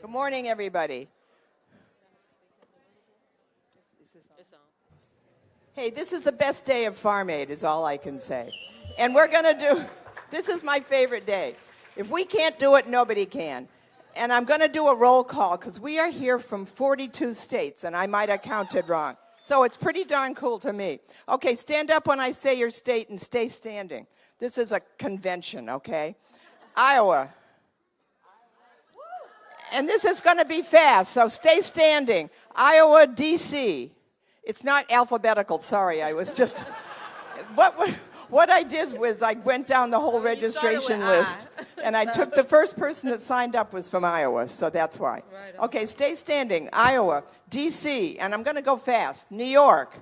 Good morning, everybody. Hey, this is the best day of Farm Aid, is all I can say. And we're going to do, this is my favorite day. If we can't do it, nobody can. And I'm going to do a roll call, because we are here from 42 states, and I might have counted wrong. So it's pretty darn cool to me. Okay, stand up when I say your state and stay standing. This is a convention, okay? Iowa. And this is going to be fast, so stay standing. Iowa, D.C. It's not alphabetical, sorry, I was just... What I did was I went down the whole registration list, and I took the first person that signed up was from Iowa, so that's why. Right. Okay, stay standing. Iowa, D.C., and I'm going to go fast. New York.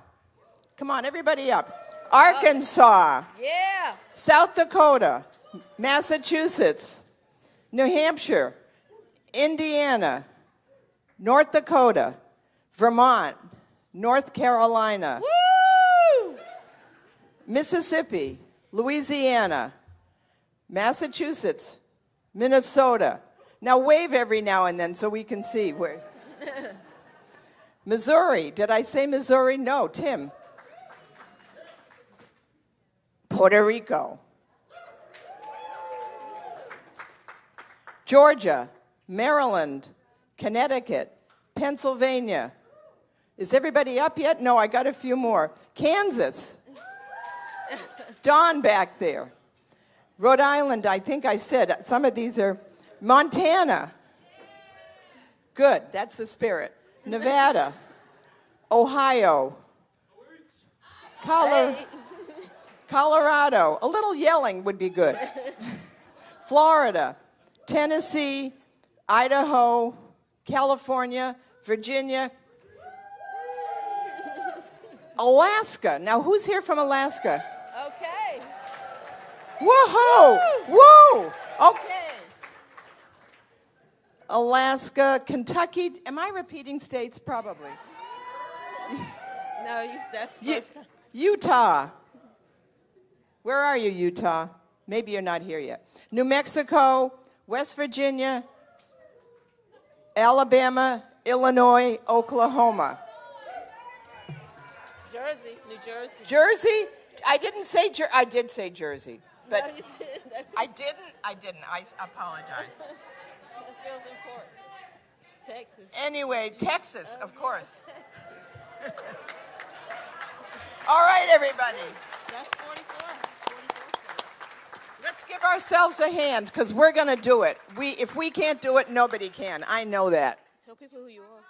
Come on, everybody up. Arkansas. Yeah. South Dakota. Massachusetts. New Hampshire. Indiana. North Dakota. Vermont. North Carolina. Woo! Mississippi, Louisiana, Massachusetts, Minnesota. Now wave every now and then so we can see where. Missouri. Did I say Missouri? No, Tim. Puerto Rico. Georgia, Maryland, Connecticut, Pennsylvania. Is everybody up yet? No, I got a few more. Kansas. Don back there. Rhode Island, I think I said. Some of these are. Montana. Good, that's the spirit. Nevada. Ohio. Colorado. A little yelling would be good. Florida. Tennessee. Idaho. California. Virginia. Alaska. Now, who's here from Alaska? Okay. Woohoo! Woo! Okay. Alaska, Kentucky. Am I repeating states? Probably. No, that's first time. Utah. Where are you, Utah? Maybe you're not here yet. New Mexico, West Virginia, Alabama, Illinois, Oklahoma. Jersey, New Jersey. Jersey? I didn't say I did say Jersey. But no, you didn't. I didn't. I apologize. That feels important. Texas. Anyway, Texas, of course. All right, everybody. That's 44. Let's give ourselves a hand, because we're going to do it. If we can't do it, nobody can. I know that. Tell people who you are.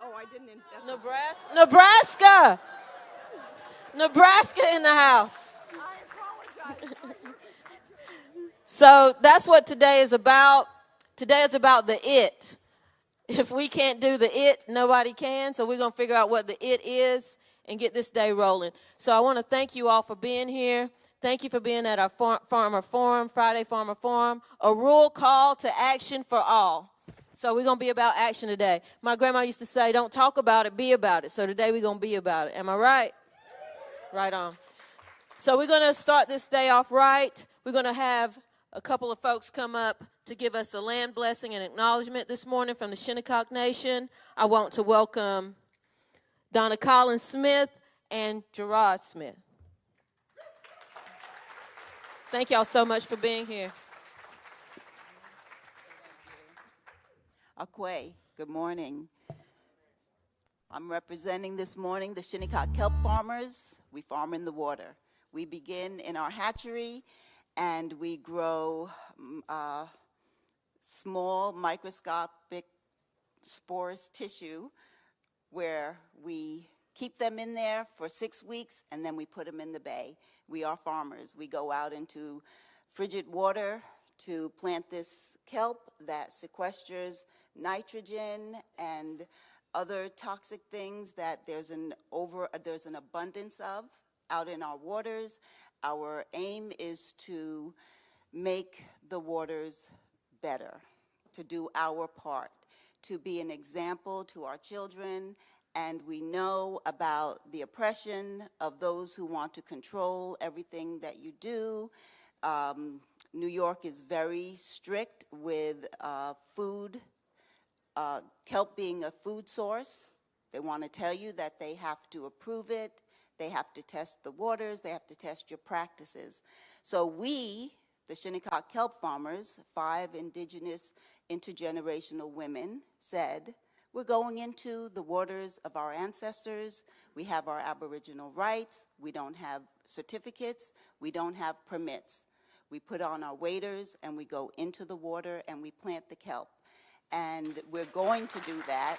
Oh, I didn't. Nebraska. Nebraska. Nebraska in the house. I apologize. So that's what today is about. Today is about the it. If we can't do the it, nobody can. So we're going to figure out what the it is and get this day rolling. So I want to thank you all for being here. Thank you for being at our Farmer Forum, Friday Farmer Forum, a rural call to action for all. So we're going to be about action today. My grandma used to say, don't talk about it, be about it. So today we're going to be about it. Am I right? Right on. So we're going to start this day off right. We're going to have a couple of folks come up to give us a land blessing and acknowledgement this morning from the Shinnecock Nation. I want to welcome Donna Collins Smith and Gerard Smith. Thank y'all so much for being here. Akwe, good morning. I'm representing this morning the Shinnecock kelp farmers. We farm in the water. We begin in our hatchery, and we grow small microscopic spores tissue where we keep them in there for 6 weeks, and then we put them in the bay. We are farmers. We go out into frigid water to plant this kelp that sequesters nitrogen and other toxic things that there's an abundance of out in our waters. Our aim is to make the waters better, to do our part, to be an example to our children. And we know about the oppression of those who want to control everything that you do. New York is very strict with food Kelp being a food source, they want to tell you that they have to approve it, they have to test the waters, they have to test your practices. So we, the Shinnecock kelp farmers, 5 indigenous intergenerational women, said, we're going into the waters of our ancestors. We have our Aboriginal rights. We don't have certificates. We don't have permits. We put on our waders and we go into the water and we plant the kelp. And we're going to do that.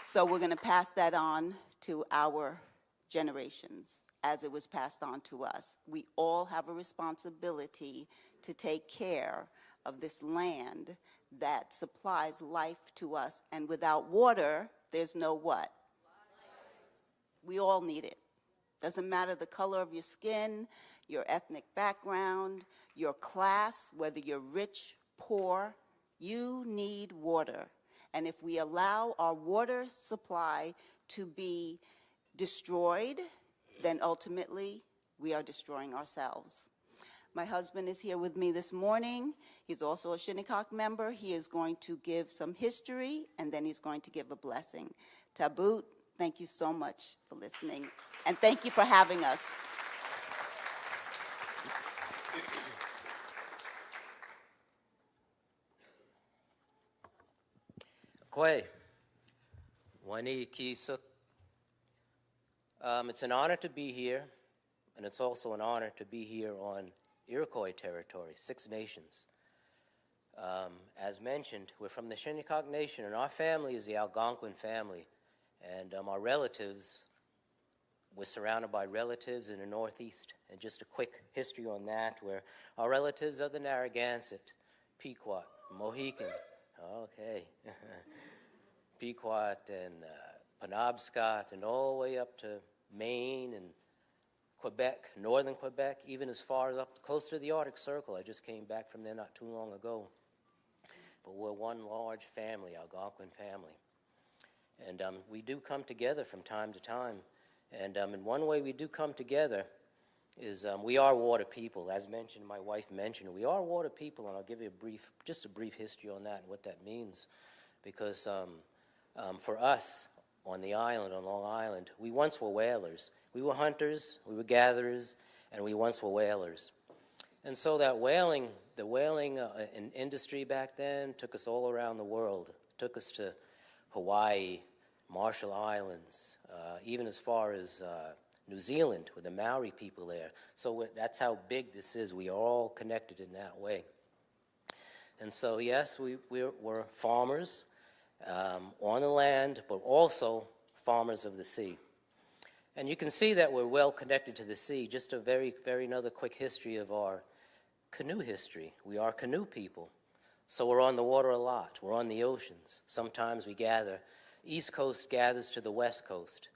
So we're going to pass that on to our generations as it was passed on to us. We all have a responsibility to take care of this land that supplies life to us. And without water, there's no what? We all need it. Doesn't matter the color of your skin, your ethnic background, your class, whether you're rich, poor, you need water. And if we allow our water supply to be destroyed, then ultimately we are destroying ourselves. My husband is here with me this morning. He's also a Shinnecock member. He is going to give some history, and then he's going to give a blessing. Tabut, thank you so much for listening, and thank you for having us. Kwe, Wani Kisuk. It's an honor to be here, and it's also an honor to be here on Iroquois territory, 6 nations. As mentioned, we're from the Shinnecock Nation, and our family is the Algonquin family. And our relatives, we're surrounded by relatives in the Northeast. And just a quick history on that, where our relatives are the Narragansett, Pequot, Mohican, okay, Pequot and Penobscot, and all the way up to Maine and Quebec, northern Quebec, even as far as up close to the Arctic Circle. I just came back from there not too long ago. But we're one large family, Algonquin family. And we do come together from time to time. And in one way we do come together is we are water people. As mentioned, my wife mentioned, we are water people, and I'll give you just a brief history on that and what that means. Because for us on the island, on Long Island, we once were whalers. We were hunters, we were gatherers, and we once were whalers. And so that the whaling industry back then took us all around the world. Took us to Hawaii, Marshall Islands, even as far as New Zealand with the Maori people there. So that's how big this is. We are all connected in that way. And so, yes, we're farmers on the land, but also farmers of the sea. And you can see that we're well connected to the sea. Just a very another quick history of our canoe history. We are canoe people. So we're on the water a lot. We're on the oceans. Sometimes we gather. East Coast gathers to the West Coast.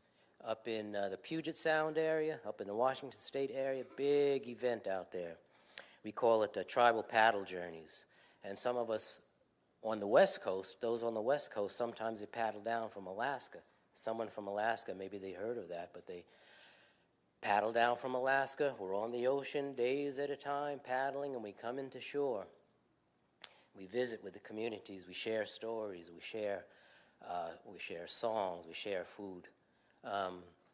Up in the Puget Sound area, up in the Washington State area, big event out there. We call it tribal paddle journeys. And some of us on the West Coast, those on the West Coast, sometimes they paddle down from Alaska. Someone from Alaska, maybe they heard of that, but they paddle down from Alaska. We're on the ocean days at a time, paddling, and we come into shore. We visit with the communities. We share stories. We share songs. We share food.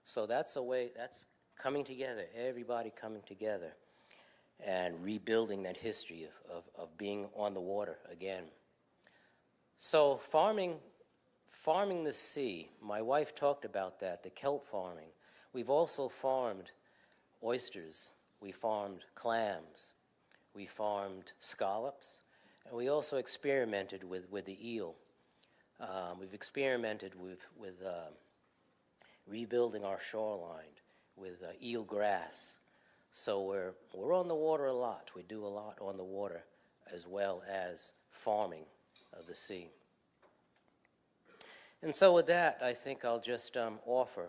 So that's a way. That's coming together. Everybody coming together, and rebuilding that history of being on the water again. So farming the sea. My wife talked about that. The kelp farming. We've also farmed oysters. We farmed clams. We farmed scallops. And we also experimented with the eel. We've experimented with rebuilding our shoreline with eel grass. So we're on the water a lot. We do a lot on the water as well as farming of the sea. And so with that, I think I'll just offer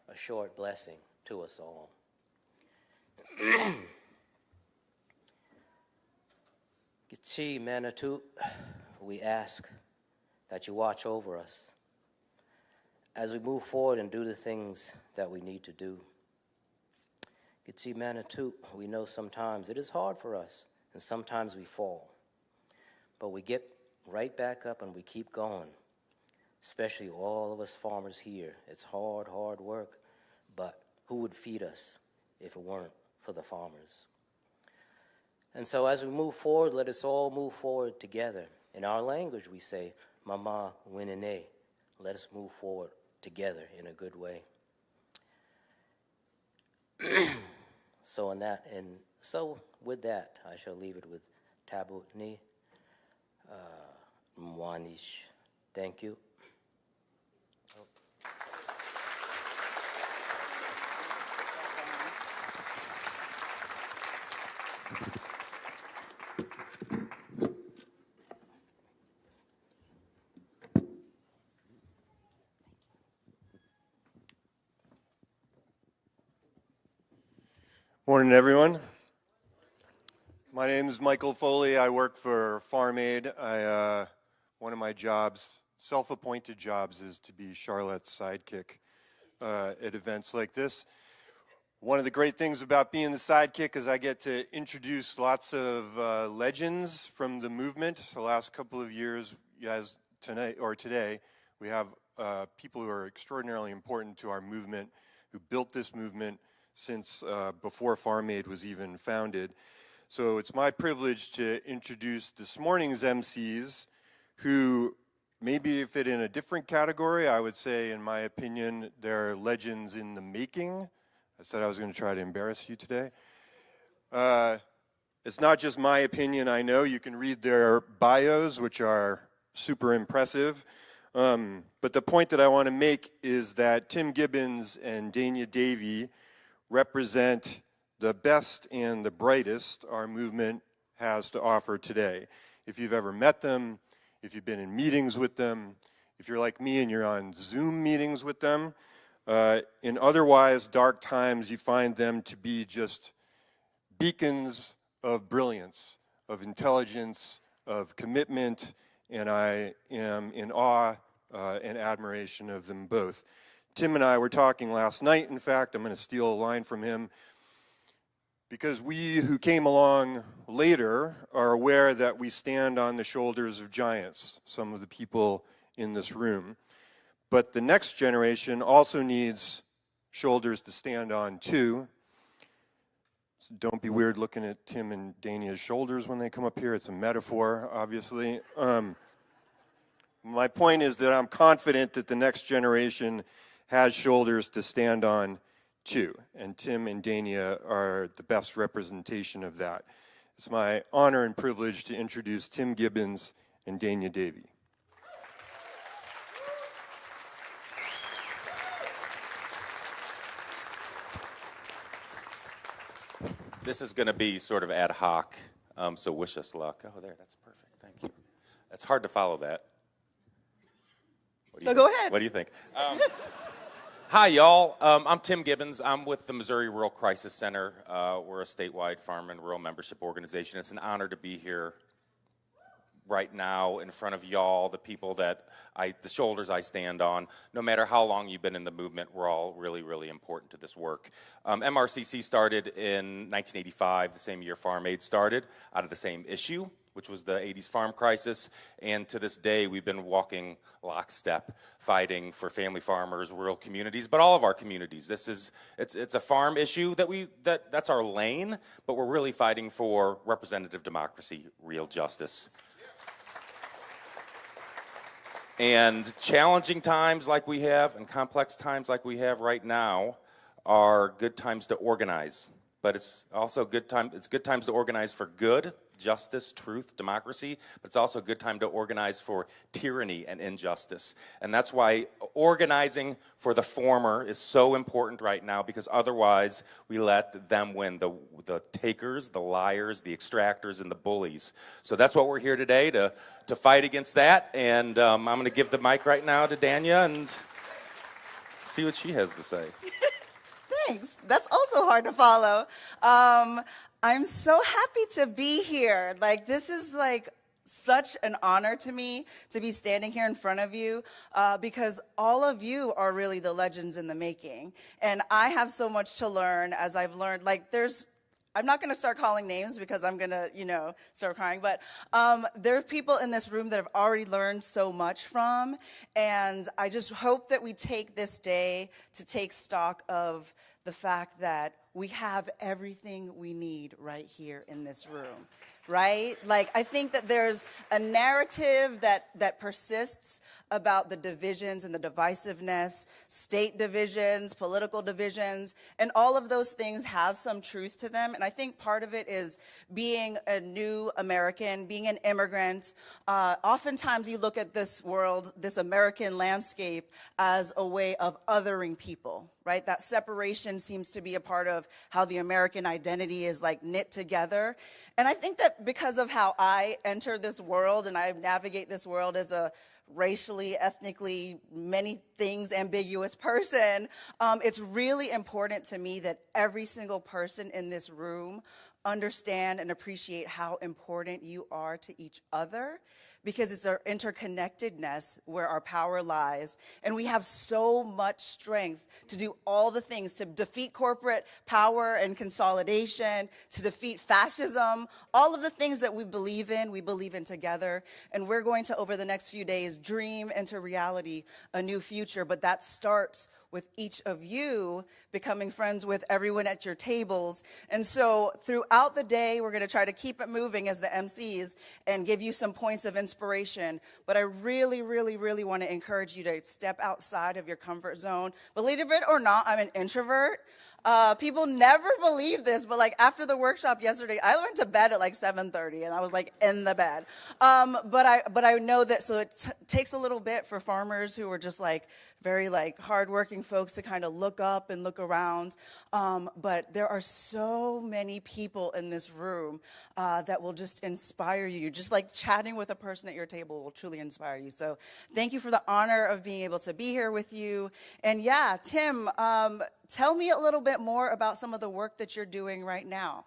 a short blessing to us all. Gitsi Manitou, we ask that you watch over us as we move forward and do the things that we need to do. Gitsi Manitou, we know sometimes it is hard for us, and sometimes we fall. but we get right back up and we keep going, especially all of us farmers here. It's hard, hard work, but who would feed us if it weren't for the farmers? And so as we move forward, let us all move forward together. In our language, we say, Mama Winene. Let us move forward together in a good way. So with that, I shall leave it with Tabu Ni Mwanish. Thank you. Morning, everyone. My name is Michael Foley. I work for Farm Aid. One of my jobs, self-appointed jobs, is to be Charlotte's sidekick at events like this. One of the great things about being the sidekick is I get to introduce lots of legends from the movement. The last couple of years, as today, we have people who are extraordinarily important to our movement, who built this movement since before Farm Aid was even founded. So it's my privilege to introduce this morning's MCs, who maybe fit in a different category. I would say, in my opinion, they're legends in the making. I said I was going to try to embarrass you today. It's not just my opinion, I know. You can read their bios, which are super impressive. But the point that I want to make is that Tim Gibbons and Dania Davy represent the best and the brightest our movement has to offer today. If you've ever met them, if you've been in meetings with them, if you're like me and you're on Zoom meetings with them, in otherwise dark times, you find them to be just beacons of brilliance, of intelligence, of commitment, and I am in awe and admiration of them both. Tim and I were talking last night, in fact. I'm going to steal a line from him, because we who came along later are aware that we stand on the shoulders of giants, some of the people in this room. But the next generation also needs shoulders to stand on too. So don't be weird looking at Tim and Dania's shoulders when they come up here. It's a metaphor, obviously. My point is that I'm confident that the next generation has shoulders to stand on too, and Tim and Dania are the best representation of that. It's my honor and privilege to introduce Tim Gibbons and Dania Davy. This is going to be sort of ad hoc, so wish us luck. Oh, there, that's perfect. Thank you. It's hard to follow that. So go ahead. What do you think? Hi, y'all. I'm Tim Gibbons. I'm with the Missouri Rural Crisis Center. We're a statewide farm and rural membership organization. It's an honor to be here right now in front of y'all, the people the shoulders I stand on. No matter how long you've been in the movement, we're all really, really important to this work. MRCC started in 1985, the same year Farm Aid started, out of the same issue, which was the 80s farm crisis, and to this day we've been walking lockstep, fighting for family farmers, rural communities, but all of our communities. It's a farm issue that's our lane, but we're really fighting for representative democracy, real justice. And challenging times like we have and complex times like we have right now are good times to organize. But it's also good times to organize for good, justice, truth, democracy, but it's also a good time to organize for tyranny and injustice. And that's why organizing for the former is so important right now, because otherwise we let them win, the takers, the liars, the extractors, and the bullies. So that's what we're here today, to fight against that. And I'm going to give the mic right now to Dania and see what she has to say. Thanks. That's also hard to follow. I'm so happy to be here. Like, this is like such an honor to me to be standing here in front of you, because all of you are really the legends in the making. And I have so much to learn, as I've learned. Like, there's I'm not going to start calling names because I'm going to, start crying. But there are people in this room that I've already learned so much from. And I just hope that we take this day to take stock of the fact that we have everything we need right here in this room. Right? Like, I think that there's a narrative that persists about the divisions and the divisiveness, state divisions, political divisions, and all of those things have some truth to them. And I think part of it is being a new American, being an immigrant. Oftentimes you look at this world, this American landscape, as a way of othering people. Right? That separation seems to be a part of how the American identity is like knit together. And I think that because of how I enter this world and I navigate this world as a racially, ethnically, many things ambiguous person, it's really important to me that every single person in this room understand and appreciate how important you are to each other, because it's our interconnectedness where our power lies. And we have so much strength to do all the things, to defeat corporate power and consolidation, to defeat fascism, all of the things that we believe in together. And we're going to, over the next few days, dream into reality a new future. But that starts with each of you becoming friends with everyone at your tables. And so throughout the day, we're going to try to keep it moving as the MCs and give you some points of inspiration. But I really, really, really want to encourage you to step outside of your comfort zone. Believe it or not, I'm an introvert. People never believe this, but like after the workshop yesterday, I went to bed at like 7:30 and I was like in the bed. But I know that, so it takes a little bit for farmers who are just like very like hardworking folks to kind of look up and look around. But there are so many people in this room that will just inspire you. Just like chatting with a person at your table will truly inspire you. So thank you for the honor of being able to be here with you. And yeah, Tim, tell me a little bit more about some of the work that you're doing right now.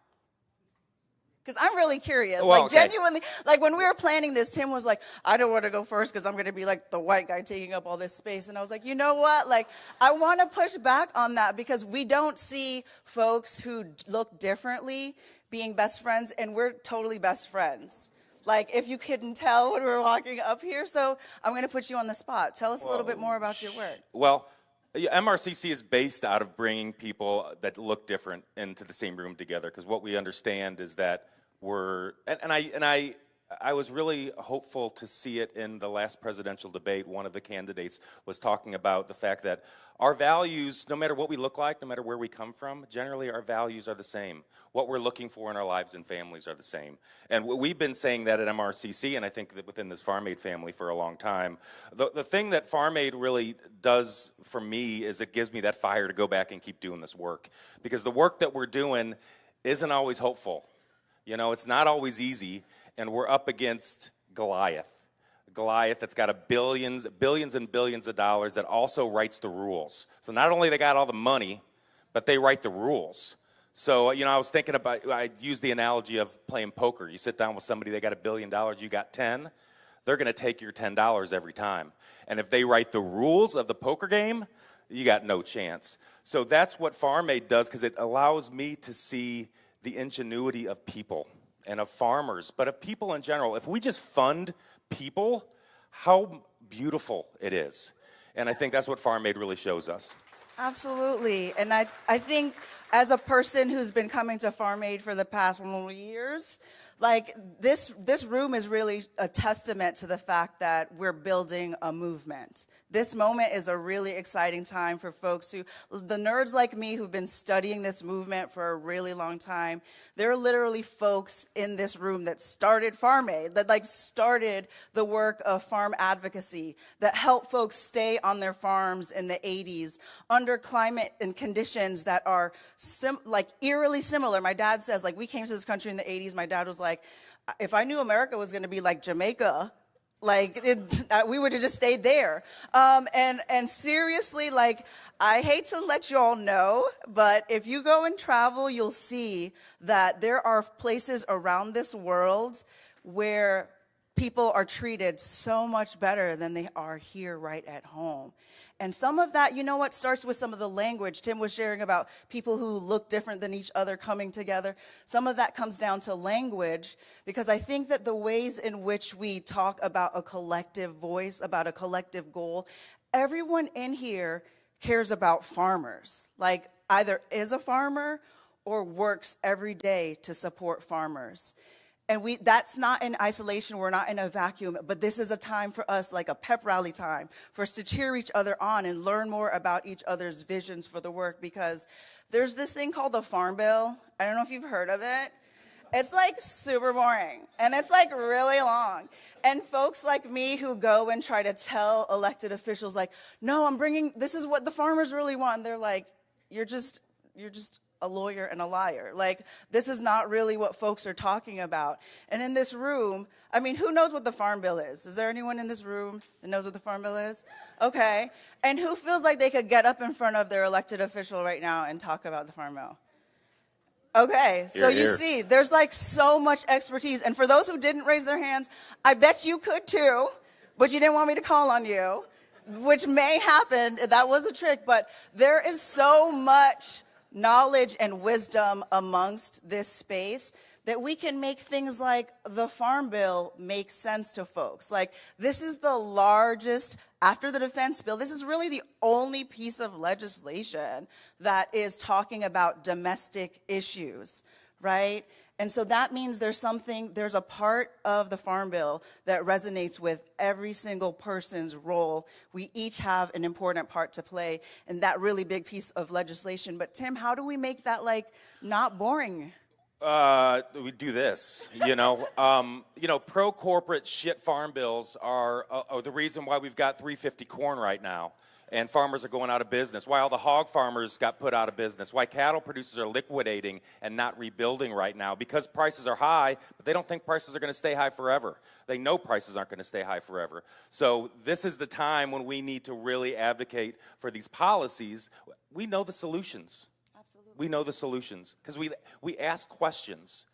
Because I'm really curious. Well, like, genuinely, like when we were planning this, Tim was like, I don't want to go first because I'm going to be like the white guy taking up all this space. And I was like, you know what? Like, I want to push back on that because we don't see folks who look differently being best friends, and we're totally best friends. Like, if you couldn't tell when we were walking up here. So I'm going to put you on the spot. Tell us a little bit more about your work. Well, MRCC is based out of bringing people that look different into the same room together, because what we understand is that I was really hopeful to see it in the last presidential debate. One of the candidates was talking about the fact that our values, no matter what we look like, no matter where we come from, generally our values are the same. What we're looking for in our lives and families are the same. And we've been saying that at MRCC, and I think that within this Farm Aid family for a long time. The thing that Farm Aid really does for me is it gives me that fire to go back and keep doing this work. Because the work that we're doing isn't always hopeful. You know, it's not always easy, and we're up against Goliath that's got billions and billions of dollars that also writes the rules. So not only they got all the money, but they write the rules. So, I was thinking about, I use the analogy of playing poker. You sit down with somebody, they got $1 billion, you got 10, they're going to take your $10 every time. And if they write the rules of the poker game, you got no chance. So that's what Farm Aid does, because it allows me to see the ingenuity of people and of farmers, but of people in general. If we just fund people, how beautiful it is. And I think that's what Farm Aid really shows us. Absolutely. And I think as a person who's been coming to Farm Aid for the past years, like this room is really a testament to the fact that we're building a movement. This moment is a really exciting time for folks the nerds like me who've been studying this movement for a really long time. There are literally folks in this room that started Farm Aid, that like started the work of farm advocacy, that helped folks stay on their farms in the 80s under climate and conditions that are eerily similar. My dad says, like, we came to this country in the 80s. My dad was like, if I knew America was going to be like Jamaica, we would have just stayed there. And seriously, like, I hate to let you all know, but if you go and travel, you'll see that there are places around this world where people are treated so much better than they are here right at home. And some of that, you know what, starts with some of the language. Tim was sharing about people who look different than each other coming together. Some of that comes down to language, because I think that the ways in which we talk about a collective voice, about a collective goal, everyone in here cares about farmers, like either is a farmer or works every day to support farmers. And that's not in isolation, we're not in a vacuum, but this is a time for us, like a pep rally time, for us to cheer each other on and learn more about each other's visions for the work, because there's this thing called the Farm Bill. I don't know if you've heard of it. It's like super boring, and it's like really long. And folks like me who go and try to tell elected officials, like, no, this is what the farmers really want. And they're like, you're just a lawyer and a liar. Like, this is not really what folks are talking about. And in this room, I mean, who knows what the Farm Bill is? Is there anyone in this room that knows what the Farm Bill is? Okay. And who feels like they could get up in front of their elected official right now and talk about the Farm Bill? Okay, so you see, there's like so much expertise. And for those who didn't raise their hands, I bet you could too, but you didn't want me to call on you, which may happen. That was a trick, but there is so much knowledge and wisdom amongst this space that we can make things like the Farm Bill make sense to folks. Like, this is the largest, after the defense bill, this is really the only piece of legislation that is talking about domestic issues, right? And so that means there's a part of the Farm Bill that resonates with every single person's role. We each have an important part to play in that really big piece of legislation. But Tim, how do we make that like not boring? We do this, pro-corporate shit farm bills are the reason why we've got $3.50 corn right now. And farmers are going out of business. Why all the hog farmers got put out of business. Why cattle producers are liquidating and not rebuilding right now. Because prices are high, but they don't think prices are going to stay high forever. They know prices aren't going to stay high forever. So this is the time when we need to really advocate for these policies. We know the solutions. Absolutely. We know the solutions because we ask questions.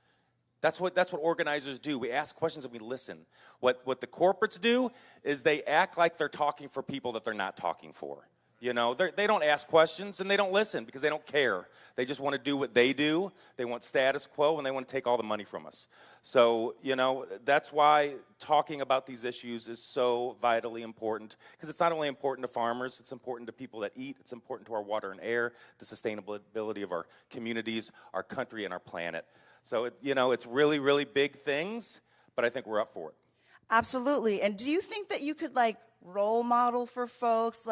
That's what organizers do. We ask questions and we listen. What the corporates do is they act like they're talking for people that they're not talking for. They don't ask questions and they don't listen because they don't care. They just want to do what they do. They want status quo and they want to take all the money from us. So, that's why talking about these issues is so vitally important, because it's not only important to farmers, it's important to people that eat, it's important to our water and air, the sustainability of our communities, our country, and our planet. So, it's really, really big things, but I think we're up for it. Absolutely. And do you think that you could, role model for folks,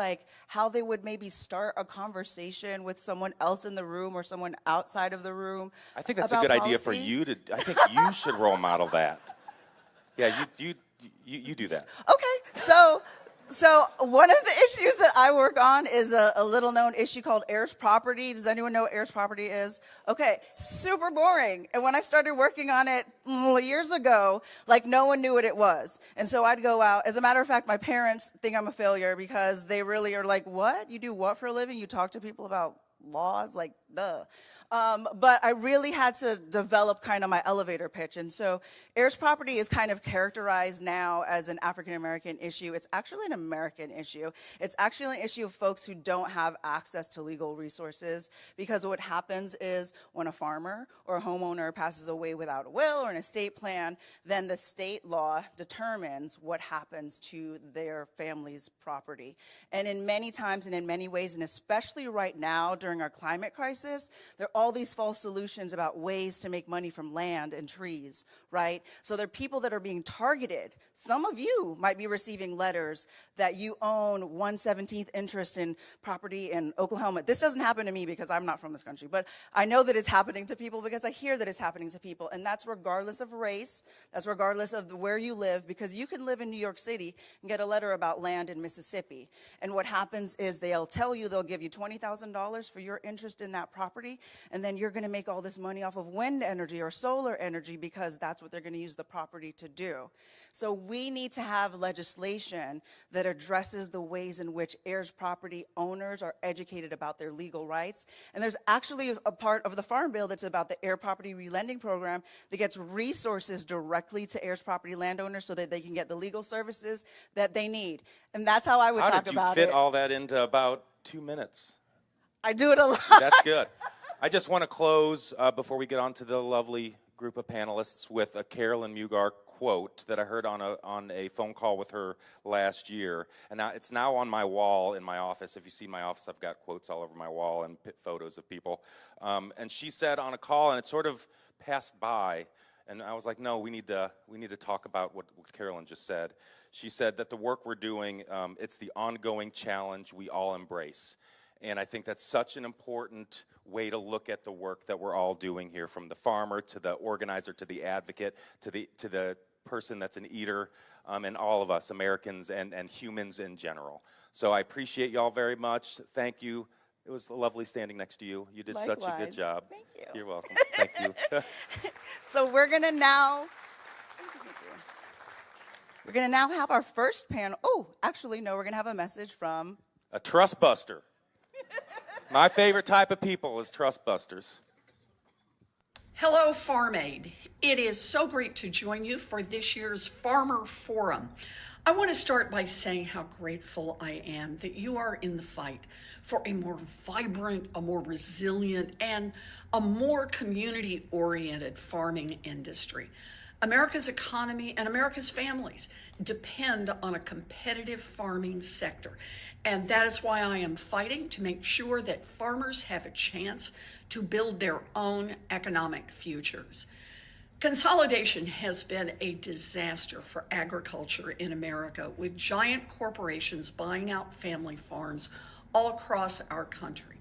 how they would maybe start a conversation with someone else in the room or someone outside of the room? I think that's a good idea for you to, I think you should role model that. Yeah, you do that. Okay, so one of the issues that I work on is a little-known issue called heirs property. Does anyone know what heirs property is? Okay, super boring. And when I started working on it years ago, no one knew what it was. And so I'd go out. As a matter of fact, my parents think I'm a failure because they really are like, what? You do what for a living? You talk to people about laws? Duh. But I really had to develop kind of my elevator pitch. And so heirs property is kind of characterized now as an African-American issue. It's actually an American issue. It's actually an issue of folks who don't have access to legal resources, because what happens is when a farmer or a homeowner passes away without a will or an estate plan, then the state law determines what happens to their family's property. And in many times and in many ways, and especially right now during our climate crisis, there are all these false solutions about ways to make money from land and trees, right? So there are people that are being targeted. Some of you might be receiving letters that you own 1/17th interest in property in Oklahoma. This doesn't happen to me because I'm not from this country, but I know that it's happening to people because I hear that it's happening to people, and that's regardless of race, that's regardless of where you live, because you can live in New York City and get a letter about land in Mississippi, and what happens is they'll tell you they'll give you $20,000 for your interest in that property, and then you're going to make all this money off of wind energy or solar energy because that's what they're going to use the property to do. So we need to have legislation that addresses the ways in which heirs property owners are educated about their legal rights. And there's actually a part of the Farm Bill that's about the heir property relending program that gets resources directly to heirs property landowners so that they can get the legal services that they need. And that's how I would talk about it. How did you fit all that into about 2 minutes? I do it a lot. That's good. I just want to close before we get on to the lovely group of panelists with a Carolyn Mugar quote that I heard on a phone call with her last year, and now it's now on my wall in my office. If you see my office, I've got quotes all over my wall and photos of people. And she said on a call, and it sort of passed by, and I was like, no, we need to talk about what Carolyn just said. She said that the work we're doing, it's the ongoing challenge we all embrace. And I think that's such an important way to look at the work that we're all doing here, from the farmer to the organizer to the advocate to the person that's an eater, and all of us, Americans and humans in general. So I appreciate y'all very much. Thank you. It was lovely standing next to you. You did Likewise. such a good job. Thank you. You're welcome. Thank you. So we're going to now have our first panel. Oh, actually, no, we're going to have a message from A trust buster. My favorite type of people is trust busters. Hello, Farm Aid. It is so great to join you for this year's Farmer Forum. I want to start by saying how grateful I am that you are in the fight for a more vibrant, a more resilient, and a more community-oriented farming industry. America's economy and America's families depend on a competitive farming sector. And that is why I am fighting to make sure that farmers have a chance to build their own economic futures. Consolidation has been a disaster for agriculture in America, with giant corporations buying out family farms all across our country.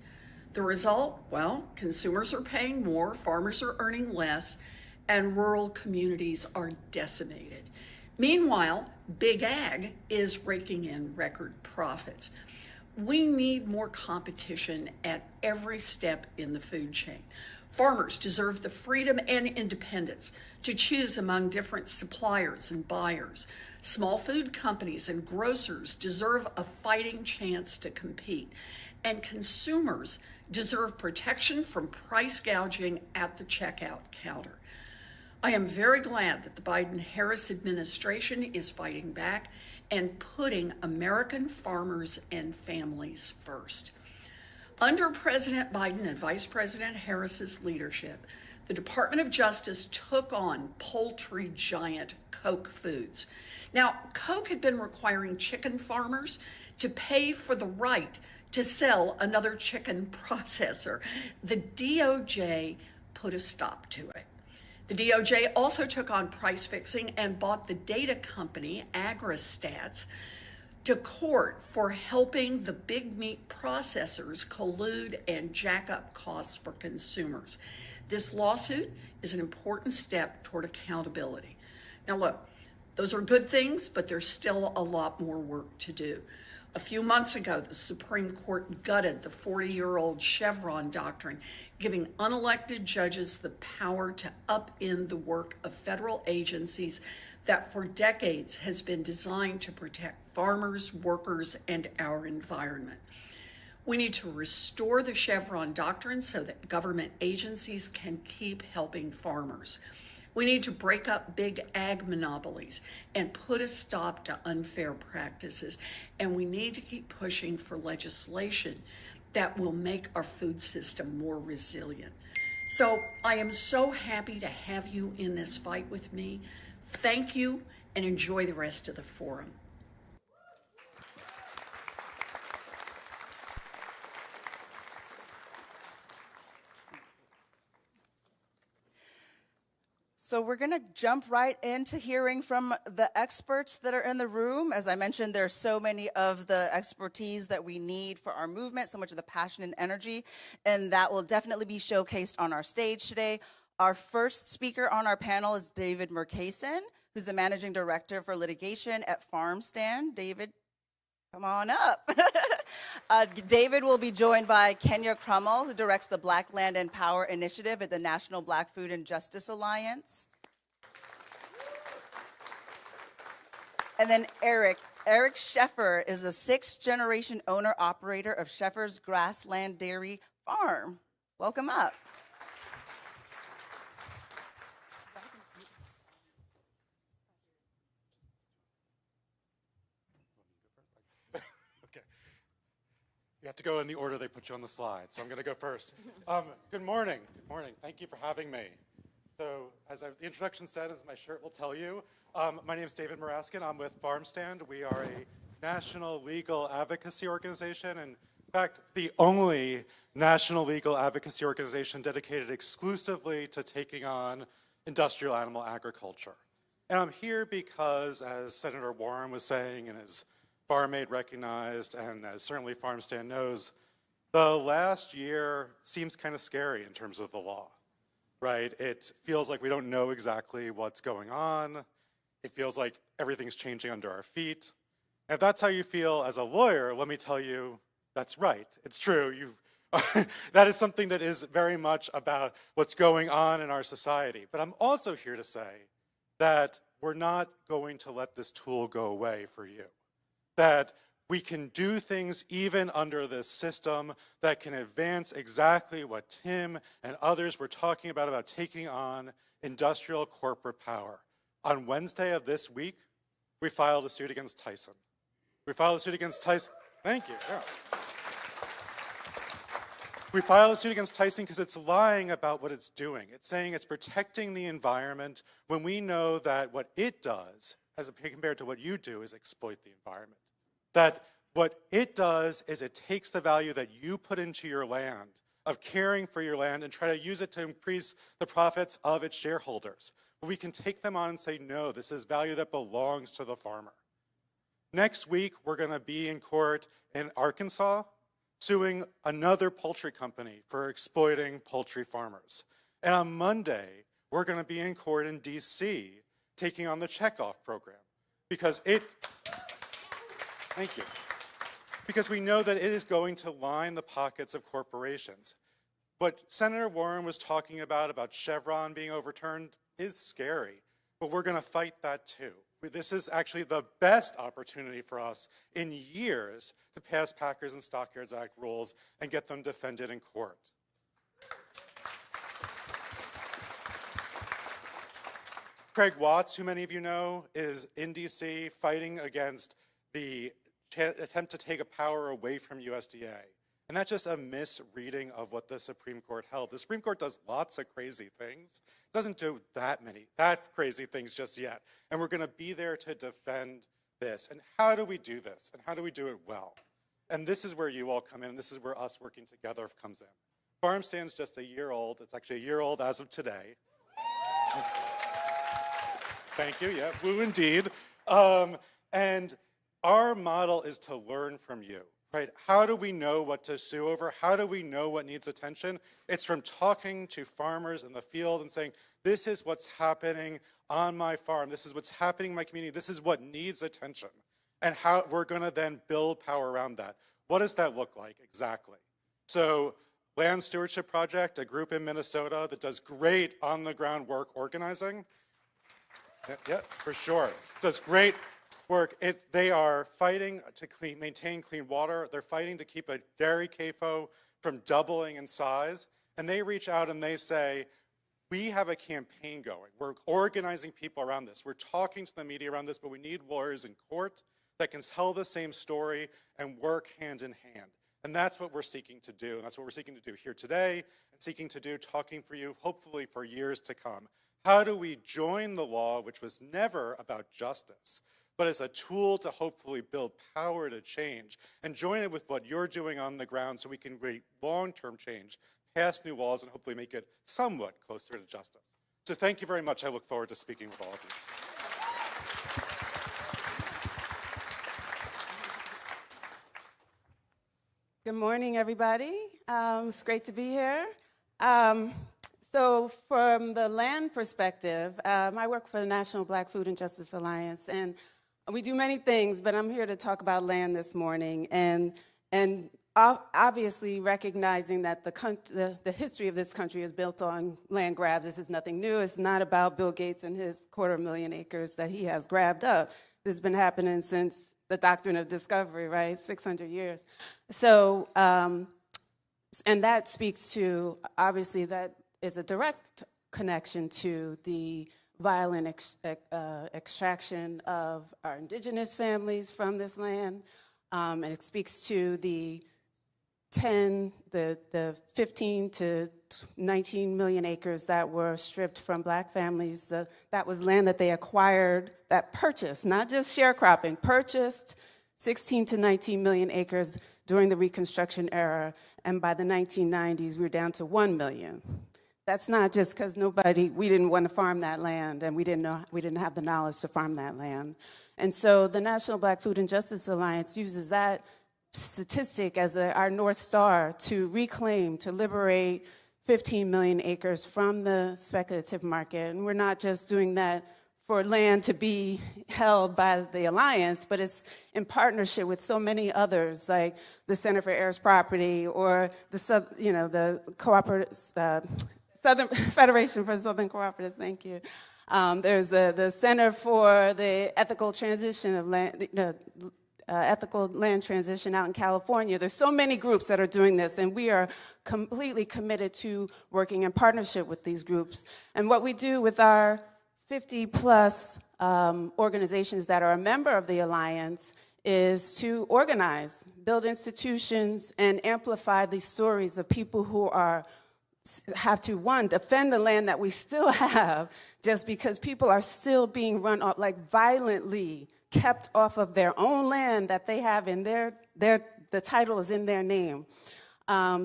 The result, well, consumers are paying more, farmers are earning less, and rural communities are decimated. Meanwhile, Big Ag is raking in record profits. We need more competition at every step in the food chain. Farmers deserve the freedom and independence to choose among different suppliers and buyers. Small food companies and grocers deserve a fighting chance to compete. And consumers deserve protection from price gouging at the checkout counter. I am very glad that the Biden-Harris administration is fighting back and putting American farmers and families first. Under President Biden and Vice President Harris's leadership, the Department of Justice took on poultry giant Koch Foods. Now, Koch had been requiring chicken farmers to pay for the right to sell another chicken processor. The DOJ put a stop to it. The DOJ also took on price fixing and bought the data company AgriStats to court for helping the big meat processors collude and jack up costs for consumers. This lawsuit is an important step toward accountability. Now look, those are good things, but there's still a lot more work to do. A few months ago, the Supreme Court gutted the 40-year-old Chevron doctrine, giving unelected judges the power to upend the work of federal agencies that for decades has been designed to protect farmers, workers, and our environment. We need to restore the Chevron doctrine so that government agencies can keep helping farmers. We need to break up big ag monopolies and put a stop to unfair practices. And we need to keep pushing for legislation that will make our food system more resilient. So I am so happy to have you in this fight with me. Thank you, and enjoy the rest of the forum. So we're going to jump right into hearing from the experts that are in the room. As I mentioned, there's so many of the expertise that we need for our movement, so much of the passion and energy, and that will definitely be showcased on our stage today. Our first speaker on our panel is David Murkason, who's the Managing Director for Litigation at FarmStand. David, come on up. David will be joined by Kenya Crummell, who directs the Black Land and Power Initiative at the National Black Food and Justice Alliance. And then Eric Sheffer is the 6th-generation owner-operator of Sheffer's Grassland Dairy Farm. Welcome up. You have to go in the order they put you on the slide, so I'm going to go first. Good morning. Good morning. Thank you for having me. So, as the introduction said, as my shirt will tell you, my name is David Maraskin. I'm with FarmStand. We are a national legal advocacy organization, and in fact, the only national legal advocacy organization dedicated exclusively to taking on industrial animal agriculture. And I'm here because, as Senator Warren was saying, and as Farm Aid recognized, and as certainly FarmStand knows, the last year seems kind of scary in terms of the law, right? It feels like we don't know exactly what's going on. It feels like everything's changing under our feet. And if that's how you feel as a lawyer, let me tell you, that's right. It's true. That is something that is very much about what's going on in our society. But I'm also here to say that we're not going to let this tool go away for you. That we can do things even under this system that can advance exactly what Tim and others were talking about taking on industrial corporate power. On Wednesday of this week, we filed a suit against Tyson. We filed a suit against Tyson. Thank you. Yeah. We filed a suit against Tyson because it's lying about what it's doing. It's saying it's protecting the environment when we know that what it does, as compared to what you do, is exploit the environment. That what it does is it takes the value that you put into your land, of caring for your land, and try to use it to increase the profits of its shareholders. But we can take them on and say, no, this is value that belongs to the farmer. Next week, we're going to be in court in Arkansas suing another poultry company for exploiting poultry farmers. And on Monday, we're going to be in court in DC taking on the checkoff program because thank you. Because we know that it is going to line the pockets of corporations. What Senator Warren was talking about Chevron being overturned, is scary. But we're going to fight that too. This is actually the best opportunity for us in years to pass Packers and Stockyards Act rules and get them defended in court. Craig Watts, who many of you know, is in DC fighting against the attempt to take a power away from USDA. And that's just a misreading of what the Supreme Court held. The Supreme Court does lots of crazy things. It doesn't do that crazy things just yet. And we're going to be there to defend this. And how do we do this? And how do we do it well? And this is where you all come in. And this is where us working together comes in. FarmStand's just a year old. It's actually a year old as of today. Thank you. Yeah, woo indeed. And our model is to learn from you. Right? How do we know what to sue over? How do we know what needs attention? It's from talking to farmers in the field and saying, this is what's happening on my farm. This is what's happening in my community. This is what needs attention. And how we're going to then build power around that. What does that look like exactly? So Land Stewardship Project, a group in Minnesota that does great on-the-ground work organizing. Yeah, for sure. Does great work. They are fighting to maintain clean water. They're fighting to keep a dairy CAFO from doubling in size. And they reach out and they say, we have a campaign going. We're organizing people around this. We're talking to the media around this, but we need lawyers in court that can tell the same story and work hand in hand. And that's what we're seeking to do. And that's what we're seeking to do here today and seeking to do, talking for you, hopefully for years to come. How do we join the law, which was never about justice, but as a tool to hopefully build power to change, and join it with what you're doing on the ground so we can create long-term change, pass new laws, and hopefully make it somewhat closer to justice. So thank you very much. I look forward to speaking with all of you. Good morning, everybody. It's great to be here. So from the land perspective, I work for the National Black Food and Justice Alliance, and we do many things, but I'm here to talk about land this morning. And and obviously recognizing that the history of this country is built on land grabs. This is nothing new. It's not about Bill Gates and his 250,000 acres that he has grabbed up. This has been happening since the doctrine of discovery, right? 600 years. So, and that speaks to, obviously, that is a direct connection to the violent extraction of our indigenous families from this land. And it speaks to the 15 to 19 million acres that were stripped from black families. That was land that they acquired, that purchased, not just sharecropping, purchased 16 to 19 million acres during the Reconstruction era. And by the 1990s, we were down to 1 million. That's not just because we didn't want to farm that land, and we didn't have the knowledge to farm that land. And so the National Black Food and Justice Alliance uses that statistic as our North Star to reclaim, to liberate 15 million acres from the speculative market. And we're not just doing that for land to be held by the Alliance, but it's in partnership with so many others, like the Center for Heirs Property or the Southern Federation for Southern Cooperatives, thank you. There's the Center for the Ethical Transition of Land, Ethical Land Transition out in California. There's so many groups that are doing this, and we are completely committed to working in partnership with these groups. And what we do with our 50-plus organizations that are a member of the Alliance is to organize, build institutions, and amplify these stories of people who have to, one, defend the land that we still have, just because people are still being run off, like violently kept off of their own land that they have in the title is in their name.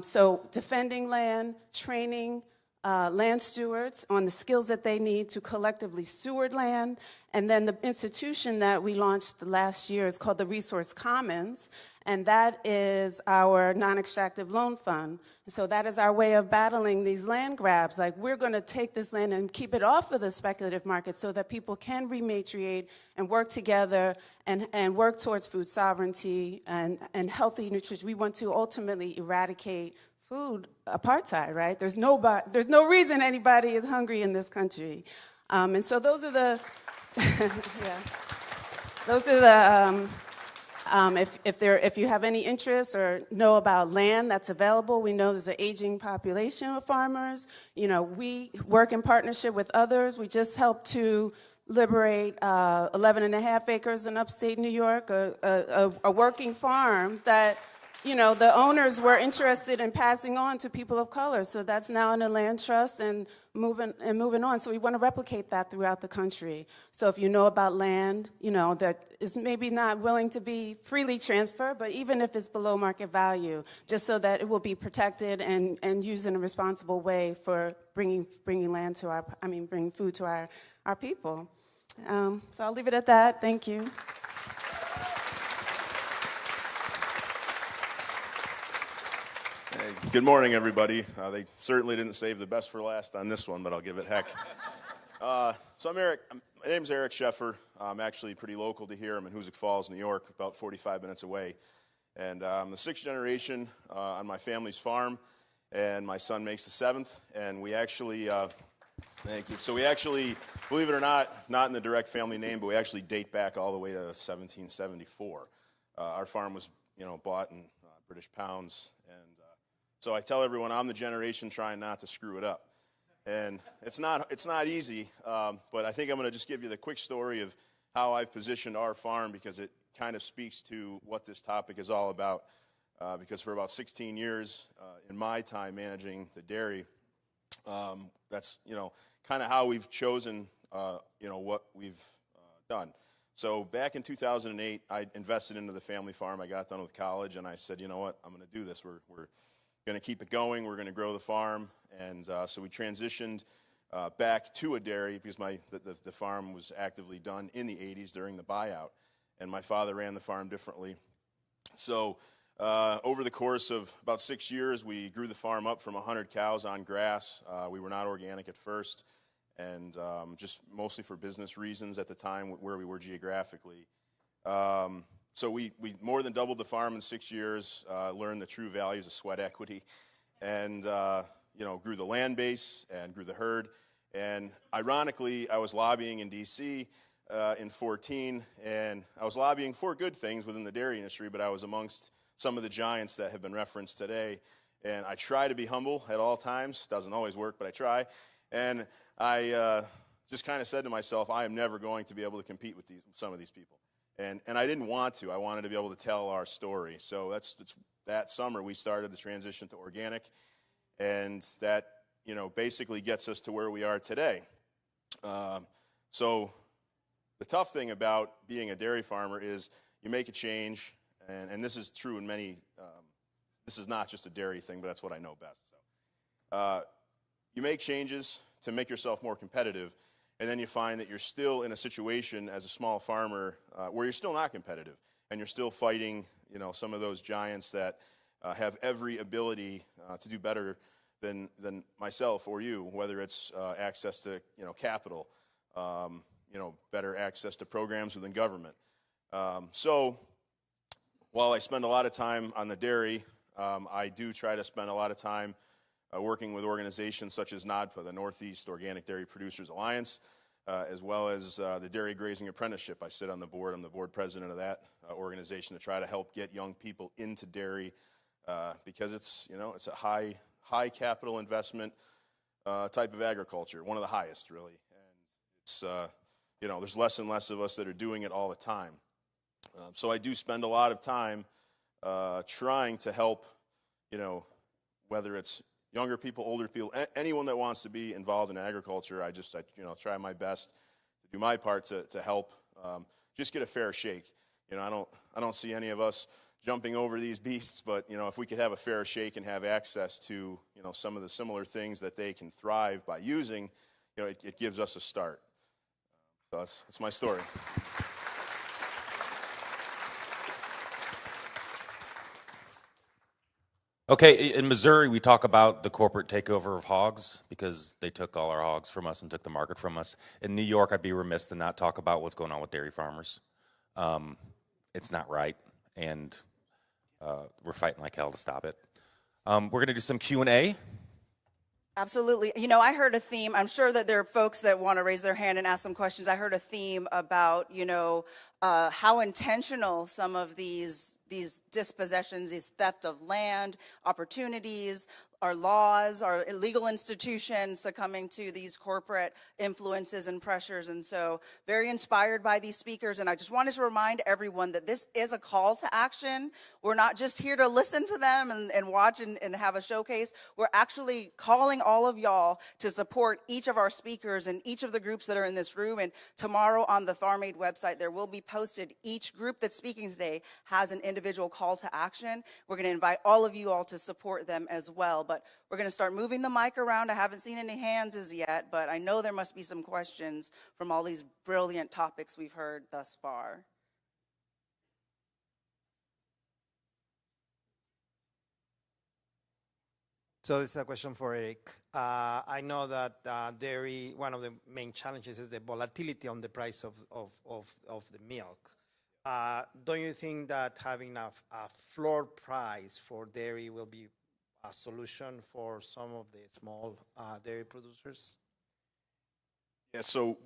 So defending land, training land stewards on the skills that they need to collectively steward land. And then the institution that we launched last year is called the Resource Commons, and that is our non-extractive loan fund. So that is our way of battling these land grabs. Like, we're going to take this land and keep it off of the speculative market so that people can rematriate and work together and work towards food sovereignty and healthy nutrition. We want to ultimately eradicate food apartheid, right? There's no reason anybody is hungry in this country. And so those are the, yeah. Those are the, if you have any interest or know about land that's available, we know there's an aging population of farmers. You know, we work in partnership with others. We just helped to liberate 11.5 acres in upstate New York, a working farm that, you know, the owners were interested in passing on to people of color. So that's now in a land trust and moving on. So we want to replicate that throughout the country. So if you know about land, you know, that is maybe not willing to be freely transferred, but even if it's below market value, just so that it will be protected and used in a responsible way for bringing land to bringing food to our people. So I'll leave it at that. Thank you. Good morning, everybody. They certainly didn't save the best for last on this one, but I'll give it heck. So I'm Eric. My name's Eric Sheffer. I'm actually pretty local to here. I'm in Hoosick Falls, New York, about 45 minutes away. And I'm the 6th generation on my family's farm, and my son makes the 7th. And we actually, thank you. So we actually, believe it or not in the direct family name, but we actually date back all the way to 1774. Our farm was, bought in British pounds, and so I tell everyone I'm the generation trying not to screw it up. And it's not easy, but I think I'm going to just give you the quick story of how I've positioned our farm, because it kind of speaks to what this topic is all about. Because for about 16 years in my time managing the dairy, that's kind of how we've chosen what we've done. So back in 2008, I invested into the family farm. I got done with college, and I said, you know what, I'm going to do this. We're going to keep it going. We're going to grow the farm. And so we transitioned back to a dairy, because the farm was actively done in the 80s during the buyout. And my father ran the farm differently. So over the course of about 6 years, we grew the farm up from 100 cows on grass. We were not organic at first, and just mostly for business reasons at the time where we were geographically. So we more than doubled the farm in 6 years, learned the true values of sweat equity, and grew the land base and grew the herd. And ironically, I was lobbying in D.C. In 14, and I was lobbying for good things within the dairy industry, but I was amongst some of the giants that have been referenced today. And I try to be humble at all times. Doesn't always work, but I try. And I just kind of said to myself, I am never going to be able to compete with some of these people. And I didn't want to. I wanted to be able to tell our story. So that summer we started the transition to organic, and that basically gets us to where we are today. So the tough thing about being a dairy farmer is you make a change, and this is true in many. This is not just a dairy thing, but that's what I know best. So you make changes to make yourself more competitive, and then you find that you're still in a situation as a small farmer where you're still not competitive, and you're still fighting, some of those giants that have every ability to do better than myself or you, whether it's access to capital, better access to programs within government. So while I spend a lot of time on the dairy, I do try to spend a lot of time working with organizations such as NODPA, the Northeast Organic Dairy Producers Alliance, as well as the Dairy Grazing Apprenticeship. I sit on the board. I'm the board president of that organization to try to help get young people into dairy because it's a high capital investment type of agriculture, one of the highest, really. And it's there's less and less of us that are doing it all the time. So I do spend a lot of time trying to help, whether it's younger people, older people, anyone that wants to be involved in agriculture. I try my best to do my part to help just get a fair shake. I don't see any of us jumping over these beasts, but if we could have a fair shake and have access to some of the similar things that they can thrive by using, it gives us a start. So that's my story. Okay, in Missouri, we talk about the corporate takeover of hogs because they took all our hogs from us and took the market from us. In New York, I'd be remiss to not talk about what's going on with dairy farmers. It's not right, and we're fighting like hell to stop it. We're going to do some Q&A. Absolutely. I heard a theme. I'm sure that there are folks that want to raise their hand and ask some questions. I heard a theme about, how intentional some of these dispossessions, these theft of land, opportunities, our laws, our legal institutions succumbing to these corporate influences and pressures. And so very inspired by these speakers. And I just wanted to remind everyone that this is a call to action. We're not just here to listen to them and watch and have a showcase. We're actually calling all of y'all to support each of our speakers and each of the groups that are in this room. And tomorrow on the Farm Aid website, there will be posted. Each group that's speaking today has an individual call to action. We're going to invite all of you all to support them as well. But we're going to start moving the mic around. I haven't seen any hands as yet, but I know there must be some questions from all these brilliant topics we've heard thus far. So this is a question for Eric. I know that dairy, one of the main challenges is the volatility on the price of the milk. Don't you think that having a floor price for dairy will be a solution for some of the small dairy producers? Yeah, so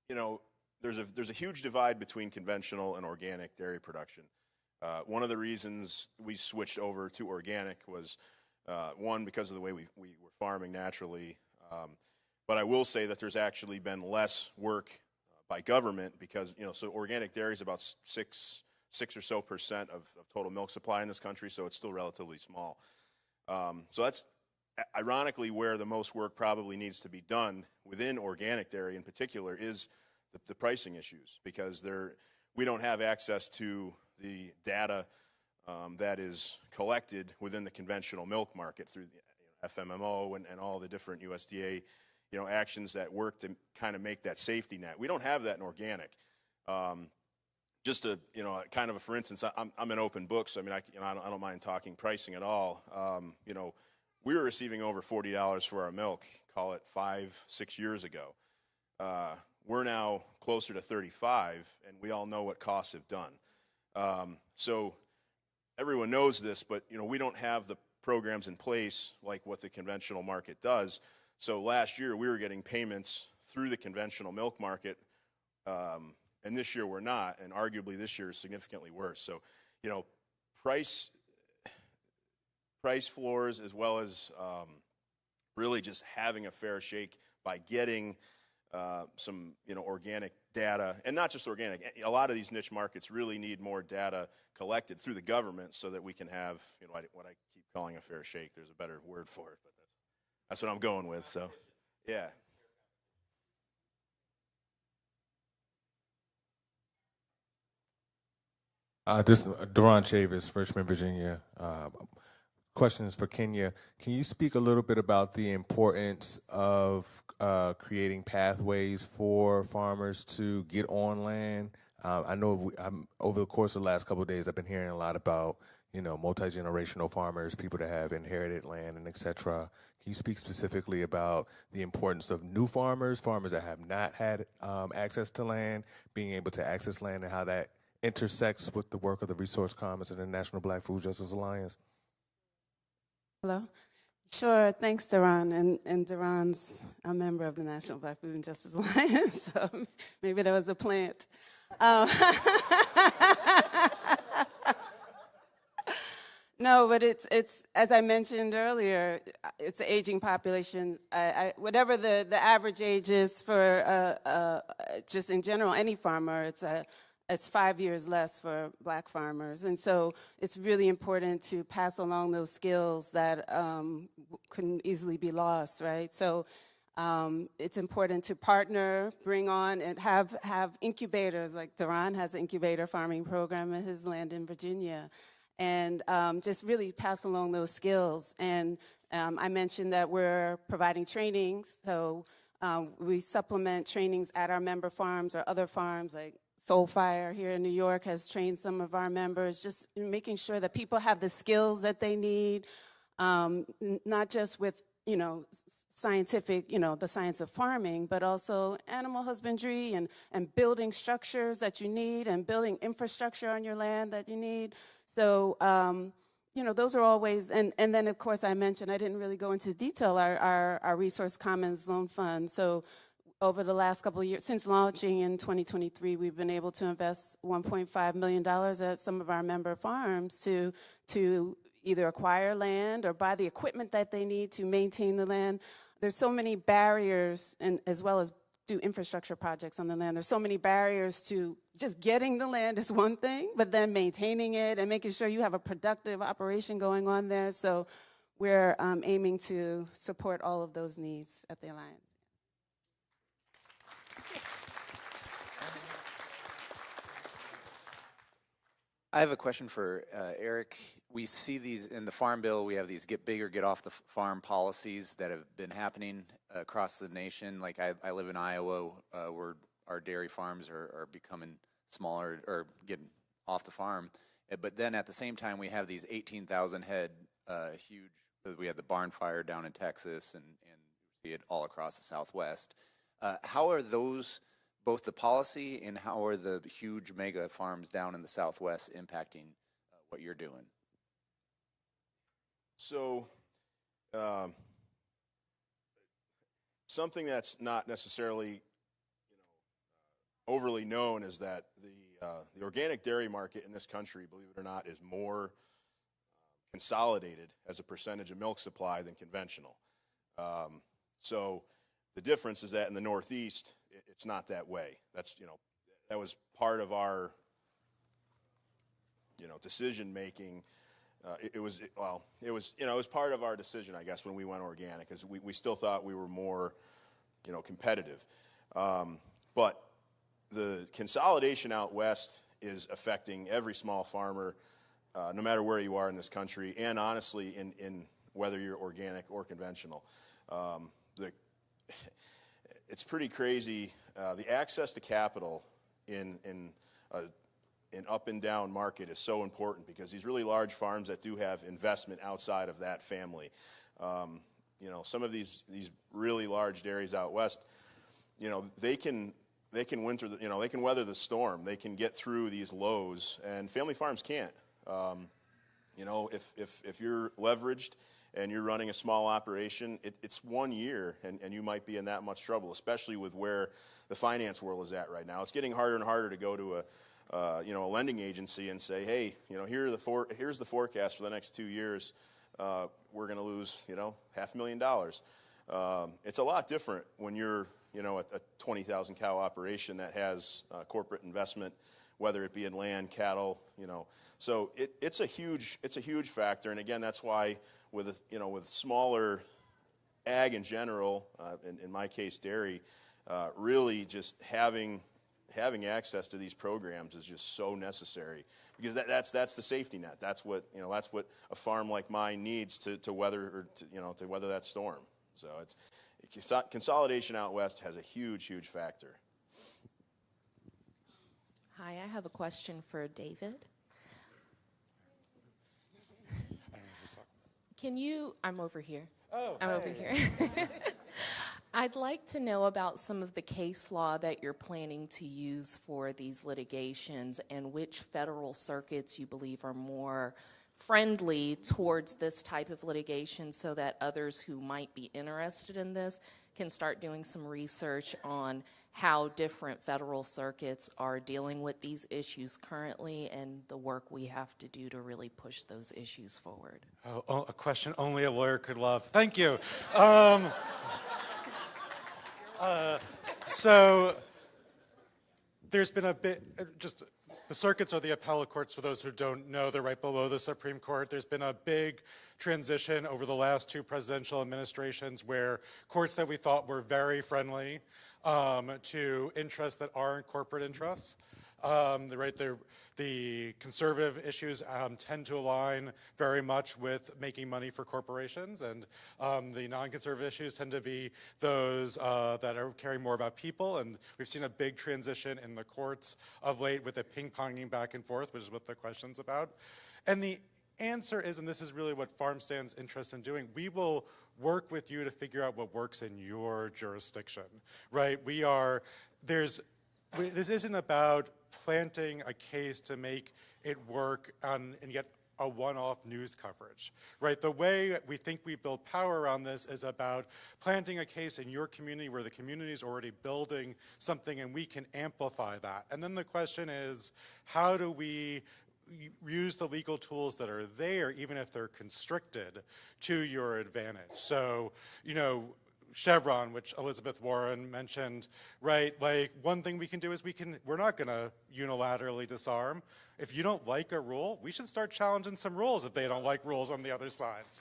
there's a huge divide between conventional and organic dairy production. One of the reasons we switched over to organic was one, because of the way we were farming naturally. But I will say that there's actually been less work by government because so organic dairy is about 6% or so of total milk supply in this country, so it's still relatively small. So that's ironically where the most work probably needs to be done within organic dairy in particular is the pricing issues, because we don't have access to the data that is collected within the conventional milk market through the FMMO and all the different USDA actions that work to kind of make that safety net. We don't have that in organic. Just a kind of a for instance, I'm an open book, so I don't mind talking pricing at all. We were receiving over $40 for our milk, call it 5-6 years ago. we're now closer to 35, and we all know what costs have done. So everyone knows this, but we don't have the programs in place like what the conventional market does. So last year we were getting payments through the conventional milk market, and this year we're not, and arguably this year is significantly worse. So, price floors, as well as really just having a fair shake by getting some organic data, and not just organic. A lot of these niche markets really need more data collected through the government so that we can have what I keep calling a fair shake. There's a better word for it, but that's what I'm going with. So, yeah. This is Duran Chavis, Richmond, Virginia. Question is for Kenya. Can you speak a little bit about the importance of creating pathways for farmers to get on land? I know over the course of the last couple of days, I've been hearing a lot about multi-generational farmers, people that have inherited land, and et cetera. Can you speak specifically about the importance of new farmers that have not had access to land, being able to access land, and how that intersects with the work of the Resource Commons and the National Black Food Justice Alliance? Hello? Sure, thanks, Duran. And Duran's a member of the National Black Food and Justice Alliance, so maybe there was a plant. No, but it's as I mentioned earlier, it's an aging population. Whatever the average age is for just in general, any farmer, it's 5 years less for Black farmers. And so it's really important to pass along those skills that couldn't easily be lost, right? So it's important to partner, bring on, and have incubators, like Duran has an incubator farming program at his land in Virginia, and just really pass along those skills. And I mentioned that we're providing trainings, so we supplement trainings at our member farms or other farms, like Soulfire here in New York has trained some of our members, just making sure that people have the skills that they need, not just with, scientific, the science of farming, but also animal husbandry and building structures that you need and building infrastructure on your land that you need. So, those are all ways. And then, of course, I mentioned, I didn't really go into detail, our Resource Commons Loan Fund. So over the last couple of years, since launching in 2023, we've been able to invest $1.5 million at some of our member farms to either acquire land or buy the equipment that they need to maintain the land. There's so many barriers, and as well as do infrastructure projects on the land. There's so many barriers to just getting the land is one thing, but then maintaining it and making sure you have a productive operation going on there. So we're aiming to support all of those needs at the Alliance. I have a question for Eric. We see these in the Farm Bill. We have these get bigger, get off the farm policies that have been happening across the nation. Like I live in Iowa, where our dairy farms are becoming smaller or getting off the farm. But then at the same time, we have these 18,000 head huge. We had the barn fire down in Texas, and see it all across the Southwest. How are those, both the policy and how are the huge mega farms down in the Southwest impacting what you're doing? So, something that's not necessarily, overly known is that the organic dairy market in this country, believe it or not, is more consolidated as a percentage of milk supply than conventional. So the difference is that in the Northeast, it's not that way. That's, that was part of our, decision making. It was part of our decision, I guess, when we went organic, because we still thought we were more, competitive. But the consolidation out west is affecting every small farmer, no matter where you are in this country, and honestly, in whether you're organic or conventional. It's pretty crazy. The access to capital in an up and down market is so important, because these really large farms that do have investment outside of that family, some of these really large dairies out west, they can they can they can weather the storm. They can get through these lows, and family farms can't. If you're leveraged and you're running a small operation, it's 1 year, and you might be in that much trouble, especially with where the finance world is at right now. It's getting harder and harder to go to a lending agency and say, hey, here's the forecast for the next 2 years. We're going to lose, $500,000. It's a lot different when you're, a 20,000 cow operation that has corporate investment, whether it be in land, cattle, So it's a huge factor. And again, that's why with smaller ag in general, in my case dairy, really just having access to these programs is just so necessary, because that's the safety net. That's what a farm like mine needs to weather to weather that storm. So consolidation out west has a huge factor. Hi, I have a question for David. I'm over here. Oh, I'm over here. I'd like to know about some of the case law that you're planning to use for these litigations, and which federal circuits you believe are more friendly towards this type of litigation, so that others who might be interested in this can start doing some research on how different federal circuits are dealing with these issues currently, and the work we have to do to really push those issues forward. Oh, a question only a lawyer could love. Thank you. So there's been a bit, the circuits are the appellate courts, for those who don't know. They're right below the Supreme Court. There's been a big transition over the last 2 presidential administrations where courts that we thought were very friendly to interests that aren't corporate interests. The conservative issues tend to align very much with making money for corporations, and the non-conservative issues tend to be those that are caring more about people. And we've seen a big transition in the courts of late with the ping-ponging back and forth, which is what the question's about. And the answer is, and this is really what Farm Stand's interested in doing, we will work with you to figure out what works in your jurisdiction, right? This isn't about planting a case to make it work and get a one-off news coverage, right? The way we think we build power around this is about planting a case in your community where the community is already building something, and we can amplify that. And then the question is, how do we use the legal tools that are there, even if they're constricted, to your advantage? So, Chevron, which Elizabeth Warren mentioned, right? Like, one thing we can do is we're not gonna unilaterally disarm. If you don't like a rule, we should start challenging some rules if they don't like rules on the other sides.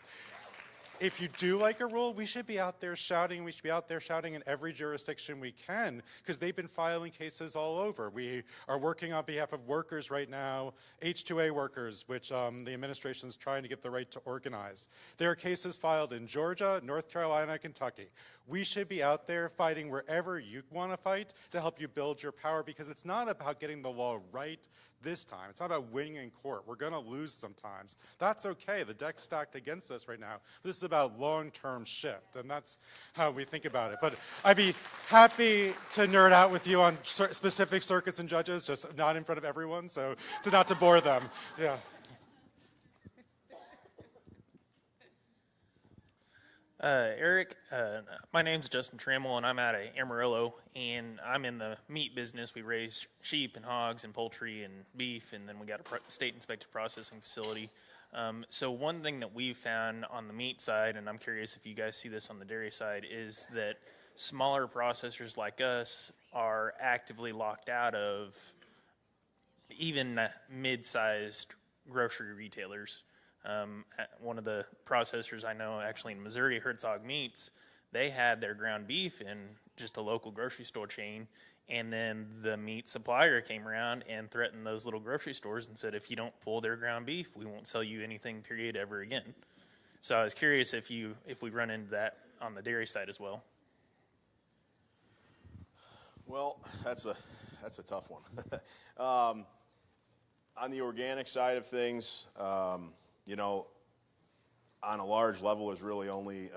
If you do like a rule, we should be out there shouting. We should be out there shouting in every jurisdiction we can, because they've been filing cases all over. We are working on behalf of workers right now, H-2A workers, which the administration is trying to get the right to organize. There are cases filed in Georgia, North Carolina, Kentucky. We should be out there fighting wherever you want to fight to help you build your power, because it's not about getting the law right this time. It's not about winning in court. We're going to lose sometimes. That's okay. The deck's stacked against us right now. This is about long-term shift, and that's how we think about it. But I'd be happy to nerd out with you on specific circuits and judges, just not in front of everyone, so not to bore them. Yeah. Eric, my name's Justin Trammell, and I'm out of Amarillo, and I'm in the meat business. We raise sheep and hogs and poultry and beef, and then we got a state-inspected processing facility. So one thing that we've found on the meat side, and I'm curious if you guys see this on the dairy side, is that smaller processors like us are actively locked out of even mid-sized grocery retailers. One of the processors I know actually in Missouri, Herzog Meats, they had their ground beef in just a local grocery store chain, and then the meat supplier came around and threatened those little grocery stores and said, if you don't pull their ground beef, we won't sell you anything, period, ever again. So I was curious if we run into that on the dairy side as well. Well, that's a tough one. On the organic side of things, on a large level, there's really only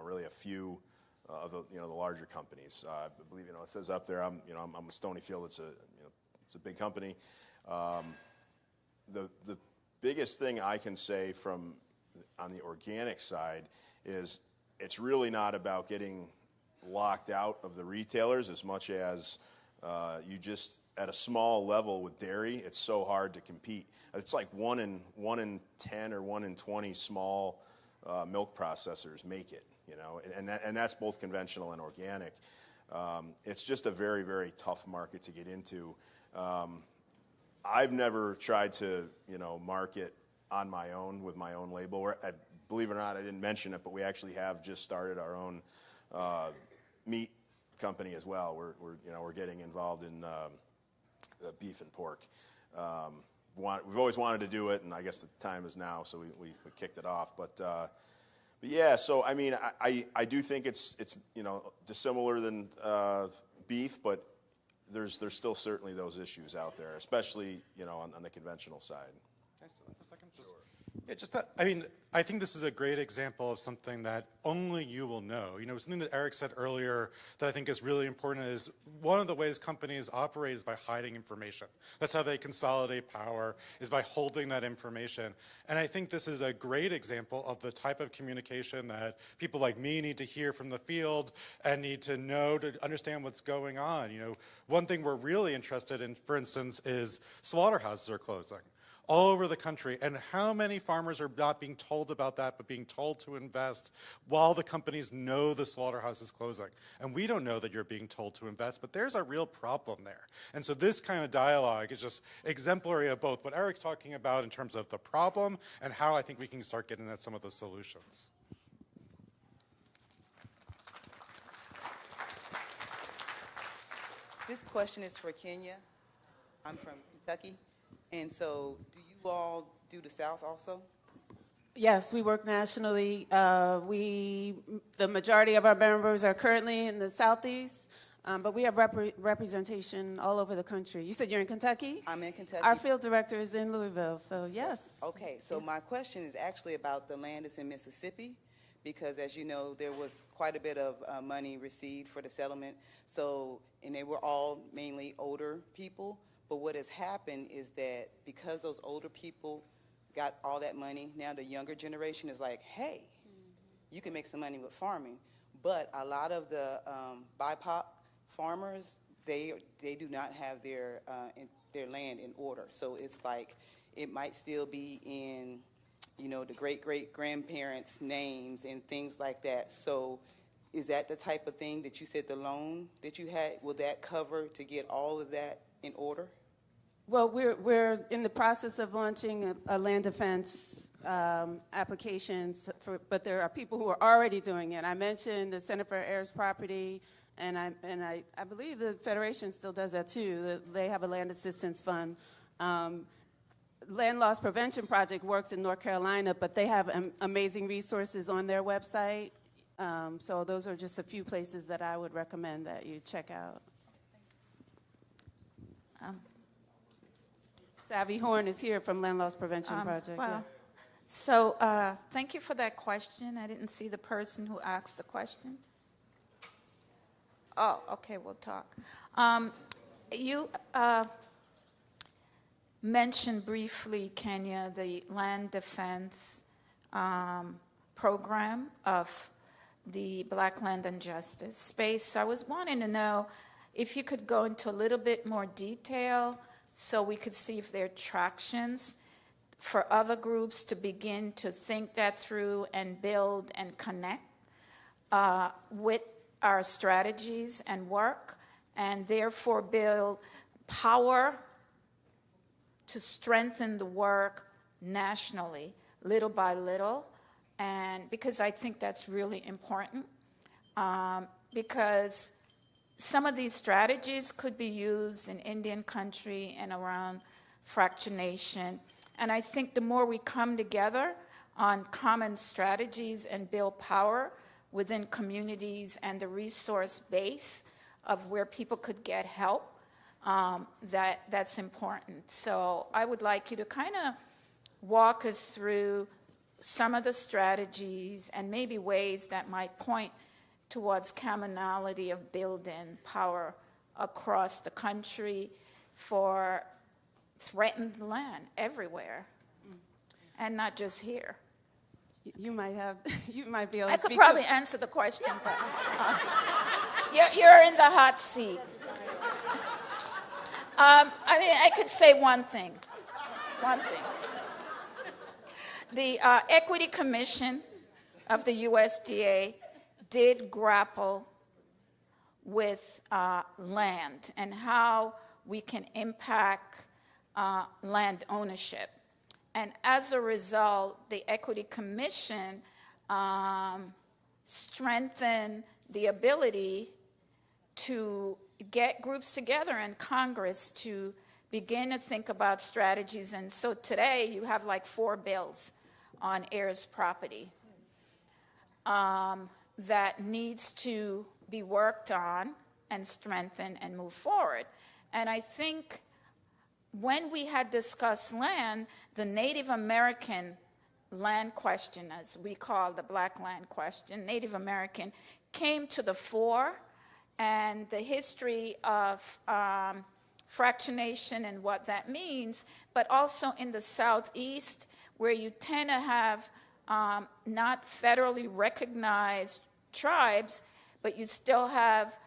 really a few the larger companies. I believe it says up there. I'm with Stonyfield. It's a big company. The biggest thing I can say on the organic side is it's really not about getting locked out of the retailers as much as you just at a small level with dairy, it's so hard to compete. It's like 1 in 10 or 1 in 20 small milk processors make it, and that's both conventional and organic. It's just a very, very tough market to get into. I've never tried to, market on my own with my own label. Believe it or not, I didn't mention it, but we actually have just started our own meat company as well. We're getting involved in beef and pork. We've always wanted to do it, and I guess the time is now, so we kicked it off. But yeah, so I mean, I do think it's dissimilar than beef, but there's still certainly those issues out there, especially on the conventional side. Can I steal that for a second? I think this is a great example of something that only you will know. Something that Eric said earlier that I think is really important is one of the ways companies operate is by hiding information. That's how they consolidate power, is by holding that information. And I think this is a great example of the type of communication that people like me need to hear from the field and need to know to understand what's going on. One thing we're really interested in, for instance, is slaughterhouses are closing all over the country, and how many farmers are not being told about that, but being told to invest while the companies know the slaughterhouse is closing. And we don't know that you're being told to invest, but there's a real problem there. And so this kind of dialogue is just exemplary of both what Eric's talking about in terms of the problem and how I think we can start getting at some of the solutions. This question is for Kenya. I'm from Kentucky. And so do you all do the South also? Yes, we work nationally. The majority of our members are currently in the Southeast, but we have representation all over the country. You said you're in Kentucky? I'm in Kentucky. Our field director is in Louisville, so yes. Okay, so my question is actually about the land that's in Mississippi, because as you know, there was quite a bit of money received for the settlement. And they were all mainly older people. But what has happened is that because those older people got all that money, now the younger generation is like, hey, you can make some money with farming. But a lot of the BIPOC farmers, they do not have their land in order. So it's like it might still be in, the great-great-grandparents' names and things like that. So is that the type of thing that you said, the loan that you had, will that cover to get all of that in order? Well, we're in the process of launching a land defense applications, but there are people who are already doing it. I mentioned the Center for Heirs Property, and I believe the Federation still does that too. They have a land assistance fund. Land Loss Prevention Project works in North Carolina, but they have amazing resources on their website. So those are just a few places that I would recommend that you check out. Savvy Horn is here from Land Loss Prevention Project. Well, so thank you for that question. I didn't see the person who asked the question. Oh, okay, we'll talk. You mentioned briefly, Kenya, the land defense program of the Black Land and Justice space. So I was wanting to know if you could go into a little bit more detail so we could see if there are tractions for other groups to begin to think that through and build and connect with our strategies and work, and therefore build power to strengthen the work nationally, little by little. And because I think that's really important, because some of these strategies could be used in Indian country and around fractionation. And I think the more we come together on common strategies and build power within communities and the resource base of where people could get help, that's important. So I would like you to kind of walk us through some of the strategies and maybe ways that might point towards commonality of building power across the country for threatened land everywhere, and not just here. You might be able to I could speak probably to, answer the question, but you're in the hot seat. I could say one thing. The Equity Commission of the USDA did grapple with land and how we can impact land ownership. And as a result, the Equity Commission strengthened the ability to get groups together in Congress to begin to think about strategies. And so today you have like 4 bills on heirs property that needs to be worked on and strengthened and move forward. And I think when we had discussed land, the Native American land question, as we call the black land question, Native American, came to the fore, and the history of fractionation and what that means, but also in the Southeast, where you tend to have not federally recognized tribes, but you still have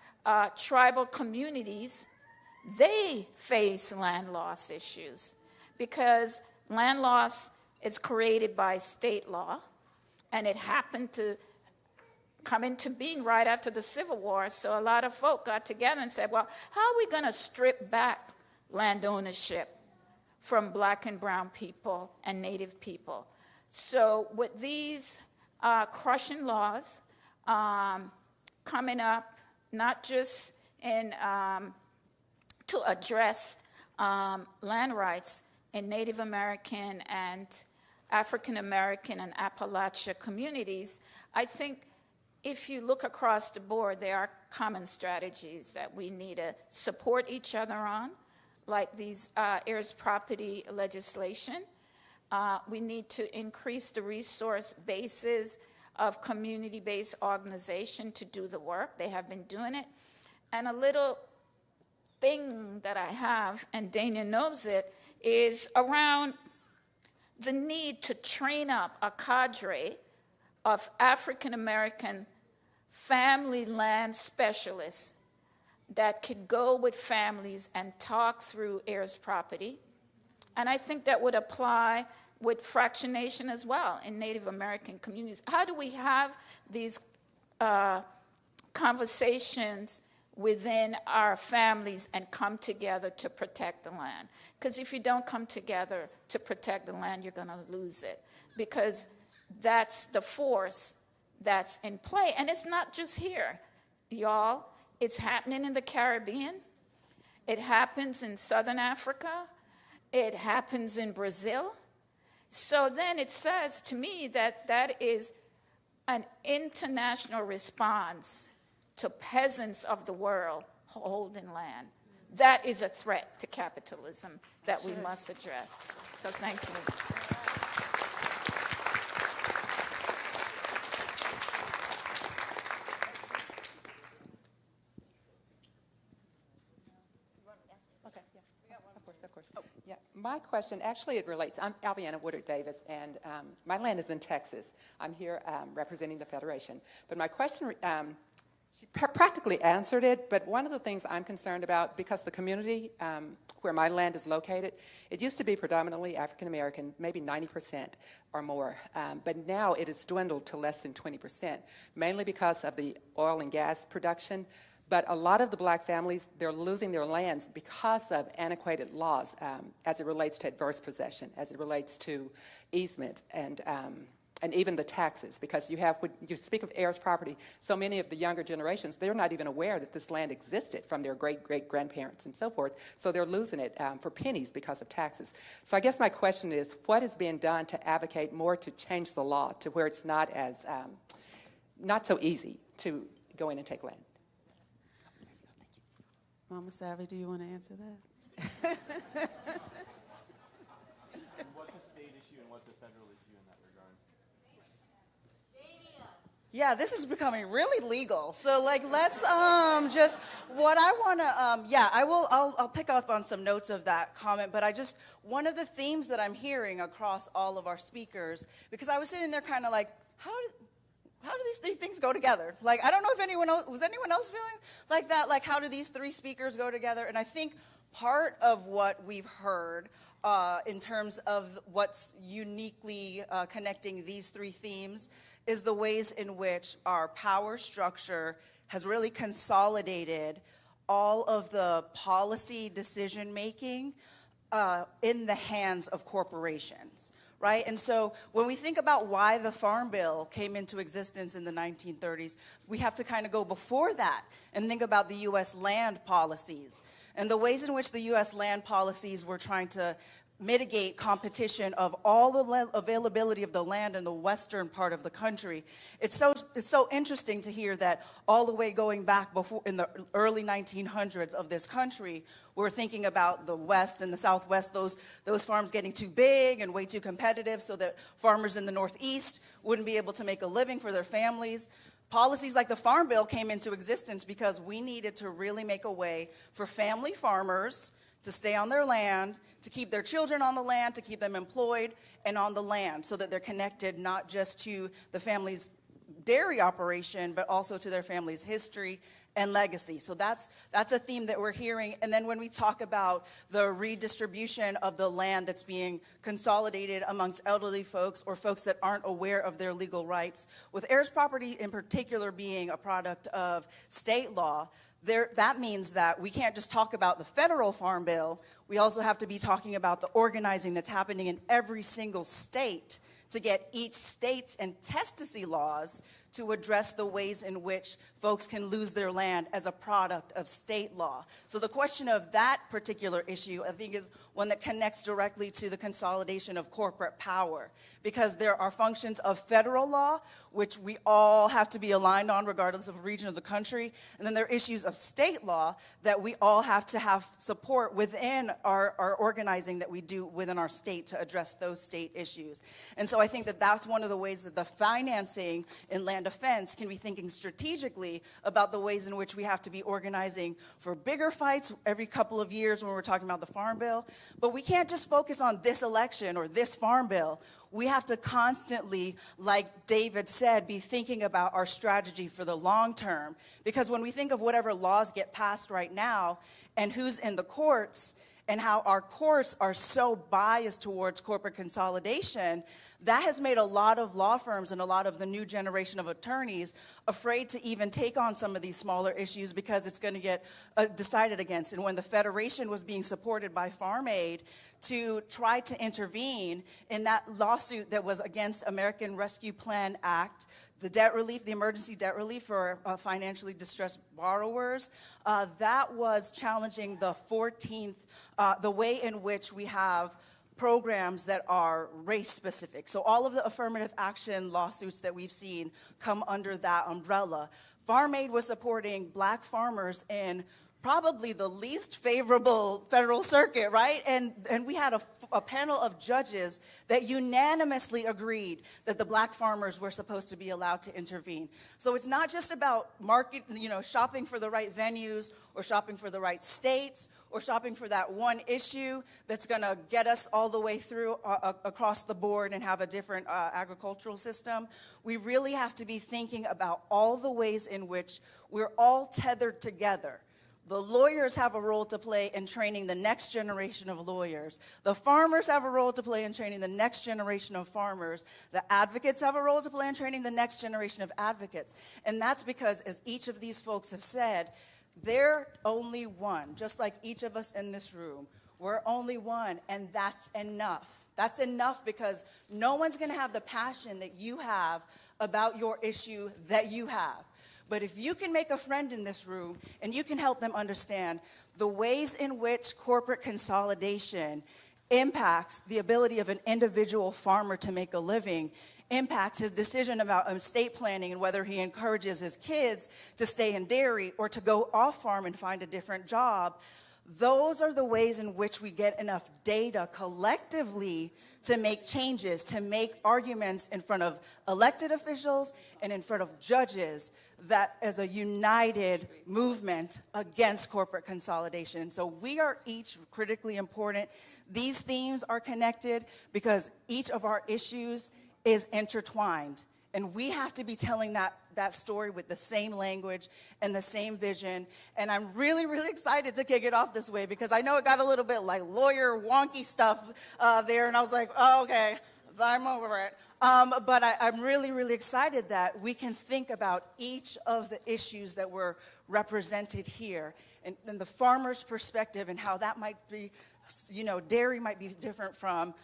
tribal communities. They face land loss issues because land loss is created by state law, and it happened to come into being right after the Civil War. So a lot of folk got together and said, well, how are we going to strip back land ownership from black and brown people and Native people? So with these crushing laws coming up, not just in to address land rights in Native American and African American and Appalachia communities, I think if you look across the board, there are common strategies that we need to support each other on, like these heirs property legislation. We need to increase the resource bases of community-based organization to do the work. They have been doing it. And a little thing that I have, and Dania knows it, is around the need to train up a cadre of African American family land specialists that could go with families and talk through heirs property. And I think that would apply with fractionation as well in Native American communities. How do we have these conversations within our families and come together to protect the land? Because if you don't come together to protect the land, you're going to lose it, because that's the force that's in play. And it's not just here, y'all. It's happening in the Caribbean. It happens in Southern Africa. It happens in Brazil. So then it says to me that that is an international response to peasants of the world holding land. That is a threat to capitalism that we must address. So thank you. Yeah, my question, actually it relates. I'm Albiana Woodard Davis, and my land is in Texas. I'm here representing the Federation. But my question, she practically answered it, but one of the things I'm concerned about, because the community where my land is located, it used to be predominantly African American, maybe 90% or more, but now it has dwindled to less than 20%, mainly because of the oil and gas production. But a lot of the black families, they're losing their lands because of antiquated laws as it relates to adverse possession, as it relates to easements, and even the taxes. Because you have, when you speak of heirs property, so many of the younger generations, they're not even aware that this land existed from their great-great-grandparents and so forth. So they're losing it for pennies because of taxes. So I guess my question is, what is being done to advocate more to change the law to where it's not as, not so easy to go in and take land? Mama Savvy, do you want to answer that? What's a state issue and what's a federal issue in that regard? Yeah, this is becoming really legal. So like, let's just, what I want to, I'll pick up on some notes of that comment, but one of the themes that I'm hearing across all of our speakers, because I was sitting there kind of like, how do these three things go together? Like, I don't know if anyone else feeling like that? Like, how do these three speakers go together? And I think part of what we've heard in terms of what's uniquely connecting these three themes is the ways in which our power structure has really consolidated all of the policy decision-making in the hands of corporations, right? And so when we think about why the Farm Bill came into existence in the 1930s, we have to kind of go before that and think about the U.S. land policies and the ways in which the U.S. land policies were trying to mitigate competition of all the availability of the land in the western part of the country. It's so interesting to hear that all the way going back before in the early 1900s of this country, we're thinking about the west and the southwest, those farms getting too big and way too competitive so that farmers in the northeast wouldn't be able to make a living for their families. Policies like the Farm Bill came into existence because we needed to really make a way for family farmers to stay on their land, to keep their children on the land, to keep them employed and on the land so that they're connected not just to the family's dairy operation, but also to their family's history and legacy. So that's a theme that we're hearing. And then when we talk about the redistribution of the land that's being consolidated amongst elderly folks or folks that aren't aware of their legal rights, with heirs property in particular being a product of state law, that means that we can't just talk about the federal Farm Bill, we also have to be talking about the organizing that's happening in every single state to get each state's intestacy laws to address the ways in which folks can lose their land as a product of state law. So the question of that particular issue, I think, is one that connects directly to the consolidation of corporate power, because there are functions of federal law, which we all have to be aligned on regardless of region of the country, and then there are issues of state law that we all have to have support within our organizing that we do within our state to address those state issues. And so I think that that's one of the ways that the financing in land defense can be thinking strategically about the ways in which we have to be organizing for bigger fights every couple of years when we're talking about the Farm Bill. But we can't just focus on this election or this Farm Bill. We have to constantly, like David said, be thinking about our strategy for the long term. Because when we think of whatever laws get passed right now and who's in the courts and how our courts are so biased towards corporate consolidation, that has made a lot of law firms and a lot of the new generation of attorneys afraid to even take on some of these smaller issues because it's going to get decided against. And when the Federation was being supported by Farm Aid to try to intervene in that lawsuit that was against American Rescue Plan Act, the debt relief, the emergency debt relief for financially distressed borrowers, that was challenging the 14th, the way in which we have programs that are race-specific. So all of the affirmative action lawsuits that we've seen come under that umbrella. Farm Aid was supporting black farmers in probably the least favorable federal circuit, right? And we had a panel of judges that unanimously agreed that the black farmers were supposed to be allowed to intervene. So it's not just about shopping for the right venues or shopping for the right states or shopping for that one issue that's going to get us all the way through across the board and have a different agricultural system. We really have to be thinking about all the ways in which we're all tethered together. The lawyers have a role to play in training the next generation of lawyers. The farmers have a role to play in training the next generation of farmers. The advocates have a role to play in training the next generation of advocates. And that's because, as each of these folks have said, they're only one, just like each of us in this room. We're only one, and that's enough. That's enough because no one's going to have the passion that you have about your issue that you have. But if you can make a friend in this room and you can help them understand the ways in which corporate consolidation impacts the ability of an individual farmer to make a living, impacts his decision about estate planning and whether he encourages his kids to stay in dairy or to go off farm and find a different job, Those are the ways in which we get enough data collectively to make changes, to make arguments in front of elected officials and in front of judges that is a united movement against corporate consolidation. So we are each critically important. These themes are connected because each of our issues is intertwined. And we have to be telling that story with the same language and the same vision. And I'm really, really excited to kick it off this way because I know it got a little bit like lawyer wonky stuff there. And I was like, oh, okay, I'm over it. But I'm really, really excited that we can think about each of the issues that were represented here and the farmer's perspective and how that might be, you know, dairy might be different from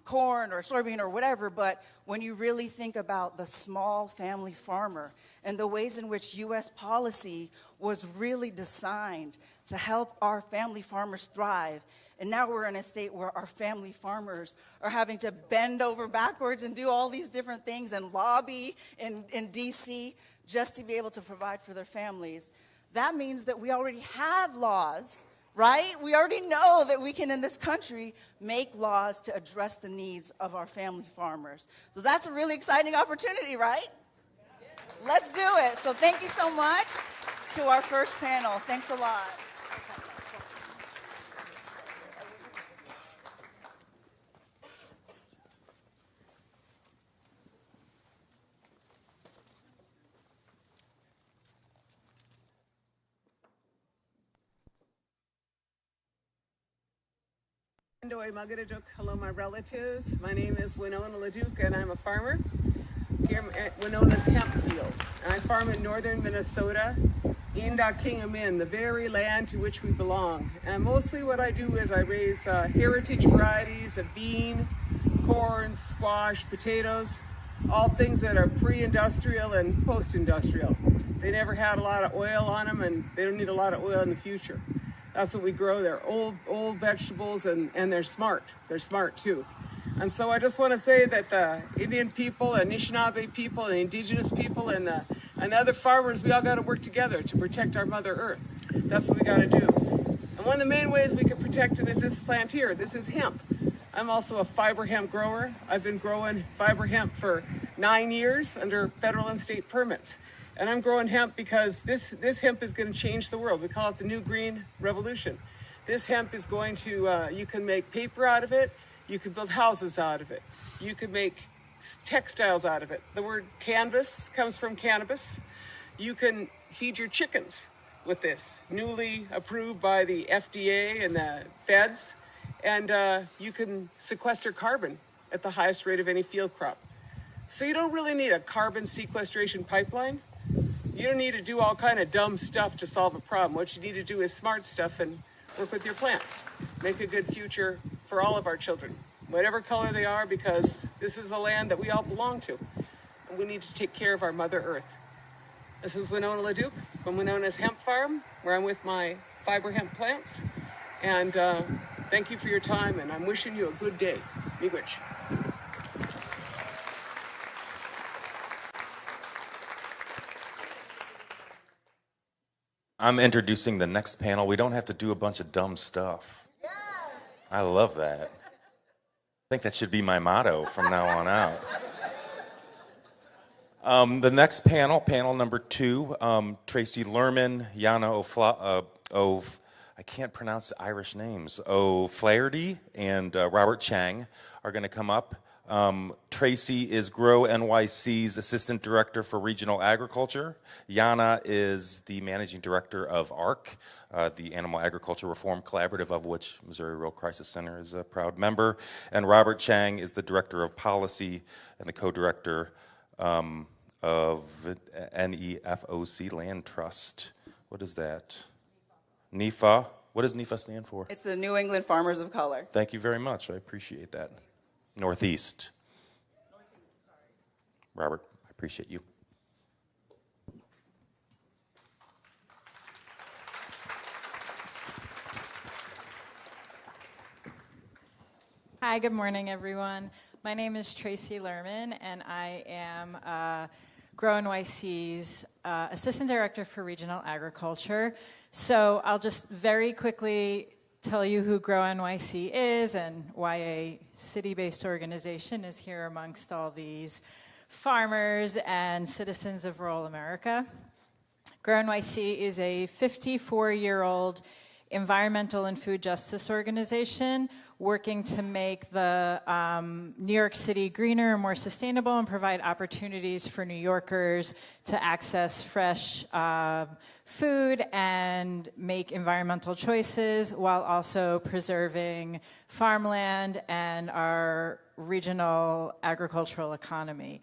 corn or soybean or whatever, but when you really think about the small family farmer and the ways in which U.S. policy was really designed to help our family farmers thrive, and now we're in a state where our family farmers are having to bend over backwards and do all these different things and lobby in D.C. just to be able to provide for their families. That means that we already have laws, right? We already know that we can, in this country, make laws to address the needs of our family farmers. So that's a really exciting opportunity, right? Let's do it. So thank you so much to our first panel. Thanks a lot. Hello, my relatives. My name is Winona LaDuke, and I'm a farmer here at Winona's Hemp Field. And I farm in northern Minnesota, in Kingamin, the very land to which we belong. And mostly what I do is I raise heritage varieties of bean, corn, squash, potatoes, all things that are pre-industrial and post-industrial. They never had a lot of oil on them, and they don't need a lot of oil in the future. That's what we grow. They're old vegetables, and they're smart. They're smart too. And so I just want to say that the Indian people, and Anishinaabe people, and Indigenous people, and other farmers, we all got to work together to protect our Mother Earth. That's what we got to do. And one of the main ways we can protect it is this plant here. This is hemp. I'm also a fiber hemp grower. I've been growing fiber hemp for 9 years under federal and state permits. And I'm growing hemp because this hemp is going to change the world. We call it the New Green Revolution. This hemp is going to, you can make paper out of it. You can build houses out of it. You can make textiles out of it. The word canvas comes from cannabis. You can feed your chickens with this, newly approved by the FDA and the feds. And you can sequester carbon at the highest rate of any field crop. So you don't really need a carbon sequestration pipeline. You don't need to do all kind of dumb stuff to solve a problem. What you need to do is smart stuff and work with your plants. Make a good future for all of our children, whatever color they are, because this is the land that we all belong to. And we need to take care of our Mother Earth. This is Winona LaDuke from Winona's Hemp Farm, where I'm with my fiber hemp plants. And thank you for your time, and I'm wishing you a good day. Miigwech. I'm introducing the next panel. We don't have to do a bunch of dumb stuff. Yes. I love that. I think that should be my motto from now on out. The next panel, panel number 2, Tracy Lerman, Yana I can't pronounce the Irish names, O'Flaherty and Robert Chang are going to come up. Tracy is Grow NYC's Assistant Director for Regional Agriculture. Yana is the Managing Director of ARC, the Animal Agriculture Reform Collaborative, of which Missouri Rural Crisis Center is a proud member. And Robert Chang is the Director of Policy and the Co-Director of NEFOC Land Trust. What is that? NEFA. What does NEFA stand for? It's the New England Farmers of Color. Thank you very much. I appreciate that. Northeast. Robert, I appreciate you. Hi, good morning, everyone. My name is Tracy Lerman, and I am Grow NYC's Assistant Director for Regional Agriculture. So I'll just very quickly tell you who Grow NYC is and why a city-based organization is here amongst all these farmers and citizens of rural America. Grow NYC is a 54-year-old environmental and food justice organization working to make the New York City greener and more sustainable and provide opportunities for New Yorkers to access fresh food and make environmental choices while also preserving farmland and our regional agricultural economy.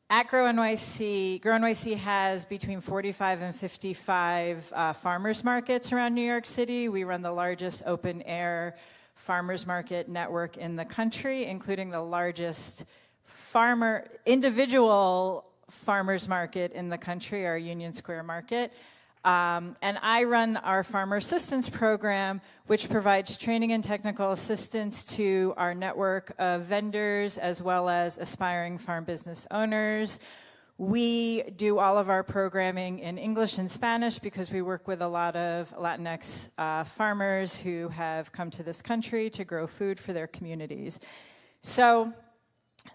At Grow NYC has between 45 and 55 farmers markets around New York City. We run the largest open-air farmers market network in the country, including the largest individual farmers market in the country, our Union Square Market. And I run our Farmer Assistance Program, which provides training and technical assistance to our network of vendors as well as aspiring farm business owners. We do all of our programming in English and Spanish because we work with a lot of Latinx farmers who have come to this country to grow food for their communities. So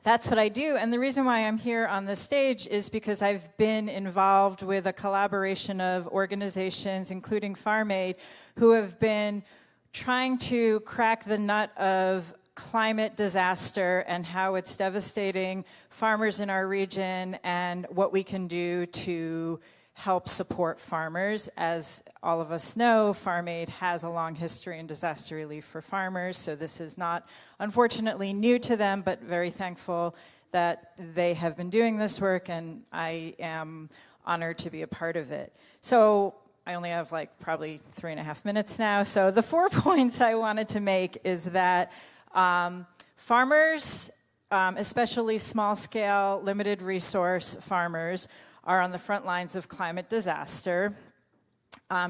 that's what I do, and the reason why I'm here on this stage is because I've been involved with a collaboration of organizations, including Farm Aid, who have been trying to crack the nut of climate disaster and how it's devastating farmers in our region and what we can do to help support farmers. As all of us know, Farm Aid has a long history in disaster relief for farmers, so this is not, unfortunately, new to them, but very thankful that they have been doing this work, and I am honored to be a part of it. So I only have probably 3.5 minutes now, so the 4 points I wanted to make is that farmers, especially small-scale, limited resource farmers, are on the front lines of climate disaster.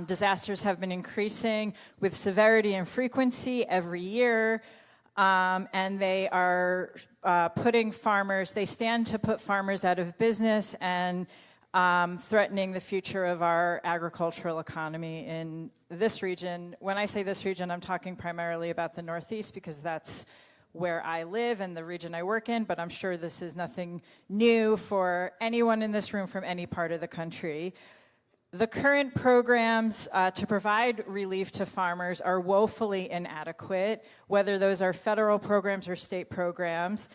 Disasters have been increasing with severity and frequency every year, and they are they stand to put farmers out of business and threatening the future of our agricultural economy in this region. When I say this region, I'm talking primarily about the Northeast because that's where I live and the region I work in, but I'm sure this is nothing new for anyone in this room from any part of the country. The current programs to provide relief to farmers are woefully inadequate, whether those are federal programs or state programs.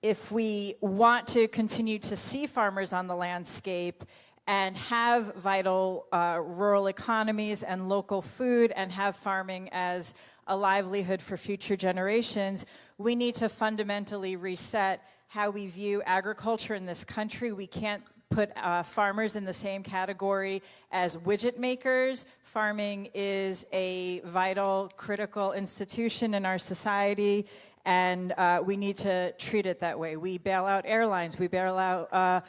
If we want to continue to see farmers on the landscape and have vital rural economies and local food and have farming as a livelihood for future generations, we need to fundamentally reset how we view agriculture in this country. We can't put farmers in the same category as widget makers. Farming is a vital, critical institution in our society, and we need to treat it that way. We bail out airlines, we bail out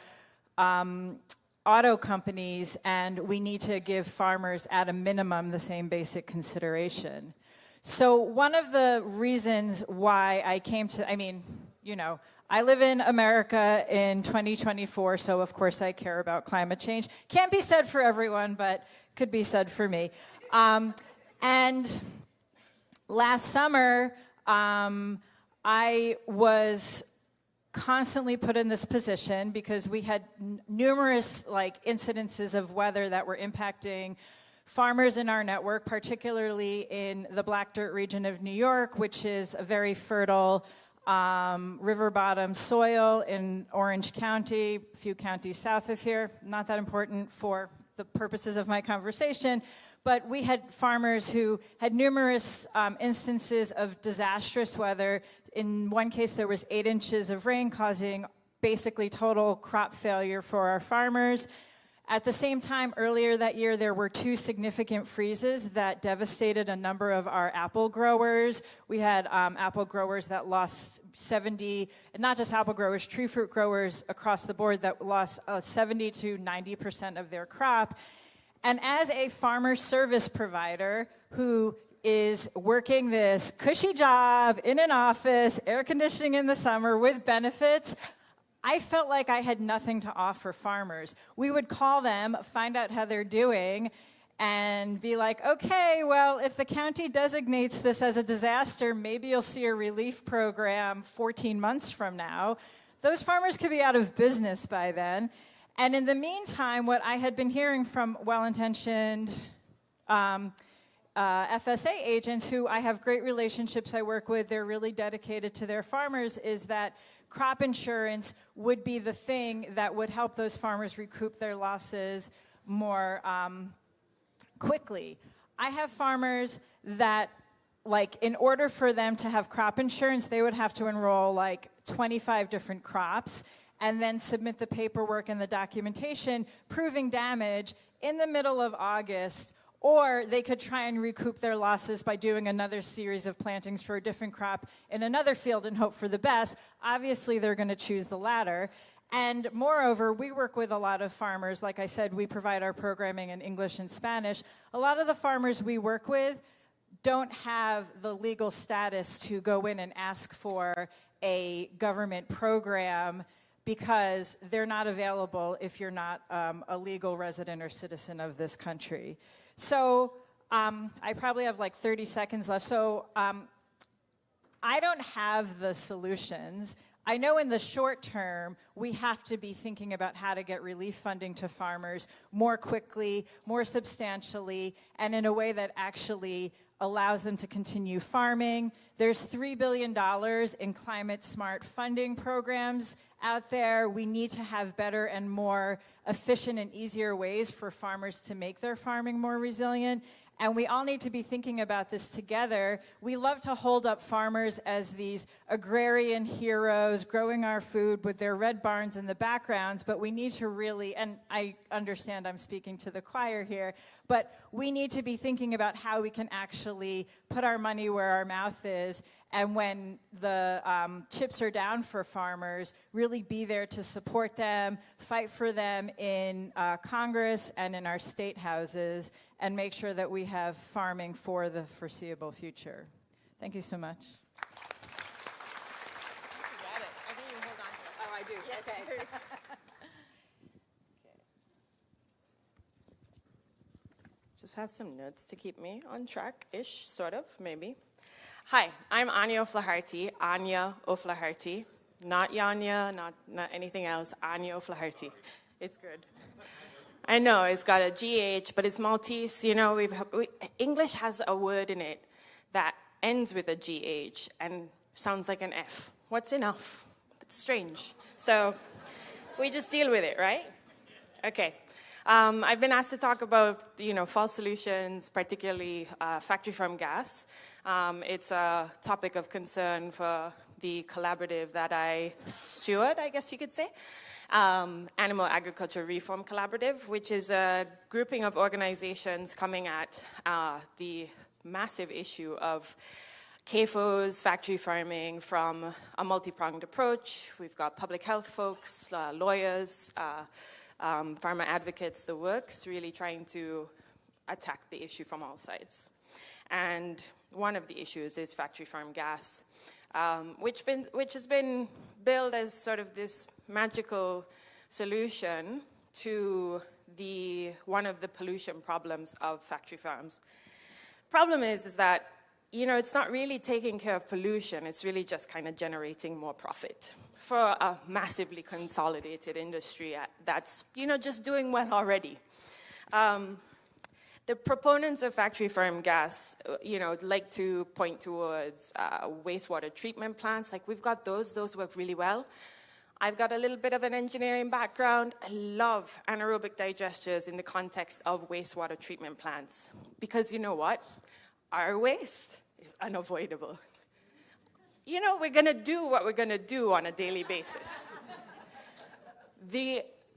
auto companies, and we need to give farmers at a minimum the same basic consideration. So one of the reasons why I came to, I live in America in 2024, so of course I care about climate change. Can't be said for everyone, but could be said for me. And last summer, I was constantly put in this position because we had numerous incidences of weather that were impacting farmers in our network, particularly in the Black Dirt region of New York, which is a very fertile river bottom soil in Orange County, a few counties south of here. Not that important for the purposes of my conversation, but we had farmers who had numerous instances of disastrous weather. In one case, there was 8 inches of rain causing basically total crop failure for our farmers. At the same time, earlier that year, there were 2 significant freezes that devastated a number of our apple growers. We had apple growers that lost 70, and not just apple growers, tree fruit growers across the board that lost 70 to 90% of their crop. And as a farmer service provider who is working this cushy job in an office, air conditioning in the summer with benefits, I felt like I had nothing to offer farmers. We would call them, find out how they're doing, and be like, okay, well, if the county designates this as a disaster, maybe you'll see a relief program 14 months from now. Those farmers could be out of business by then. And in the meantime, what I had been hearing from well-intentioned FSA agents who I have great relationships I work with, they're really dedicated to their farmers, is that crop insurance would be the thing that would help those farmers recoup their losses more quickly. I have farmers that, like, in order for them to have crop insurance, they would have to enroll like 25 different crops and then submit the paperwork and the documentation proving damage in the middle of August, or they could try and recoup their losses by doing another series of plantings for a different crop in another field and hope for the best. Obviously, they're going to choose the latter. And moreover, we work with a lot of farmers. Like I said, we provide our programming in English and Spanish. A lot of the farmers we work with don't have the legal status to go in and ask for a government program because they're not available if you're not a legal resident or citizen of this country. So I probably have like 30 seconds left. So I don't have the solutions. I know in the short term, we have to be thinking about how to get relief funding to farmers more quickly, more substantially, and in a way that actually allows them to continue farming. There's $3 billion in climate smart funding programs out there. We need to have better and more efficient and easier ways for farmers to make their farming more resilient. And we all need to be thinking about this together. We love to hold up farmers as these agrarian heroes growing our food with their red barns in the backgrounds, but we need to really, and I understand I'm speaking to the choir here, but we need to be thinking about how we can actually put our money where our mouth is, and when the chips are down for farmers, really be there to support them, fight for them in Congress and in our state houses, and make sure that we have farming for the foreseeable future. Thank you so much. Oh, I do. Okay. Just have some notes to keep me on track-ish, sort of, maybe. Hi, I'm Anya O'Flaherty, not Yanya, not anything else, Anya O'Flaherty. It's good. I know, it's got a GH, but it's Maltese, you know, English has a word in it that ends with a GH and sounds like an F. What's enough? It's strange. So we just deal with it, right? Okay. I've been asked to talk about, false solutions, particularly factory farm gas. It's a topic of concern for the collaborative that I steward, I guess you could say. Animal Agriculture Reform Collaborative, which is a grouping of organizations coming at the massive issue of CAFOs, factory farming from a multi-pronged approach. We've got public health folks, lawyers, farmer advocates, the works, really trying to attack the issue from all sides. And one of the issues is factory farm gas, which has been billed as sort of this magical solution to one of the pollution problems of factory farms. Problem is that, it's not really taking care of pollution, it's really just kind of generating more profit for a massively consolidated industry that's, just doing well already. The proponents of factory farm gas, like to point towards wastewater treatment plants. Like, we've got those work really well. I've got a little bit of an engineering background. I love anaerobic digesters in the context of wastewater treatment plants. Because you know what? Our waste is unavoidable. We're gonna do what we're gonna do on a daily basis.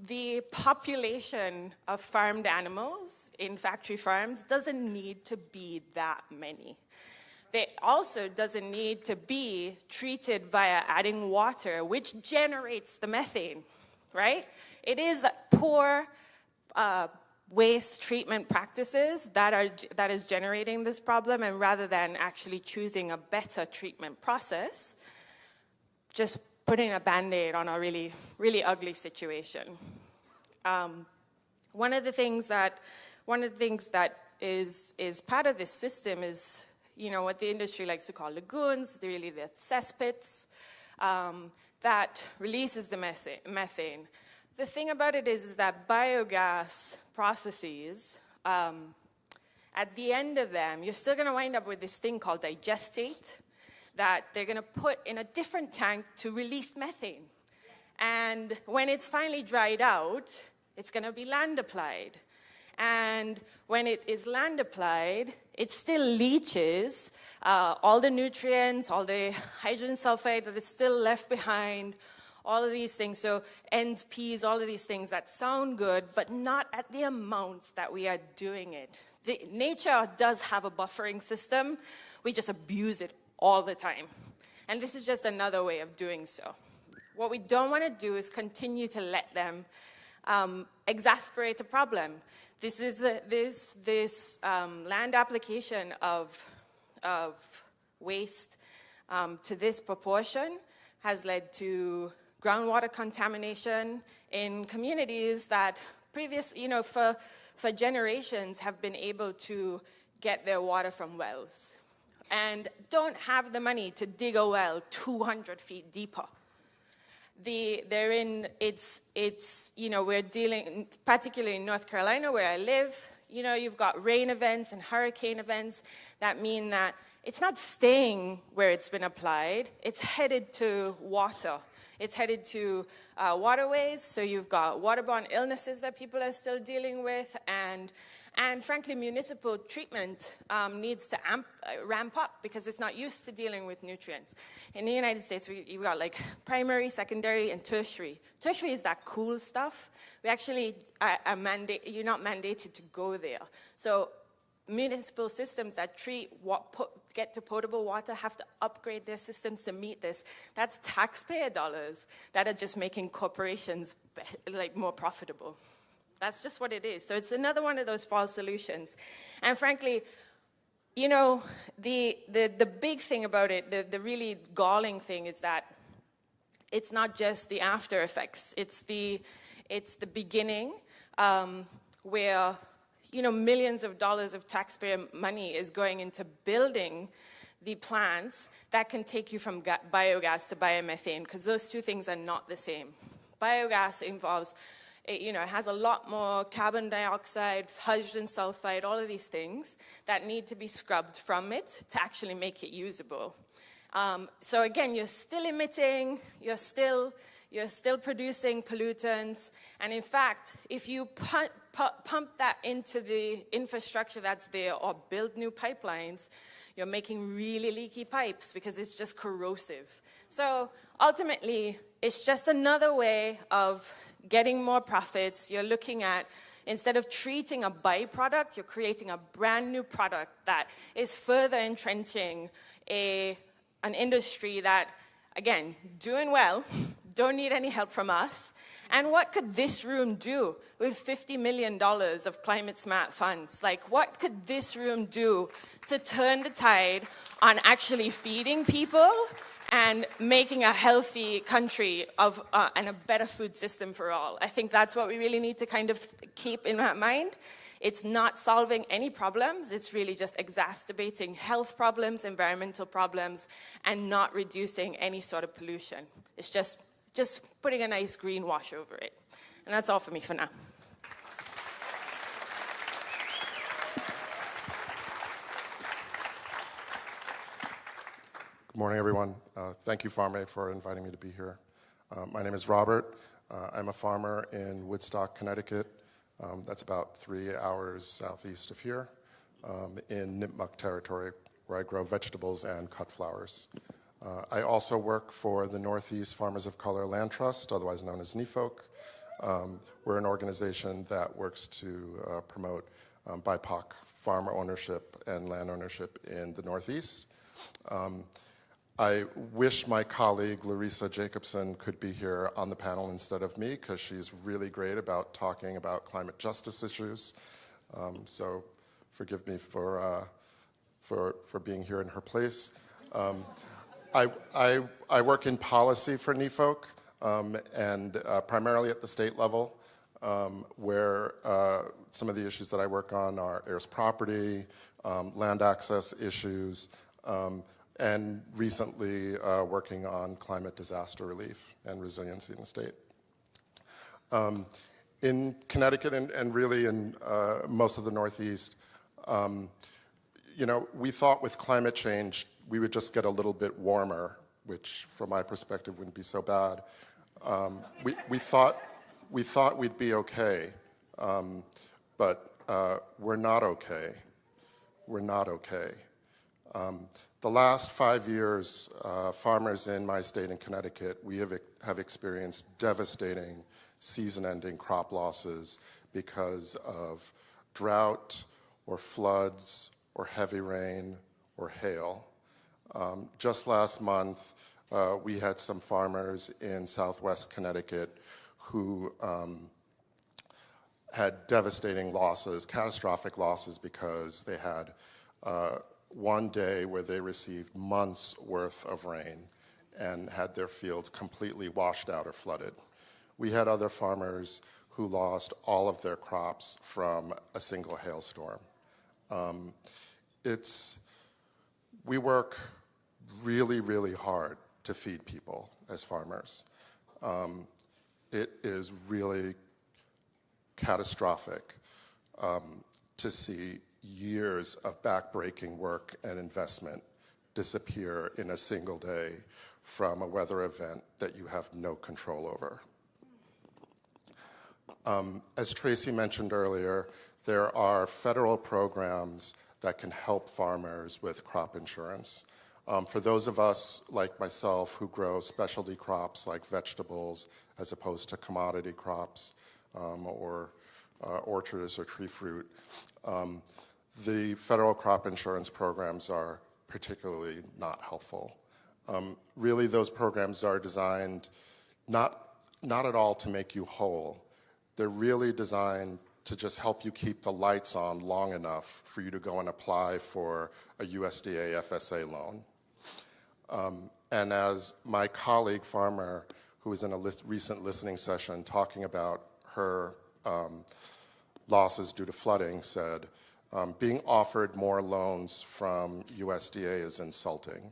The population of farmed animals in factory farms doesn't need to be that many. They also doesn't need to be treated via adding water, which generates the methane, right? It is poor waste treatment practices that is generating this problem, and rather than actually choosing a better treatment process, just putting a Band-Aid on a really, really ugly situation. One of the things that is part of this system is, what the industry likes to call lagoons, really the cesspits, that releases the methane. The thing about it is that biogas processes, at the end of them, you're still going to wind up with this thing called digestate that they're going to put in a different tank to release methane. And when it's finally dried out, it's going to be land applied. And when it is land applied, it still leaches all the nutrients, all the hydrogen sulfide that is still left behind, all of these things. So N's, P's, all of these things that sound good, but not at the amounts that we are doing it. Nature does have a buffering system. We just abuse it all the time. And this is just another way of doing so. What we don't want to do is continue to let them exasperate a problem. This is this land application of waste to this proportion has led to groundwater contamination in communities that for generations have been able to get their water from wells and don't have the money to dig a well 200 feet deeper. We're dealing, particularly in North Carolina where I live, you've got rain events and hurricane events that mean that it's not staying where it's been applied, it's headed to water. It's headed to waterways, so you've got waterborne illnesses that people are still dealing with, and frankly, municipal treatment needs to ramp up because it's not used to dealing with nutrients. In the United States, you've got like primary, secondary, and tertiary. Tertiary is that cool stuff. We actually you're not mandated to go there. So municipal systems that get to potable water have to upgrade their systems to meet this. That's taxpayer dollars that are just making corporations more profitable. That's just what it is. So it's another one of those false solutions. And frankly, the big thing about it, the really galling thing is that it's not just the after effects. It's the beginning where millions of dollars of taxpayer money is going into building the plants that can take you from biogas to biomethane, because those two things are not the same. Biogas involves, it has a lot more carbon dioxide, hydrogen sulfide, all of these things that need to be scrubbed from it to actually make it usable. So again, you're still emitting, you're still producing pollutants, and in fact, if you pump that into the infrastructure that's there or build new pipelines, you're making really leaky pipes because it's just corrosive. So ultimately, it's just another way of getting more profits. You're looking at, instead of treating a byproduct, you're creating a brand new product that is further entrenching an industry that, again, doing well, don't need any help from us. And what could this room do with $50 million of climate smart funds? What could this room do to turn the tide on actually feeding people and making a healthy country and a better food system for all? I think that's what we really need to kind of keep in mind. It's not solving any problems. It's really just exacerbating health problems, environmental problems, and not reducing any sort of pollution. It's just putting a nice green wash over it. And that's all for me for now. Good morning, everyone. Thank you, Farm Aid, for inviting me to be here. My name is Robert. I'm a farmer in Woodstock, Connecticut. That's about 3 hours southeast of here, in Nipmuc territory, where I grow vegetables and cut flowers. I also work for the Northeast Farmers of Color Land Trust, otherwise known as NEFOC. We're an organization that works to promote BIPOC farmer ownership and land ownership in the Northeast. I wish my colleague Larissa Jacobson could be here on the panel instead of me, because she's really great about talking about climate justice issues. So forgive me for being here in her place. I work in policy for NEFOC, and primarily at the state level, where some of the issues that I work on are heirs property, land access issues, and recently working on climate disaster relief and resiliency in the state. In Connecticut and really in most of the Northeast, we thought with climate change we would just get a little bit warmer, which from my perspective wouldn't be so bad. We thought we'd be okay, but we're not okay. We're not okay. The last 5 years, farmers in my state in Connecticut, we have experienced devastating season-ending crop losses because of drought or floods or heavy rain or hail. Just last month, we had some farmers in southwest Connecticut who had devastating losses, catastrophic losses, because they had one day where they received months worth of rain and had their fields completely washed out or flooded. We had other farmers who lost all of their crops from a single hailstorm. We work really, really hard to feed people as farmers. It is really catastrophic to see years of backbreaking work and investment disappear in a single day from a weather event that you have no control over. As Tracy mentioned earlier, there are federal programs that can help farmers with crop insurance. For those of us like myself who grow specialty crops like vegetables as opposed to commodity crops or orchards or tree fruit, the federal crop insurance programs are particularly not helpful. Really, those programs are designed not at all to make you whole. They're really designed to just help you keep the lights on long enough for you to go and apply for a USDA FSA loan. And as my colleague farmer, who was in a recent listening session talking about her losses due to flooding, said, being offered more loans from USDA is insulting.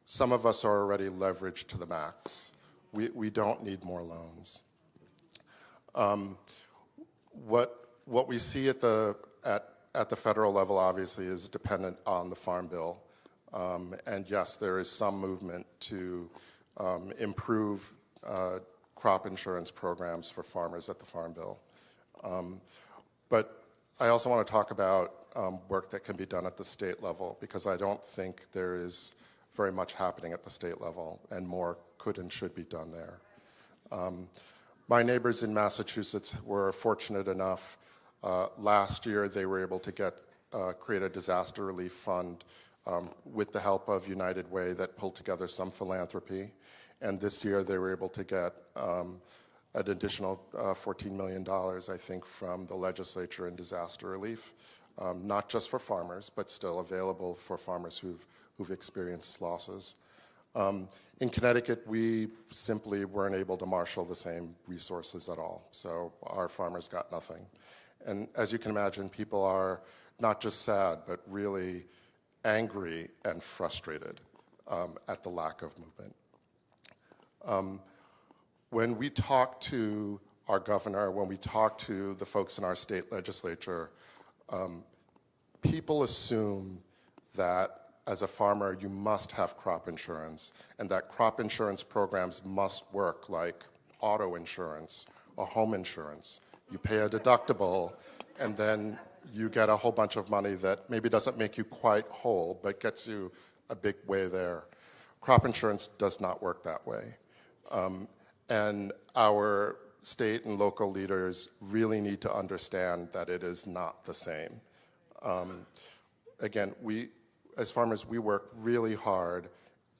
Some of us are already leveraged to the max. We don't need more loans. What we see at the federal level, obviously, is dependent on the Farm Bill. And yes, there is some movement to improve crop insurance programs for farmers at the Farm Bill. But I also want to talk about work that can be done at the state level, because I don't think there is very much happening at the state level, and more could and should be done there. My neighbors in Massachusetts were fortunate enough. Last year, they were able to create a disaster relief fund with the help of United Way that pulled together some philanthropy. And this year, they were able to get an additional $14 million, I think, from the legislature in disaster relief, not just for farmers, but still available for farmers who've experienced losses. In Connecticut, we simply weren't able to marshal the same resources at all, so our farmers got nothing. And as you can imagine, people are not just sad, but really angry and frustrated at the lack of movement. When we talk to our governor, when we talk to the folks in our state legislature, people assume that as a farmer, you must have crop insurance, and that crop insurance programs must work like auto insurance or home insurance. You pay a deductible, and then you get a whole bunch of money that maybe doesn't make you quite whole, but gets you a big way there. Crop insurance does not work that way. And our state and local leaders really need to understand that it is not the same. Again, as farmers, we work really hard,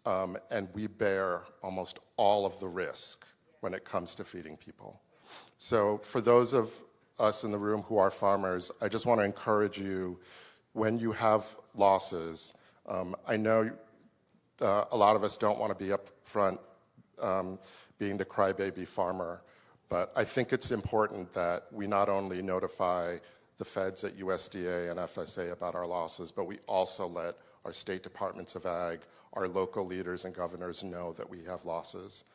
and we bear almost all of the risk when it comes to feeding people. So for those of us in the room who are farmers, I just want to encourage you, when you have losses, I know a lot of us don't want to be up front being the crybaby farmer, but I think it's important that we not only notify the feds at USDA and FSA about our losses, but we also let our state departments of ag, our local leaders and governors know that we have losses.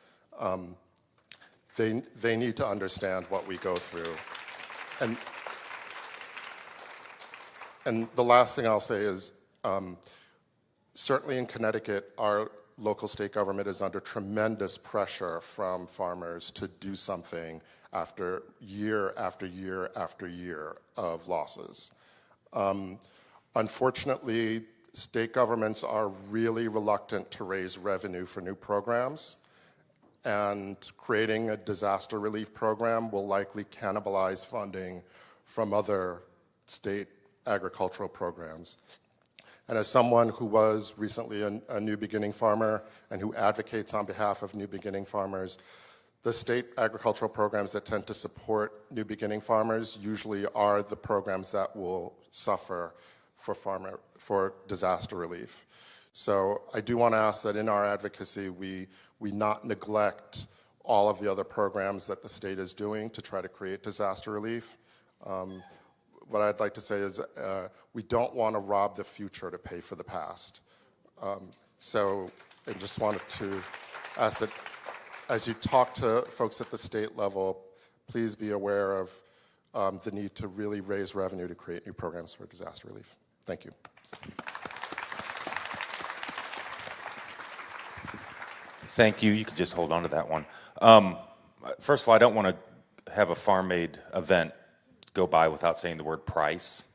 They need to understand what we go through. And the last thing I'll say is, certainly in Connecticut, our local state government is under tremendous pressure from farmers to do something after year after year after year of losses. Unfortunately, state governments are really reluctant to raise revenue for new programs, and creating a disaster relief program will likely cannibalize funding from other state agricultural programs. And as someone who was recently a New Beginning farmer and who advocates on behalf of New Beginning farmers, the state agricultural programs that tend to support New Beginning farmers usually are the programs that will suffer for disaster relief. So I do want to ask that in our advocacy, we not neglect all of the other programs that the state is doing to try to create disaster relief. What I'd like to say is we don't want to rob the future to pay for the past. So I just wanted to ask that as you talk to folks at the state level, please be aware of the need to really raise revenue to create new programs for disaster relief. Thank you. Thank you. You can just hold on to that one. First of all, I don't want to have a Farm Aid event go by without saying the word price.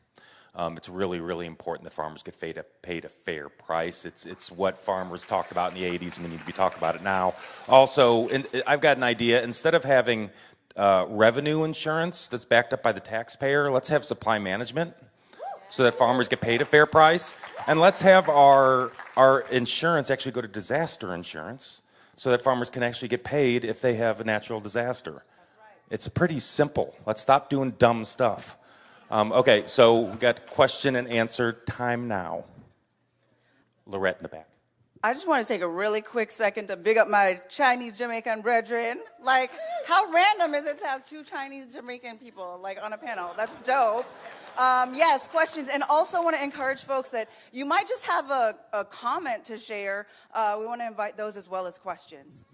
It's really, really important that farmers get paid a fair price. It's what farmers talked about in the 80s, and we need to be talking about it now. Also, I've got an idea. Instead of having revenue insurance that's backed up by the taxpayer, let's have supply management so that farmers get paid a fair price. And let's have our insurance actually go to disaster insurance so that farmers can actually get paid if they have a natural disaster. It's pretty simple. Let's stop doing dumb stuff. Okay, so we got question and answer time now. Lorette in the back. I just want to take a really quick second to big up my Chinese Jamaican brethren. Like, how random is it to have two Chinese Jamaican people like on a panel? That's dope. Yes, questions. And also want to encourage folks that you might just have a comment to share. We want to invite those as well as questions.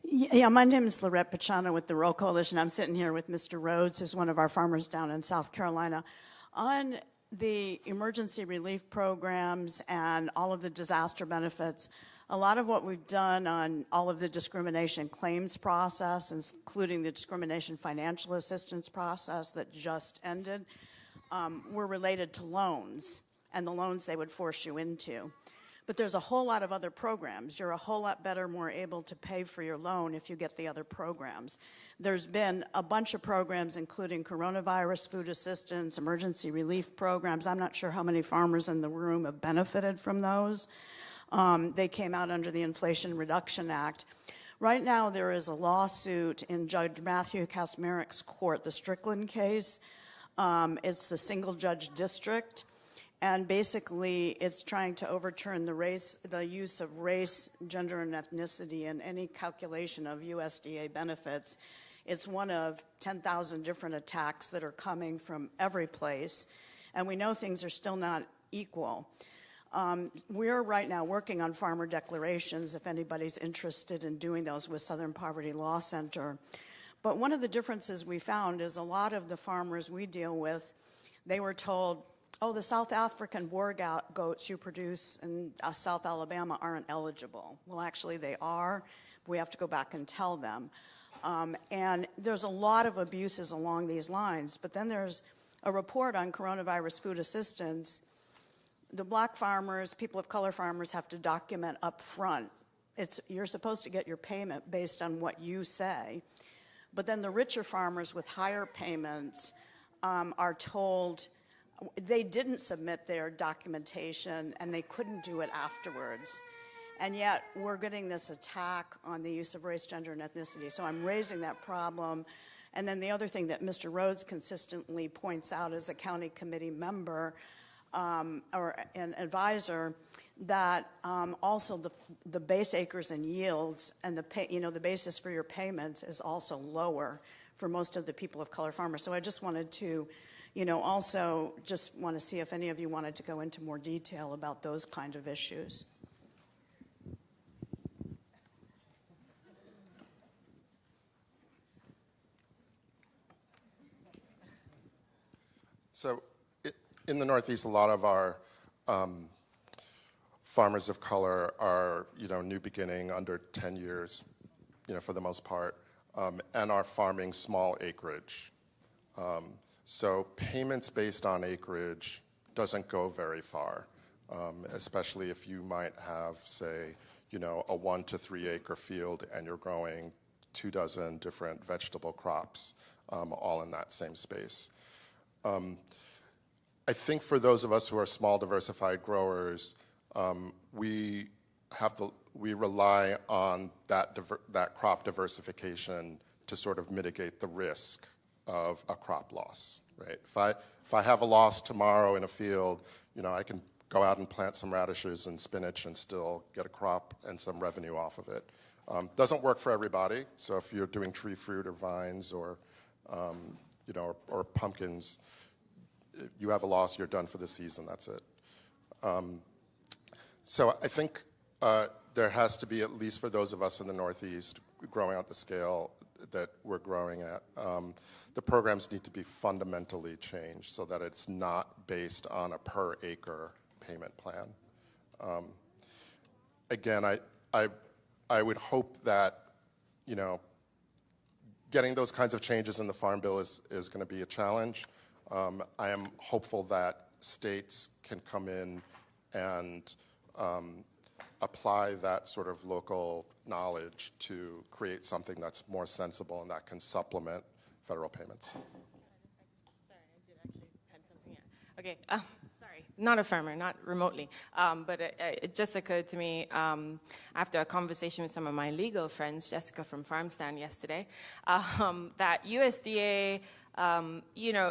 Yeah, my name is Lorette Pachano with the Rural Coalition. I'm sitting here with Mr. Rhodes, who's one of our farmers down in South Carolina. On the emergency relief programs and all of the disaster benefits, a lot of what we've done on all of the discrimination claims process, including the discrimination financial assistance process that just ended, were related to loans and the loans they would force you into. But there's a whole lot of other programs. You're a whole lot better, more able to pay for your loan if you get the other programs. There's been a bunch of programs, including coronavirus food assistance, emergency relief programs. I'm not sure how many farmers in the room have benefited from those. They came out under the Inflation Reduction Act. Right now, there is a lawsuit in Judge Matthew Kasmerick's court, the Strickland case. It's the single judge district. And basically, it's trying to overturn the use of race, gender, and ethnicity in any calculation of USDA benefits. It's one of 10,000 different attacks that are coming from every place, and we know things are still not equal. We're right now working on farmer declarations, if anybody's interested in doing those with Southern Poverty Law Center. But one of the differences we found is a lot of the farmers we deal with, they were told, oh, the South African boer goats you produce in South Alabama aren't eligible. Well, actually, they are. We have to go back and tell them. And there's a lot of abuses along these lines. But then there's a report on coronavirus food assistance. The black farmers, people of color farmers, have to document up front. You're supposed to get your payment based on what you say. But then the richer farmers with higher payments are told, they didn't submit their documentation and they couldn't do it afterwards. And yet we're getting this attack on the use of race, gender, and ethnicity. So I'm raising that problem. And then the other thing that Mr. Rhodes consistently points out as a county committee member or an advisor, that also the base acres and yields and the basis for your payments is also lower for most of the people of color farmers. So I just wanted to, also just want to see if any of you wanted to go into more detail about those kind of issues. So in the Northeast, a lot of our farmers of color are, new beginning, under 10 years, for the most part, and are farming small acreage. So payments based on acreage doesn't go very far, especially if you might have, say, a 1 to 3 acre field and you're growing 24 different vegetable crops, all in that same space. I think for those of us who are small diversified growers, we rely on that crop diversification to sort of mitigate the risk of a crop loss, right? If I have a loss tomorrow in a field, I can go out and plant some radishes and spinach and still get a crop and some revenue off of it. Doesn't work for everybody. So if you're doing tree fruit or vines or or pumpkins, you have a loss, you're done for the season, that's it. So I think there has to be, at least for those of us in the Northeast, growing at the scale that we're growing at, the programs need to be fundamentally changed so that it's not based on a per acre payment plan. Again, I would hope that, getting those kinds of changes in the Farm Bill is going to be a challenge. I am hopeful that states can come in and apply that sort of local knowledge to create something that's more sensible and that can supplement federal payments. Sorry, I did actually had something. Okay, sorry, not a farmer, not remotely, but it just occurred to me after a conversation with some of my legal friends, Jessica from FarmStand yesterday, that USDA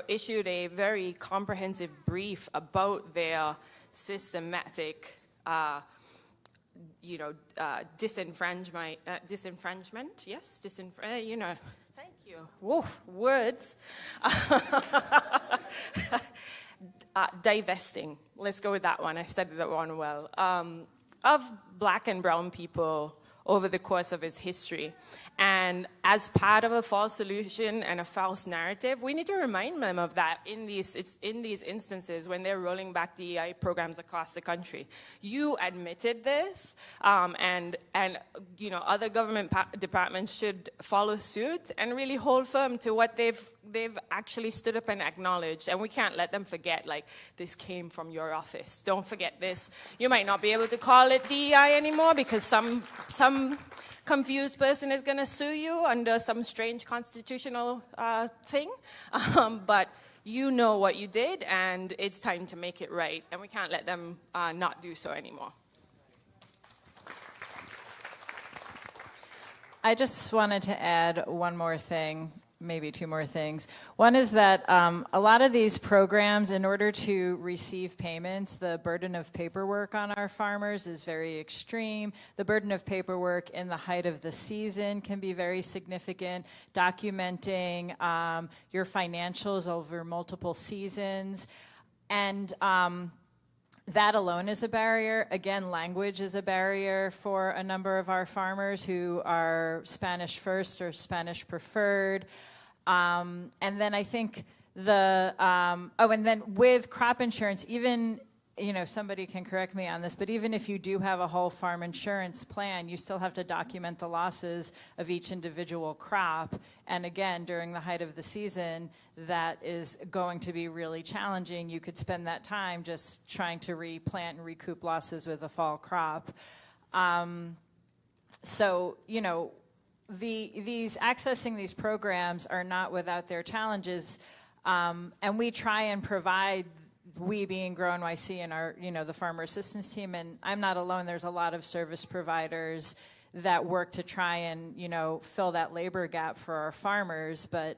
issued a very comprehensive brief about their systematic, disenfranchisement. Yes, thank you. Woof, words. Divesting. Let's go with that one. I said that one well. Of black and brown people over the course of its history. And as part of a false solution and a false narrative, we need to remind them of that in these instances when they're rolling back DEI programs across the country. You admitted this, and other government departments should follow suit and really hold firm to what they've actually stood up and acknowledged. And we can't let them forget, like, this came from your office. Don't forget this. You might not be able to call it DEI anymore because some confused person is going to sue you under some strange constitutional thing. But you know what you did, and it's time to make it right. And we can't let them not do so anymore. I just wanted to add one more thing, maybe two more things. One is that a lot of these programs, in order to receive payments, the burden of paperwork on our farmers is very extreme. The burden of paperwork in the height of the season can be very significant. Documenting your financials over multiple seasons. And that alone is a barrier. Again, language is a barrier for a number of our farmers who are Spanish first or Spanish preferred. And then I think and then with crop insurance, even, somebody can correct me on this, but even if you do have a whole farm insurance plan, you still have to document the losses of each individual crop. And again, during the height of the season, that is going to be really challenging. You could spend that time just trying to replant and recoup losses with a fall crop. These accessing these programs are not without their challenges, and we try and provide we being Grow NYC and our, the farmer assistance team, and I'm not alone, there's a lot of service providers that work to try and, fill that labor gap for our farmers, but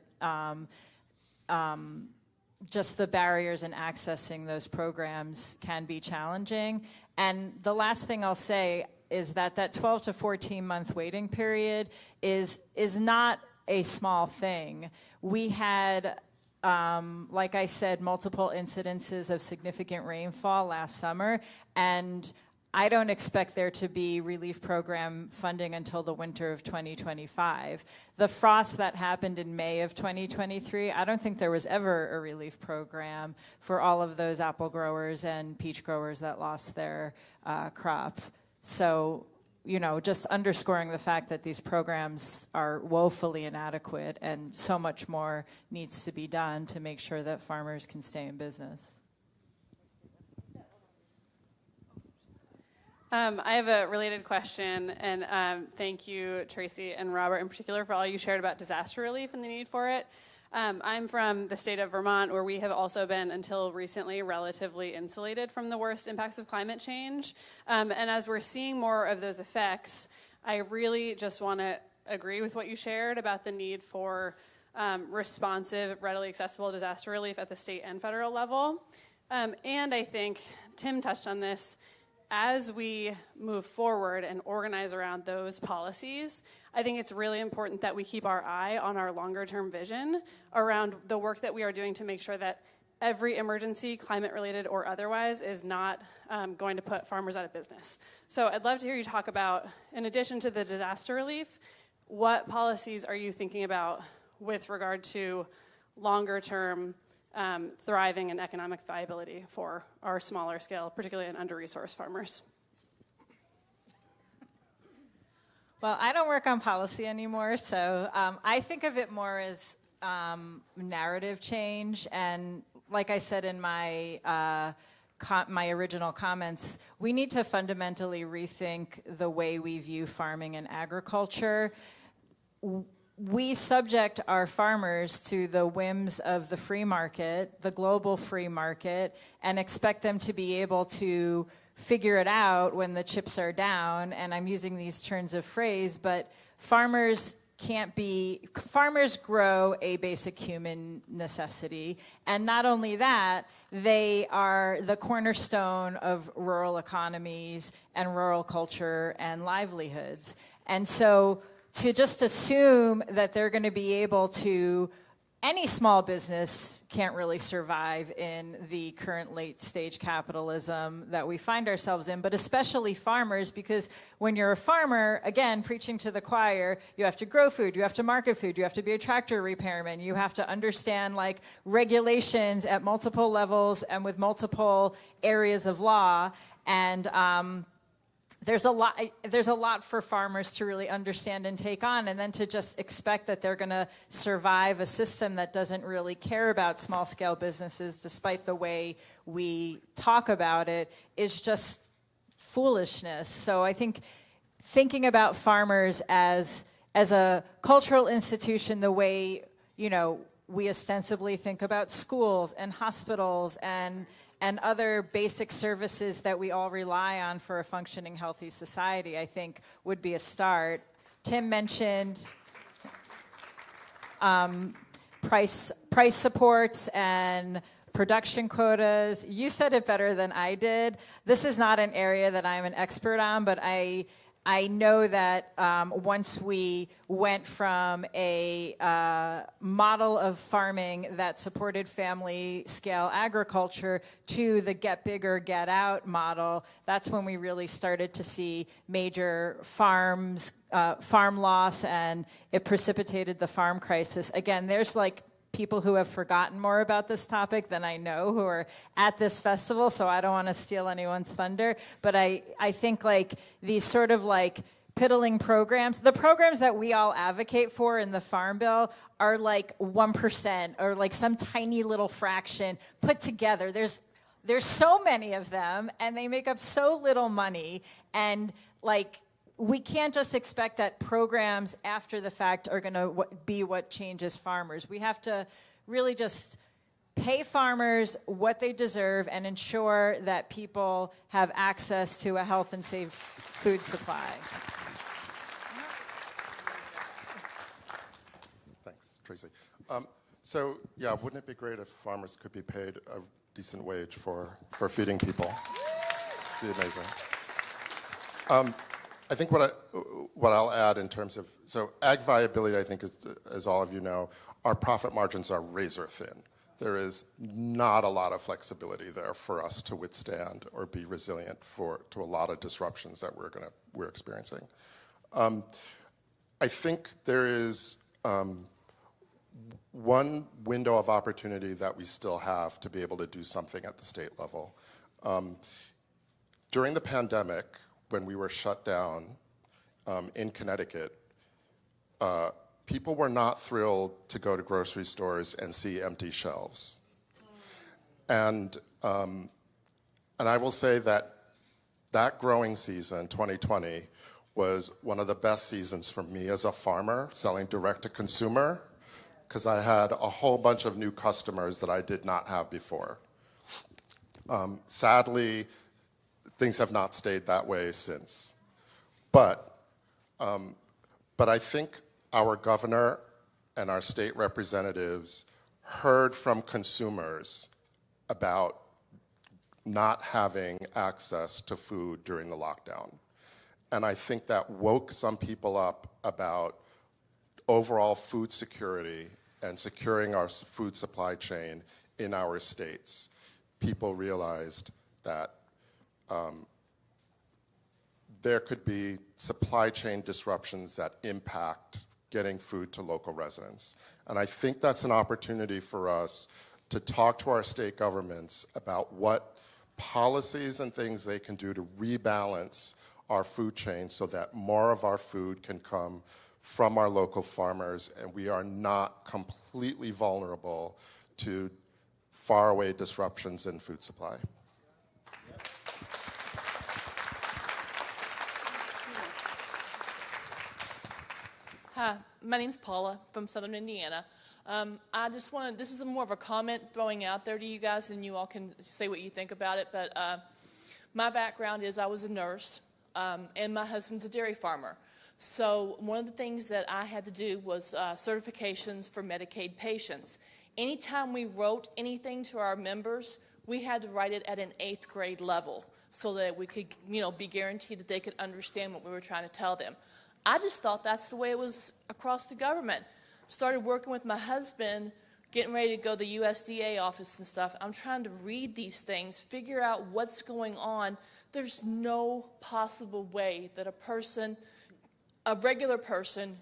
just the barriers in accessing those programs can be challenging. And the last thing I'll say is that 12 to 14 month waiting period is not a small thing. We had, like I said, multiple incidences of significant rainfall last summer, and I don't expect there to be relief program funding until the winter of 2025. The frost that happened in May of 2023, I don't think there was ever a relief program for all of those apple growers and peach growers that lost their crop. So, just underscoring the fact that these programs are woefully inadequate and so much more needs to be done to make sure that farmers can stay in business. I have a related question, and thank you, Tracy and Robert in particular, for all you shared about disaster relief and the need for it. I'm from the state of Vermont, where we have also been, until recently, relatively insulated from the worst impacts of climate change. And as we're seeing more of those effects, I really just want to agree with what you shared about the need for responsive, readily accessible disaster relief at the state and federal level. And I think Tim touched on this. As we move forward and organize around those policies, I think it's really important that we keep our eye on our longer-term vision around the work that we are doing to make sure that every emergency, climate-related or otherwise, is not going to put farmers out of business. So I'd love to hear you talk about, in addition to the disaster relief, what policies are you thinking about with regard to longer-term thriving and economic viability for our smaller scale, particularly in under-resourced farmers? Well, I don't work on policy anymore, so I think of it more as narrative change. And like I said in my my original comments, we need to fundamentally rethink the way we view farming and agriculture. We subject our farmers to the whims of the free market, the global free market, and expect them to be able to figure it out when the chips are down. And I'm using these turns of phrase, but farmers grow a basic human necessity. And not only that, they are the cornerstone of rural economies and rural culture and livelihoods. And so to just assume that they're going to be able to, any small business can't really survive in the current late stage capitalism that we find ourselves in, but especially farmers, because when you're a farmer, again, preaching to the choir, you have to grow food, you have to market food, you have to be a tractor repairman, you have to understand regulations at multiple levels and with multiple areas of law, and there's a lot for farmers to really understand and take on, and then to just expect that they're going to survive a system that doesn't really care about small-scale businesses, despite the way we talk about it, is just foolishness. So I think thinking about farmers as a cultural institution, the way we ostensibly think about schools and hospitals and other basic services that we all rely on for a functioning, healthy society, I think would be a start. Tim mentioned price supports and production quotas. You said it better than I did. This is not an area that I'm an expert on, but I know that once we went from a model of farming that supported family-scale agriculture to the get bigger, get out model, that's when we really started to see major farm loss, and it precipitated the farm crisis. Again, there's people who have forgotten more about this topic than I know who are at this festival, so I don't want to steal anyone's thunder. But I think these sort of piddling programs, the programs that we all advocate for in the Farm Bill are 1% or some tiny little fraction put together. There's so many of them, and they make up so little money, and we can't just expect that programs after the fact are going to be what changes farmers. We have to really just pay farmers what they deserve and ensure that people have access to a health and safe food supply. Thanks, Tracy. So, yeah, wouldn't it be great if farmers could be paid a decent wage for feeding people? It'd be amazing. I think what I'll add in terms of, so ag viability, I think, as all of you know, our profit margins are razor thin. There is not a lot of flexibility there for us to withstand or be resilient to a lot of disruptions that we're experiencing. I think there is one window of opportunity that we still have to be able to do something at the state level. During the pandemic, when we were shut down in Connecticut, people were not thrilled to go to grocery stores and see empty shelves. And I will say that growing season, 2020, was one of the best seasons for me as a farmer selling direct to consumer, because I had a whole bunch of new customers that I did not have before. Sadly, things have not stayed that way since. But I think our governor and our state representatives heard from consumers about not having access to food during the lockdown. And I think that woke some people up about overall food security and securing our food supply chain in our states. People realized that there could be supply chain disruptions that impact getting food to local residents. And I think that's an opportunity for us to talk to our state governments about what policies and things they can do to rebalance our food chain so that more of our food can come from our local farmers and we are not completely vulnerable to faraway disruptions in food supply. Hi, my name's Paula from Southern Indiana. I just wanted, this is more of a comment throwing out there to you guys, and you all can say what you think about it, but my background is I was a nurse, and my husband's a dairy farmer. So one of the things that I had to do was certifications for Medicaid patients. Anytime we wrote anything to our members, we had to write it at an 8th grade level so that we could, be guaranteed that they could understand what we were trying to tell them. I just thought that's the way it was across the government. Started working with my husband, getting ready to go to the USDA office and stuff. I'm trying to read these things, figure out what's going on. There's no possible way that a regular person,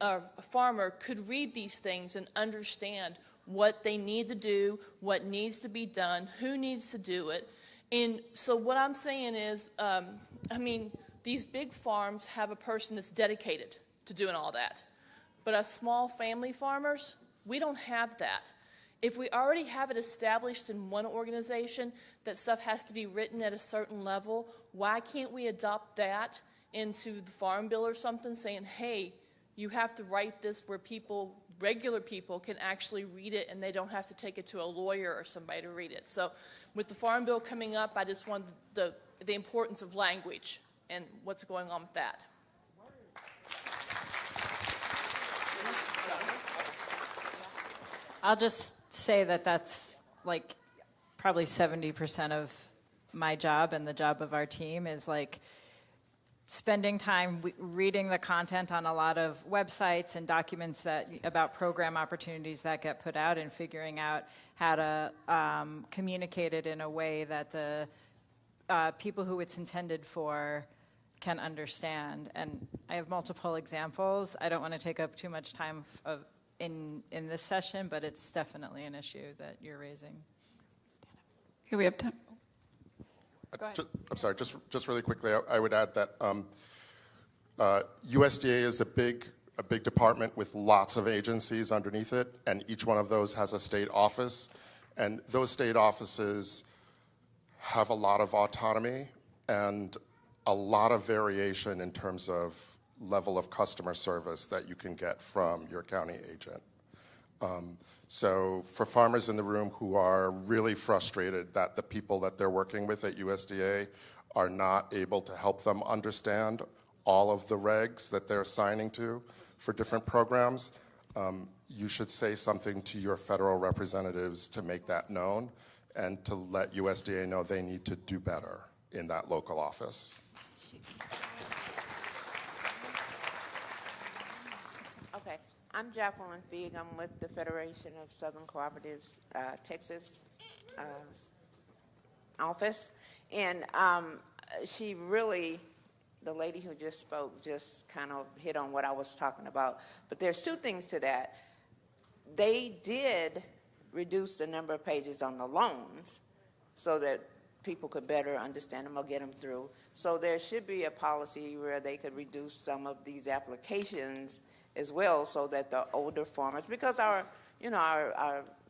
a farmer could read these things and understand what they need to do, what needs to be done, who needs to do it. And so what I'm saying is, these big farms have a person that's dedicated to doing all that. But us small family farmers, we don't have that. If we already have it established in one organization that stuff has to be written at a certain level, why can't we adopt that into the Farm Bill or something saying, hey, you have to write this where regular people can actually read it and they don't have to take it to a lawyer or somebody to read it. So with the Farm Bill coming up, I just wanted the importance of language and what's going on with that. I'll just say that that's like probably 70% of my job and the job of our team is like spending time reading the content on a lot of websites and documents about program opportunities that get put out and figuring out how to communicate it in a way that the people who it's intended for can understand. And I have multiple examples. I don't want to take up too much time in this session, but it's definitely an issue that you're raising. Here we have time. Go ahead. I'm sorry, just really quickly, I would add that USDA is a big department with lots of agencies underneath it, and each one of those has a state office, and those state offices have a lot of autonomy and a lot of variation in terms of level of customer service that you can get from your county agent. So for farmers in the room who are really frustrated that the people that they're working with at USDA are not able to help them understand all of the regs that they're signing to for different programs, you should say something to your federal representatives to make that known and to let USDA know they need to do better in that local office. Okay, I'm Jacqueline Feig. I'm with the Federation of Southern Cooperatives Texas office. And she really, the lady who just spoke, just kind of hit on what I was talking about. But there's two things to that. They did reduce the number of pages on the loans so that people could better understand them or get them through. So there should be a policy where they could reduce some of these applications as well, so that the older farmers, because our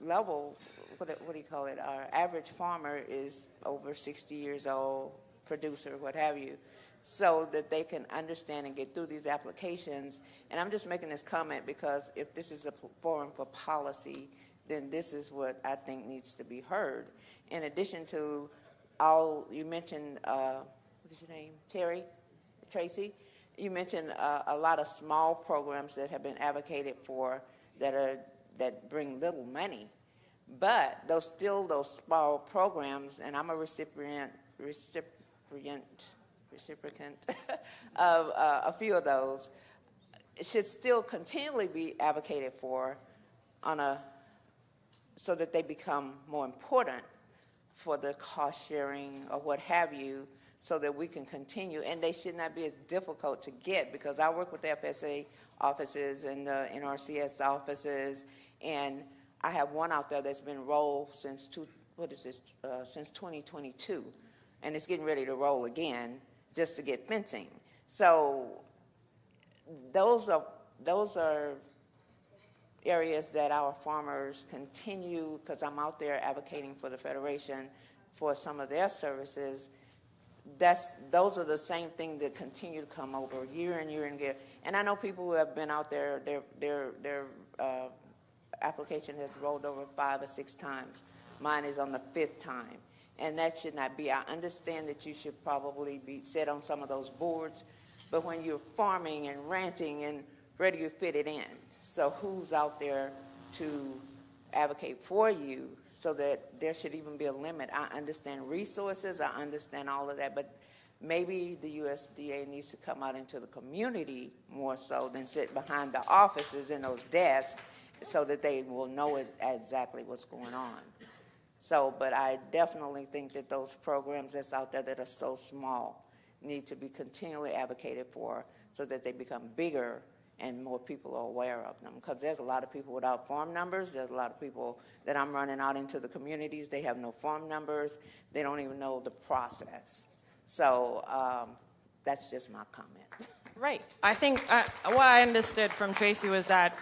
level, what do you call it, our average farmer is over 60 years old, producer, what have you, so that they can understand and get through these applications. And I'm just making this comment because if this is a forum for policy, then this is what I think needs to be heard. In addition to all, you mentioned, what is your name, Tracy? You mentioned a lot of small programs that have been advocated for that bring little money. But those small programs, and I'm a recipient of a few of those, should still continually be advocated for so that they become more important for the cost sharing or what have you, so that we can continue. And they should not be as difficult to get, because I work with the FSA offices and the NRCS offices, and I have one out there that's been rolled since 2022, and it's getting ready to roll again just to get fencing. So those are areas that our farmers continue, because I'm out there advocating for the Federation for some of their services. Those are the same things that continue to come over year and year and year. And I know people who have been out there, their application has rolled over 5 or 6 times. Mine is on the 5th time. And that should not be. I understand that you should probably be set on some of those boards, but when you're farming and ranching, and where do you fit it in? So who's out there to advocate for you, so that there should even be a limit? I understand resources, I understand all of that, but maybe the USDA needs to come out into the community more so than sit behind the offices in those desks, so that they will know exactly what's going on. So, but I definitely think that those programs that's out there that are so small need to be continually advocated for, so that they become bigger and more people are aware of them. Because there's a lot of people without farm numbers. There's a lot of people that I'm running out into the communities. They have no farm numbers. They don't even know the process. So that's just my comment. Right. I think what I understood from Tracy was that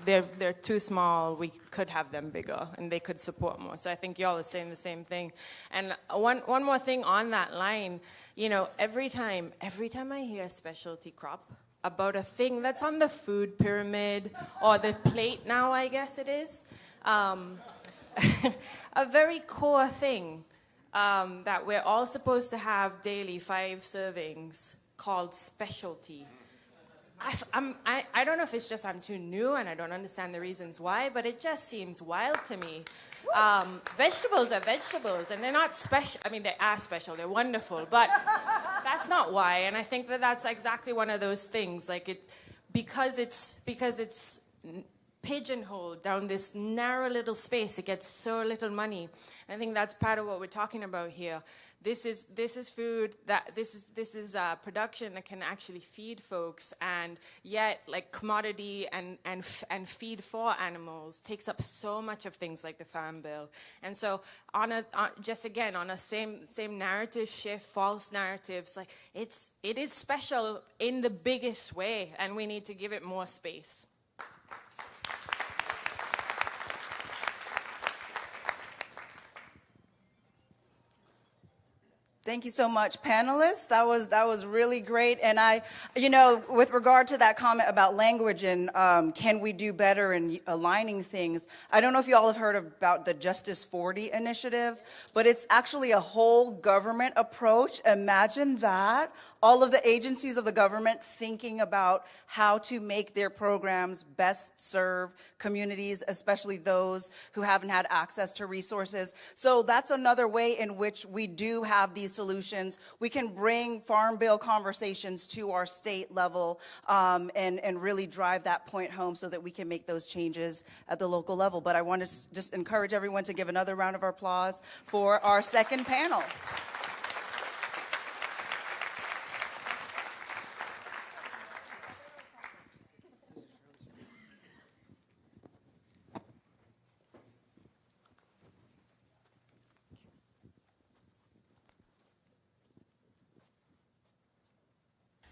they're too small. We could have them bigger, and they could support more. So I think y'all are saying the same thing. And one more thing on that line, every time I hear a specialty crop about a thing that's on the food pyramid or the plate now, I guess it is, a very core thing that we're all supposed to have daily, 5 servings, called specialty. I don't know if it's just I'm too new and I don't understand the reasons why, but it just seems wild to me. Vegetables are vegetables, and they're not special. I mean, they are special, they're wonderful, but that's not why. And I think that that's exactly one of those things, because it's pigeonholed down this narrow little space, it gets so little money. And I think that's part of what we're talking about here. This is food this is production that can actually feed folks, and yet commodity and feed for animals takes up so much of things like the Farm Bill. And so on a same narrative shift, false narratives, it is special in the biggest way, and we need to give it more space. Thank you so much, panelists. That was really great. And with regard to that comment about language and can we do better in aligning things, I don't know if you all have heard about the Justice 40 initiative, but it's actually a whole government approach. Imagine that. All of the agencies of the government thinking about how to make their programs best serve communities, especially those who haven't had access to resources. So that's another way in which we do have these solutions. We can bring Farm Bill conversations to our state level and really drive that point home so that we can make those changes at the local level. But I want to just encourage everyone to give another round of applause for our second panel.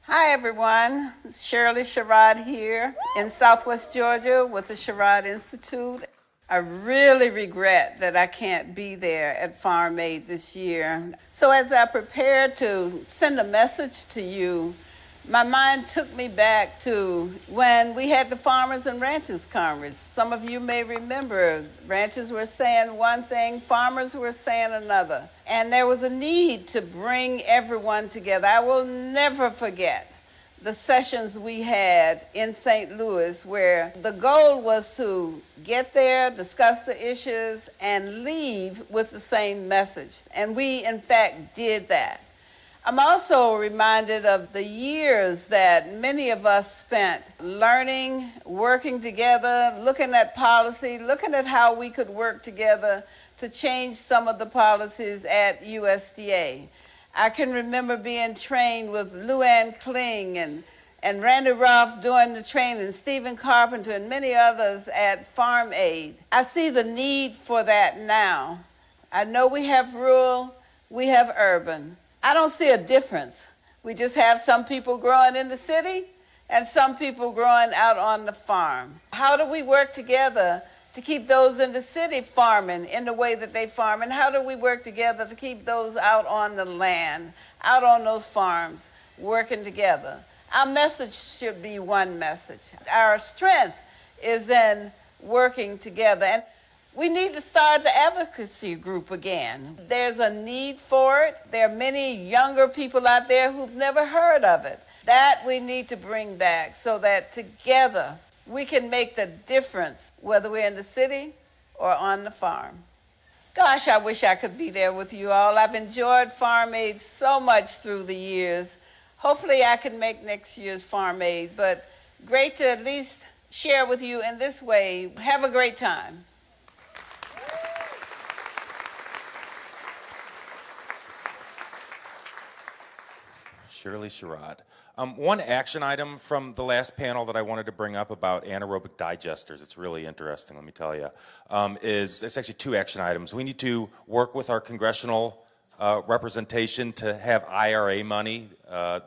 Hi everyone, it's Shirley Sherrod here in Southwest Georgia with the Sherrod Institute. I really regret that I can't be there at Farm Aid this year. So as I prepared to send a message to you, my mind took me back to when we had the Farmers and Ranchers Conference. Some of you may remember, ranchers were saying one thing, farmers were saying another. And there was a need to bring everyone together. I will never forget the sessions we had in St. Louis where the goal was to get there, discuss the issues, and leave with the same message. And we, in fact, did that. I'm also reminded of the years that many of us spent learning, working together, looking at policy, looking at how we could work together to change some of the policies at USDA. I can remember being trained with Lou Ann Kling and Randy Ruff doing the training, Stephen Carpenter and many others at Farm Aid. I see the need for that now. I know we have rural, we have urban. I don't see a difference. We just have some people growing in the city and some people growing out on the farm. How do we work together to keep those in the city farming in the way that they farm? And how do we work together to keep those out on the land, out on those farms, working together? Our message should be one message. Our strength is in working together. And we need to start the advocacy group again. There's a need for it. There are many younger people out there who've never heard of it. That we need to bring back so that together we can make the difference, whether we're in the city or on the farm. Gosh, I wish I could be there with you all. I've enjoyed Farm Aid so much through the years. Hopefully I can make next year's Farm Aid, but great to at least share with you in this way. Have a great time. Shirley Sherrod. One action item from the last panel that I wanted to bring up about anaerobic digesters, it's really interesting, let me tell you, it's actually two action items. We need to work with our congressional representation to have IRA money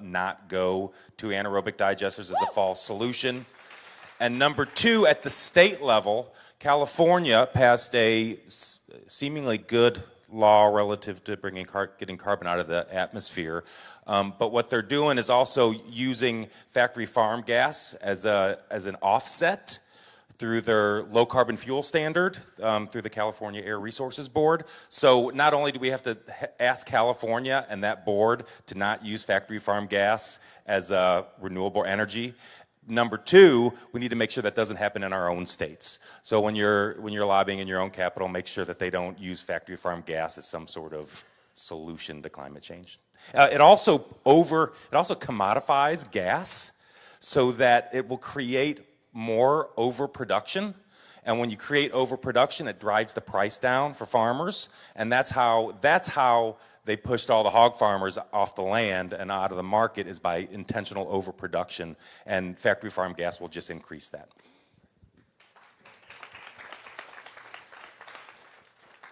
not go to anaerobic digesters as a false solution. And number two, at the state level, California passed a seemingly good law relative to getting carbon out of the atmosphere. But what they're doing is also using factory farm gas as an offset through their low carbon fuel standard through the California Air Resources Board. So not only do we have to ask California and that board to not use factory farm gas as a renewable energy, number two, we need to make sure that doesn't happen in our own states. So when you're lobbying in your own capital, make sure that they don't use factory farm gas as some sort of solution to climate change. It also commodifies gas so that it will create more overproduction. And when you create overproduction, it drives the price down for farmers. And that's how they pushed all the hog farmers off the land and out of the market, is by intentional overproduction. And factory farm gas will just increase that.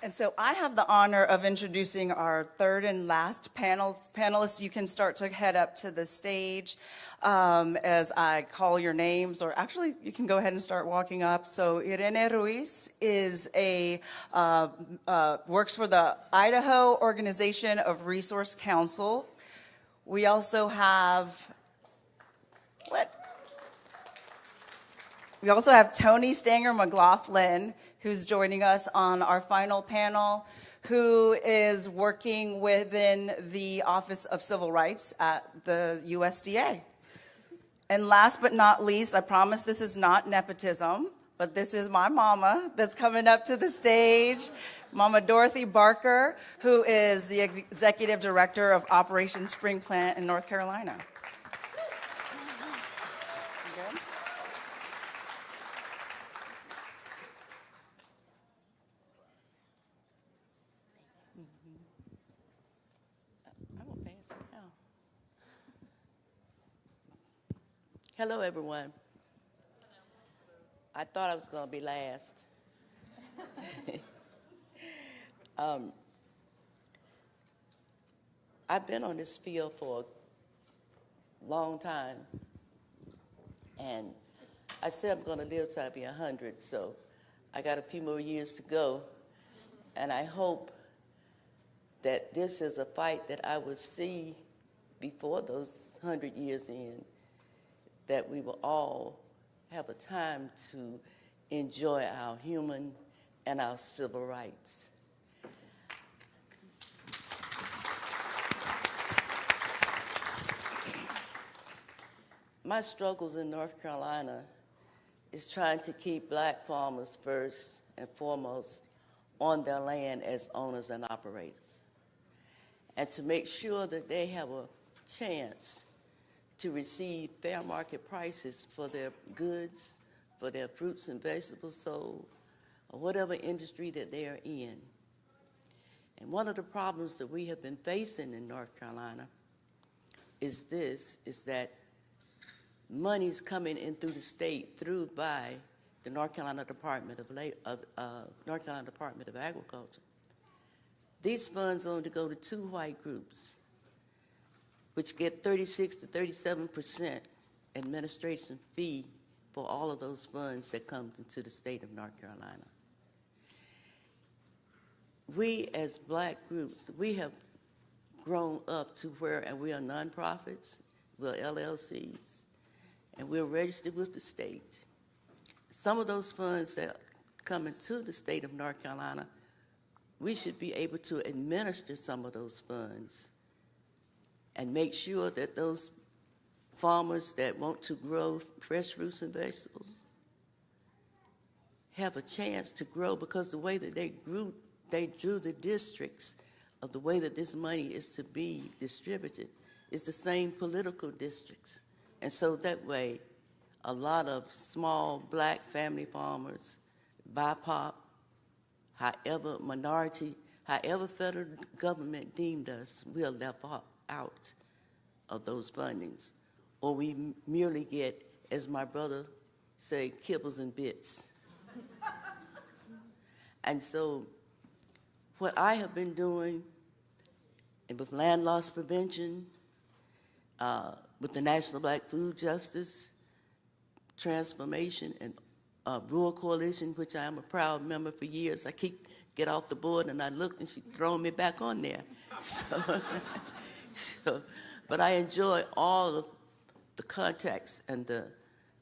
And so I have the honor of introducing our third and last panelists. You can start to head up to the stage as I call your names, or actually you can go ahead and start walking up. So Irene Ruiz is works for the Idaho Organization of Resource Council. We also have, We also have Tony Stanger McLaughlin, who's joining us on our final panel, who is working within the Office of Civil Rights at the USDA. And last but not least, I promise this is not nepotism, but this is my mama that's coming up to the stage, Mama Dorothy Barker, who is the Executive Director of Operation Spring Plant in North Carolina. Hello, everyone. I thought I was going to be last. I've been on this field for a long time, and I said I'm going to live till I be 100, so I got a few more years to go, and I hope that this is a fight that I will see before those 100 years end, that we will all have a time to enjoy our human and our civil rights. My struggles in North Carolina is trying to keep black farmers first and foremost on their land as owners and operators, and to make sure that they have a chance to receive fair market prices for their goods, for their fruits and vegetables sold, or whatever industry that they are in. And one of the problems that we have been facing in North Carolina is that money's coming in through the state by the North Carolina Department of Agriculture. These funds only go to 2 white groups, which get 36 to 37% administration fee for all of those funds that come into the state of North Carolina. We as black groups, we have grown up to where, and we are nonprofits, we're LLCs, and we're registered with the state. Some of those funds that come into the state of North Carolina, we should be able to administer some of those funds and make sure that those farmers that want to grow fresh fruits and vegetables have a chance to grow, because the way that they drew the districts of the way that this money is to be distributed is the same political districts. And so that way, a lot of small black family farmers, BIPOC, however minority, however federal government deemed us, we are left out of those fundings. Or we merely get, as my brother say, kibbles and bits. And so what I have been doing, and with land loss prevention, with the National Black Food Justice Transformation and Rural Coalition, which I am a proud member for years. I get off the board and I look and she's throwing me back on there. But I enjoy all of the contacts and the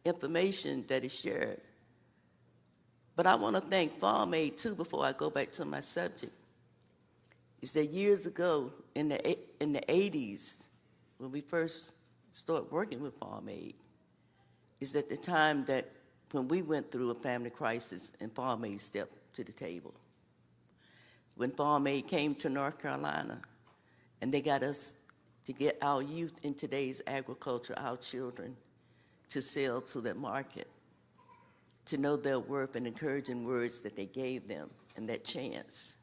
information that is shared. But I want to thank Farm Aid too before I go back to my subject. Is that years ago in the 80s, when we first started working with Farm Aid, is at the time that when we went through a family crisis and Farm Aid stepped to the table. When Farm Aid came to North Carolina and they got us to get our youth in today's agriculture, our children, to sell to that market, to know their worth and encouraging words that they gave them and that chance.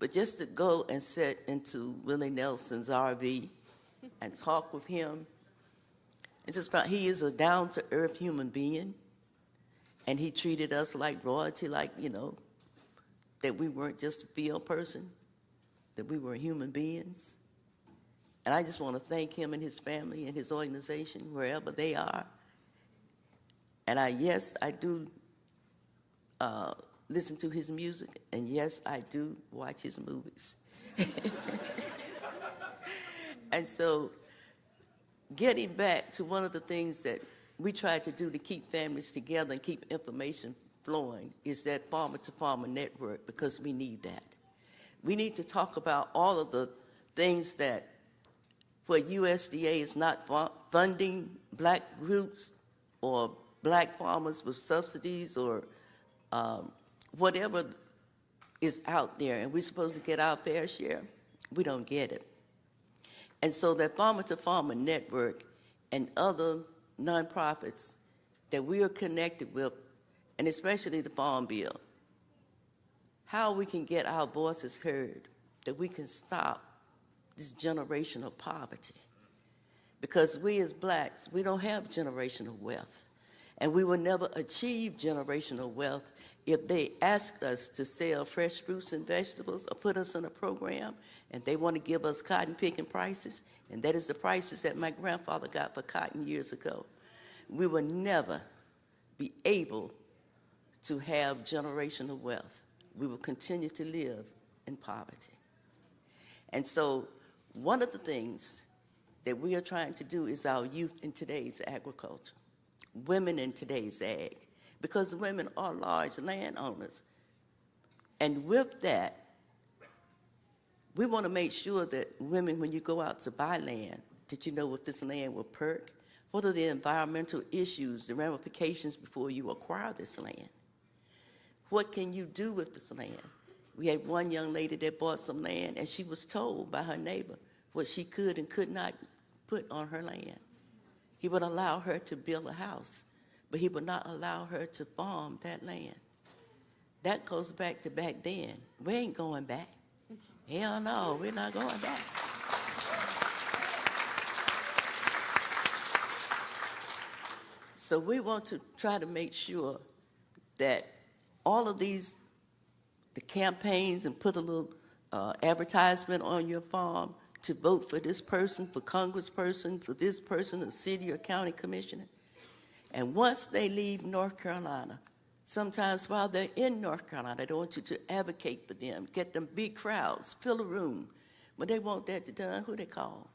But just to go and sit into Willie Nelson's RV and talk with him, it's just about, he is a down-to-earth human being, and he treated us like royalty, like, that we weren't just a field person, that we were human beings. And I just want to thank him and his family and his organization, wherever they are. And yes, I do listen to his music, and yes, I do watch his movies. And so, getting back to one of the things that we try to do to keep families together and keep information flowing is that farmer-to-farmer network, because we need that. We need to talk about all of the things that where USDA is not funding black groups or black farmers with subsidies or whatever is out there, and we're supposed to get our fair share. We don't get it. And so that farmer-to-farmer network and other nonprofits that we are connected with, and especially the Farm Bill, how we can get our voices heard, that we can stop this generational poverty. Because we as blacks, we don't have generational wealth. And we will never achieve generational wealth if they ask us to sell fresh fruits and vegetables or put us in a program and they want to give us cotton picking prices, and that is the prices that my grandfather got for cotton years ago. We will never be able to have generational wealth. We will continue to live in poverty. And so one of the things that we are trying to do is our youth in today's agriculture, women in today's ag, because women are large landowners. And with that, we want to make sure that women, when you go out to buy land, that you know if this land will perk, what are the environmental issues, the ramifications before you acquire this land? What can you do with this land? We had one young lady that bought some land, and she was told by her neighbor what she could and could not put on her land. He would allow her to build a house, but he would not allow her to farm that land. That goes back to back then. We ain't going back. Hell no, we're not going back. So we want to try to make sure that all of these, the campaigns, and put a little advertisement on your farm to vote for this person, for congressperson, for this person, a city or county commissioner. And once they leave North Carolina, sometimes while they're in North Carolina, they want you to advocate for them, get them big crowds, fill a room. When they want that to done, who they call?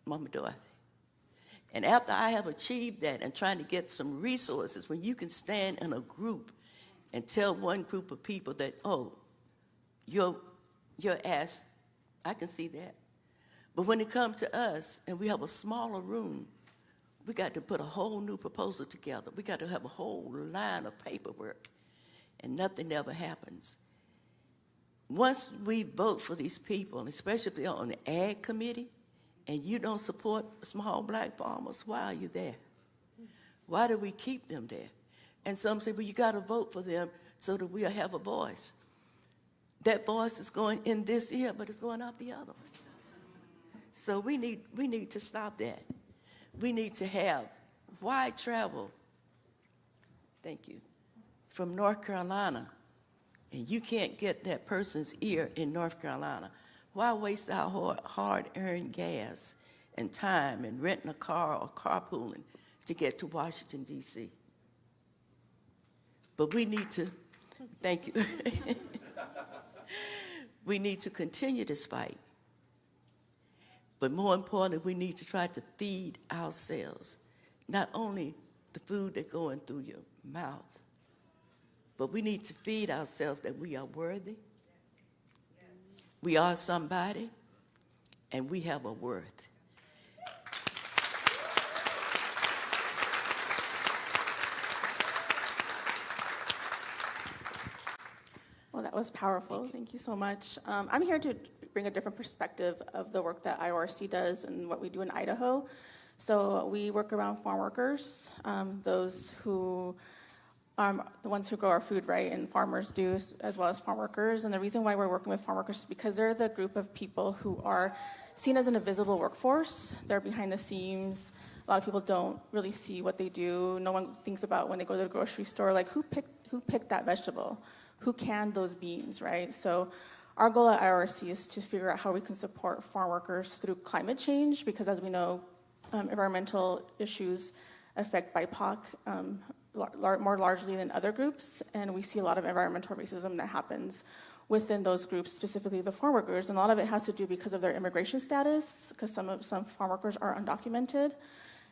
Mama Dorothy. And after I have achieved that and trying to get some resources, when you can stand in a group and tell one group of people that, oh, you're asked, I can see that. But when it comes to us and we have a smaller room, we got to put a whole new proposal together. We got to have a whole line of paperwork, and nothing ever happens. Once we vote for these people, especially if they're on the ag committee, and you don't support small black farmers, why are you there? Why do we keep them there? And some say, well, you got to vote for them so that we'll have a voice. That voice is going in this ear, but it's going out the other one. So we need to stop that. We need to have wide travel, thank you, from North Carolina, and you can't get that person's ear in North Carolina. Why waste our hard-earned gas and time and renting a car or carpooling to get to Washington, D.C.? But we need to, thank you. We need to continue this fight. But more importantly, we need to try to feed ourselves, not only the food that's going through your mouth, but we need to feed ourselves that we are worthy, we are somebody, and we have a worth. Well, that was powerful. Thank you so much. I'm here to bring a different perspective of the work that IORC does and what we do in Idaho. So we work around farm workers, those who the ones who grow our food, right, and farmers do, as well as farm workers. And the reason why we're working with farm workers is because they're the group of people who are seen as an invisible workforce. They're behind the scenes. A lot of people don't really see what they do. No one thinks about when they go to the grocery store, like, who picked that vegetable? who canned those beans, right? So our goal at IRC is to figure out how we can support farm workers through climate change, because as we know, environmental issues affect BIPOC more largely than other groups, and we see a lot of environmental racism that happens within those groups, specifically the farm workers, and a lot of it has to do because of their immigration status, because some farm workers are undocumented,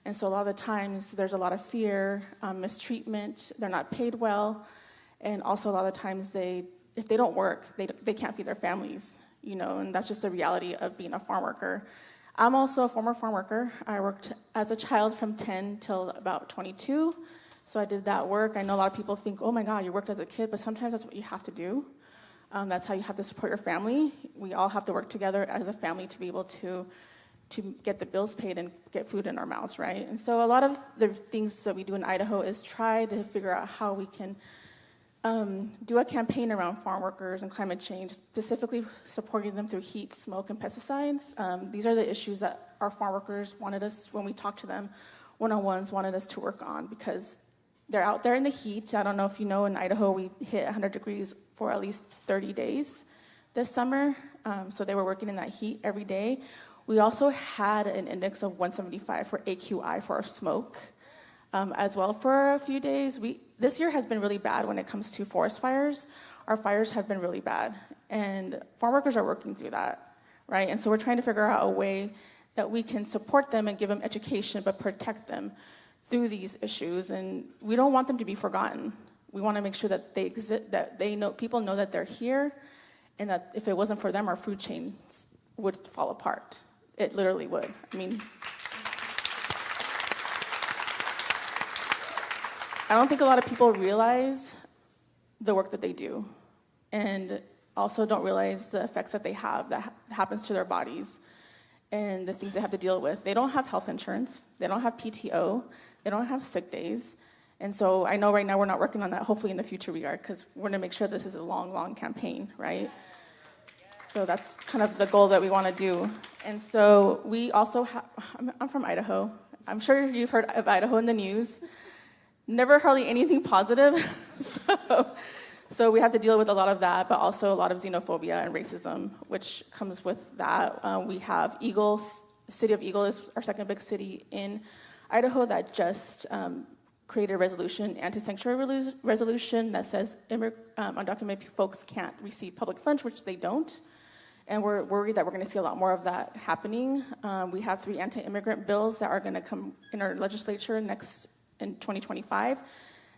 and so a lot of the times there's a lot of fear, mistreatment, they're not paid well, and also a lot of times if they don't work, they can't feed their families, you know, and that's just the reality of being a farm worker. I'm also a former farm worker. I worked as a child from 10 till about 22, so I did that work. I know a lot of people think, oh my God, you worked as a kid, but sometimes that's what you have to do. That's how you have to support your family. We all have to work together as a family to be able to get the bills paid and get food in our mouths, right? And so a lot of the things that we do in Idaho is try to figure out how we can do a campaign around farm workers and climate change, specifically supporting them through heat, smoke, and pesticides. These are the issues that our farm workers wanted us, when we talked to them one-on-ones, wanted us to work on, because they're out there in the heat. I don't know if you know, in Idaho, we hit 100 degrees for at least 30 days this summer. So they were working in that heat every day. We also had an index of 175 for AQI for our smoke as well for a few days. This year has been really bad when it comes to forest fires. Our fires have been really bad, and farm workers are working through that, right? And so we're trying to figure out a way that we can support them and give them education, but protect them through these issues. And we don't want them to be forgotten. We want to make sure that they exist, that they know, people know that they're here, and that if it wasn't for them, our food chains would fall apart. It literally would. I mean, I don't think a lot of people realize the work that they do, and also don't realize the effects that they have that happens to their bodies and the things they have to deal with. They don't have health insurance. They don't have PTO. They don't have sick days. And so I know right now we're not working on that. Hopefully in the future we are, because we're going to make sure this is a long, long campaign, right? So that's kind of the goal that we want to do. And so we also I'm from Idaho. I'm sure you've heard of Idaho in the news. Never hardly anything positive. So we have to deal with a lot of that, but also a lot of xenophobia and racism, which comes with that. We have City of Eagle is our second big city in Idaho that just created a resolution, anti-sanctuary resolution, that says undocumented folks can't receive public funds, which they don't. And we're worried that we're going to see a lot more of that happening. We have 3 anti-immigrant bills that are going to come in our legislature in 2025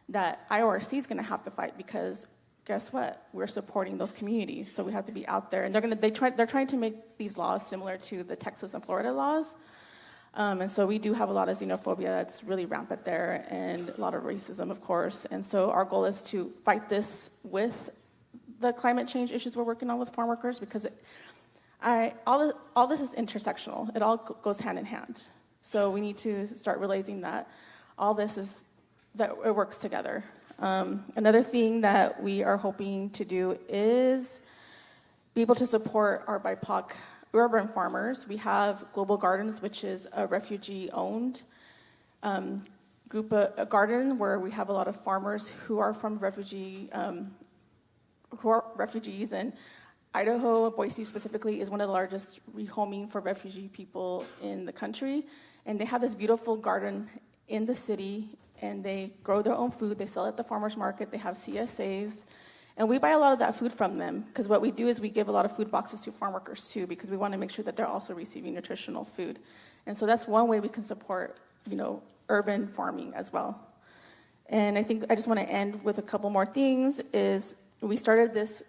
that IORC is going to have to fight, because guess what? We're supporting those communities, so we have to be out there. And they're trying to make these laws similar to the Texas and Florida laws. And so we do have a lot of xenophobia that's really rampant there, and a lot of racism, of course. And so our goal is to fight this with the climate change issues we're working on with farm workers, because all this is intersectional. It all goes hand in hand. So we need to start realizing that all this that it works together. Another thing that we are hoping to do is be able to support our BIPOC urban farmers. We have Global Gardens, which is a refugee-owned group, a garden where we have a lot of farmers who are from refugees. And Idaho, Boise specifically, is one of the largest rehoming for refugee people in the country. And they have this beautiful garden in the city, and they grow their own food. They sell it at the farmers market. They have CSAs. And we buy a lot of that food from them, because what we do is we give a lot of food boxes to farm workers too, because we want to make sure that they're also receiving nutritional food. And so that's one way we can support, urban farming as well. And I think I just want to end with a couple more things. Is we started this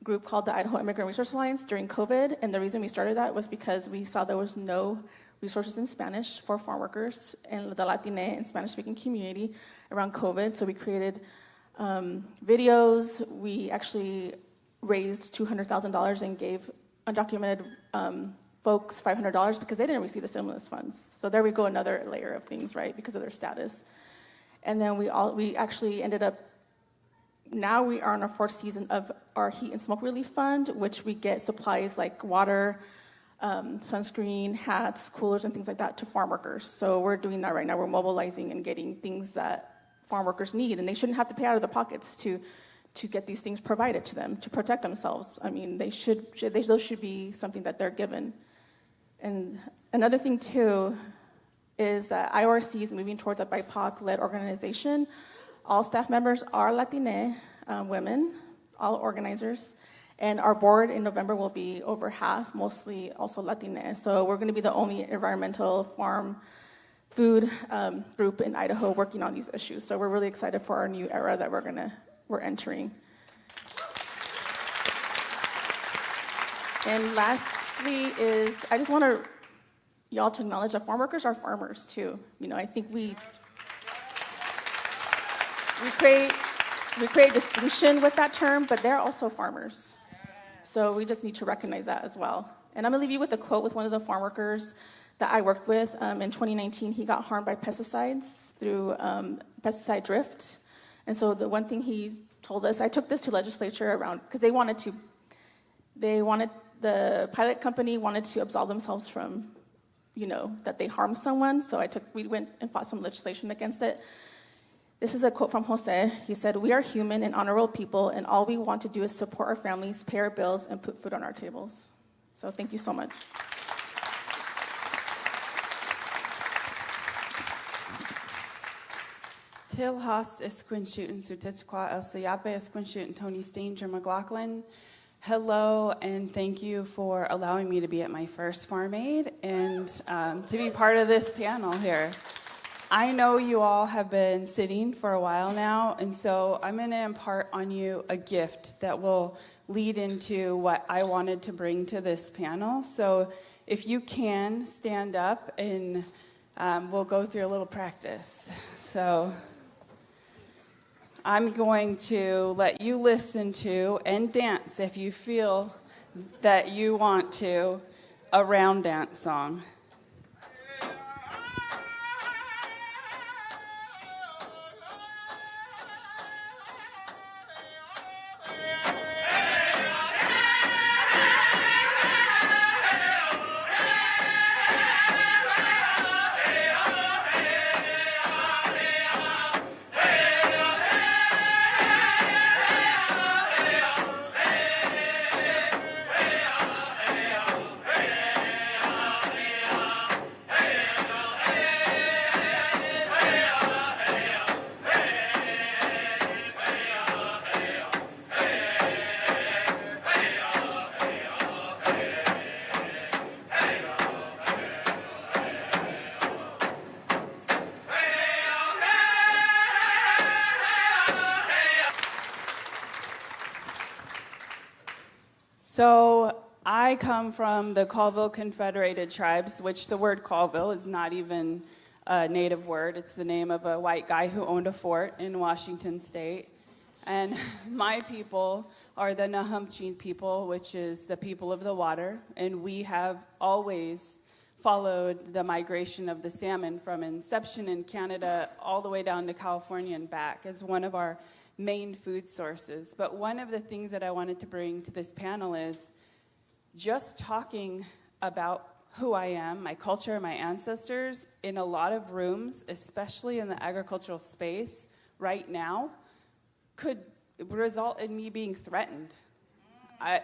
group called the Idaho Immigrant Resource Alliance during COVID, and the reason we started that was because we saw there was no resources in Spanish for farm workers in the Latina and Spanish-speaking community around COVID. So we created videos. We actually raised $200,000 and gave undocumented folks $500 because they didn't receive the stimulus funds. So there we go, another layer of things, right, because of their status. And then we actually ended up, now we are in our 4th season of our heat and smoke relief fund, which we get supplies like water, sunscreen, hats, coolers, and things like that to farm workers. So we're doing that right now. We're mobilizing and getting things that farm workers need, and they shouldn't have to pay out of their pockets to to get these things provided to them to protect themselves. I mean, those should be something that they're given. And another thing too is that IORC is moving towards a BIPOC-led organization. All staff members are Latina women, all organizers. And our board in November will be over half, mostly also Latina. So we're going to be the only environmental farm food group in Idaho working on these issues. So we're really excited for our new era that we're entering. And lastly is, I just want y'all to acknowledge that farm workers are farmers too. You know, I think we create distinction with that term, but they're also farmers. So we just need to recognize that as well. And I'm gonna leave you with a quote with one of the farm workers that I worked with. In 2019, he got harmed by pesticides through pesticide drift. And so the one thing he told us, I took this to legislature around, because the pilot company wanted to absolve themselves from, that they harmed someone. So we went and fought some legislation against it. This is a quote from Jose. He said, "We are human and honorable people, and all we want to do is support our families, pay our bills, and put food on our tables." So thank you so much. Til hast esquinshootin sutichqua el siape esquinshootin Tony Stanger McLaughlin. Hello, and thank you for allowing me to be at my first Farm Aid and to be part of this panel here. I know you all have been sitting for a while now, and so I'm going to impart on you a gift that will lead into what I wanted to bring to this panel. So if you can, stand up, and we'll go through a little practice. So I'm going to let you listen to and dance, if you feel that you want to, a round dance song. So I come from the Colville Confederated Tribes, which the word Colville is not even a native word. It's the name of a white guy who owned a fort in Washington State. And my people are the Nahumchin people, which is the people of the water. And we have always followed the migration of the salmon from inception in Canada all the way down to California and back as one of our main food sources. But one of the things that I wanted to bring to this panel is just talking about who I am, my culture, my ancestors, in a lot of rooms, especially in the agricultural space right now, could result in me being threatened.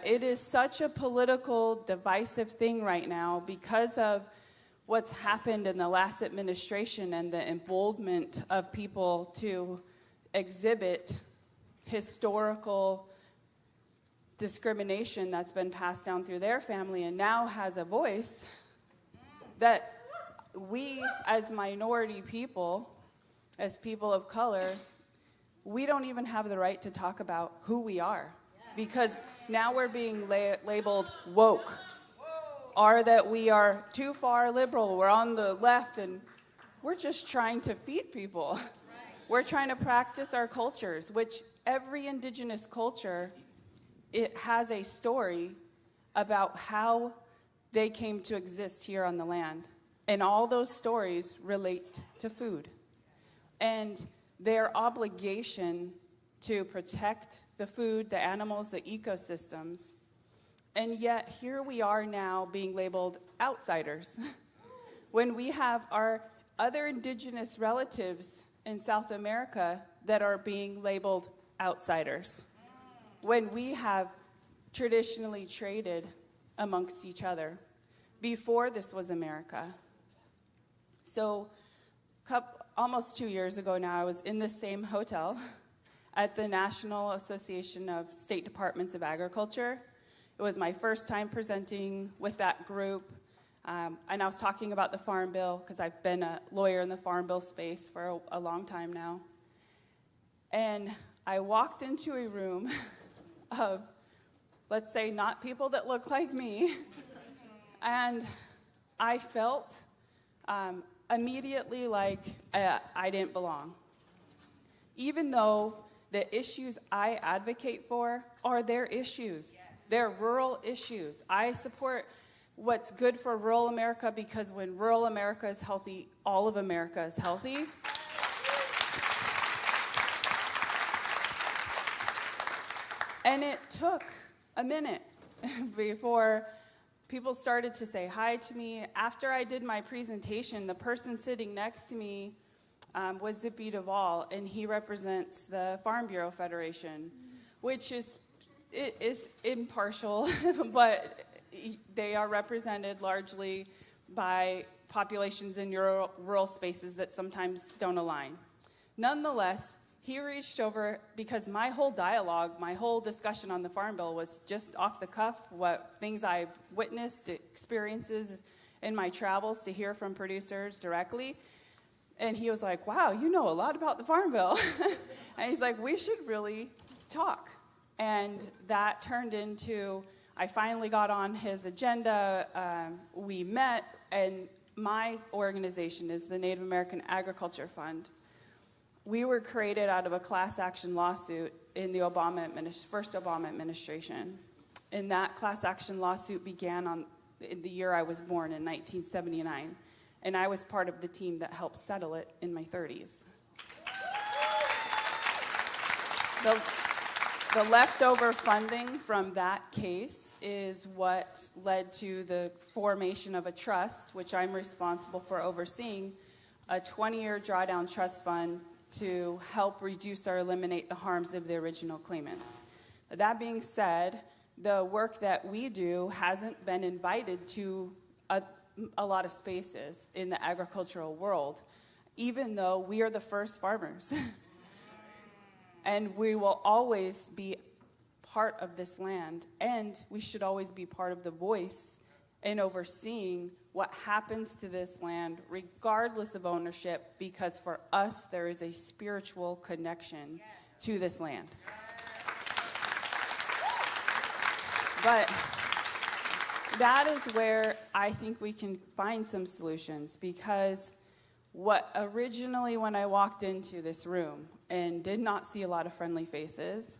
It is such a political, divisive thing right now because of what's happened in the last administration and the emboldenment of people to exhibit historical discrimination that's been passed down through their family and now has a voice that we as minority people, as people of color, we don't even have the right to talk about who we are because now we're being labeled woke, or that we are too far liberal, we're on the left, and we're just trying to feed people. We're trying to practice our cultures, which every indigenous culture, it has a story about how they came to exist here on the land. And all those stories relate to food. And their obligation to protect the food, the animals, the ecosystems. And yet here we are now being labeled outsiders when we have our other indigenous relatives in South America that are being labeled outsiders. when we have traditionally traded amongst each other before this was America. So almost 2 years ago now, I was in the same hotel at the National Association of State Departments of Agriculture. It was my first time presenting with that group, and I was talking about the Farm Bill because I've been a lawyer in the Farm Bill space for a long time now. And I walked into a room of, let's say, not people that look like me, and I felt immediately like I didn't belong. Even though the issues I advocate for are their issues. They're rural issues. I support what's good for rural America because when rural America is healthy, all of America is healthy. And it took a minute before people started to say hi to me. After I did my presentation, the person sitting next to me was Zippy Duvall, and he represents the Farm Bureau Federation, which is impartial, but they are represented largely by populations in rural spaces that sometimes don't align. Nonetheless, he reached over because my whole dialogue, my whole discussion on the Farm Bill was just off the cuff, what things I've witnessed, experiences in my travels to hear from producers directly. And he was like, wow, you know a lot about the Farm Bill. And he's like, we should really talk. And that turned into, I finally got on his agenda. We met, and my organization is the Native American Agriculture Fund. We were created out of a class action lawsuit in the first Obama administration. And that class action lawsuit began in the year I was born in 1979. And I was part of the team that helped settle it in my 30s. The leftover funding from that case is what led to the formation of a trust, which I'm responsible for overseeing, a 20-year drawdown trust fund to help reduce or eliminate the harms of the original claimants. That being said, the work that we do hasn't been invited to a lot of spaces in the agricultural world, even though we are the first farmers. And we will always be part of this land, and we should always be part of the voice in overseeing what happens to this land, regardless of ownership, because for us, there is a spiritual connection to this land. But that is where I think we can find some solutions, because what originally, when I walked into this room and did not see a lot of friendly faces,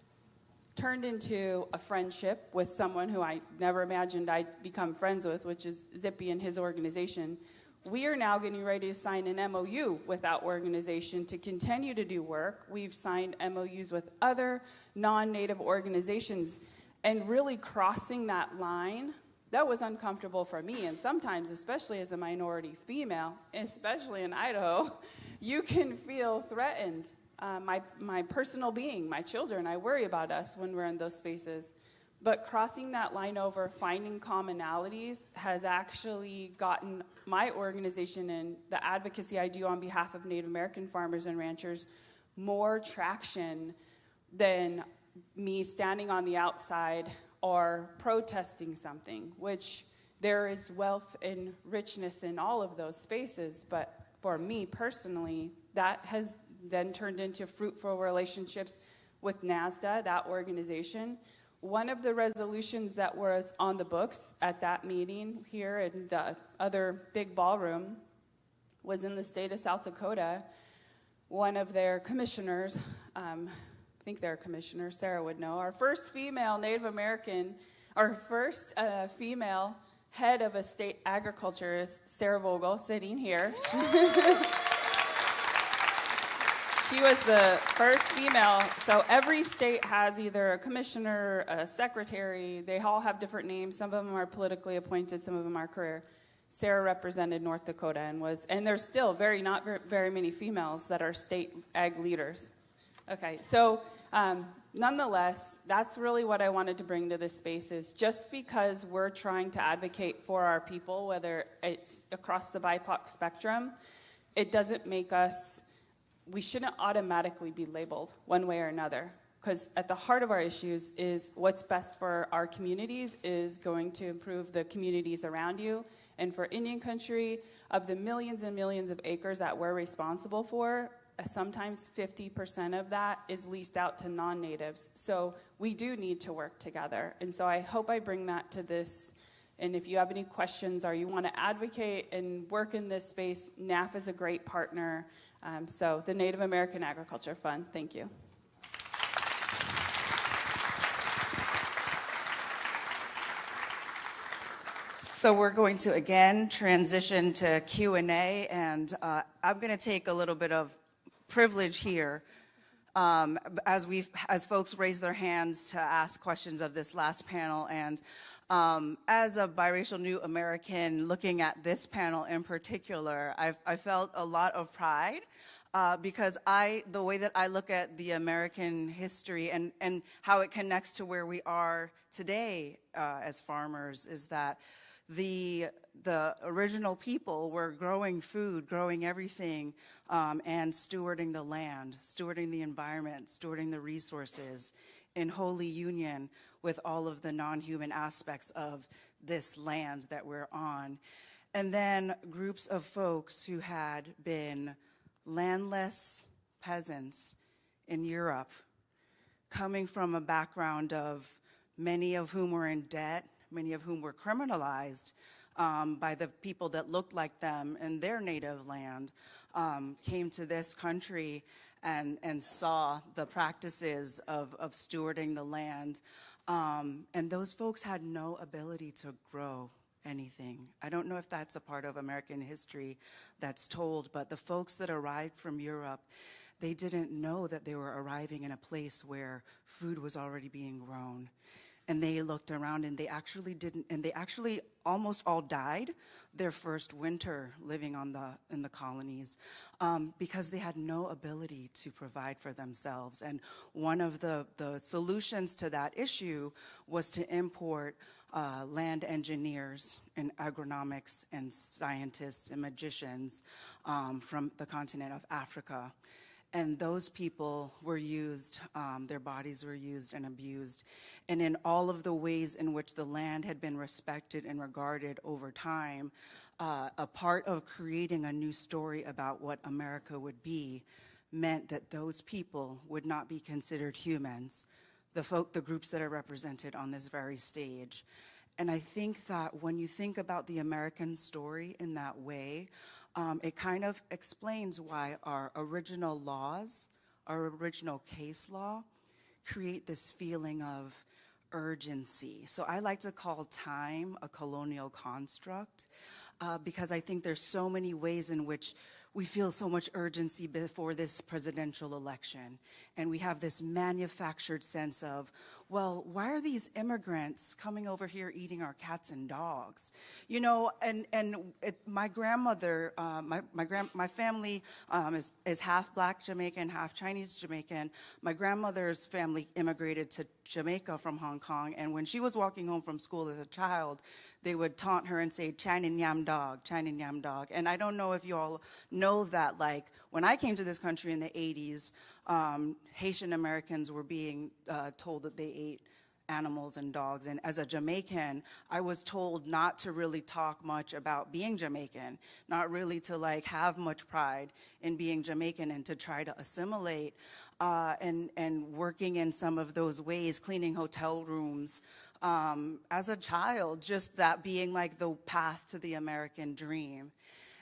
turned into a friendship with someone who I never imagined I'd become friends with, which is Zippy and his organization. We are now getting ready to sign an MOU with that organization to continue to do work. We've signed MOUs with other non-Native organizations, and really crossing that line, that was uncomfortable for me. And sometimes, especially as a minority female, especially in Idaho, you can feel threatened. My personal being, my children, I worry about us when we're in those spaces. But crossing that line over, finding commonalities, has actually gotten my organization and the advocacy I do on behalf of Native American farmers and ranchers more traction than me standing on the outside or protesting something, which there is wealth and richness in all of those spaces. But for me personally, that has then turned into fruitful relationships with NASDA, that organization. One of the resolutions that was on the books at that meeting here in the other big ballroom was in the state of South Dakota. One of their commissioners, I think their commissioner, Sarah would know, our first female Native American, our first female head of a state agriculture is Sarah Vogel, sitting here. She was the first female. So every state has either a commissioner, a secretary. They all have different names. Some of them are politically appointed, some of them are career. Sarah represented North Dakota and there's still not very many females that are state ag leaders. Okay, so Nonetheless, that's really what I wanted to bring to this space is just because we're trying to advocate for our people, whether it's across the BIPOC spectrum, it doesn't make us, we shouldn't automatically be labeled one way or another. Because at the heart of our issues is what's best for our communities is going to improve the communities around you. And for Indian country, of the millions and millions of acres that we're responsible for, sometimes 50% of that is leased out to non-natives. So we do need to work together. And so I hope I bring that to this. And if you have any questions or you want to advocate and work in this space, NAF is a great partner. So the Native American Agriculture Fund, thank you. So we're going to, again, transition to Q&A, and I'm going to take a little bit of privilege here as folks raise their hands to ask questions of this last panel. And as a biracial new American looking at this panel in particular, I felt a lot of pride because the way that I look at the American history and how it connects to where we are today as farmers is that the original people were growing food, growing everything, and stewarding the land, stewarding the environment, stewarding the resources in holy union with all of the non-human aspects of this land that we're on. And then groups of folks who had been landless peasants in Europe, coming from a background of many of whom were in debt, many of whom were criminalized by the people that looked like them in their native land, came to this country and saw the practices of stewarding the land. And those folks had no ability to grow anything. I don't know if that's a part of American history that's told, but the folks that arrived from Europe, they didn't know that they were arriving in a place where food was already being grown. And they looked around and they actually almost all died their first winter living in the colonies because they had no ability to provide for themselves. And one of the solutions to that issue was to import land engineers and agronomics and scientists and magicians from the continent of Africa. And those people were used, their bodies were used and abused. And in all of the ways in which the land had been respected and regarded over time, a part of creating a new story about what America would be meant that those people would not be considered humans, the groups that are represented on this very stage. And I think that when you think about the American story in that way, it kind of explains why our original laws, our original case law, create this feeling of urgency. So I like to call time a colonial construct because I think there's so many ways in which we feel so much urgency before this presidential election. And we have this manufactured sense of, well, why are these immigrants coming over here eating our cats and dogs? You know, my grandmother, my family is half Black Jamaican, half Chinese Jamaican. My grandmother's family immigrated to Jamaica from Hong Kong, and when she was walking home from school as a child, they would taunt her and say, China Nyam dog, China Nyam dog. And I don't know if you all know that, like, when I came to this country in the 80s, Haitian Americans were being told that they ate animals and dogs. And as a Jamaican, I was told not to really talk much about being Jamaican, not really to like have much pride in being Jamaican and to try to assimilate and working in some of those ways, cleaning hotel rooms. As a child, just that being like the path to the American dream.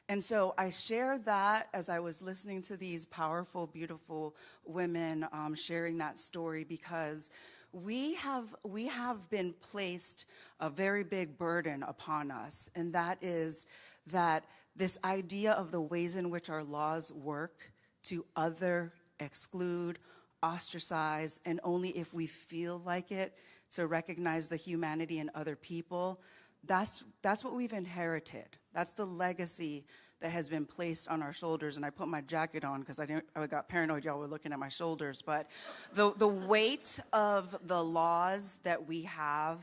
And so I shared that as I was listening to these powerful, beautiful women sharing that story because we have been placed a very big burden upon us, and that is that this idea of the ways in which our laws work to other, exclude, ostracize, and only if we feel like it, to recognize the humanity in other people, that's what we've inherited. That's the legacy that has been placed on our shoulders. And I put my jacket on because I got paranoid y'all were looking at my shoulders. But the weight of the laws that we have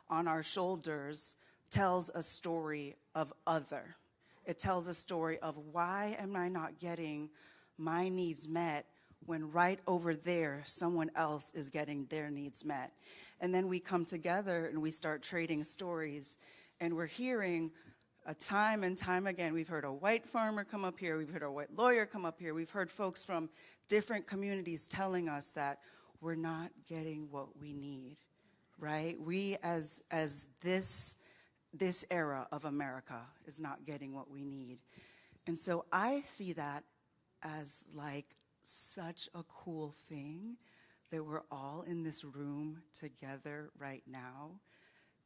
on our shoulders tells a story of other. It tells a story of why am I not getting my needs met when right over there someone else is getting their needs met. And then we come together and we start trading stories, and we're hearing time and time again. We've heard a white farmer come up here, we've heard a white lawyer come up here, we've heard folks from different communities telling us that we're not getting what we need, right? We as this era of America is not getting what we need. And so I see that as like such a cool thing that we're all in this room together right now,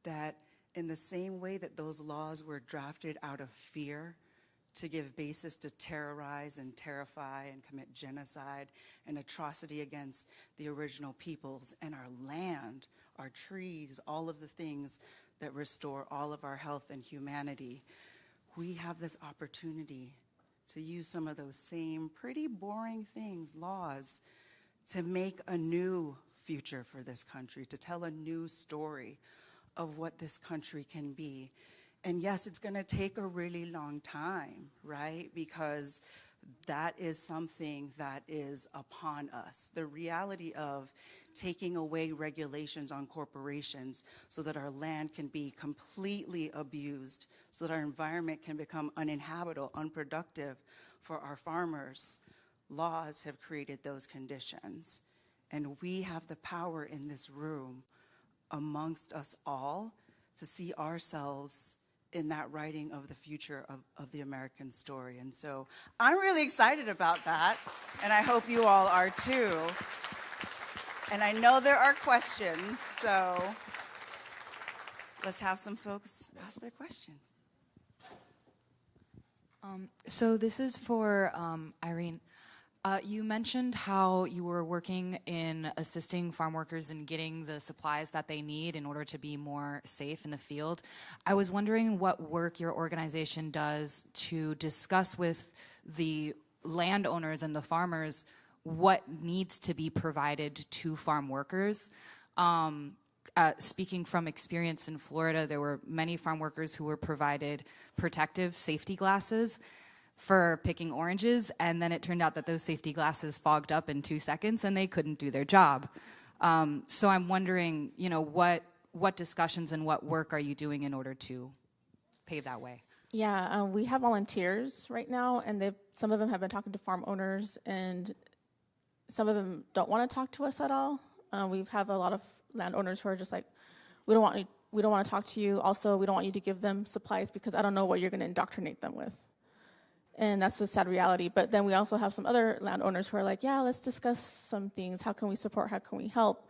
that in the same way that those laws were drafted out of fear to give basis to terrorize and terrify and commit genocide and atrocity against the original peoples and our land, our trees, all of the things that restore all of our health and humanity, we have this opportunity to use some of those same pretty boring things, laws, to make a new future for this country, to tell a new story of what this country can be. And yes, it's gonna take a really long time, right? Because that is something that is upon us. The reality of taking away regulations on corporations so that our land can be completely abused, so that our environment can become uninhabitable, unproductive for our farmers. Laws have created those conditions. And we have the power in this room amongst us all to see ourselves in that writing of the future of the American story. And so I'm really excited about that, and I hope you all are too. And I know there are questions, so let's have some folks ask their questions. So this is for Irene. You mentioned how you were working in assisting farm workers in getting the supplies that they need in order to be more safe in the field. I was wondering what work your organization does to discuss with the landowners and the farmers what needs to be provided to farm workers. Speaking from experience in Florida, there were many farm workers who were provided protective safety glasses for picking oranges, and then it turned out that those safety glasses fogged up in 2 seconds and they couldn't do their job. So I'm wondering, what discussions and what work are you doing in order to pave that way? Yeah, we have volunteers right now, and some of them have been talking to farm owners, and some of them don't want to talk to us at all. We have a lot of landowners who are just like, we don't want to talk to you. Also, we don't want you to give them supplies because I don't know what you're going to indoctrinate them with. And that's the sad reality. But then we also have some other landowners who are like, yeah, let's discuss some things. How can we support? How can we help?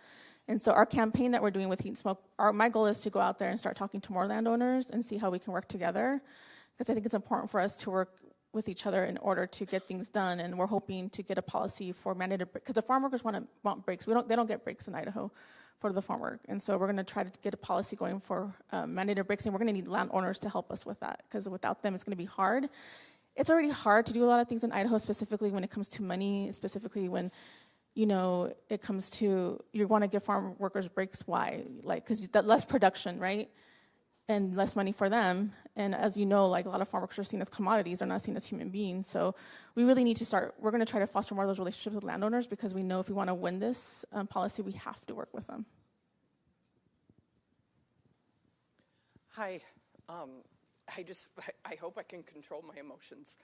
And so our campaign that we're doing with Heat and Smoke, my goal is to go out there and start talking to more landowners and see how we can work together. Because I think it's important for us to work with each other in order to get things done. And we're hoping to get a policy for mandated breaks. Because the farm workers want breaks. They don't get breaks in Idaho for the farm work. And so we're going to try to get a policy going for mandated breaks. And we're going to need landowners to help us with that. Because without them, it's going to be hard. It's already hard to do a lot of things in Idaho, specifically when it comes to money, specifically when, it comes to, you want to give farm workers breaks. Why? Because less production, right? And less money for them. And as you know, a lot of farm workers are seen as commodities, they're not seen as human beings. So we really need to we're going to try to foster more of those relationships with landowners, because we know if we want to win this policy, we have to work with them. Hi. I hope I can control my emotions.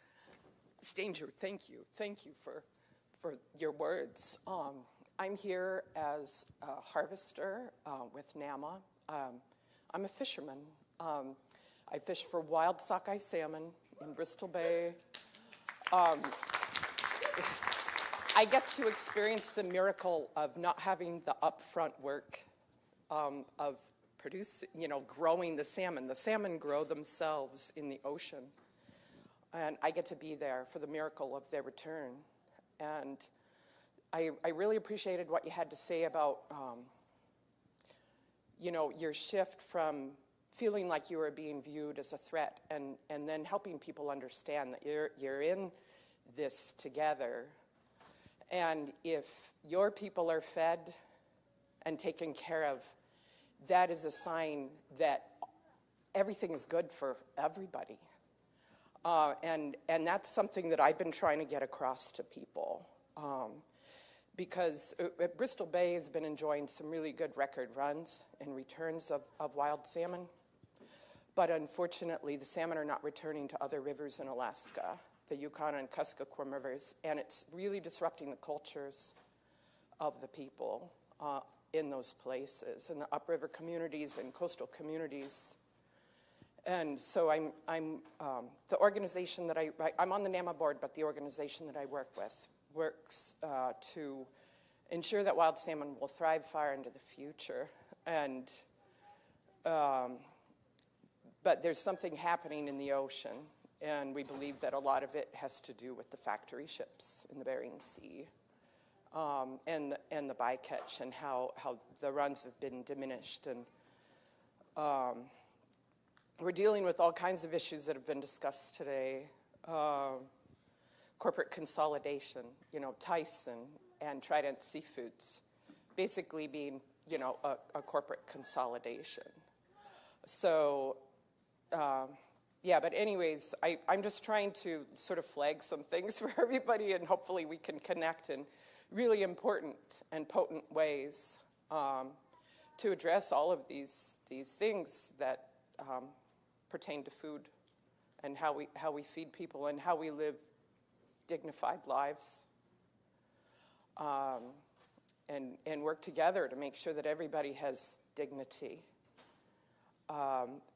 Stanger, thank you. Thank you for your words. I'm here as a harvester with NAMA. I'm a fisherman. I fish for wild sockeye salmon in Bristol Bay. I get to experience the miracle of not having the upfront work of growing the salmon. The salmon grow themselves in the ocean. And I get to be there for the miracle of their return. And I really appreciated what you had to say about, your shift from feeling like you are being viewed as a threat, and then helping people understand that you're in this together. And if your people are fed and taken care of, that is a sign that everything is good for everybody. And that's something that I've been trying to get across to people. Because Bristol Bay has been enjoying some really good record runs and returns of wild salmon. But unfortunately, the salmon are not returning to other rivers in Alaska, the Yukon and Kuskokwim rivers, and it's really disrupting the cultures of the people in those places, in the upriver communities and coastal communities. And so I'm the organization that I'm on the NAMA board, but the organization that I work with works to ensure that wild salmon will thrive far into the future. And but there's something happening in the ocean, and we believe that a lot of it has to do with the factory ships in the Bering Sea, and the bycatch, and how the runs have been diminished. And we're dealing with all kinds of issues that have been discussed today. Corporate consolidation, Tyson and Trident Seafoods, basically being, a corporate consolidation. So, but anyways, I'm just trying to sort of flag some things for everybody, and hopefully we can connect in really important and potent ways to address all of these things that pertain to food and how we feed people and how we live dignified lives, and work together to make sure that everybody has dignity.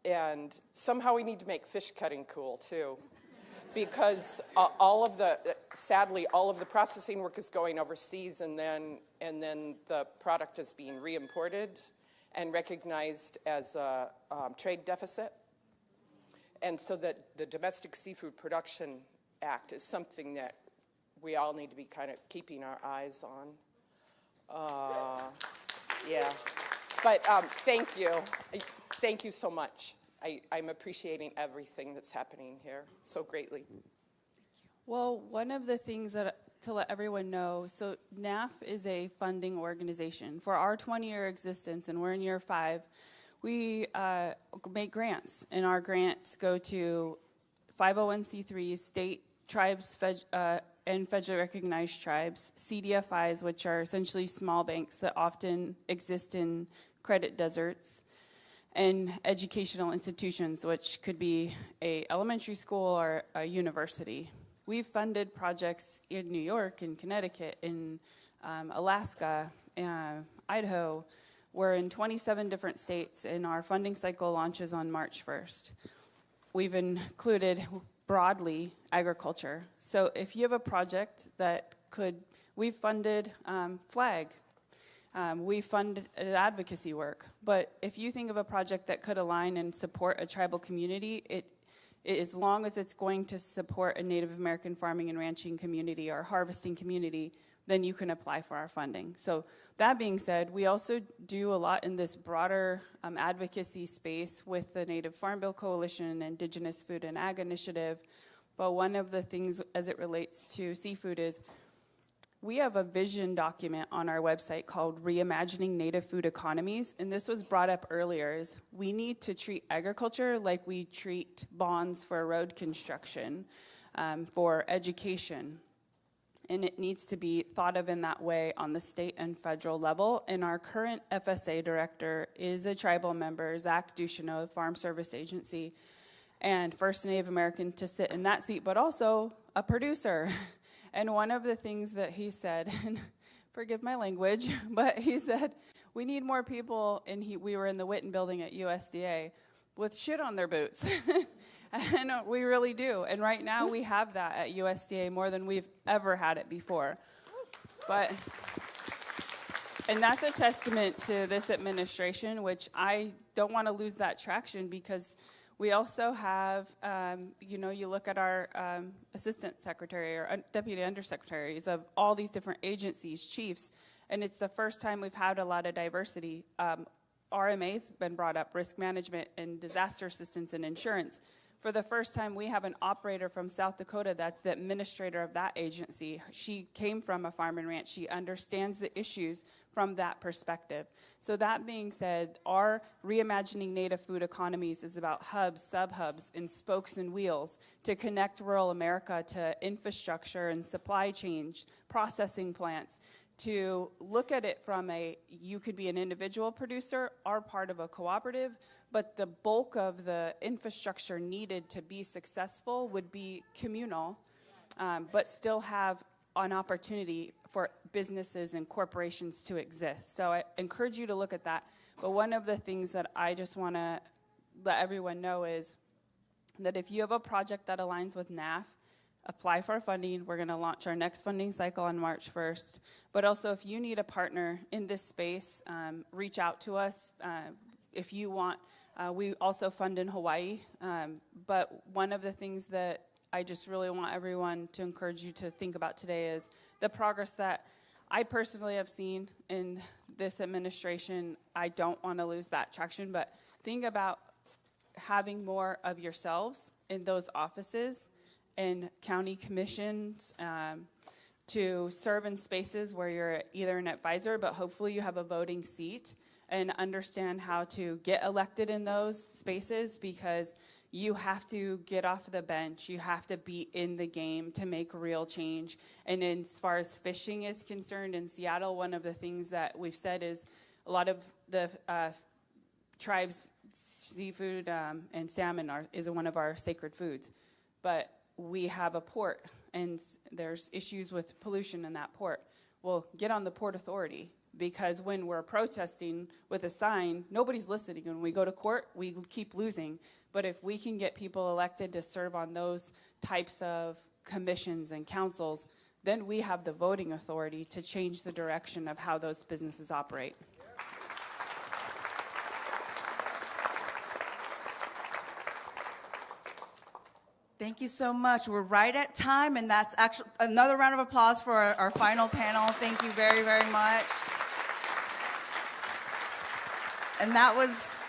And somehow we need to make fish cutting cool too, because sadly, all of the processing work is going overseas, and then the product is being re-imported and recognized as a trade deficit. And so that the Domestic Seafood Production Act is something that we all need to be kind of keeping our eyes on. But thank you. Thank you so much. I'm appreciating everything that's happening here so greatly. Well, one of the things to let everyone know, so NAF is a funding organization. For our 20-year existence, and we're in year 5, we make grants, and our grants go to 501c3s, state tribes, and federally recognized tribes, CDFIs, which are essentially small banks that often exist in credit deserts, and educational institutions, which could be a elementary school or a university. We've funded projects in New York, in Connecticut, in Alaska, Idaho. We're in 27 different states, and our funding cycle launches on March 1st. We've included broadly agriculture. So if you have a project that we've funded FLAG, we funded advocacy work, but if you think of a project that could align and support a tribal community, as long as it's going to support a Native American farming and ranching community or harvesting community, then you can apply for our funding. So that being said, we also do a lot in this broader advocacy space with the Native Farm Bill Coalition, Indigenous Food and Ag Initiative. But one of the things as it relates to seafood is we have a vision document on our website called Reimagining Native Food Economies, and this was brought up earlier, is we need to treat agriculture like we treat bonds for road construction, for education. And it needs to be thought of in that way on the state and federal level. And our current FSA director is a tribal member, Zach Ducheneau, Farm Service Agency, and first Native American to sit in that seat, but also a producer. And one of the things that he said, and forgive my language, but he said, we need more people, and we were in the Witten building at USDA, with shit on their boots. And we really do. And right now we have that at USDA more than we've ever had it before. And that's a testament to this administration, which I don't want to lose that traction, because we also have, you look at our assistant secretary or deputy undersecretaries of all these different agencies, chiefs, and it's the first time we've had a lot of diversity. RMA's been brought up, risk management and disaster assistance and insurance. For the first time, we have an operator from South Dakota that's the administrator of that agency. She came from a farm and ranch. She understands the issues from that perspective. So that being said, our reimagining native food economies is about hubs, sub-hubs, and spokes and wheels to connect rural America to infrastructure and supply chains, processing plants, to look at it from you could be an individual producer or part of a cooperative, but the bulk of the infrastructure needed to be successful would be communal, but still have an opportunity for businesses and corporations to exist. So I encourage you to look at that. But one of the things that I just want to let everyone know is that if you have a project that aligns with NAF, apply for funding. We're going to launch our next funding cycle on March 1st. But also, if you need a partner in this space, reach out to us. If you want, we also fund in Hawaii. But one of the things that I just really want everyone to encourage you to think about today is the progress that I personally have seen in this administration. I don't want to lose that traction, but think about having more of yourselves in those offices and county commissions to serve in spaces where you're either an advisor, but hopefully you have a voting seat, and understand how to get elected in those spaces, because you have to get off the bench. You have to be in the game to make real change. And as far as fishing is concerned, in Seattle, one of the things that we've said is a lot of the tribes' seafood and salmon is one of our sacred foods. But we have a port, and there's issues with pollution in that port. Well, get on the Port Authority, because when we're protesting with a sign, nobody's listening. When we go to court, we keep losing. But if we can get people elected to serve on those types of commissions and councils, then we have the voting authority to change the direction of how those businesses operate. Thank you so much. We're right at time, and that's actually another round of applause for our final panel. Thank you very, very much. And that was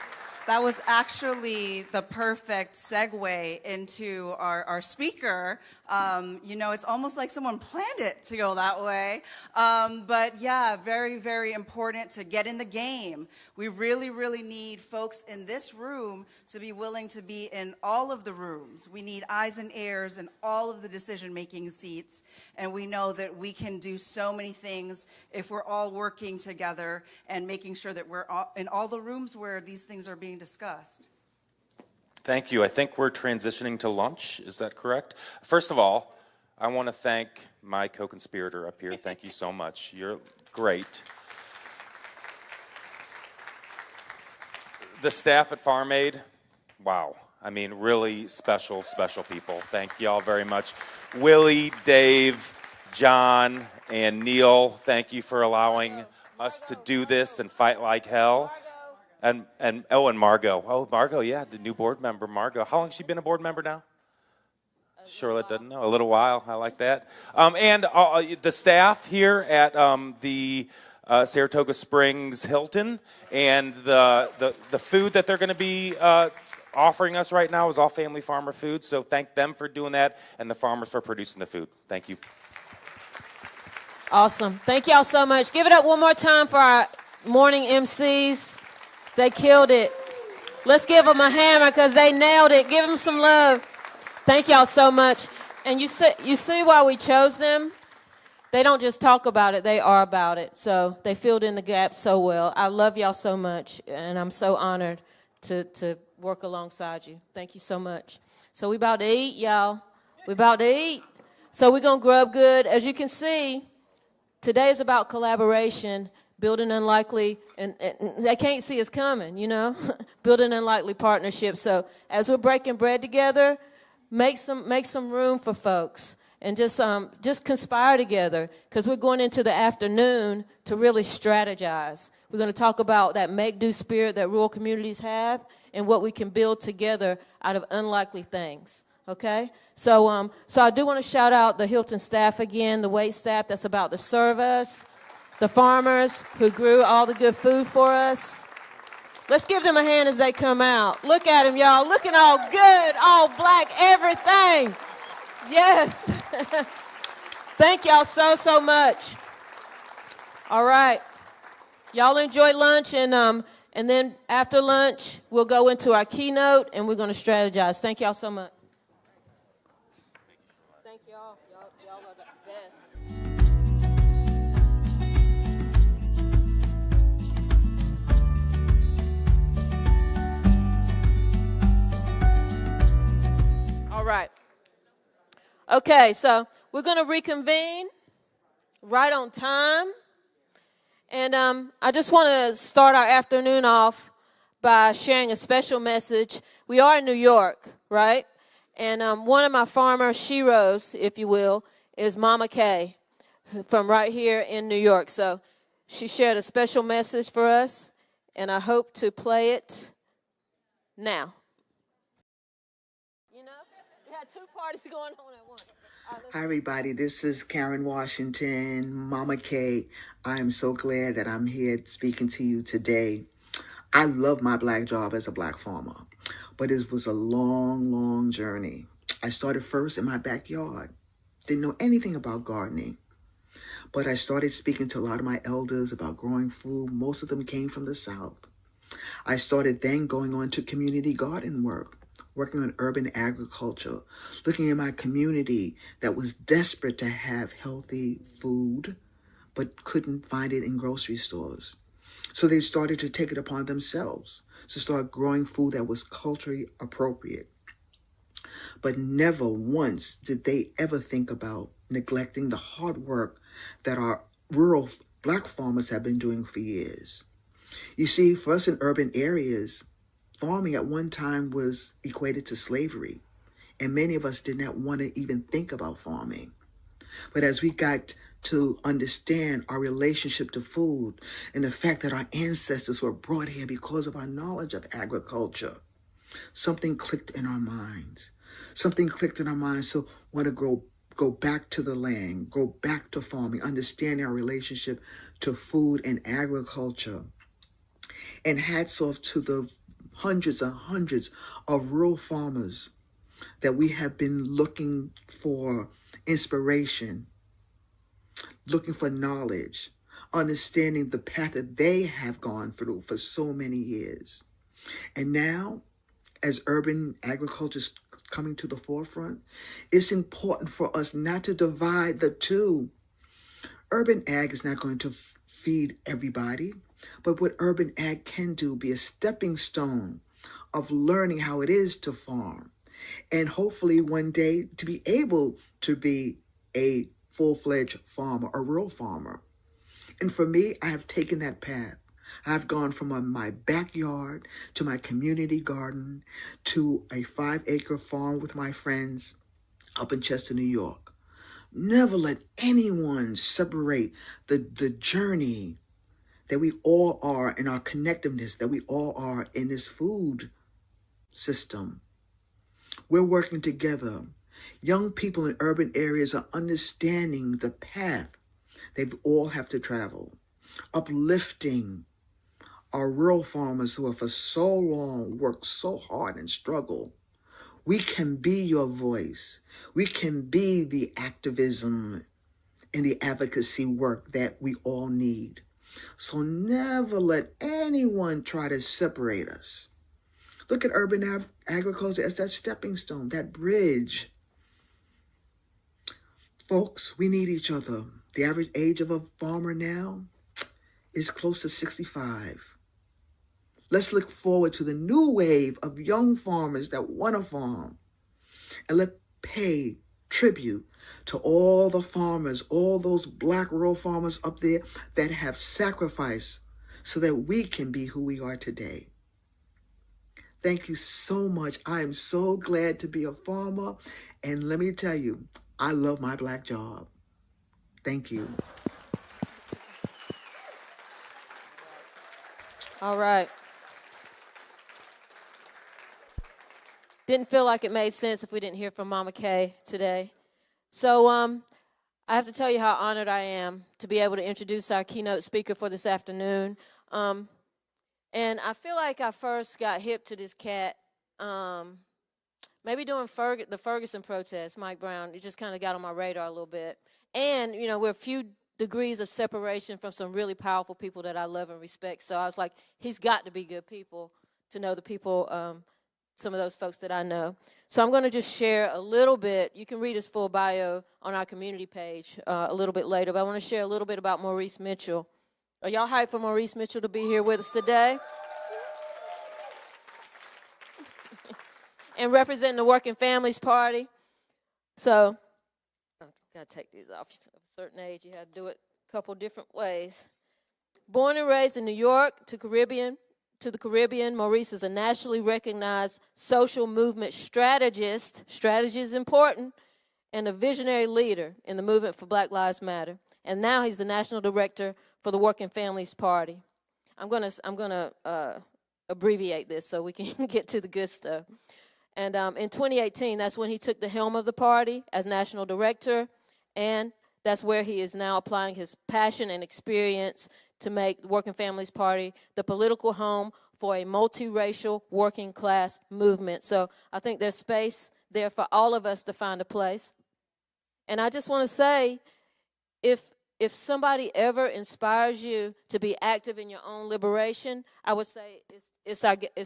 actually the perfect segue into our speaker. It's almost like someone planned it to go that way. But yeah, very, very important to get in the game. We really, really need folks in this room to be willing to be in all of the rooms. We need eyes and ears in all of the decision-making seats. And we know that we can do so many things if we're all working together and making sure that we're in all the rooms where these things are being discussed. Thank you. I think we're transitioning to lunch. Is that correct? First of all, I want to thank my co-conspirator up here. Thank you so much. You're great. The staff at Farm Aid, wow. I mean, really special, special people. Thank you all very much. Willie, Dave, John, and Neil, thank you for allowing us to do this and fight like hell. And Margo. Oh, Margo, yeah, the new board member, Margo. How long has she been a board member now? Charlotte doesn't know. A little while. I like that. And the staff here at the Saratoga Springs Hilton, and the food that they're going to be offering us right now is all family farmer food. So thank them for doing that, and the farmers for producing the food. Thank you. Awesome. Thank y'all so much. Give it up one more time for our morning MCs. They killed it. Let's give them a hammer because they nailed it. Give them some love. Thank y'all so much. And you see why we chose them? They don't just talk about it, they are about it. So they filled in the gaps so well. I love y'all so much, and I'm so honored to work alongside you. Thank you so much. So we about to eat, y'all. We about to eat. So we're going to grub good. As you can see, today is about collaboration, building unlikely, and they can't see us coming, building unlikely partnerships. So as we're breaking bread together, make some room for folks, and just conspire together, because we're going into the afternoon to really strategize. We're going to talk about that make-do spirit that rural communities have and what we can build together out of unlikely things. Okay? So I do want to shout out the Hilton staff again, the wait staff that's about to serve us, the farmers who grew all the good food for us, Let's give them a hand as they come out. Look at them, y'all. Looking all good, all black, everything. Yes. Thank y'all so much. All right. Y'all enjoy lunch, and then after lunch, we'll go into our keynote, and we're going to strategize. Thank y'all so much. Thank y'all. Y'all are the best. All right. Okay, so we're going to reconvene right on time. And I just want to start our afternoon off by sharing a special message. We are in New York, right? And one of my farmer sheroes, if you will, is Mama Kay from right here in New York. So she shared a special message for us, and I hope to play it now. You know, we had two parties going on at once. Hi, everybody. This is Karen Washington, Mama Kay. I am so glad that I'm here speaking to you today. I love my black job as a black farmer, but it was a long, long journey. I started first in my backyard. Didn't know anything about gardening, but I started speaking to a lot of my elders about growing food. Most of them came from the South. I started then going on to community garden work, working on urban agriculture, looking at my community that was desperate to have healthy food, but couldn't find it in grocery stores. So they started to take it upon themselves to start growing food that was culturally appropriate. But never once did they ever think about neglecting the hard work that our rural black farmers have been doing for years. You see, for us in urban areas, farming at one time was equated to slavery, and many of us did not want to even think about farming. But as we got to understand our relationship to food and the fact that our ancestors were brought here because of our knowledge of agriculture, something clicked in our minds. Something clicked in our minds to want to go back to the land, go back to farming, understanding our relationship to food and agriculture. And hats off to the hundreds and hundreds of rural farmers that we have been looking for inspiration, looking for knowledge, understanding the path that they have gone through for so many years. And now, as urban agriculture is coming to the forefront, it's important for us not to divide the two. Urban ag is not going to feed everybody, but what urban ag can do, be a stepping stone of learning how it is to farm, and hopefully one day to be able to be a full-fledged farmer, a rural farmer. And for me, I have taken that path. I've gone from my backyard to my community garden to a 5-acre farm with my friends up in Chester, New York. Never let anyone separate the journey that we all are and our connectiveness that we all are in this food system. We're working together. Young people in urban areas are understanding the path they all have to travel, uplifting our rural farmers who have for so long worked so hard and struggled. We can be your voice. We can be the activism and the advocacy work that we all need. So never let anyone try to separate us. Look at urban agriculture as that stepping stone, that bridge. Folks, we need each other. The average age of a farmer now is close to 65. Let's look forward to the new wave of young farmers that want to farm. And let's pay tribute to all the farmers, all those black rural farmers up there that have sacrificed so that we can be who we are today. Thank you so much. I am so glad to be a farmer. And let me tell you, I love my black job. Thank you. All right. Didn't feel like it made sense if we didn't hear from Mama Kay today. So I have to tell you how honored I am to be able to introduce our keynote speaker for this afternoon. And I feel like I first got hip to this cat maybe during the Ferguson protest, Mike Brown. It just kind of got on my radar a little bit. And, you know, we're a few degrees of separation from some really powerful people that I love and respect. So I was like, he's got to be good people to know the people, some of those folks that I know. So I'm going to just share a little bit. You can read his full bio on our community page a little bit later, but I want to share a little bit about Maurice Mitchell. Are y'all hyped for Maurice Mitchell to be here with us today? And representing the Working Families Party. So, got to take these off. At a certain age, you have to do it a couple different ways. Born and raised in New York to the Caribbean, Maurice is a nationally recognized social movement strategist. Strategy is important. And a visionary leader in the movement for Black Lives Matter. And now he's the national director for the Working Families Party. I'm gonna abbreviate this so we can get to the good stuff. And in 2018, that's when he took the helm of the party as national director, and that's where he is now applying his passion and experience to make the Working Families Party the political home for a multiracial working class movement. So I think there's space there for all of us to find a place. And I just want to say, if somebody ever inspires you to be active in your own liberation, I would say it's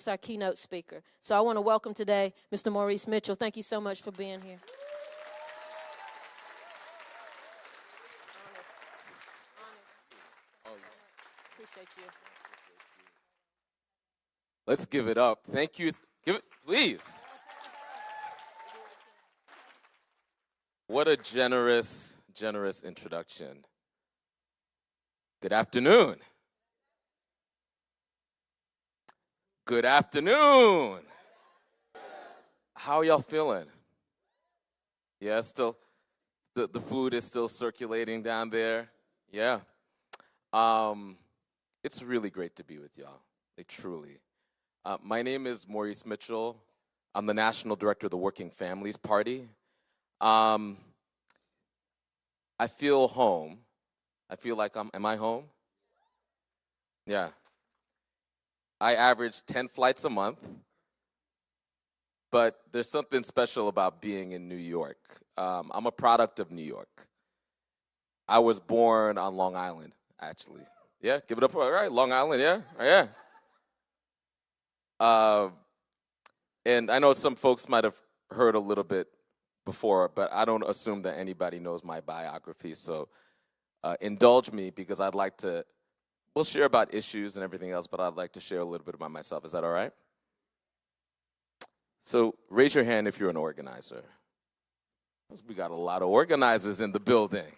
our keynote speaker. So I want to welcome today Mr. Maurice Mitchell. Thank you so much for being here. Appreciate you. Let's give it up. Thank you. Give it, please. What a generous introduction. Good afternoon. Good afternoon. How are y'all feeling? Yeah, still, the food is still circulating down there. Yeah. It's really great to be with y'all. Like, truly. My name is Maurice Mitchell. I'm the National Director of the Working Families Party. I feel home. I feel like am I home? Yeah. I average 10 flights a month, but there's something special about being in New York. I'm a product of New York. I was born on Long Island, actually. Yeah, give it up for, all right, Long Island, yeah, yeah. And I know some folks might have heard a little bit before, but I don't assume that anybody knows my biography, so indulge me because I'd like to, we'll share about issues and everything else, but I'd like to share a little bit about myself. Is that all right? So raise your hand if you're an organizer. We got a lot of organizers in the building.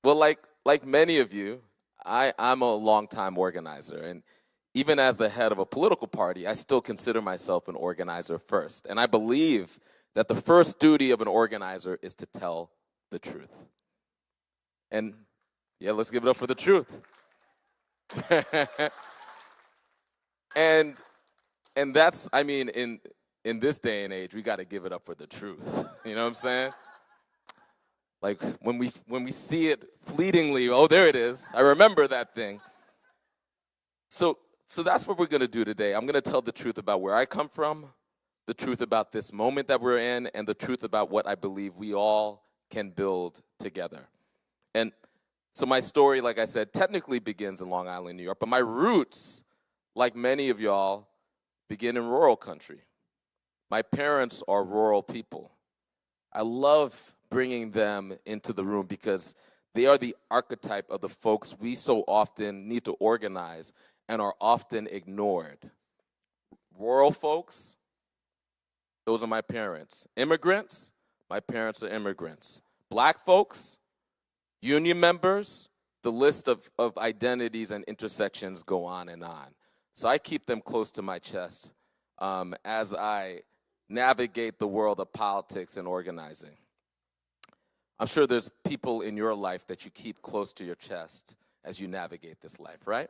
Well, like many of you, I'm a longtime organizer, and even as the head of a political party, I still consider myself an organizer first. And I believe that the first duty of an organizer is to tell the truth. And yeah, let's give it up for the truth. and that's, I mean, in this day and age, we got to give it up for the truth. You know what I'm saying? Like when we see it fleetingly, oh, there it is. I remember that thing. So that's what we're going to do today. I'm going to tell the truth about where I come from, the truth about this moment that we're in, and the truth about what I believe we all can build together. And so my story, like I said, technically begins in Long Island, New York, but my roots, like many of y'all, begin in rural country. My parents are rural people. I love bringing them into the room because they are the archetype of the folks we so often need to organize and are often ignored. Rural folks, those are my parents. Immigrants, my parents are immigrants. Black folks, union members, the list of identities and intersections go on and on. So I keep them close to my chest as I navigate the world of politics and organizing. I'm sure there's people in your life that you keep close to your chest as you navigate this life, right?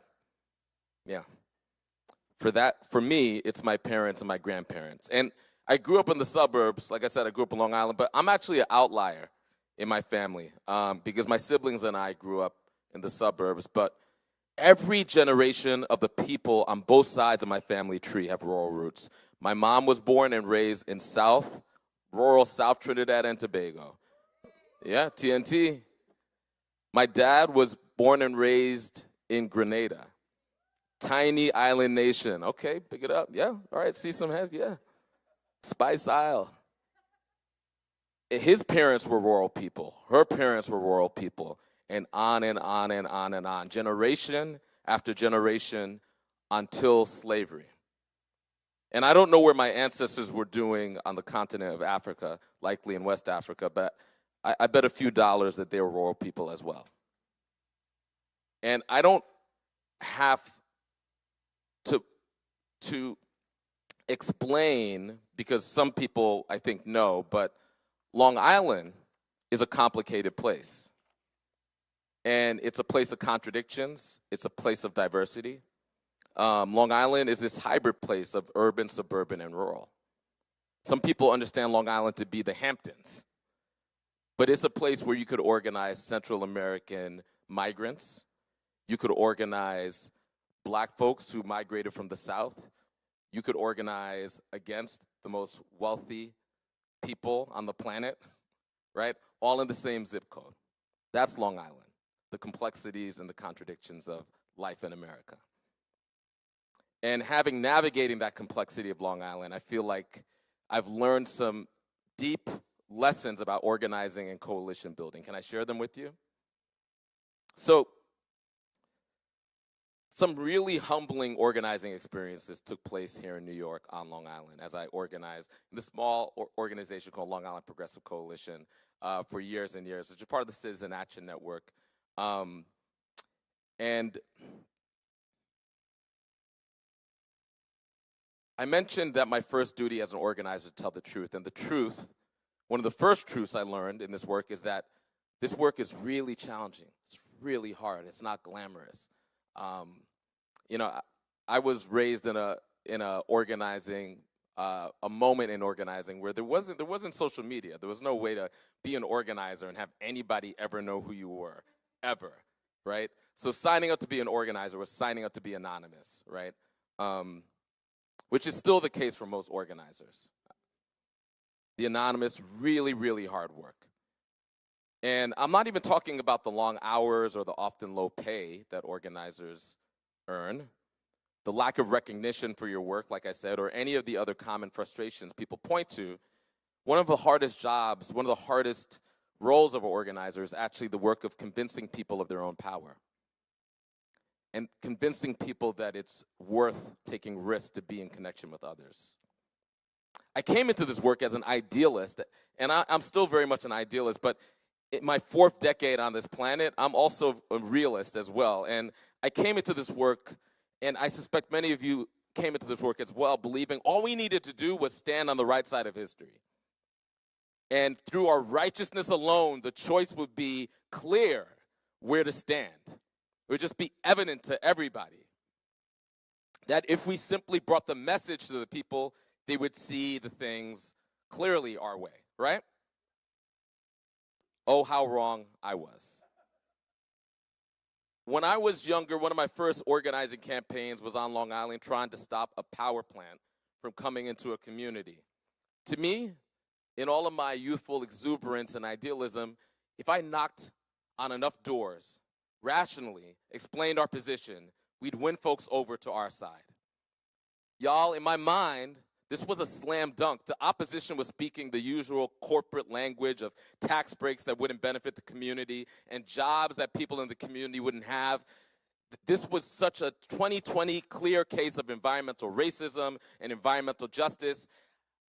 Yeah. For me, it's my parents and my grandparents. And I grew up in the suburbs. Like I said, I grew up in Long Island, but I'm actually an outlier in my family because my siblings and I grew up in the suburbs. But Every generation of the people on both sides of my family tree have rural roots. My mom was born and raised in rural South Trinidad and Tobago. Yeah, TNT. My dad was born and raised in Grenada. Tiny island nation. Okay, pick it up. Yeah, all right, see some heads. Yeah. Spice Isle. His parents were rural people. Her parents were rural people. And on and on and on and on. Generation after generation until slavery. And I don't know where my ancestors were doing on the continent of Africa, likely in West Africa, but I bet a few dollars that they were rural people as well. And I don't have to explain, because some people I think know, but Long Island is a complicated place. And it's a place of contradictions. It's a place of diversity. Long Island is this hybrid place of urban, suburban, and rural. Some people understand Long Island to be the Hamptons, but it's a place where you could organize Central American migrants. You could organize black folks who migrated from the South. You could organize against the most wealthy people on the planet, right? All in the same zip code. That's Long Island, the complexities and the contradictions of life in America. And having navigating that complexity of Long Island, I feel like I've learned some deep lessons about organizing and coalition building. Can I share them with you? So, some really humbling organizing experiences took place here in New York on Long Island as I organized in the small organization called Long Island Progressive Coalition for years and years, which is part of the Citizen Action Network. And I mentioned that my first duty as an organizer is to tell the truth. And the truth, one of the first truths I learned in this work is that this work is really challenging. It's really hard. It's not glamorous. You know, I was raised in a organizing, a moment in organizing where there wasn't social media. There was no way to be an organizer and have anybody ever know who you were, ever, right? So signing up to be an organizer was signing up to be anonymous, right? Which is still the case for most organizers. The anonymous, really, really hard work. And I'm not even talking about the long hours or the often low pay that organizers earn, the lack of recognition for your work, like I said, or any of the other common frustrations people point to. One of the hardest jobs, one of the hardest roles of an organizer is actually the work of convincing people of their own power and convincing people that it's worth taking risks to be in connection with others. I came into this work as an idealist, and I'm still very much an idealist, but in my fourth decade on this planet, I'm also a realist as well. And I came into this work, and I suspect many of you came into this work as well, believing all we needed to do was stand on the right side of history. And through our righteousness alone, the choice would be clear where to stand. It would just be evident to everybody that if we simply brought the message to the people, they would see the things clearly our way, right? Oh, how wrong I was. When I was younger, one of my first organizing campaigns was on Long Island trying to stop a power plant from coming into a community. To me, in all of my youthful exuberance and idealism, if I knocked on enough doors, rationally explained our position, we'd win folks over to our side. Y'all, in my mind, this was a slam dunk. The opposition was speaking the usual corporate language of tax breaks that wouldn't benefit the community and jobs that people in the community wouldn't have. This was such a 2020 clear case of environmental racism and environmental justice.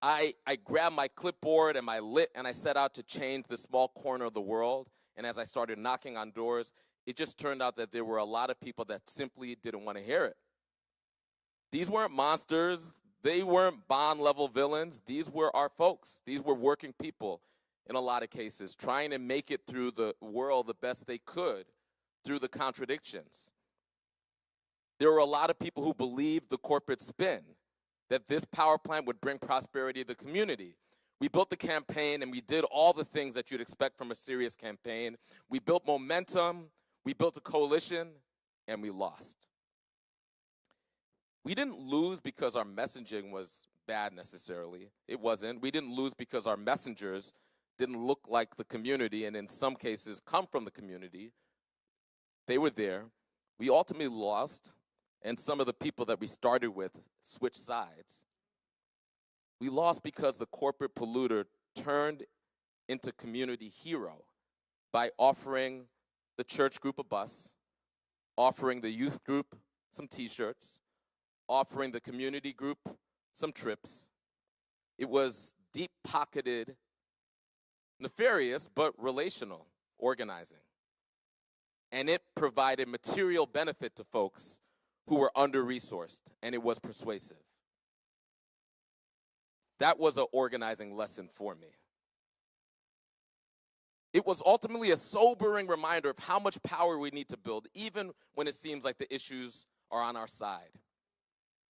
I grabbed my clipboard and my lit and I set out to change the small corner of the world. And as I started knocking on doors, it just turned out that there were a lot of people that simply didn't want to hear it. These weren't monsters. They weren't Bond-level villains. These were our folks. These were working people in a lot of cases, trying to make it through the world the best they could through the contradictions. There were a lot of people who believed the corporate spin, that this power plant would bring prosperity to the community. We built the campaign and we did all the things that you'd expect from a serious campaign. We built momentum. We built a coalition. and we lost. We didn't lose because our messaging was bad necessarily. It wasn't. We didn't lose because our messengers didn't look like the community and in some cases come from the community. They were there. We ultimately lost, and some of the people that we started with switched sides. We lost because the corporate polluter turned into community hero by offering the church group a bus, offering the youth group some t-shirts, offering the community group some trips. It was deep-pocketed, nefarious, but relational organizing. And it provided material benefit to folks who were under-resourced, and it was persuasive. That was an organizing lesson for me. It was ultimately a sobering reminder of how much power we need to build, even when it seems like the issues are on our side.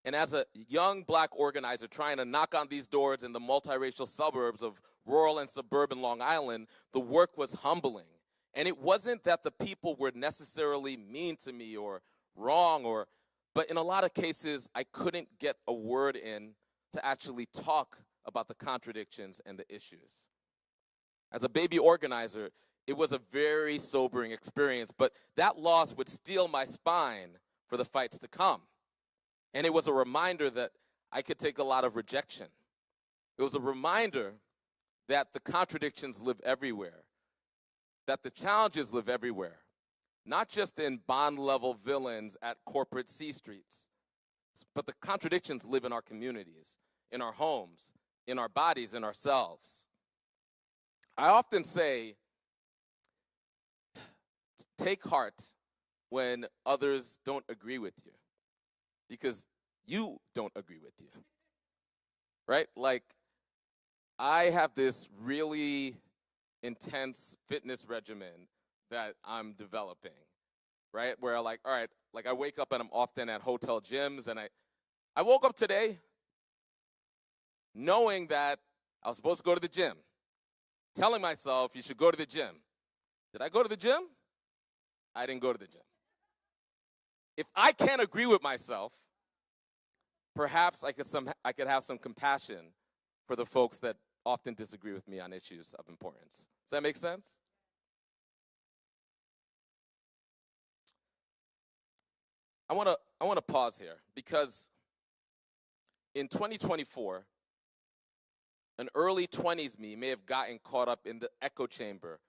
And as a young black organizer trying to knock on these doors in the multiracial suburbs of rural and suburban Long Island, the work was humbling. And it wasn't that the people were necessarily mean to me or wrong, but in a lot of cases, I couldn't get a word in to actually talk about the contradictions and the issues. As a baby organizer, it was a very sobering experience, but that loss would steel my spine for the fights to come. And it was a reminder that I could take a lot of rejection. It was a reminder that the contradictions live everywhere, that the challenges live everywhere, not just in bond-level villains at corporate C streets, but the contradictions live in our communities, in our homes, in our bodies, in ourselves. I often say, take heart when others don't agree with you, because you don't agree with you, right? Like, I have this really intense fitness regimen that I'm developing, right? Where all right, I wake up and I'm often at hotel gyms, and I woke up today knowing that I was supposed to go to the gym, telling myself you should go to the gym. Did I go to the gym? I didn't go to the gym. If I can't agree with myself, perhaps I could have some compassion for the folks that often disagree with me on issues of importance. Does that make sense? I want to pause here because in 2024, an early 20s me may have gotten caught up in the echo chamber.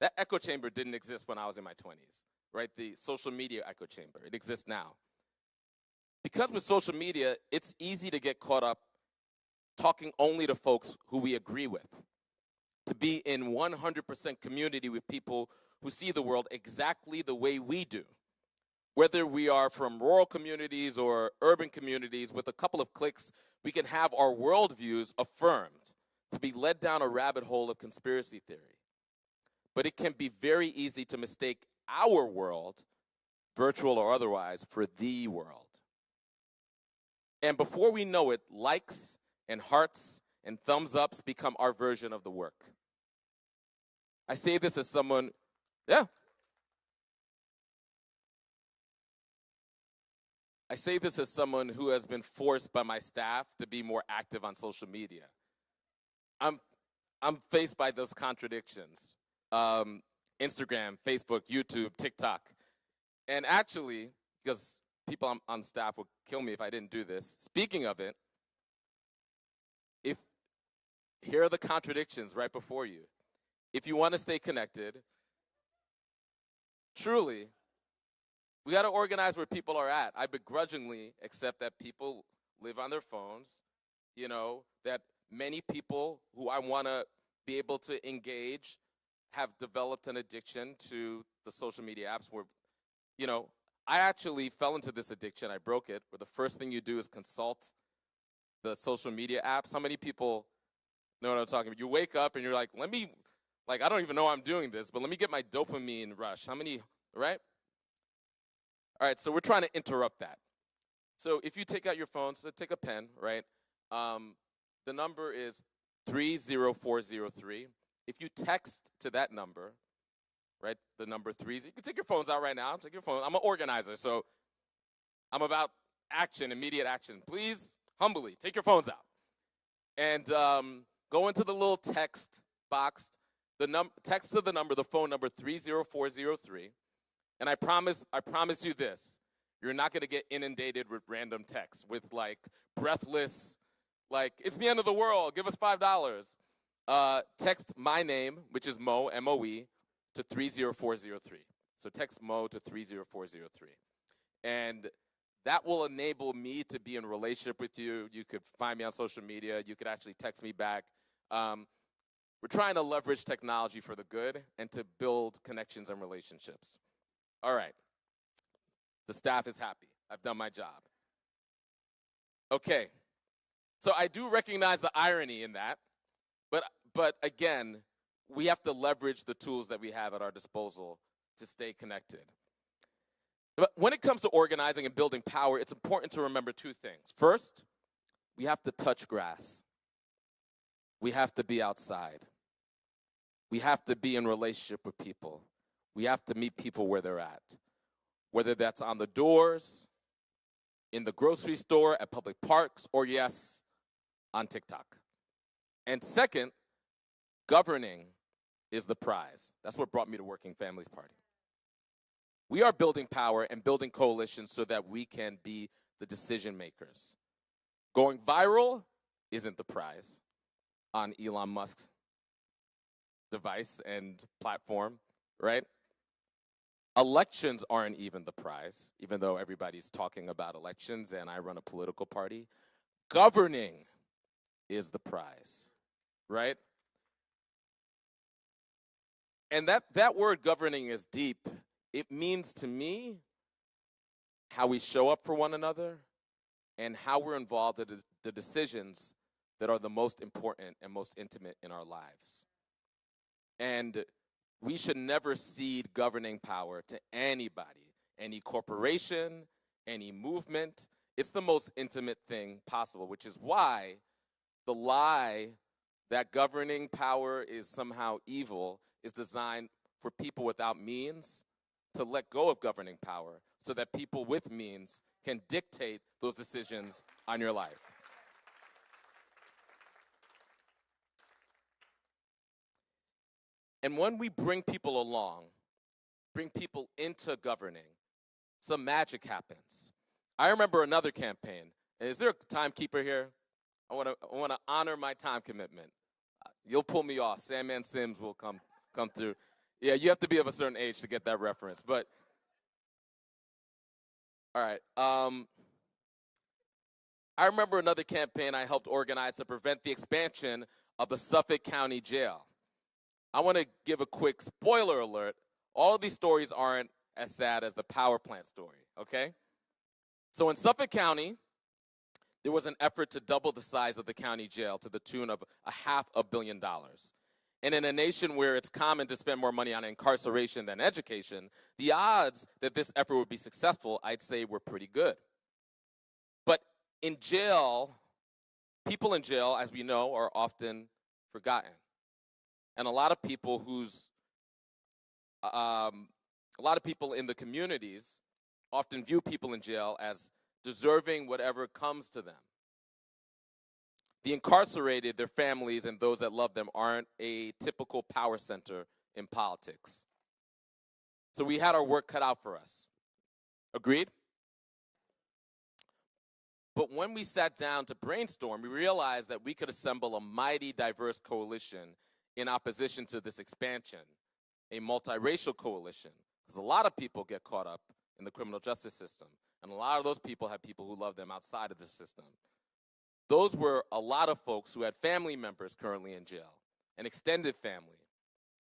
That echo chamber didn't exist when I was in my 20s, right? The social media echo chamber. It exists now. Because with social media, it's easy to get caught up talking only to folks who we agree with, to be in 100% community with people who see the world exactly the way we do. Whether we are from rural communities or urban communities, with a couple of clicks, we can have our worldviews affirmed, to be led down a rabbit hole of conspiracy theory. But it can be very easy to mistake our world, virtual or otherwise, for the world. And before we know it, likes and hearts and thumbs ups become our version of the work. I say this as someone, I say this as someone who has been forced by my staff to be more active on social media. I'm faced by those contradictions. Instagram, Facebook, YouTube, TikTok. And actually, because people on staff would kill me if I didn't do this, speaking of it, here are the contradictions right before you. If you want to stay connected, truly, we got to organize where people are at. I begrudgingly accept that people live on their phones, that many people who I want to be able to engage have developed an addiction to the social media apps where, I actually fell into this addiction. I broke it, where the first thing you do is consult the social media apps. How many people know what I'm talking about? You wake up and you're like, I don't even know I'm doing this, but let me get my dopamine rush. How many, right? All right, so we're trying to interrupt that. So if you take out your phone, so take a pen, right? The number is 30403. If you text to that number, right? The number 3. You can take your phones out right now. Take your phone. I'm an organizer, so I'm about action, immediate action. Please, humbly, take your phones out. And go into the little text box, text to the phone number 30403. And I promise you this. You're not going to get inundated with random texts, with like breathless, like, it's the end of the world, give us $5. Text my name, which is Mo, M-O-E, to 30403. So text Mo to 30403. And that will enable me to be in a relationship with you. You could find me on social media. You could actually text me back. We're trying to leverage technology for the good and to build connections and relationships. All right. The staff is happy. I've done my job. Okay. So I do recognize the irony in that. But again, we have to leverage the tools that we have at our disposal to stay connected. But when it comes to organizing and building power, it's important to remember 2 things. First, we have to touch grass. We have to be outside. We have to be in relationship with people. We have to meet people where they're at. Whether that's on the doors, in the grocery store, at public parks, or yes, on TikTok. And second, governing is the prize. That's what brought me to Working Families Party. We are building power and building coalitions so that we can be the decision makers. Going viral isn't the prize on Elon Musk's device and platform, right? Elections aren't even the prize, even though everybody's talking about elections and I run a political party. Governing is the prize, right? And that word governing is deep. It means to me how we show up for one another and how we're involved in the decisions that are the most important and most intimate in our lives. And we should never cede governing power to anybody, any corporation, any movement. It's the most intimate thing possible, which is why the lie that governing power is somehow evil is designed for people without means to let go of governing power so that people with means can dictate those decisions on your life. And when we bring people along, bring people into governing, some magic happens. I remember another campaign. Is there a timekeeper here? I want to honor my time commitment. You'll pull me off. Sandman Sims will come through. Yeah, you have to be of a certain age to get that reference. But all right. I remember another campaign I helped organize to prevent the expansion of the Suffolk County Jail. I want to give a quick spoiler alert. All of these stories aren't as sad as the power plant story, okay? So in Suffolk County, there was an effort to double the size of the county jail to the tune of $500 million. And in a nation where it's common to spend more money on incarceration than education, the odds that this effort would be successful, I'd say, were pretty good. But in jail, people in jail, as we know, are often forgotten. And a lot of people in the communities often view people in jail as deserving whatever comes to them. The incarcerated, their families, and those that love them aren't a typical power center in politics. So we had our work cut out for us. Agreed? But when we sat down to brainstorm, we realized that we could assemble a mighty diverse coalition in opposition to this expansion, a multiracial coalition, because a lot of people get caught up in the criminal justice system, and a lot of those people have people who love them outside of the system. Those were a lot of folks who had family members currently in jail, and extended family,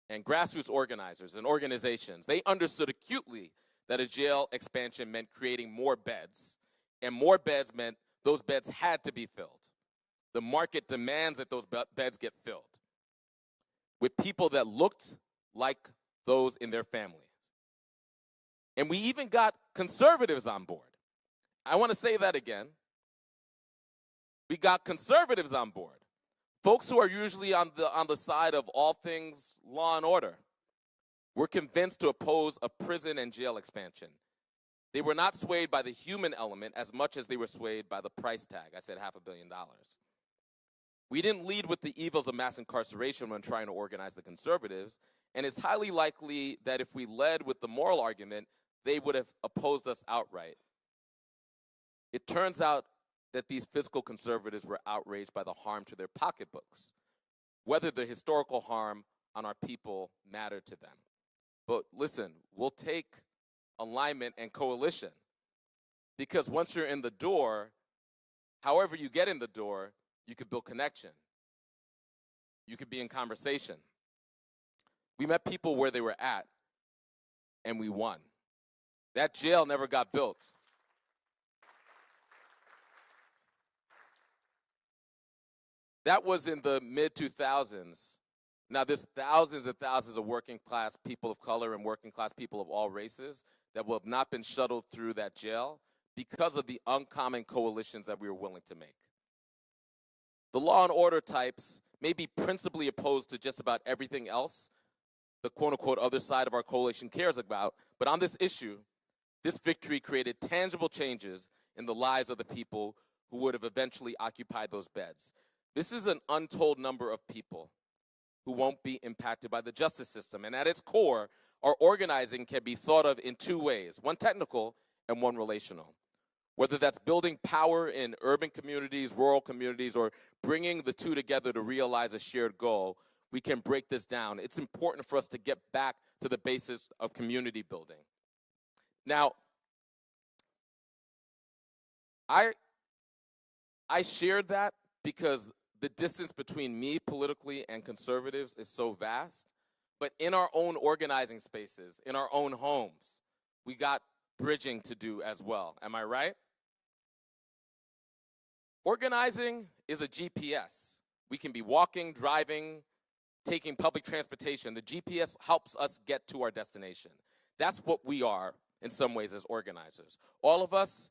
and grassroots organizers and organizations. They understood acutely that a jail expansion meant creating more beds, and more beds meant those beds had to be filled. The market demands that those beds get filled with people that looked like those in their families. And we even got conservatives on board. I want to say that again. We got conservatives on board. Folks who are usually on the side of all things law and order. were convinced to oppose a prison and jail expansion. They were not swayed by the human element as much as they were swayed by the price tag. I said $500 million. We didn't lead with the evils of mass incarceration when trying to organize the conservatives, and it's highly likely that if we led with the moral argument, they would have opposed us outright. It turns out that these fiscal conservatives were outraged by the harm to their pocketbooks, whether the historical harm on our people mattered to them. But listen, we'll take alignment and coalition, because once you're in the door, however you get in the door, you could build connection. You could be in conversation. We met people where they were at, and we won. That jail never got built. That was in the mid-2000s. Now, there's thousands and thousands of working class people of color and working class people of all races that will have not been shuttled through that jail because of the uncommon coalitions that we were willing to make. The law and order types may be principally opposed to just about everything else the quote-unquote other side of our coalition cares about, but on this issue, this victory created tangible changes in the lives of the people who would have eventually occupied those beds. This is an untold number of people who won't be impacted by the justice system, and at its core, our organizing can be thought of in two ways, one technical and one relational. Whether that's building power in urban communities, rural communities, or bringing the two together to realize a shared goal, we can break this down. It's important for us to get back to the basis of community building. Now, I shared that because the distance between me politically and conservatives is so vast, but in our own organizing spaces, in our own homes, we got bridging to do as well. Am I right? Organizing is a GPS. We can be walking, driving, taking public transportation. The GPS helps us get to our destination. That's what we are in some ways as organizers. All of us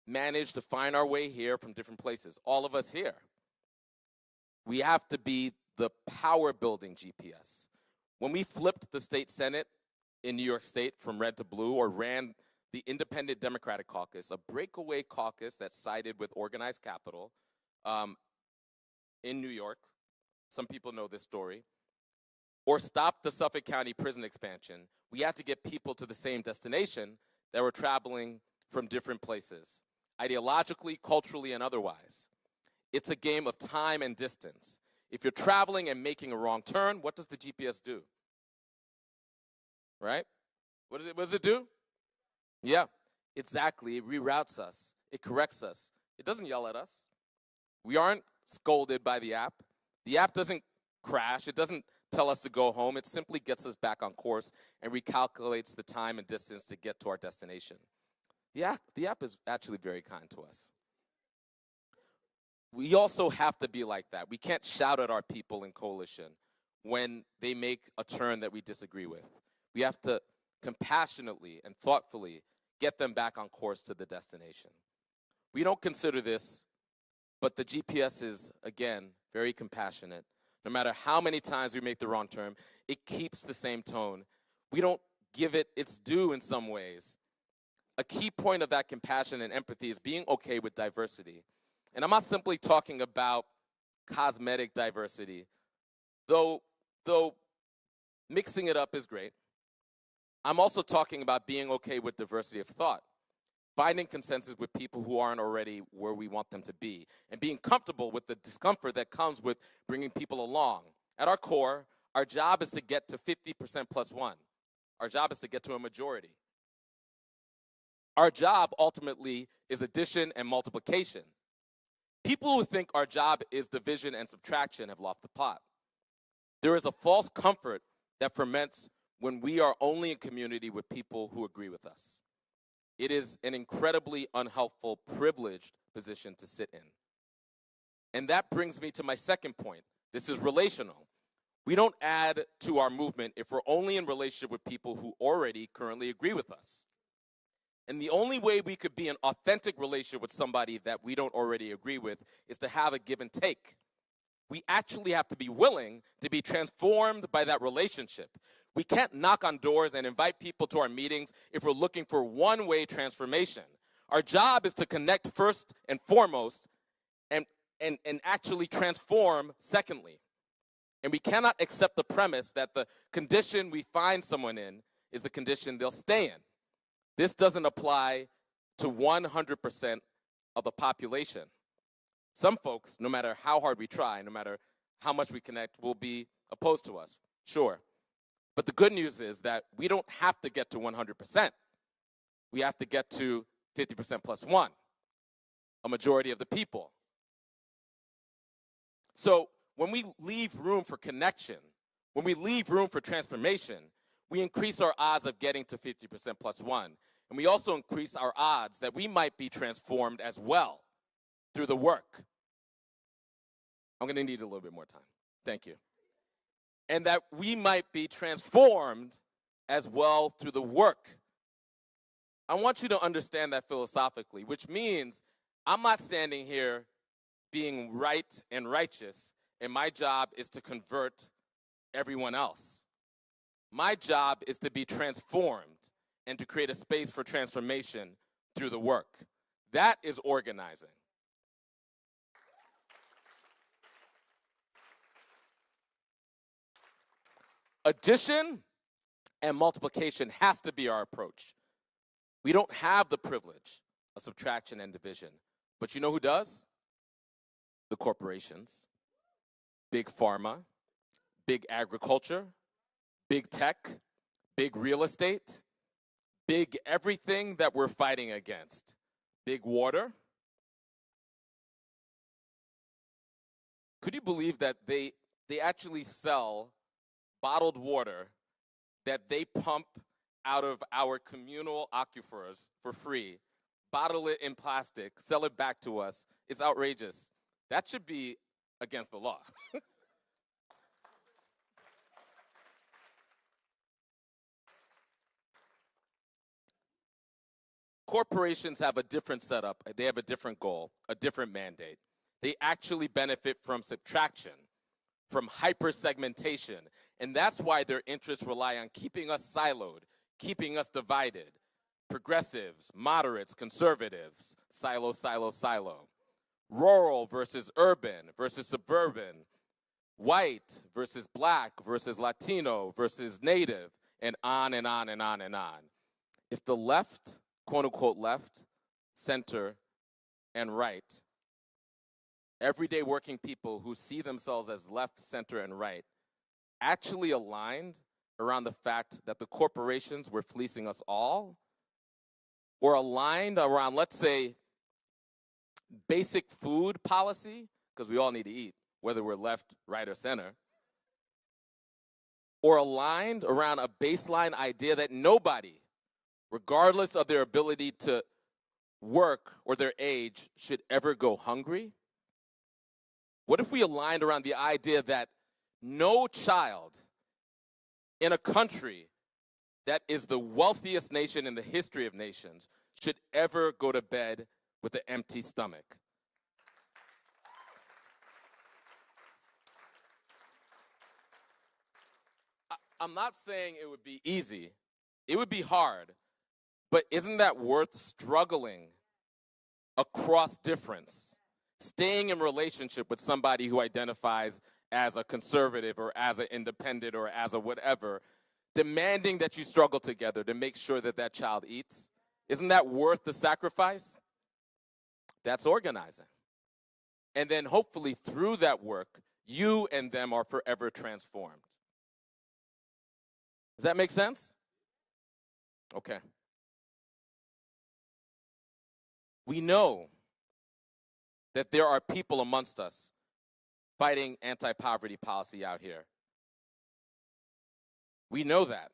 manage to find our way here from different places. All of us here. We have to be the power building GPS. When we flipped the state Senate in New York State from red to blue, or ran the Independent Democratic Caucus, a breakaway caucus that sided with organized capital in New York, some people know this story, or stopped the Suffolk County prison expansion, we had to get people to the same destination that were traveling from different places, ideologically, culturally, and otherwise. It's a game of time and distance. If you're traveling and making a wrong turn, what does the GPS do? Right? What does it do? Yeah, exactly. It reroutes us. It corrects us. It doesn't yell at us. We aren't scolded by the app. The app doesn't crash. It doesn't tell us to go home. It simply gets us back on course and recalculates the time and distance to get to our destination. The app is actually very kind to us. We also have to be like that. We can't shout at our people in coalition when they make a turn that we disagree with. We have to compassionately and thoughtfully get them back on course to the destination. We don't consider this, but the GPS is, again, very compassionate. No matter how many times we make the wrong turn, it keeps the same tone. We don't give it its due in some ways. A key point of that compassion and empathy is being okay with diversity. And I'm not simply talking about cosmetic diversity, though mixing it up is great. I'm also talking about being okay with diversity of thought, finding consensus with people who aren't already where we want them to be, and being comfortable with the discomfort that comes with bringing people along. At our core, our job is to get to 50% plus one. Our job is to get to a majority. Our job, ultimately, is addition and multiplication. People who think our job is division and subtraction have lost the plot. There is a false comfort that ferments when we are only in community with people who agree with us. It is an incredibly unhelpful, privileged position to sit in. And that brings me to my second point. This is relational. We don't add to our movement if we're only in relationship with people who already currently agree with us. And the only way we could be in authentic relationship with somebody that we don't already agree with is to have a give and take. We actually have to be willing to be transformed by that relationship. We can't knock on doors and invite people to our meetings if we're looking for one-way transformation. Our job is to connect first and foremost and actually transform secondly. And we cannot accept the premise that the condition we find someone in is the condition they'll stay in. This doesn't apply to 100% of the population. Some folks, no matter how hard we try, no matter how much we connect, will be opposed to us, sure. But the good news is that we don't have to get to 100%. We have to get to 50% plus one, a majority of the people. So when we leave room for connection, when we leave room for transformation, we increase our odds of getting to 50% plus one. And we also increase our odds that we might be transformed as well through the work. I'm going to need a little bit more time. Thank you. And that we might be transformed as well through the work. I want you to understand that philosophically, which means I'm not standing here being right and righteous, and my job is to convert everyone else. My job is to be transformed and to create a space for transformation through the work. That is organizing. Addition and multiplication has to be our approach. We don't have the privilege of subtraction and division. But you know who does? The corporations, big pharma, big agriculture, big tech, big real estate, big everything that we're fighting against. Big water. Could you believe that they actually sell bottled water that they pump out of our communal aquifers for free, bottle it in plastic, sell it back to us? It's outrageous. That should be against the law. Corporations have a different setup. They have a different goal, a different mandate. They actually benefit from subtraction, from hyper-segmentation, and that's why their interests rely on keeping us siloed, keeping us divided. Progressives, moderates, conservatives, silo, silo, silo. Rural versus urban versus suburban. White versus black versus Latino versus native, and on and on and on and on. If the left, quote unquote left, center, and right, everyday working people who see themselves as left, center, and right, actually aligned around the fact that the corporations were fleecing us all, or aligned around, let's say, basic food policy, because we all need to eat, whether we're left, right, or center, or aligned around a baseline idea that nobody, regardless of their ability to work or their age, should ever go hungry? What if we aligned around the idea that no child in a country that is the wealthiest nation in the history of nations should ever go to bed with an empty stomach? I'm not saying it would be easy. It would be hard. But isn't that worth struggling across difference? Staying in relationship with somebody who identifies as a conservative or as an independent or as a whatever, demanding that you struggle together to make sure that that child eats. Isn't that worth the sacrifice? That's organizing. And then hopefully through that work, you and them are forever transformed. Does that make sense? Okay. We know that there are people amongst us fighting anti-poverty policy out here. We know that.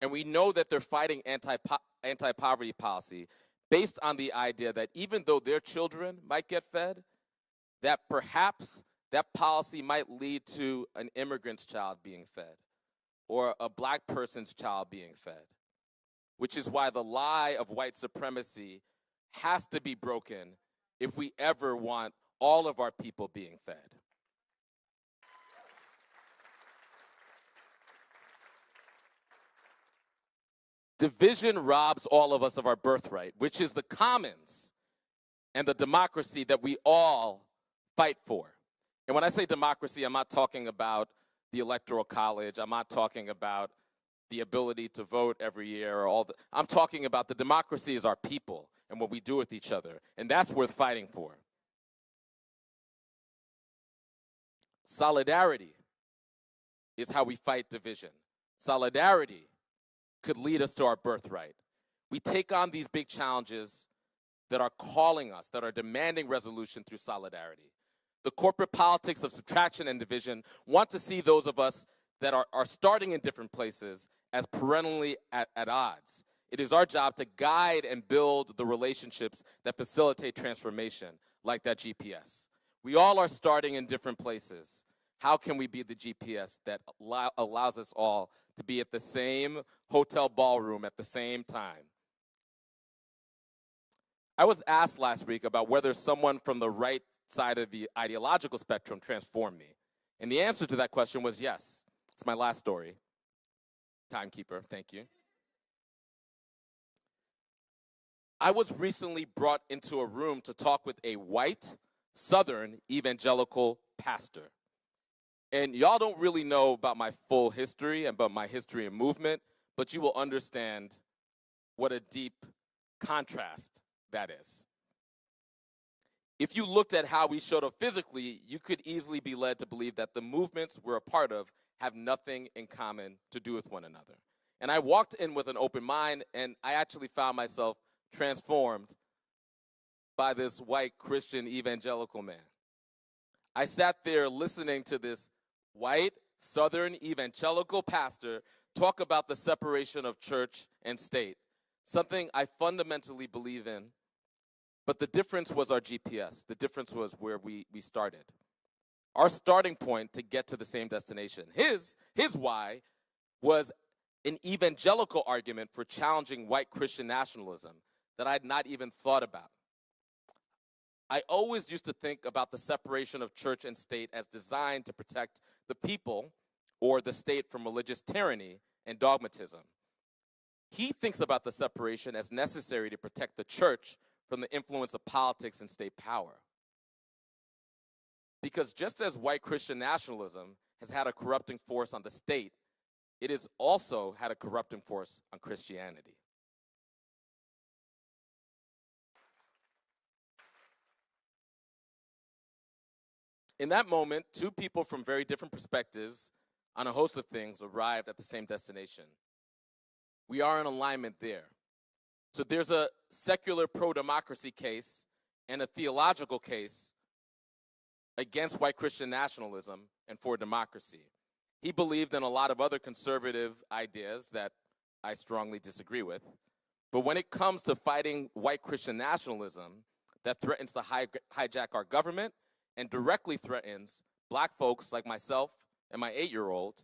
And we know that they're fighting anti-poverty policy based on the idea that even though their children might get fed, that perhaps that policy might lead to an immigrant's child being fed or a black person's child being fed, which is why the lie of white supremacy has to be broken if we ever want all of our people being fed. Division robs all of us of our birthright, which is the commons and the democracy that we all fight for. And when I say democracy, I'm not talking about the Electoral College. I'm not talking about the ability to vote every year or I'm talking about the democracy is our people and what we do with each other. And that's worth fighting for. Solidarity is how we fight division. Solidarity could lead us to our birthright. We take on these big challenges that are calling us, that are demanding resolution through solidarity. The corporate politics of subtraction and division want to see those of us that are starting in different places as perennially at odds. It is our job to guide and build the relationships that facilitate transformation, like that GPS. We all are starting in different places. How can we be the GPS that allows us all to be at the same hotel ballroom at the same time? I was asked last week about whether someone from the right side of the ideological spectrum transformed me. And the answer to that question was yes. It's my last story. Timekeeper, thank you. I was recently brought into a room to talk with a white, Southern evangelical pastor. And y'all don't really know about my full history and about my history and movement, but you will understand what a deep contrast that is. If you looked at how we showed up physically, you could easily be led to believe that the movements we're a part of have nothing in common to do with one another. And I walked in with an open mind, and I actually found myself transformed by this white Christian evangelical man. I sat there listening to this white Southern evangelical pastor talk about the separation of church and state, something I fundamentally believe in. But the difference was our GPS. The difference was where we started. Our starting point to get to the same destination. His why was an evangelical argument for challenging white Christian nationalism that I had not even thought about. I always used to think about the separation of church and state as designed to protect the people or the state from religious tyranny and dogmatism. He thinks about the separation as necessary to protect the church from the influence of politics and state power. Because just as white Christian nationalism has had a corrupting force on the state, it has also had a corrupting force on Christianity. In that moment, two people from very different perspectives on a host of things arrived at the same destination. We are in alignment there. So there's a secular pro-democracy case and a theological case against white Christian nationalism and for democracy. He believed in a lot of other conservative ideas that I strongly disagree with. But when it comes to fighting white Christian nationalism that threatens to hijack our government and directly threatens black folks like myself and my 8-year-old,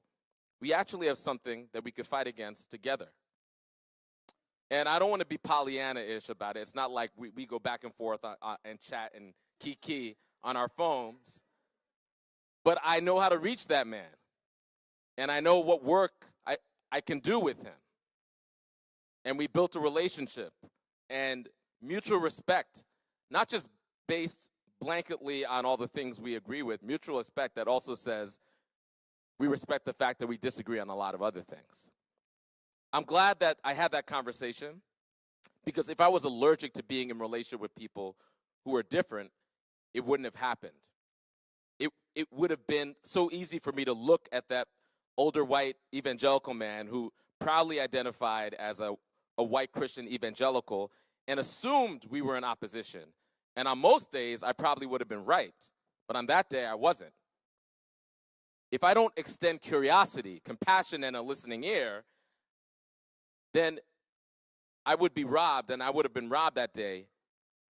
we actually have something that we could fight against together. And I don't want to be Pollyanna-ish about it. It's not like we go back and forth and chat and kiki on our phones. But I know how to reach that man. And I know what work I can do with him. And we built a relationship and mutual respect, not just based blanketly on all the things we agree with, mutual respect that also says we respect the fact that we disagree on a lot of other things. I'm glad that I had that conversation, because if I was allergic to being in relationship with people who are different, it wouldn't have happened. It would have been so easy for me to look at that older white evangelical man who proudly identified as a white Christian evangelical and assumed we were in opposition. And on most days, I probably would have been right. But on that day, I wasn't. If I don't extend curiosity, compassion, and a listening ear, then I would be robbed, and I would have been robbed that day,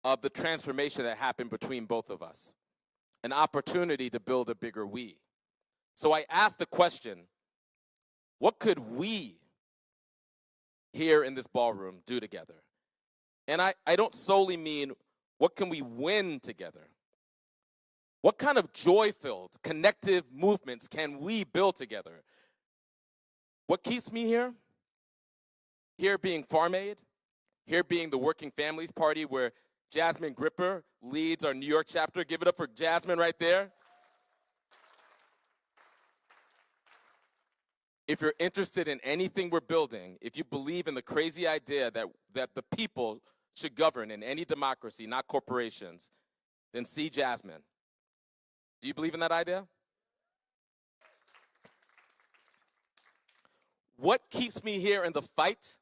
of the transformation that happened between both of us, an opportunity to build a bigger we. So I asked the question, what could we here in this ballroom do together? And I don't solely mean what can we win together? What kind of joy-filled, connective movements can we build together? What keeps me here? Here being Farm Aid, here being the Working Families Party where Jasmine Gripper leads our New York chapter. Give it up for Jasmine right there. If you're interested in anything we're building, if you believe in the crazy idea that the people should govern in any democracy, not corporations, then see Jasmine. Do you believe in that idea? What keeps me here in the fight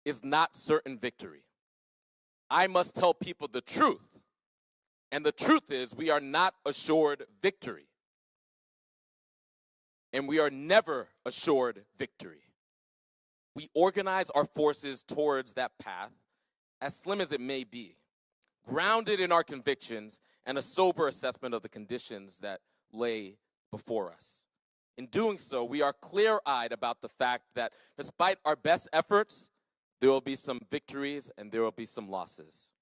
is not certain victory. I must tell people the truth. And the truth is we are not assured victory. And we are never assured victory. We organize our forces towards that path, as slim as it may be, grounded in our convictions and a sober assessment of the conditions that lay before us. In doing so, we are clear-eyed about the fact that despite our best efforts, there will be some victories and there will be some losses.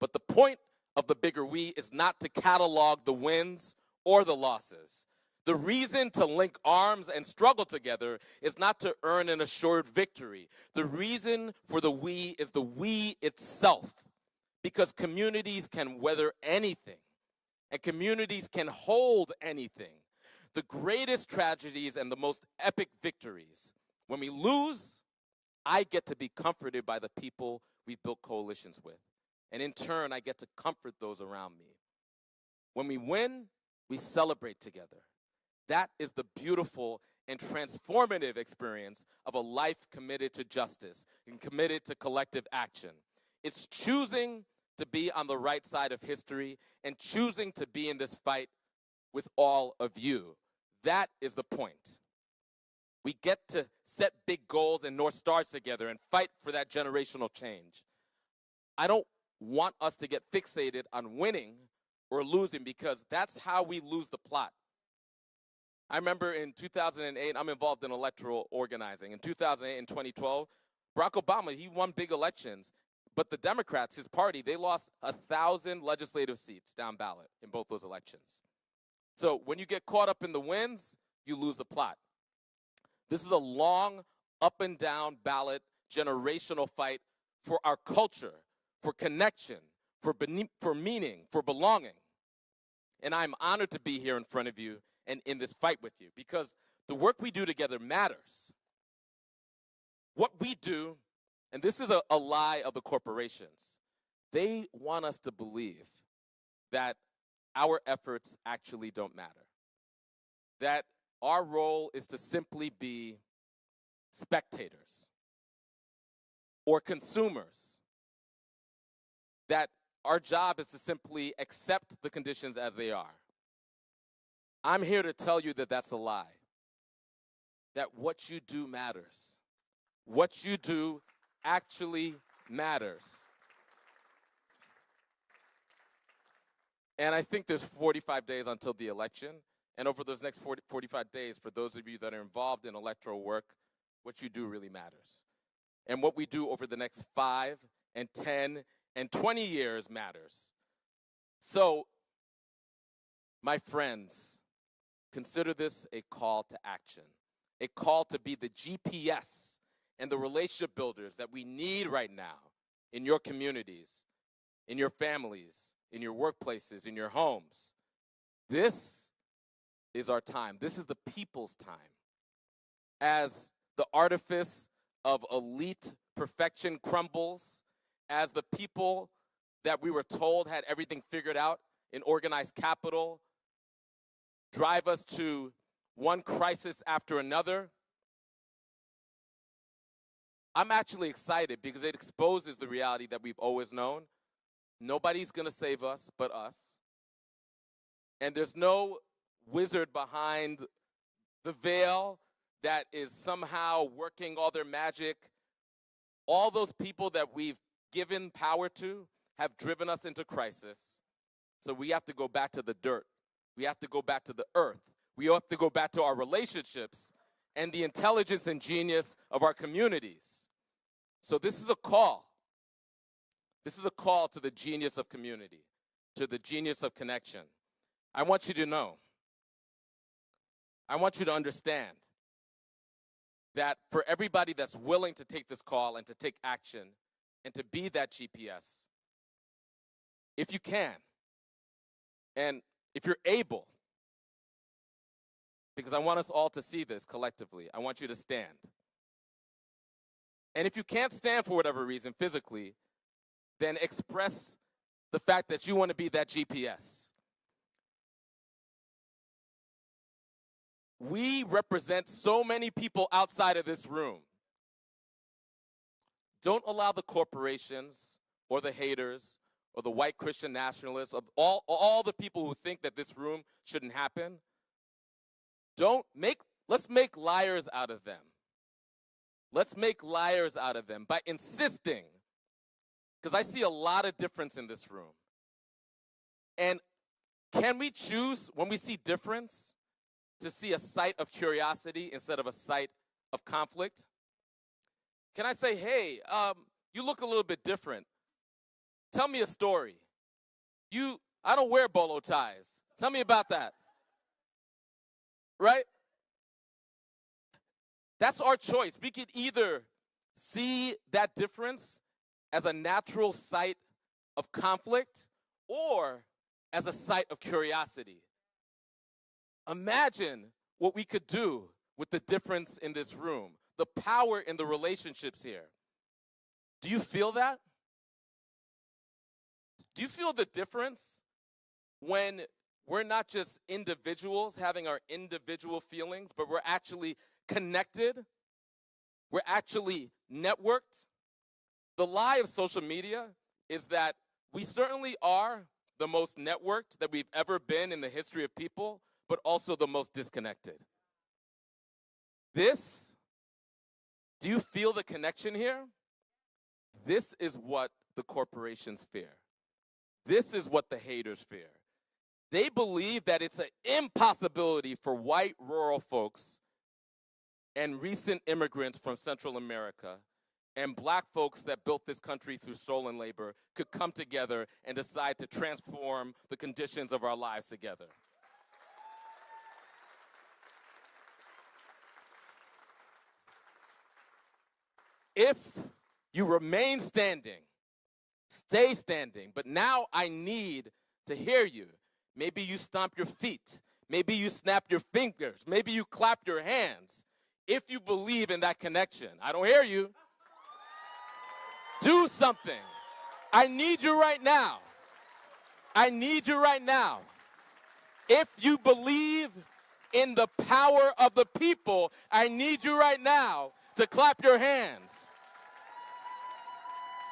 But the point of the bigger we is not to catalog the wins or the losses. The reason to link arms and struggle together is not to earn an assured victory. The reason for the we is the we itself, because communities can weather anything, and communities can hold anything. The greatest tragedies and the most epic victories, when we lose, I get to be comforted by the people we built coalitions with. And in turn, I get to comfort those around me. When we win, we celebrate together. That is the beautiful and transformative experience of a life committed to justice and committed to collective action. It's choosing to be on the right side of history and choosing to be in this fight with all of you. That is the point. We get to set big goals and North Stars together and fight for that generational change. I don't want us to get fixated on winning or losing, because that's how we lose the plot. I remember in 2008, I'm involved in electoral organizing. In 2008 and 2012, Barack Obama, he won big elections, but the Democrats, his party, they lost 1,000 legislative seats down ballot in both those elections. So when you get caught up in the wins, you lose the plot. This is a long, up and down ballot, generational fight for our culture, for connection, for meaning, for belonging. And I'm honored to be here in front of you and in this fight with you, because the work we do together matters. What we do, and this is a lie of the corporations, they want us to believe that our efforts actually don't matter, that our role is to simply be spectators or consumers, that our job is to simply accept the conditions as they are. I'm here to tell you that that's a lie, that what you do matters. What you do actually matters. And I think there's 45 days until the election. And over those next 45 days, for those of you that are involved in electoral work, what you do really matters. And what we do over the next 5 and 10 and 20 years matters. So, my friends, consider this a call to action, a call to be the GPS and the relationship builders that we need right now in your communities, in your families, in your workplaces, in your homes. This is our time. This is the people's time. As the artifice of elite perfection crumbles, as the people that we were told had everything figured out in organized capital drive us to one crisis after another, I'm actually excited because it exposes the reality that we've always known. Nobody's going to save us but us. And there's no wizard behind the veil that is somehow working all their magic. All those people that we've given power to have driven us into crisis. So we have to go back to the dirt. We have to go back to the earth. We have to go back to our relationships and the intelligence and genius of our communities. So this is a call. This is a call to the genius of community, to the genius of connection. I want you to know. I want you to understand that for everybody that's willing to take this call and to take action and to be that GPS, if you can, and if you're able, because I want us all to see this collectively, I want you to stand. And if you can't stand for whatever reason physically, then express the fact that you want to be that GPS. We represent so many people outside of this room. Don't allow the corporations or the haters or the white Christian nationalists, of all the people who think that this room shouldn't happen. Let's make liars out of them. Let's make liars out of them by insisting, because I see a lot of difference in this room. And can we choose, when we see difference, to see a site of curiosity instead of a site of conflict? Can I say, hey, you look a little bit different. Tell me a story. I don't wear bolo ties. Tell me about that. Right? That's our choice. We could either see that difference as a natural site of conflict or as a site of curiosity. Imagine what we could do with the difference in this room, the power in the relationships here. Do you feel that? Do you feel the difference when we're not just individuals having our individual feelings, but we're actually connected? We're actually networked? The lie of social media is that we certainly are the most networked that we've ever been in the history of people, but also the most disconnected. Do you feel the connection here? This is what the corporations fear. This is what the haters fear. They believe that it's an impossibility for white rural folks and recent immigrants from Central America and black folks that built this country through stolen labor could come together and decide to transform the conditions of our lives together. If you remain standing, stay standing, but now I need to hear you. Maybe you stomp your feet. Maybe you snap your fingers. Maybe you clap your hands. If you believe in that connection, I don't hear you. Do something. I need you right now. I need you right now. If you believe in the power of the people, I need you right now to clap your hands.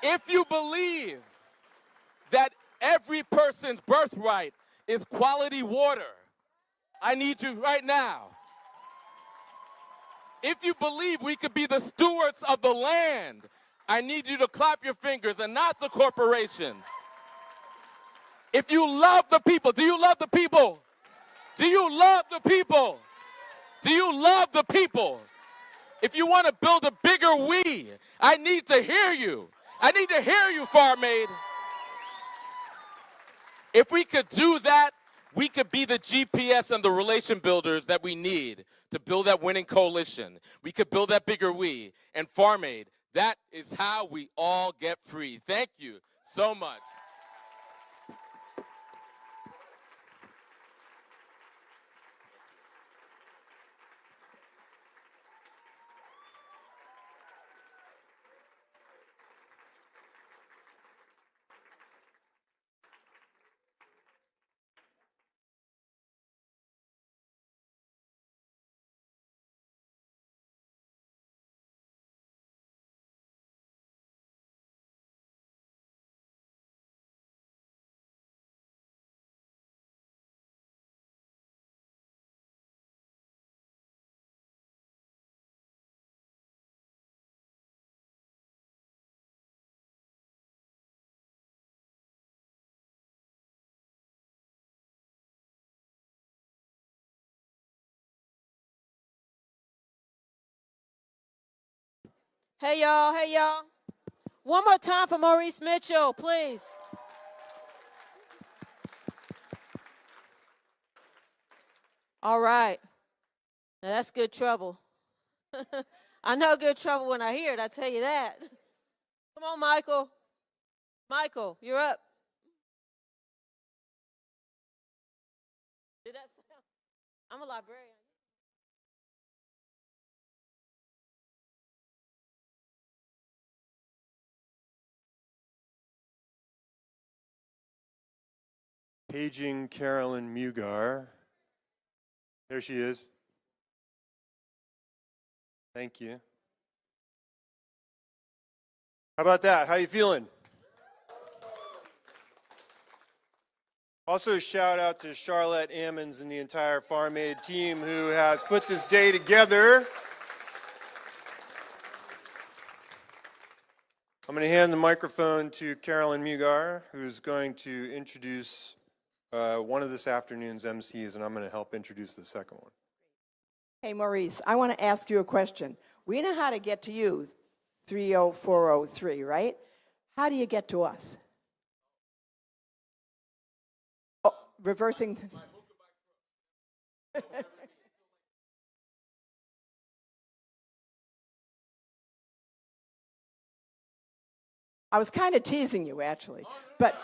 If you believe that every person's birthright is quality water, I need you right now. If you believe we could be the stewards of the land, I need you to clap your fingers and not the corporations. If you love the people, do you love the people? Do you love the people? Do you love the people? If you want to build a bigger we, I need to hear you. I need to hear you, Farm Aid. If we could do that, we could be the GPS and the relation builders that we need to build that winning coalition. We could build that bigger we. And Farm Aid, that is how we all get free. Thank you so much. Hey, y'all. Hey, y'all. One more time for Maurice Mitchell, please. All right. Now, that's good trouble. I know good trouble when I hear it, I tell you that. Come on, Michael. Michael, you're up. Did that sound? I'm a librarian. Paging Carolyn Mugar. There she is. Thank you. How about that? How you feeling? Also, a shout out to Charlotte Ammons and the entire Farm Aid team who has put this day together. I'm going to hand the microphone to Carolyn Mugar, who's going to introduce one of this afternoon's MCs, and I'm going to help introduce the second one. Hey, Maurice, I want to ask you a question. We know how to get to you, 30403, right? How do you get to us? Oh, reversing. I was kind of teasing you, actually, but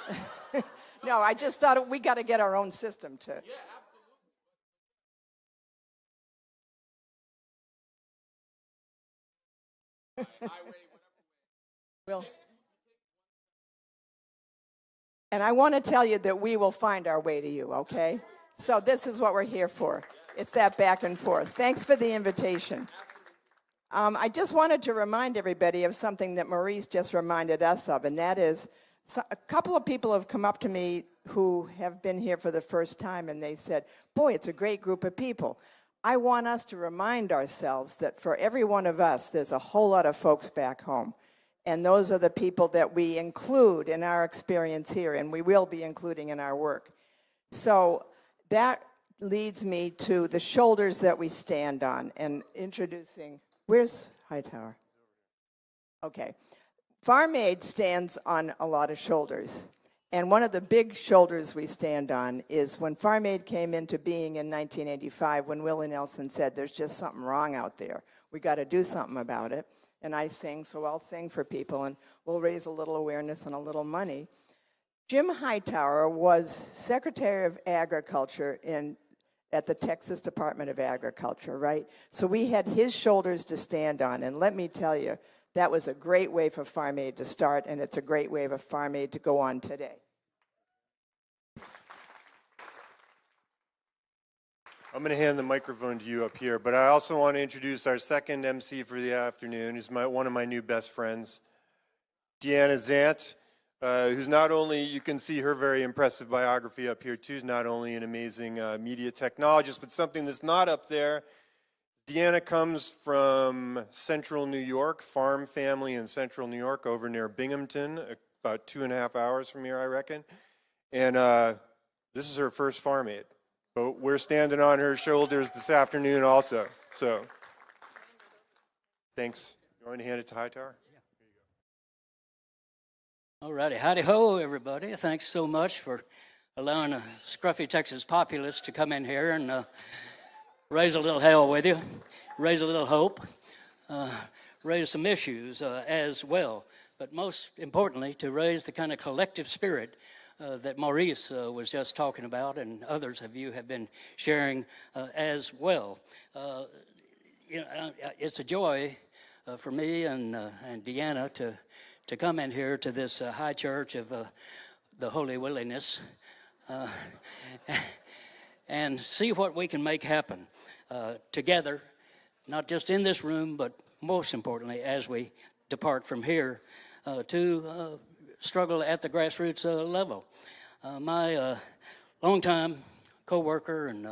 no, I just thought we got to get our own system to. Yeah, Well, and I want to tell you that we will find our way to you, okay? So this is what we're here for. It's that back and forth. Thanks for the invitation. I just wanted to remind everybody of something that Maurice just reminded us of, and that is a couple of people have come up to me who have been here for the first time, and they said, boy, it's a great group of people. I want us to remind ourselves that for every one of us, there's a whole lot of folks back home. And those are the people that we include in our experience here, and we will be including in our work. So that leads me to the shoulders that we stand on and introducing, where's Hightower? Okay. Farm Aid stands on a lot of shoulders. And one of the big shoulders we stand on is when Farm Aid came into being in 1985, when Willie Nelson said, there's just something wrong out there. We got to do something about it. And I sing, so I'll sing for people, and we'll raise a little awareness and a little money. Jim Hightower was Secretary of Agriculture at the Texas Department of Agriculture, right? So we had his shoulders to stand on, and let me tell you, that was a great way for Farm Aid to start, and it's a great way for Farm Aid to go on today. I'm going to hand the microphone to you up here, but I also want to introduce our second MC for the afternoon, who's one of my new best friends, Dania Zant, who's not only, you can see her very impressive biography up here too, is not only an amazing media technologist, but something that's not up there. Dania comes from Central New York, farm family in Central New York, over near Binghamton, about 2.5 hours from here, I reckon. And this is her first Farm Aid. But we're standing on her shoulders this afternoon also. So, thanks. You want to hand it to Hightower? All righty. Howdy ho, everybody. Thanks so much for allowing a scruffy Texas populace to come in here and raise a little hell with you, raise a little hope, raise some issues as well. But most importantly, to raise the kind of collective spirit that Maurice was just talking about, and others of you have been sharing as well. It's a joy for me and Dania to come in here to this high church of the Holy Williness and see what we can make happen together, not just in this room, but most importantly, as we depart from here to struggle at the grassroots level. My longtime co-worker and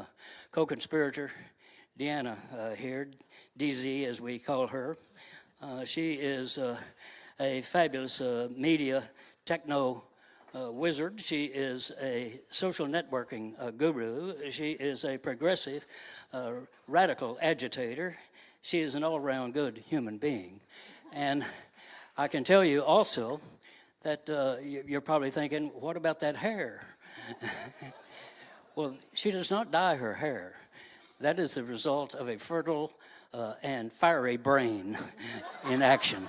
co-conspirator, Dania here, DZ as we call her, she is a fabulous media techno wizard. She is a social networking guru. She is a progressive, radical agitator. She is an all-around good human being. And I can tell you also that you're probably thinking, what about that hair? Well, she does not dye her hair. That is the result of a fertile and fiery brain in action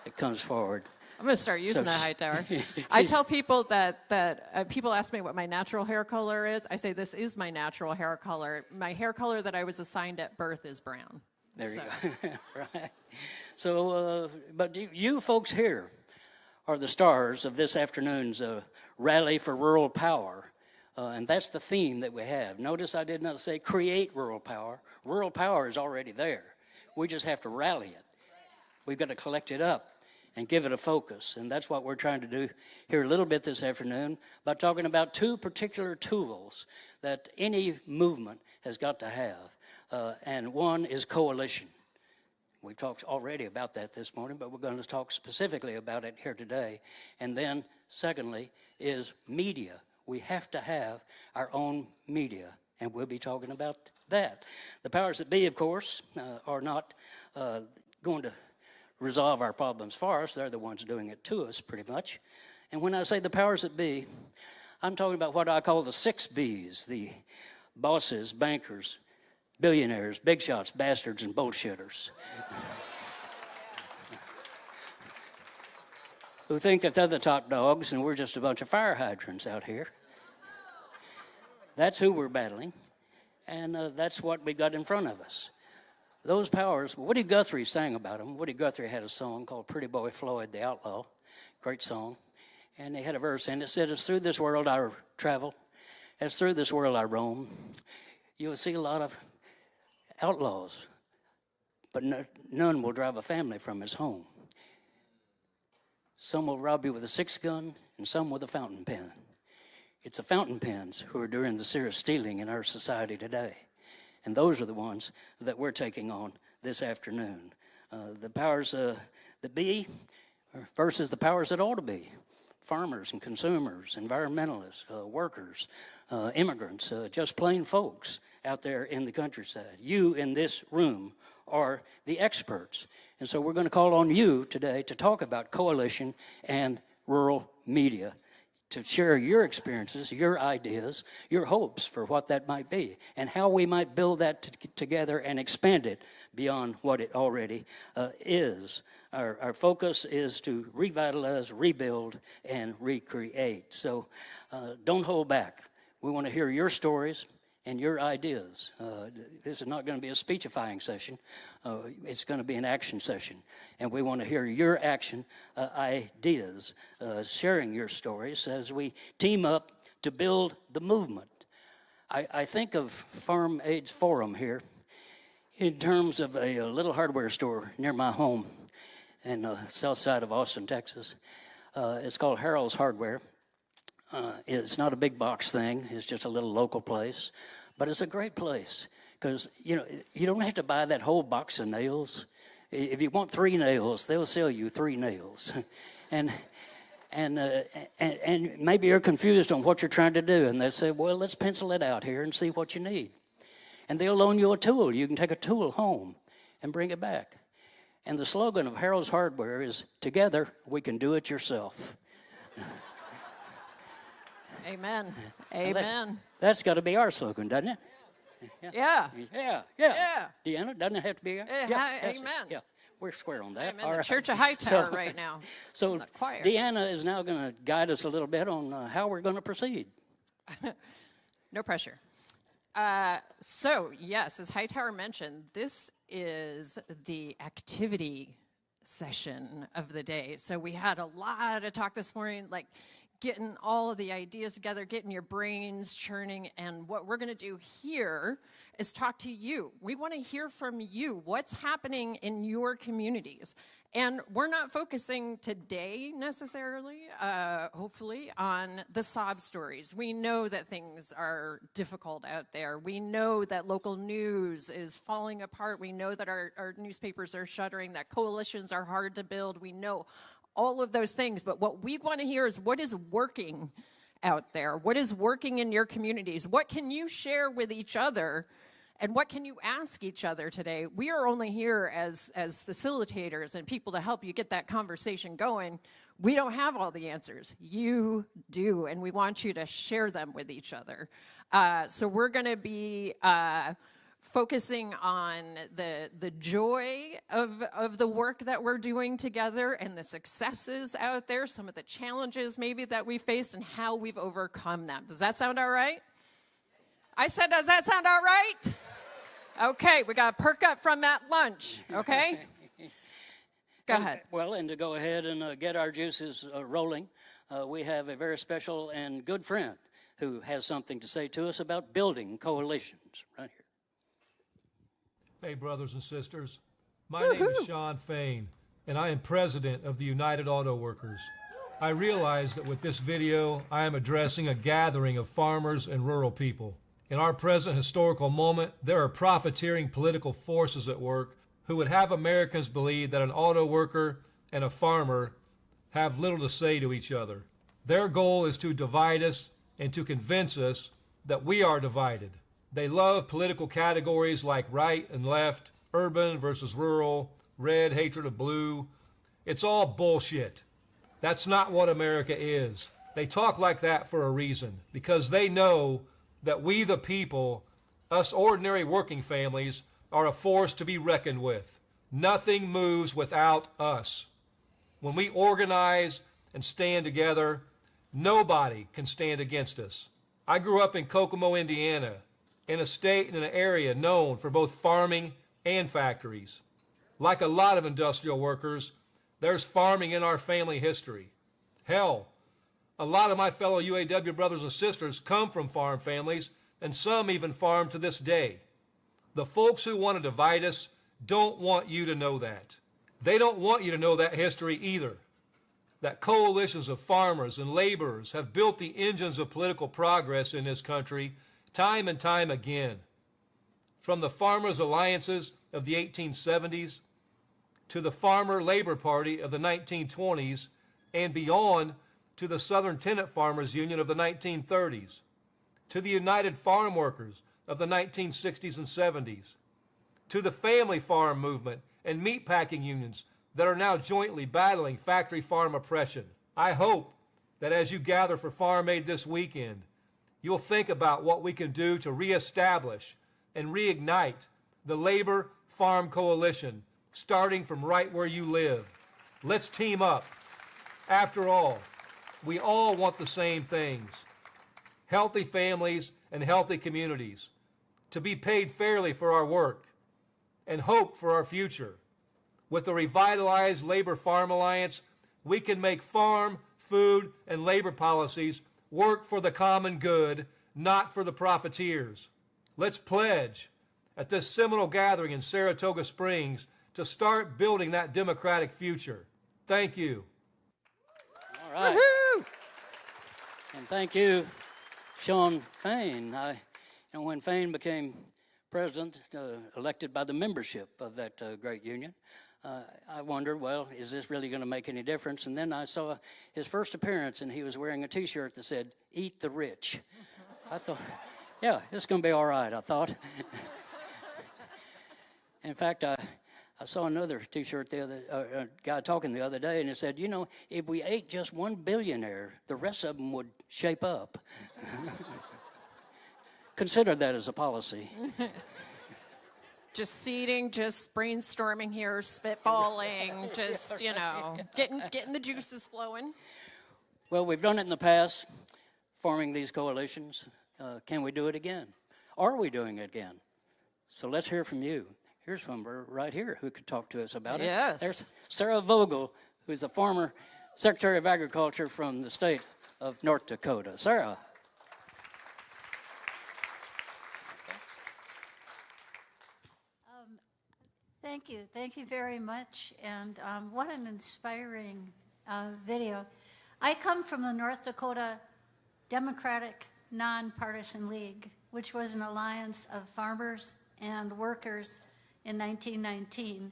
that comes forward. I'm going to start using that, Hightower. I tell people that people ask me what my natural hair color is. I say this is my natural hair color. My hair color that I was assigned at birth is brown. There you go. Right. So, but you folks here are the stars of this afternoon's Rally for Rural Power. And that's the theme that we have. Notice I did not say create rural power. Rural power is already there. We just have to rally it. We've got to collect it up and give it a focus. And that's what we're trying to do here a little bit this afternoon by talking about two particular tools that any movement has got to have. And one is coalition. We've talked already about that this morning, but we're going to talk specifically about it here today. And then, secondly, is media. We have to have our own media, and we'll be talking about that. The powers that be, of course, are not going to resolve our problems for us. They're the ones doing it to us, pretty much. And when I say the powers that be, I'm talking about what I call the 6 Bs, the bosses, bankers, billionaires, big shots, bastards, and bullshitters. Who think that they're the top dogs and we're just a bunch of fire hydrants out here. That's who we're battling, and that's what we got in front of us. Those powers, Woody Guthrie sang about them. Woody Guthrie had a song called Pretty Boy Floyd the Outlaw, great song, and they had a verse in it that said, as through this world I travel, as through this world I roam, you will see a lot of outlaws, but none will drive a family from his home. Some will rob you with a 6-gun, and some with a fountain pen. It's the fountain pens who are doing the serious stealing in our society today. And those are the ones that we're taking on this afternoon. The powers that be versus the powers that ought to be. Farmers and consumers, environmentalists, workers, immigrants, just plain folks out there in the countryside. You in this room are the experts. And so we're going to call on you today to talk about coalition and rural media, to share your experiences, your ideas, your hopes for what that might be, and how we might build that together and expand it beyond what it already is. Our focus is to revitalize, rebuild, and recreate. So don't hold back. We want to hear your stories and your ideas. This is not going to be a speechifying session. It's going to be an action session. And we want to hear your action ideas, sharing your stories as we team up to build the movement. I think of Farm Aids Forum here in terms of a little hardware store near my home in the south side of Austin, Texas. It's called Harold's Hardware. It's not a big box thing. It's just a little local place. But it's a great place because, you don't have to buy that whole box of nails. If you want 3 nails, they'll sell you 3 nails. and maybe you're confused on what you're trying to do. And they say, well, let's pencil it out here and see what you need. And they'll loan you a tool. You can take a tool home and bring it back. And the slogan of Harold's Hardware is, together we can do it yourself. Amen. Amen. That's got to be our slogan, doesn't it? Yeah. Deanna, doesn't it have to be? Amen. Yeah, we're square on that. I'm in the Church of Hightower right now. So Deanna is now going to guide us a little bit on how we're going to proceed. No pressure. So, yes, as Hightower mentioned, this is the activity session of the day. So we had a lot of talk this morning, like getting all of the ideas together, getting your brains churning, and what we're going to do here is talk to you. We want to hear from you. What's happening in your communities? And we're not focusing today necessarily, hopefully, on the sob stories. We know that things are difficult out there. We know that local news is falling apart. We know that our newspapers are shuttering, that coalitions are hard to build. We know all of those things. But what we want to hear is what is working out there? What is working in your communities? What can you share with each other? And what can you ask each other today? We are only here as facilitators and people to help you get that conversation going. We don't have all the answers. You do, and we want you to share them with each other. So we're going to be focusing on the joy of the work that we're doing together and the successes out there, some of the challenges maybe that we faced and how we've overcome them. Does that sound all right? I said, does that sound all right? Okay, we got to perk up from that lunch, okay? Go ahead. Well, and to go ahead and get our juices rolling, we have a very special and good friend who has something to say to us about building coalitions right here. Hey, brothers and sisters. My name is Sean Fain, and I am president of the United Auto Workers. I realize that with this video, I am addressing a gathering of farmers and rural people. In our present historical moment, there are profiteering political forces at work who would have Americans believe that an auto worker and a farmer have little to say to each other. Their goal is to divide us and to convince us that we are divided. They love political categories like right and left, urban versus rural, red hatred of blue. It's all bullshit. That's not what America is. They talk like that for a reason, because they know that we the people, us ordinary working families, are a force to be reckoned with. Nothing moves without us. When we organize and stand together, nobody can stand against us. I grew up in Kokomo, Indiana, in a state and an area known for both farming and factories. Like a lot of industrial workers, there's farming in our family history. Hell, a lot of my fellow UAW brothers and sisters come from farm families, and some even farm to this day. The folks who want to divide us don't want you to know that. They don't want you to know that history either. That coalitions of farmers and laborers have built the engines of political progress in this country time and time again. From the Farmers' Alliances of the 1870s to the Farmer Labor Party of the 1920s and beyond to the Southern Tenant Farmers Union of the 1930s, to the United Farm Workers of the 1960s and 70s, to the family farm movement and meatpacking unions that are now jointly battling factory farm oppression. I hope that as you gather for Farm Aid this weekend, you'll think about what we can do to reestablish and reignite the labor farm coalition, starting from right where you live. Let's team up. After all, we all want the same things: healthy families and healthy communities, to be paid fairly for our work, and hope for our future. With the revitalized Labor Farm Alliance, we can make farm, food, and labor policies work for the common good, not for the profiteers. Let's pledge at this seminal gathering in Saratoga Springs to start building that democratic future. Thank you. All right. Woo-hoo! And thank you, Sean Fain. When Fain became president, elected by the membership of that great union, I wondered, well, is this really going to make any difference? And then I saw his first appearance, and he was wearing a T-shirt that said, "Eat the rich." I thought, yeah, it's going to be all right, I thought. In fact, I saw another T-shirt, a guy talking the other day, and it said, if we ate just one billionaire, the rest of them would shape up. Consider that as a policy. Just seeding, just brainstorming here, spitballing, just, getting the juices flowing. Well, we've done it in the past, forming these coalitions. Can we do it again? Are we doing it again? So let's hear from you. Here's one right here who could talk to us about it. Yes. There's Sarah Vogel, who's the former Secretary of Agriculture from the state of North Dakota. Sarah. Thank you. Thank you very much. And what an inspiring video. I come from the North Dakota Democratic Nonpartisan League, which was an alliance of farmers and workers in 1919.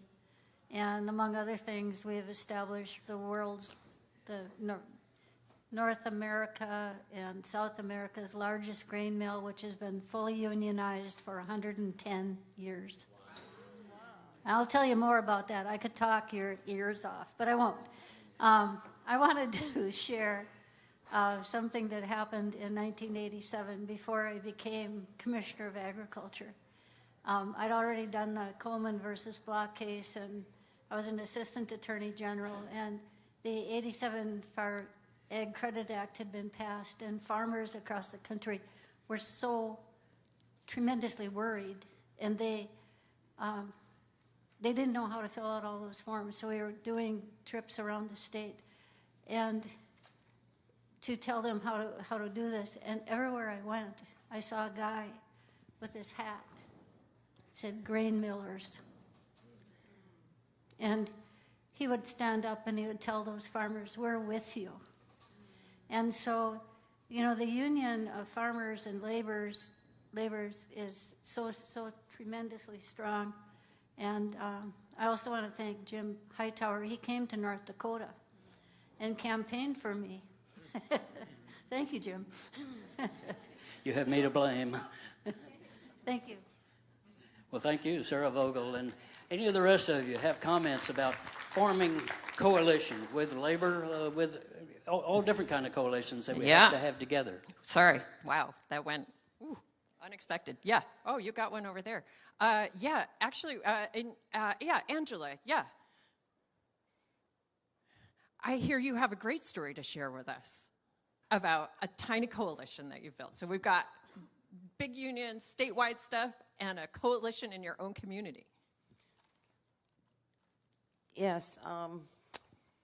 And among other things, we have established the North America and South America's largest grain mill, which has been fully unionized for 110 years. I'll tell you more about that. I could talk your ears off, but I won't. I wanted to share something that happened in 1987 before I became Commissioner of Agriculture. I'd already done the Coleman versus Block case, and I was an assistant attorney general, and the 87 Farm Ag Credit Act had been passed, and farmers across the country were so tremendously worried, and they didn't know how to fill out all those forms, so we were doing trips around the state and to tell them how to do this. And everywhere I went, I saw a guy with his hat. It said grain millers. And he would stand up and he would tell those farmers, we're with you. And so, you know, the union of farmers and laborers is so tremendously strong. And I also want to thank Jim Hightower. He came to North Dakota and campaigned for me. Thank you, Jim. You have me to blame. Thank you. Well, thank you, Sarah Vogel. And any of the rest of you have comments about forming coalitions with labor, with all different kind of coalitions that we have to have together? Sorry. Wow, that went unexpected. Yeah. Oh, you got one over there. Yeah, actually, yeah, Angela, yeah. I hear you have a great story to share with us about a tiny coalition that you've built. So we've got big unions, statewide stuff, and a coalition in your own community. Yes,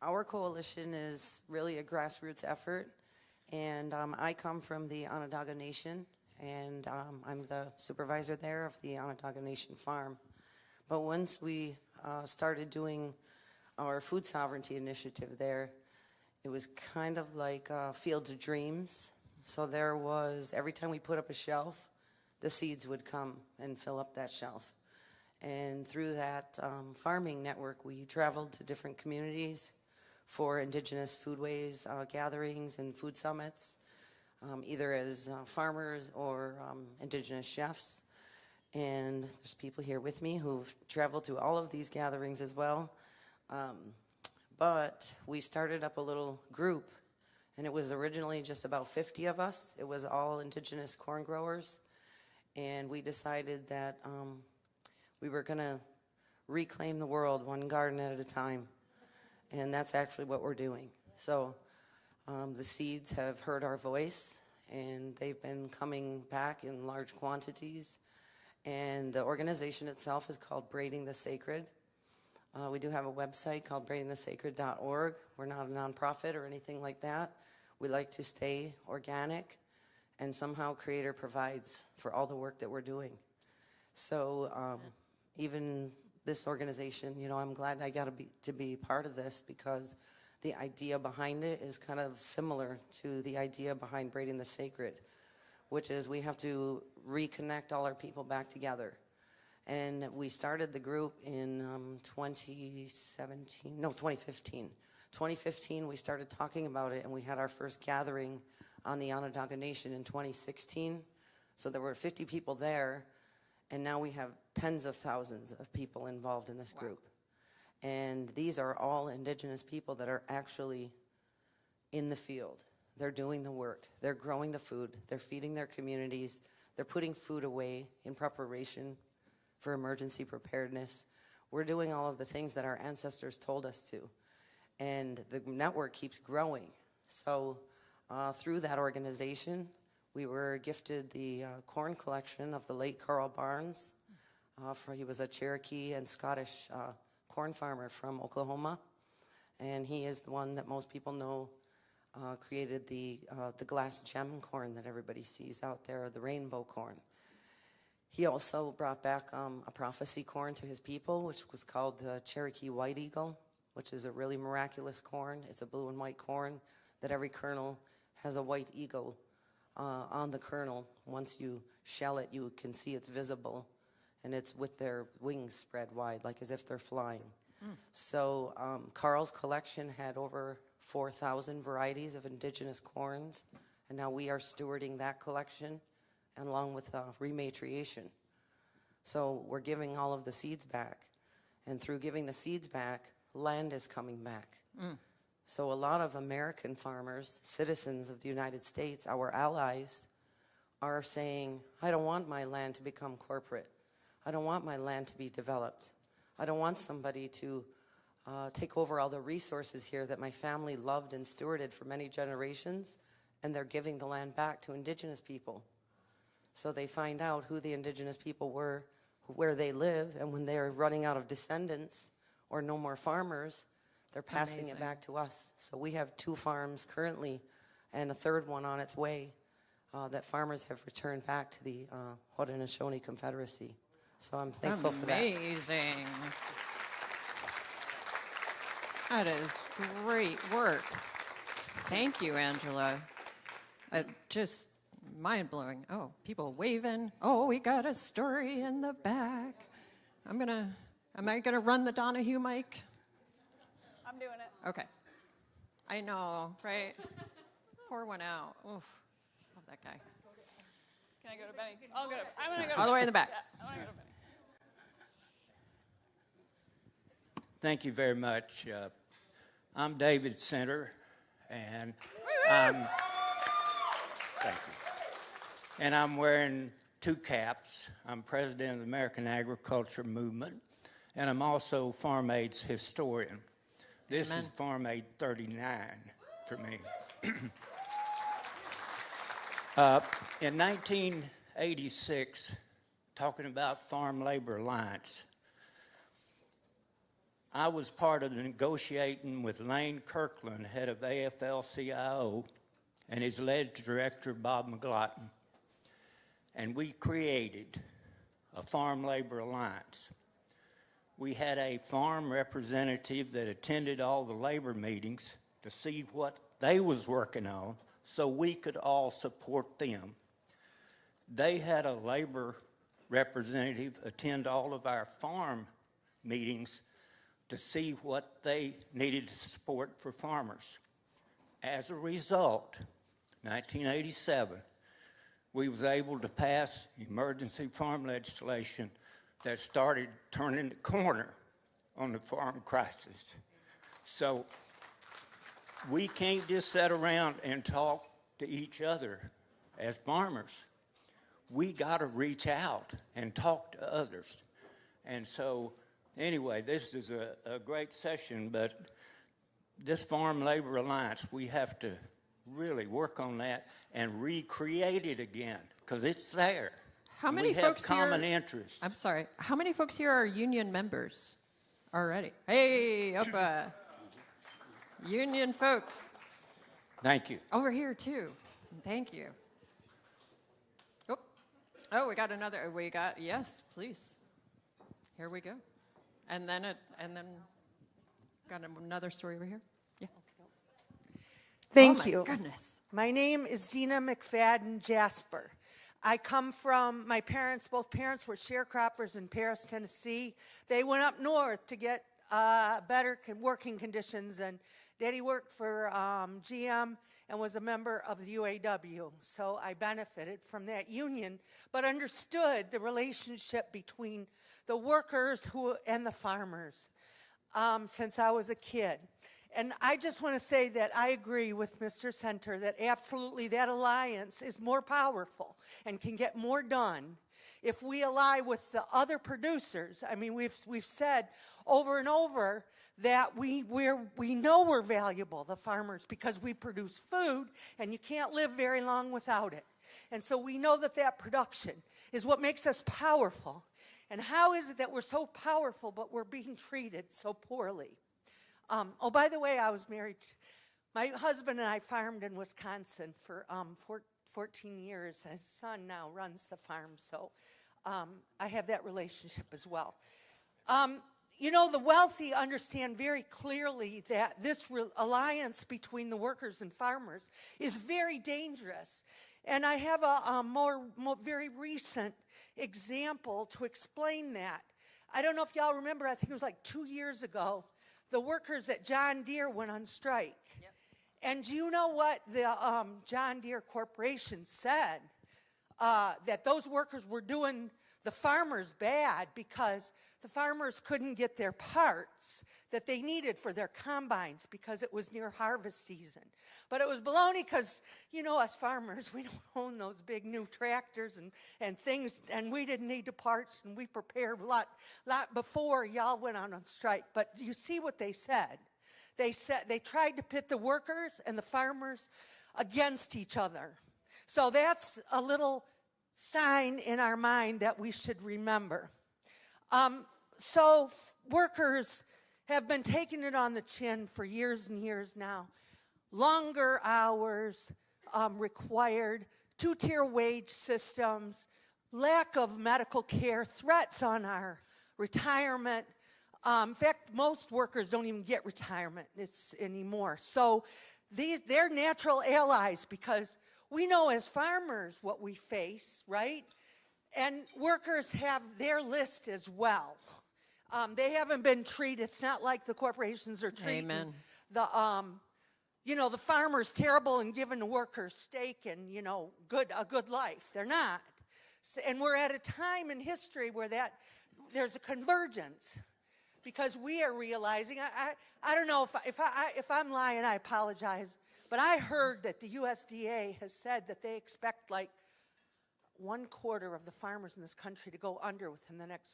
our coalition is really a grassroots effort, and I come from the Onondaga Nation, and I'm the supervisor there of the Onondaga Nation farm. But once we started doing our food sovereignty initiative there, it was kind of like Field of Dreams. So there was, every time we put up a shelf, the seeds would come and fill up that shelf. And through that farming network, we traveled to different communities for Indigenous foodways gatherings and food summits, either as farmers or Indigenous chefs. And there's people here with me who've traveled to all of these gatherings as well. But we started up a little group, and it was originally just about 50 of us. It was all Indigenous corn growers. And we decided that we were going to reclaim the world one garden at a time. And that's actually what we're doing. So the seeds have heard our voice, and they've been coming back in large quantities. And the organization itself is called Braiding the Sacred. We do have a website called braidingthesacred.org. We're not a nonprofit or anything like that. We like to stay organic, and somehow Creator provides for all the work that we're doing. So even this organization, you know, I'm glad I got to be part of this, because the idea behind it is kind of similar to the idea behind Braiding the Sacred, which is we have to reconnect all our people back together. And we started the group in 2015. 2015, we started talking about it, and we had our first gathering on the Onondaga Nation in 2016. So there were 50 people there, and now we have tens of thousands of people involved in this group. And these are all Indigenous people that are actually in the field. They're doing the work. They're growing the food. They're feeding their communities. They're putting food away in preparation for emergency preparedness. We're doing all of the things that our ancestors told us to. And the network keeps growing. So through that organization, we were gifted the corn collection of the late Carl Barnes. He was a Cherokee and Scottish corn farmer from Oklahoma. And he is the one that most people know created the glass gem corn that everybody sees out there, the rainbow corn. He also brought back a prophecy corn to his people, which was called the Cherokee White Eagle, which is a really miraculous corn. It's a blue and white corn that every kernel has a white eagle on the kernel. Once you shell it, you can see it's visible, and it's with their wings spread wide, like as if they're flying. So Carl's collection had over 4,000 varieties of Indigenous corns, and now we are stewarding that collection, and along with rematriation. So we're giving all of the seeds back. And through giving the seeds back, land is coming back. So a lot of American farmers, citizens of the United States, our allies, are saying, I don't want my land to become corporate. I don't want my land to be developed. I don't want somebody to take over all the resources here that my family loved and stewarded for many generations, and they're giving the land back to Indigenous people. So they find out who the Indigenous people were, where they live, and when they're running out of descendants or no more farmers, they're passing it back to us. So we have 2 farms currently and a 3rd one on its way that farmers have returned back to the Haudenosaunee Confederacy. So I'm thankful for that. Amazing. That is great work. Thank you, Angela. Just mind-blowing. Oh, people waving. Oh, we got a story in the back. Am I gonna run the Donahue mic? I'm doing it. Okay. I know, right? Pour one out. Oof. Love that guy. Can I go to Benny? I'm gonna go All the way in the back. Yeah, I wanna go to Benny. Thank you very much. I'm David Center, and thank you. And I'm wearing 2 caps. I'm president of the American Agriculture Movement, and I'm also Farm Aid's historian. This Amen. is Farm Aid 39 for me. In 1986, talking about Farm Labor Alliance, I was part of the negotiating with Lane Kirkland, head of AFL-CIO, and his lead director, Bob McGlotton. And we created a Farm Labor Alliance. We had a farm representative that attended all the labor meetings to see what they was working on so we could all support them. They had a labor representative attend all of our farm meetings to see what they needed to support for farmers. As a result, 1987, we was able to pass emergency farm legislation that started turning the corner on the farm crisis. So we can't just sit around and talk to each other as farmers. We got to reach out and talk to others. And so anyway, this is a great session, but this Farm Labor Alliance, we have to really work on that and recreate it again, because it's there. How many folks here? We have common here, interests. I'm sorry. How many folks here are union members already? Hey, Opa. Union folks. Thank you. Over here, too. Thank you. Oh, we got another. Yes, please. Here we go. And then got another story over here. Yeah. Thank you. Goodness. My name is Zena McFadden Jasper. I come from, both parents were sharecroppers in Paris, Tennessee. They went up north to get better working conditions, and Daddy worked for GM and was a member of the UAW. So I benefited from that union, but understood the relationship between the workers and the farmers since I was a kid. And I just want to say that I agree with Mr. Center that absolutely that alliance is more powerful and can get more done if we ally with the other producers. I mean, we've said over and over that we know we're valuable, the farmers, because we produce food, and you can't live very long without it. And so we know that production is what makes us powerful. And how is it that we're so powerful, but we're being treated so poorly? Oh, by the way, I was married. My husband and I farmed in Wisconsin for 14 years. His son now runs the farm, so I have that relationship as well. You know, the wealthy understand very clearly that this alliance between the workers and farmers is very dangerous. And I have a very recent example to explain that. I don't know if y'all remember, I think it was like 2 years ago, the workers at John Deere went on strike. Yep. And do you know what the John Deere Corporation said? That those workers were doing the farmers bad because the farmers couldn't get their parts that they needed for their combines because it was near harvest season. But it was baloney because, you know, us farmers, we don't own those big new tractors and things, and we didn't need the parts, and we prepared a lot before y'all went on strike. But you see what they said. They tried to pit the workers and the farmers against each other. So that's a little sign in our mind that we should remember. Workers have been taking it on the chin for years and years now. Longer hours required, two-tier wage systems, lack of medical care, threats on our retirement. In fact, most workers don't even get retirement anymore. So they're natural allies because we know as farmers what we face, right? And workers have their list as well. They haven't been treated. It's not like the corporations are treating the farmers terrible and giving the workers steak and, a good life. They're not. And we're at a time in history where there's a convergence because we are realizing, I don't know if I'm lying, I apologize, but I heard that the USDA has said that they expect like 1/4 of the farmers in this country to go under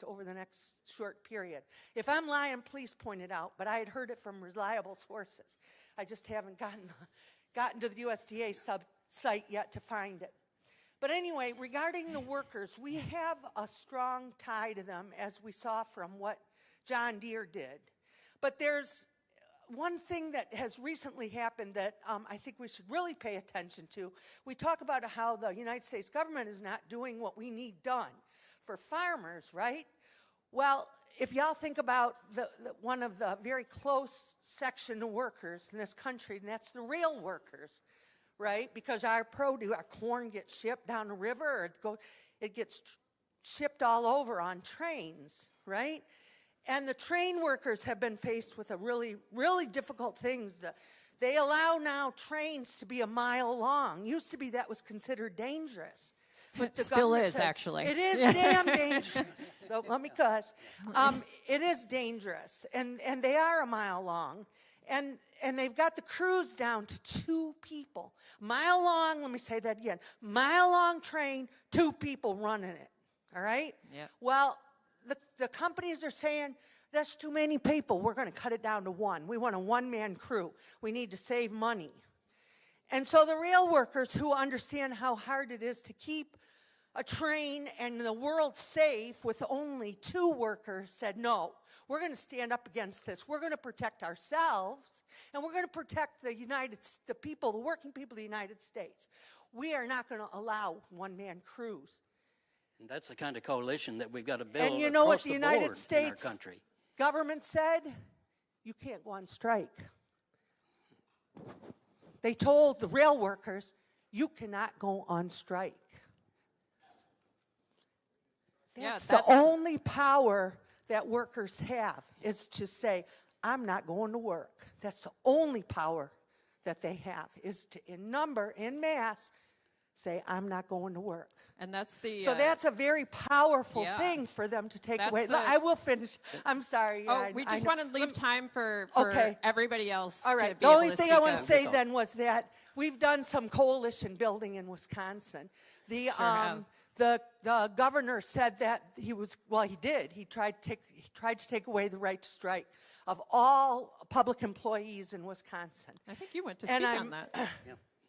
over the next short period. If I'm lying, please point it out, but I had heard it from reliable sources. I just haven't gotten to the USDA site yet to find it. But anyway, regarding the workers, we have a strong tie to them, as we saw from what John Deere did. But there's one thing that has recently happened that I think we should really pay attention to. We talk about how the United States government is not doing what we need done for farmers, right? Well, if y'all think about one of the very close section of workers in this country, and that's the rail workers, right? Because our corn gets shipped down the river, or it gets shipped all over on trains, right? And the train workers have been faced with a really, really difficult things. They allow now trains to be a mile long. Used to be that was considered dangerous. But it still is, actually. It is damn dangerous. So, let me cuss. It is dangerous. And they are a mile long. And they've got the crews down to 2 people. Mile long, let me say that again. Mile long train, 2 people running it. All right? Yeah. Well, the companies are saying, that's too many people. We're going to cut it down to 1. We want a 1-man crew. We need to save money. And so the rail workers who understand how hard it is to keep a train and the world safe with only 2 workers said, no, we're going to stand up against this. We're going to protect ourselves, and we're going to protect the working people of the United States. We are not going to allow 1-man crews. And that's the kind of coalition that we've got to build and you know what across the the United board States in our country. Government said? You can't go on strike. They told the rail workers, you cannot go on strike. That's the only power that workers have, is to say, I'm not going to work. That's the only power that they have, is to, in mass, say, I'm not going to work. And that's the... So that's a very powerful thing for them to take away. I will finish. I'm sorry. We just want to leave time for everybody else All right. to be The able only to thing speak I want up. to say then was that we've done some coalition building in Wisconsin. The governor said that he did. He tried to take away the right to strike of all public employees in Wisconsin. I think you went to speak on that.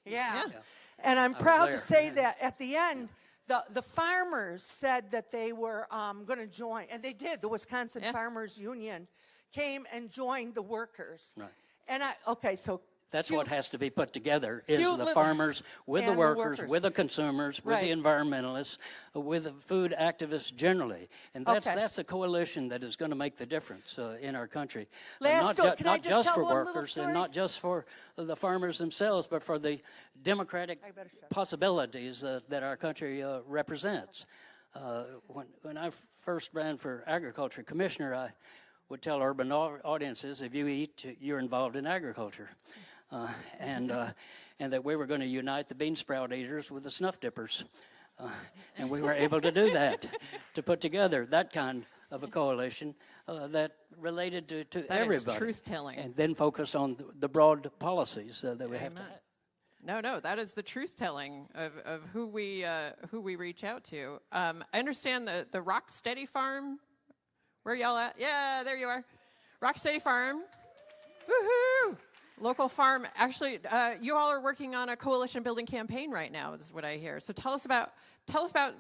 Yeah. And I'm proud to say that at the end, the farmers said that they were going to join, and they did. The Wisconsin Farmers Union came and joined the workers. Right. And that's what has to be put together, is the farmers with the workers, with the consumers, with the environmentalists, with the food activists generally. And that's a coalition that is going to make the difference in our country. Not just for workers and not just for the farmers themselves, but for the democratic possibilities that our country represents. When I first ran for agriculture commissioner, I would tell urban audiences, if you eat, you're involved in agriculture. And that we were going to unite the bean sprout eaters with the snuff dippers. And we were able to do that, to put together that kind of a coalition that related to That is everybody. truth-telling. And then focus on the broad policies that we have to Amen. have. No, that is the truth-telling of who we reach out to. I understand the Rock Steady Farm. Where y'all at? Yeah, there you are. Rock Steady Farm. Woohoo! Local farm. Actually, you all are working on a coalition building campaign right now. This is what I hear. So tell us about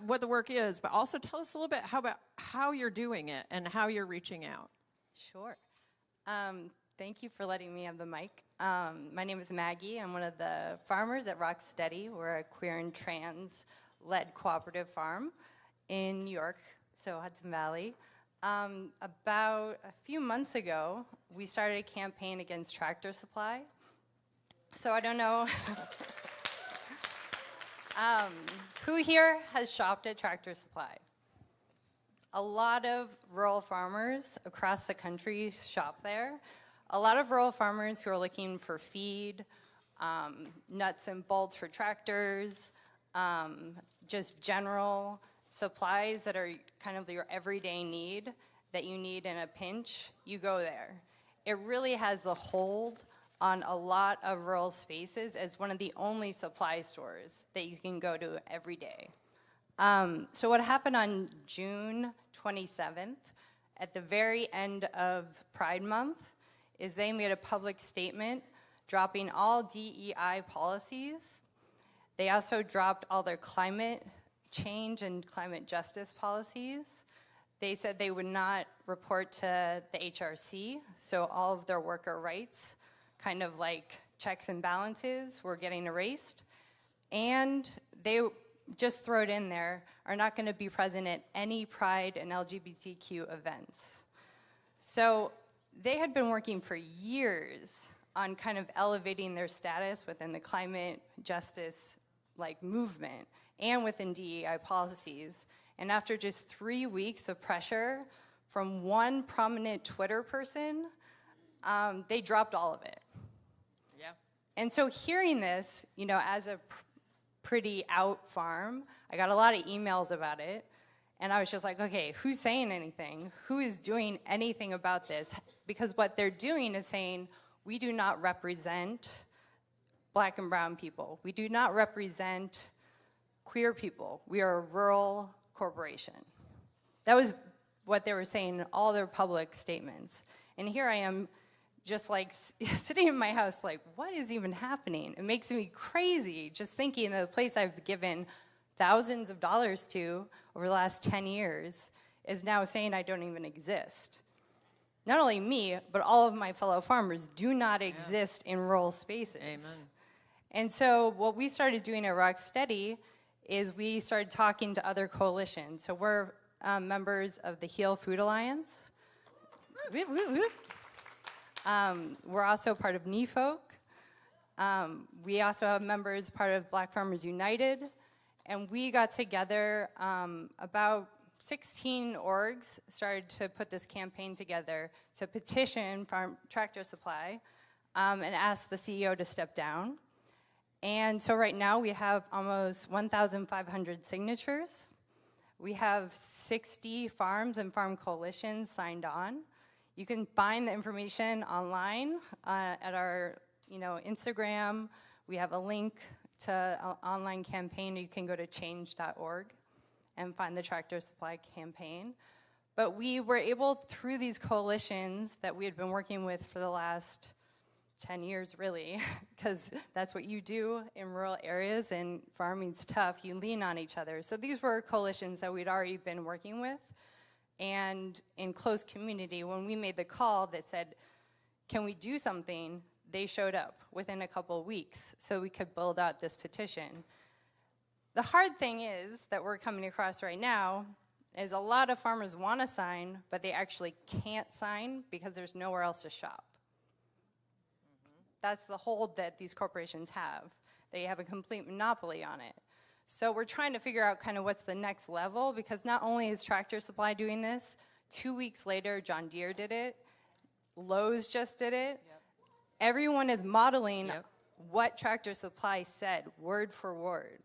what the work is, but also tell us a little bit about how you're doing it and how you're reaching out. Sure. Thank you for letting me have the mic. My name is Maggie. I'm one of the farmers at Rock Steady. We're a queer and trans-led cooperative farm in New York, so Hudson Valley. About a few months ago, we started a campaign against Tractor Supply. So I don't know who here has shopped at Tractor Supply. A lot of rural farmers across the country shop there. A lot of rural farmers who are looking for feed, nuts and bolts for tractors, just general supplies that are kind of your everyday need that you need in a pinch, you go there. It really has the hold on a lot of rural spaces as one of the only supply stores that you can go to every day. So what happened on June 27th, at the very end of Pride Month, is they made a public statement dropping all DEI policies. They also dropped all their climate change and climate justice policies. They said they would not report to the HRC, so all of their worker rights, kind of like checks and balances, were getting erased. And they, just throw it in there, are not going to be present at any Pride and LGBTQ events. So they had been working for years on kind of elevating their status within the climate justice movement and within DEI policies. And after just 3 weeks of pressure from one prominent Twitter person, they dropped all of it. Yeah. And so hearing this, as a pretty out farm, I got a lot of emails about it. And I was just like, okay, who's saying anything? Who is doing anything about this? Because what they're doing is saying, we do not represent Black and brown people. We do not represent queer people. We are a rural corporation. That was what they were saying in all their public statements. And here I am just sitting in my house what is even happening? It makes me crazy just thinking that the place I've given thousands of dollars to over the last 10 years is now saying I don't even exist. Not only me, but all of my fellow farmers do not exist in rural spaces. Amen. And so what we started doing at Rock Steady is we started talking to other coalitions. So we're members of the Heal Food Alliance. We're also part of NEFOC. We also have members part of Black Farmers United. And we got together, about 16 orgs started to put this campaign together to petition Tractor Supply and ask the CEO to step down. And so right now we have almost 1,500 signatures. We have 60 farms and farm coalitions signed on. You can find the information online at our Instagram. We have a link to an online campaign. You can go to change.org and find the Tractor Supply campaign. But we were able, through these coalitions that we had been working with for the last 10 years, really, because that's what you do in rural areas, and farming's tough. You lean on each other. So these were coalitions that we'd already been working with. And in close community, when we made the call that said, can we do something, they showed up within a couple of weeks so we could build out this petition. The hard thing is that we're coming across right now is a lot of farmers want to sign, but they actually can't sign because there's nowhere else to shop. That's the hold that these corporations have. They have a complete monopoly on it. So we're trying to figure out kind of what's the next level, because not only is Tractor Supply doing this, 2 weeks later, John Deere did it, Lowe's just did it. Yep. Everyone is modeling what Tractor Supply said, word for word.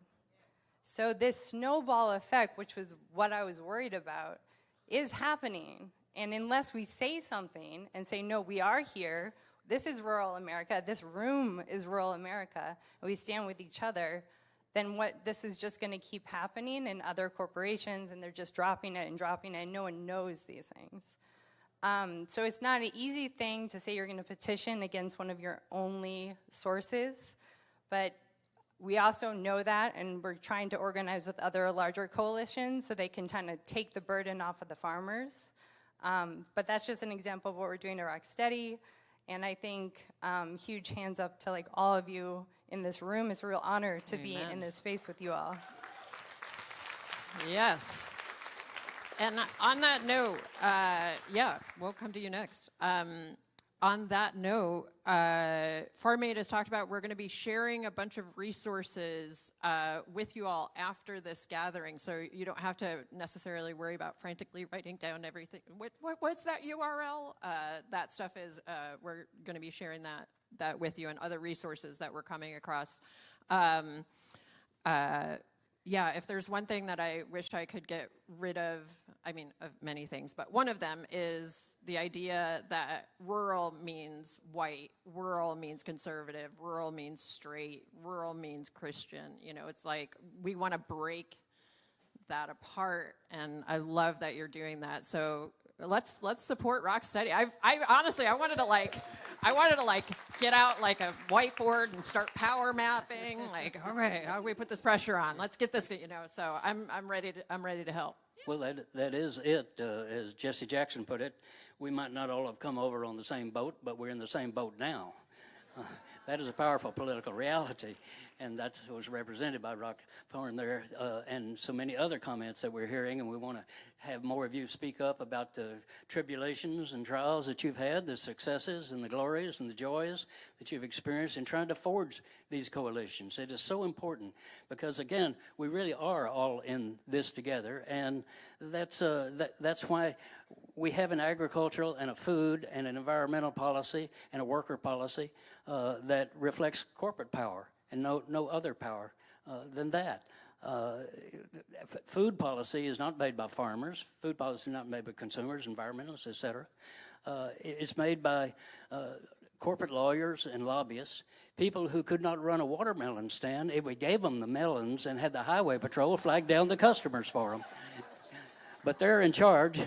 So this snowball effect, which was what I was worried about, is happening. And unless we say something and say, no, we are here, this is rural America, this room is rural America, and we stand with each other, then this is just going to keep happening in other corporations, and they're just dropping it, and no one knows these things. So it's not an easy thing to say you're going to petition against one of your only sources, but we also know that, and we're trying to organize with other larger coalitions so they can kind of take the burden off of the farmers. But that's just an example of what we're doing at Rocksteady, and I think huge hands up to like all of you in this room. It's a real honor to be in this space with you all. Yes. And on that note, yeah, we'll come to you next. On that note, Farm Aid has talked about we're going to be sharing a bunch of resources with you all after this gathering, so you don't have to necessarily worry about frantically writing down everything. What's that URL? That stuff is, we're going to be sharing that with you and other resources that we're coming across. Yeah, if there's one thing that I wish I could get rid of, I mean, of many things, but one of them is the idea that rural means white, rural means conservative, rural means straight, rural means Christian. You know, it's like we want to break that apart, and I love that you're doing that. So let's support Rocksteady. I honestly wanted to get out like a whiteboard and start power mapping. Like, all right, how do we put this pressure on? Let's get this, you know. So I'm ready to help. Well, that is it. As Jesse Jackson put it, we might not all have come over on the same boat, but we're in the same boat now. That is a powerful political reality, and that was represented by Rock Farm there, and so many other comments that we're hearing, and we want to have more of you speak up about the tribulations and trials that you've had, the successes and the glories and the joys that you've experienced in trying to forge these coalitions. It is so important because, again, we really are all in this together, and that's why we have an agricultural and a food and an environmental policy and a worker policy that reflects corporate power and no other power than that. Food policy is not made by farmers. Food policy is not made by consumers, environmentalists, et cetera. It's made by corporate lawyers and lobbyists, people who could not run a watermelon stand if we gave them the melons and had the highway patrol flag down the customers for them. But they're in charge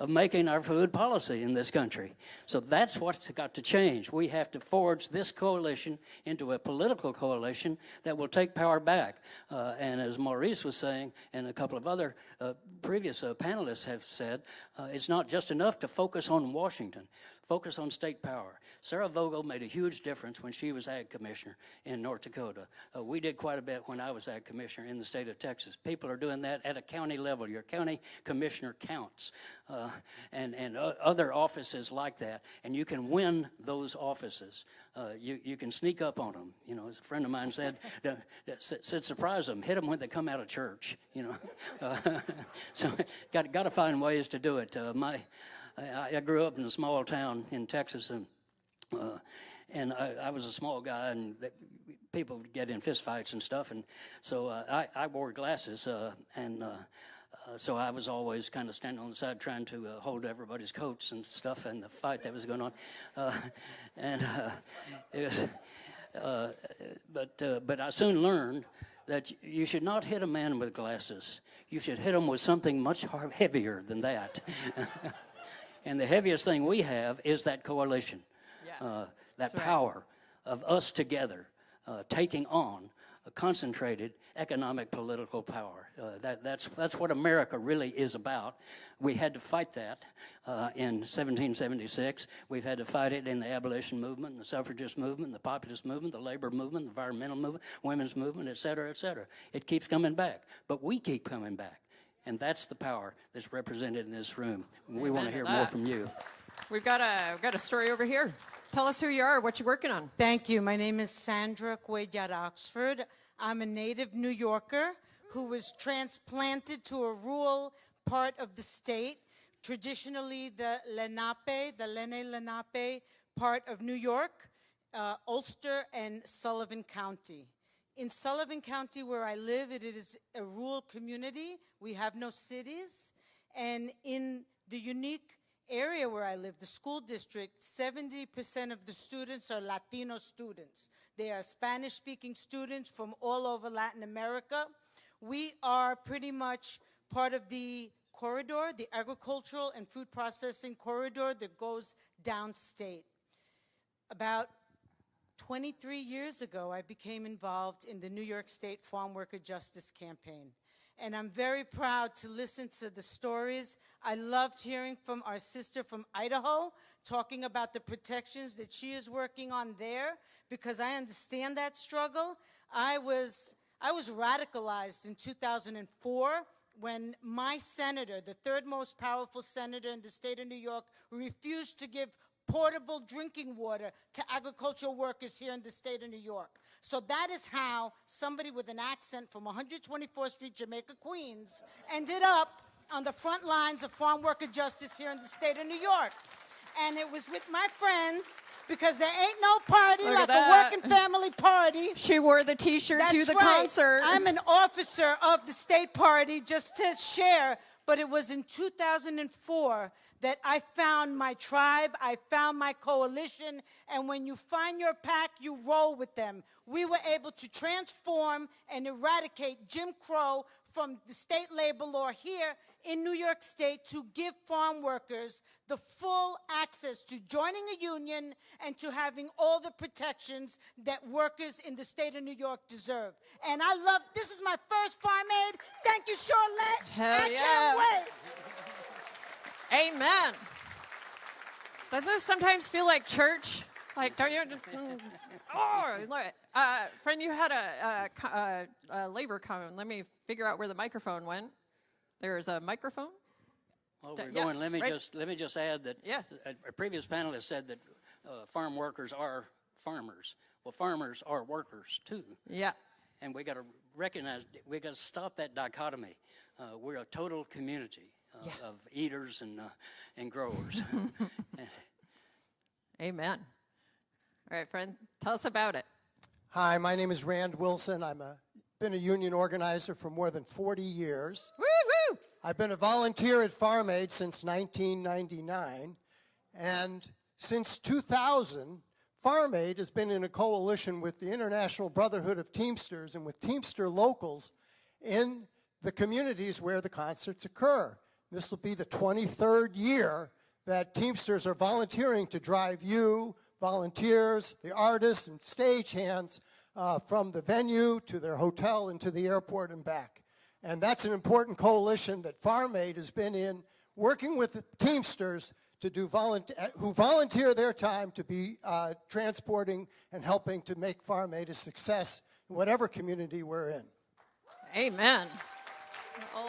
of making our food policy in this country. So that's what's got to change. We have to forge this coalition into a political coalition that will take power back. And as Maurice was saying, and a couple of other previous panelists have said, it's not just enough to focus on Washington. Focus on state power. Sarah Vogel made a huge difference when she was Ag Commissioner in North Dakota. We did quite a bit when I was Ag Commissioner in the state of Texas. People are doing that at a county level. Your county commissioner counts. And other offices like that. And you can win those offices. You can sneak up on them. You know, as a friend of mine said, surprise them. Hit them when they come out of church. You know, so got to find ways to do it. I grew up in a small town in Texas, and I was a small guy, and people would get in fistfights and stuff, and so I wore glasses, so I was always kind of standing on the side trying to hold everybody's coats and stuff and the fight that was going on, it was, but I soon learned that you should not hit a man with glasses. You should hit him with something much heavier than that. And the heaviest thing we have is that coalition, that power of us together taking on a concentrated economic political power. That's what America really is about. We had to fight that in 1776. We've had to fight it in the abolition movement, the suffragist movement, the populist movement, the labor movement, the environmental movement, women's movement, et cetera, et cetera. It keeps coming back, but we keep coming back. And that's the power that's represented in this room. We want to hear more from you. We've got a story over here. Tell us who you are, what you're working on. Thank you. My name is Sandra Cuellar Oxford. I'm a native New Yorker who was transplanted to a rural part of the state, traditionally the Lenape part of New York, Ulster and Sullivan County. In Sullivan County, where I live, it is a rural community. We have no cities. And in the unique area where I live, the school district, 70% of the students are Latino students. They are Spanish-speaking students from all over Latin America. We are pretty much part of the corridor, the agricultural and food processing corridor that goes downstate. About 23 years ago, I became involved in the New York State Farm Worker Justice Campaign. And I'm very proud to listen to the stories. I loved hearing from our sister from Idaho, talking about the protections that she is working on there, because I understand that struggle. I was radicalized in 2004 when my senator, the third most powerful senator in the state of New York, refused to give portable drinking water to agricultural workers here in the state of New York. So that is how somebody with an accent from 124th Street, Jamaica, Queens, ended up on the front lines of farm worker justice here in the state of New York. And it was with my friends, because there ain't no party like a working family party. She wore the T-shirt to the concert. I'm an officer of the state party, just to share. But it was in 2004 that I found my tribe, I found my coalition, and when you find your pack, you roll with them. We were able to transform and eradicate Jim Crow from the state labor law here in New York State to give farm workers the full access to joining a union and to having all the protections that workers in the state of New York deserve. And I love, this is my first Farm Aid. Thank you, Charlotte. Hell yeah. Can't wait. Amen. Doesn't it sometimes feel like church? Like, don't you? Oh, friend, you had a labor comment. Let me figure out where the microphone went. There's a microphone. Well, we're going. Yes, Let me just add that a previous panelist said that farm workers are farmers. Well, farmers are workers too. Yeah. And we got to recognize, we got to stop that dichotomy. We're a total community of eaters and growers. Amen. All right, friend, tell us about it. Hi, my name is Rand Wilson. I've been a union organizer for more than 40 years. Woo, woo! I've been a volunteer at Farm Aid since 1999, and since 2000, Farm Aid has been in a coalition with the International Brotherhood of Teamsters and with Teamster locals in the communities where the concerts occur. This will be the 23rd year that Teamsters are volunteering to drive you, volunteers, the artists, and stagehands from the venue to their hotel and to the airport and back. And that's an important coalition that Farm Aid has been in, working with the Teamsters to do who volunteer their time to be transporting and helping to make Farm Aid a success in whatever community we're in. Amen.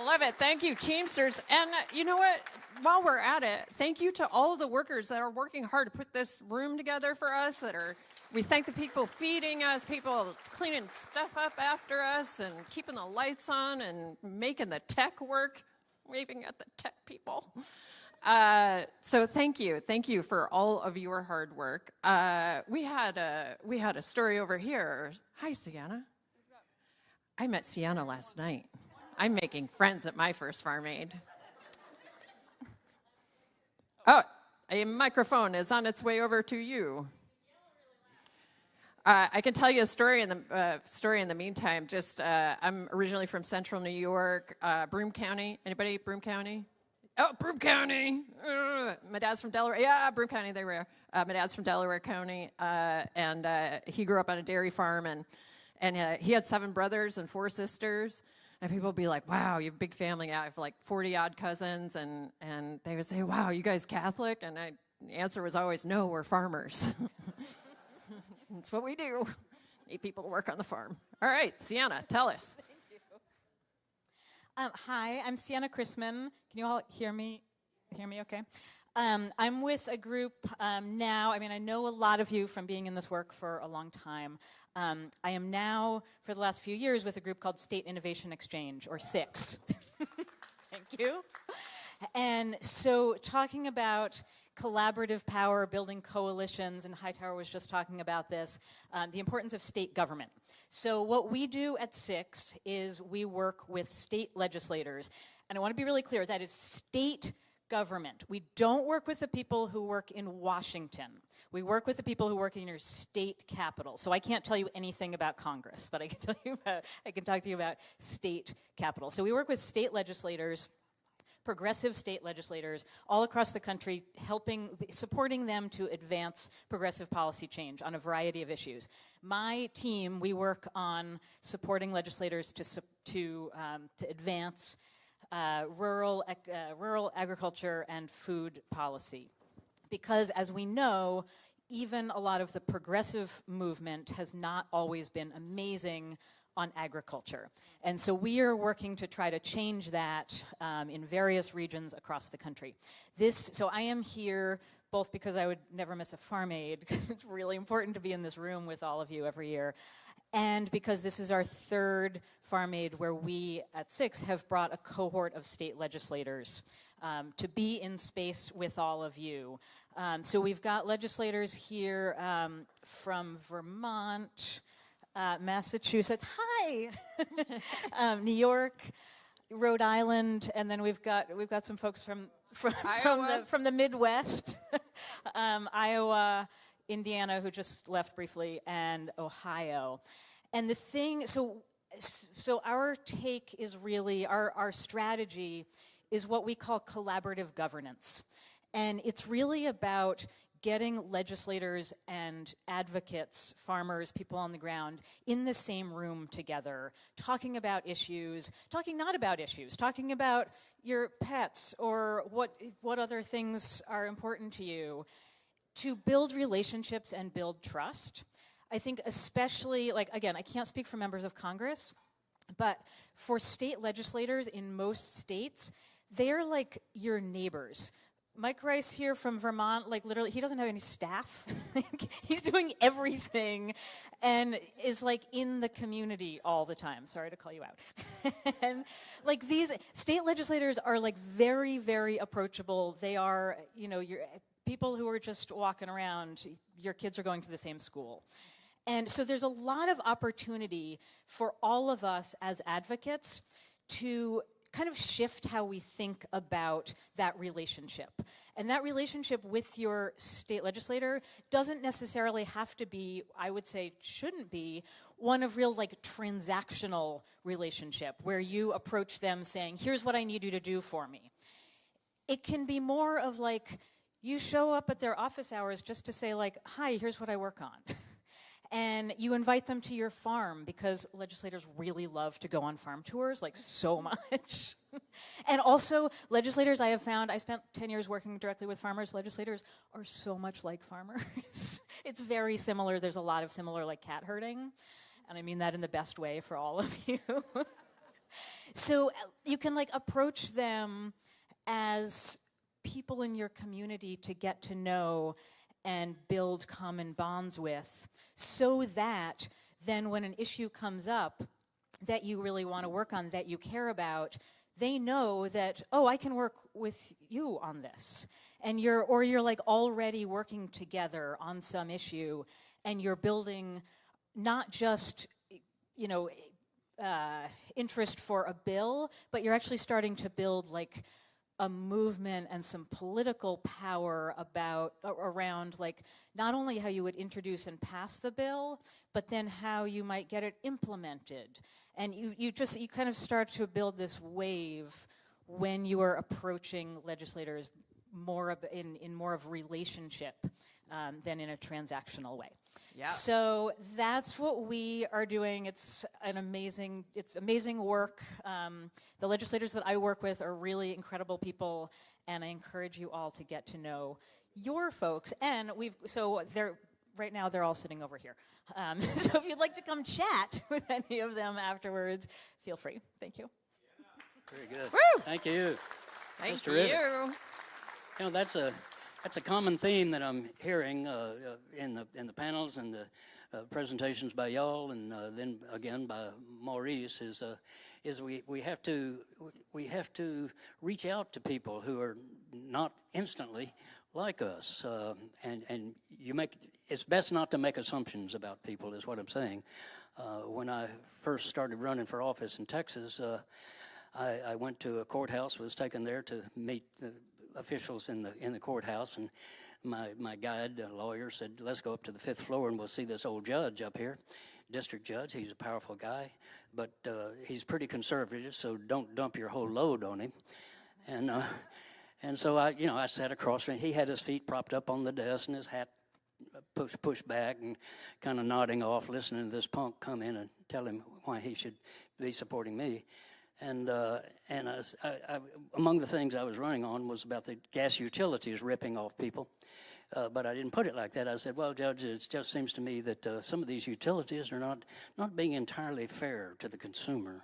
Love it. Thank you, Teamsters. And you know what? While we're at it, thank you to all of the workers that are working hard to put this room together for us. We thank the people feeding us, people cleaning stuff up after us, and keeping the lights on and making the tech work, waving at the tech people. So thank you for all of your hard work. We had a story over here. Hi, Sienna. I met Sienna last night. I'm making friends at my first Farm Aid. Oh, a microphone is on its way over to you. I can tell you a story in the meantime. Just I'm originally from Central New York, Broome County. Anybody Broome County? Oh, Broome County. My dad's from Delaware. Yeah, Broome County. They were. My dad's from Delaware County, and he grew up on a dairy farm, and he had 7 brothers and 4 sisters. And people would be like, wow, you have a big family. I have like 40-odd cousins. And they would say, wow, you guys Catholic? And the answer was always, no, we're farmers. That's what we do. Need people to work on the farm. All right, Sienna, tell us. Hi, I'm Sienna Chrisman. Can you all hear me? Hear me okay? I'm with a group now. I mean, I know a lot of you from being in this work for a long time. I am now, for the last few years, with a group called State Innovation Exchange, or SIX. Thank you. And so talking about collaborative power, building coalitions, and Hightower was just talking about this, the importance of state government. So what we do at SIX is we work with state legislators. And I want to be really clear, that is state government. We don't work with the people who work in Washington. We work with the people who work in your state capital. So I can't tell you anything about Congress, but I can talk to you about state capital. So we work with state legislators, progressive state legislators all across the country, supporting them to advance progressive policy change on a variety of issues. My team, we work on supporting legislators to advance rural agriculture and food policy. Because as we know, even a lot of the progressive movement has not always been amazing on agriculture. And so we are working to try to change that in various regions across the country. So I am here both because I would never miss a Farm Aid, because it's really important to be in this room with all of you every year, and because this is our third Farm Aid where we at SIX have brought a cohort of state legislators to be in space with all of you. So we've got legislators here from Vermont, Massachusetts, hi, New York, Rhode Island, and then we've got some folks from the Midwest, Iowa, Indiana, who just left briefly, and Ohio. And the thing, so our take is really, our strategy is what we call collaborative governance. And it's really about getting legislators and advocates, farmers, people on the ground, in the same room together, talking about issues, talking not about issues, talking about your pets or what other things are important to you, to build relationships and build trust. I think especially, again, I can't speak for members of Congress, but for state legislators in most states, they're like your neighbors. Mike Rice here from Vermont, literally, he doesn't have any staff. He's doing everything and is in the community all the time. Sorry to call you out. And these state legislators are very, very approachable. They are, your people who are just walking around, your kids are going to the same school. And so there's a lot of opportunity for all of us as advocates to kind of shift how we think about that relationship. And that relationship with your state legislator doesn't necessarily have to be, I would say shouldn't be, one of real transactional relationship where you approach them saying, here's what I need you to do for me. It can be more of you show up at their office hours just to say hi, here's what I work on. And you invite them to your farm because legislators really love to go on farm tours, so much. And also, legislators, I have found, I spent 10 years working directly with farmers. Legislators are so much like farmers. It's very similar. There's a lot of similar, cat herding. And I mean that in the best way for all of you. So you can, approach them as people in your community to get to know and build common bonds with, so that then when an issue comes up that you really want to work on, that you care about, they know that, oh, I can work with you on this. And you're already working together on some issue, and you're building not just, interest for a bill, but you're actually starting to build a movement and some political power around not only how you would introduce and pass the bill, but then how you might get it implemented. And you kind of start to build this wave when you are approaching legislators in more of relationship than in a transactional way. Yeah. So that's what we are doing. It's amazing work. The legislators that I work with are really incredible people, and I encourage you all to get to know your folks. And right now they're all sitting over here. So if you'd like to come chat with any of them afterwards, feel free. Thank you. Very good. Woo! Thank you. Thank you. That's a common theme that I'm hearing in the panels and the presentations by y'all, and then again by Maurice. Is we have to reach out to people who are not instantly like us. And it's best not to make assumptions about people, is what I'm saying. When I first started running for office in Texas, I went to a courthouse, was taken there to meet the officials in the courthouse, and my guide, a lawyer, said, let's go up to the 5th floor and we'll see this old judge up here, district judge. He's a powerful guy, but he's pretty conservative, so don't dump your whole load on him. And so I sat across from him. He had his feet propped up on the desk and his hat pushed back and kind of nodding off, listening to this punk come in and tell him why he should be supporting me. And among the things I was running on was about the gas utilities ripping off people. But I didn't put it like that. I said, well, Judge, it just seems to me that some of these utilities are not being entirely fair to the consumer.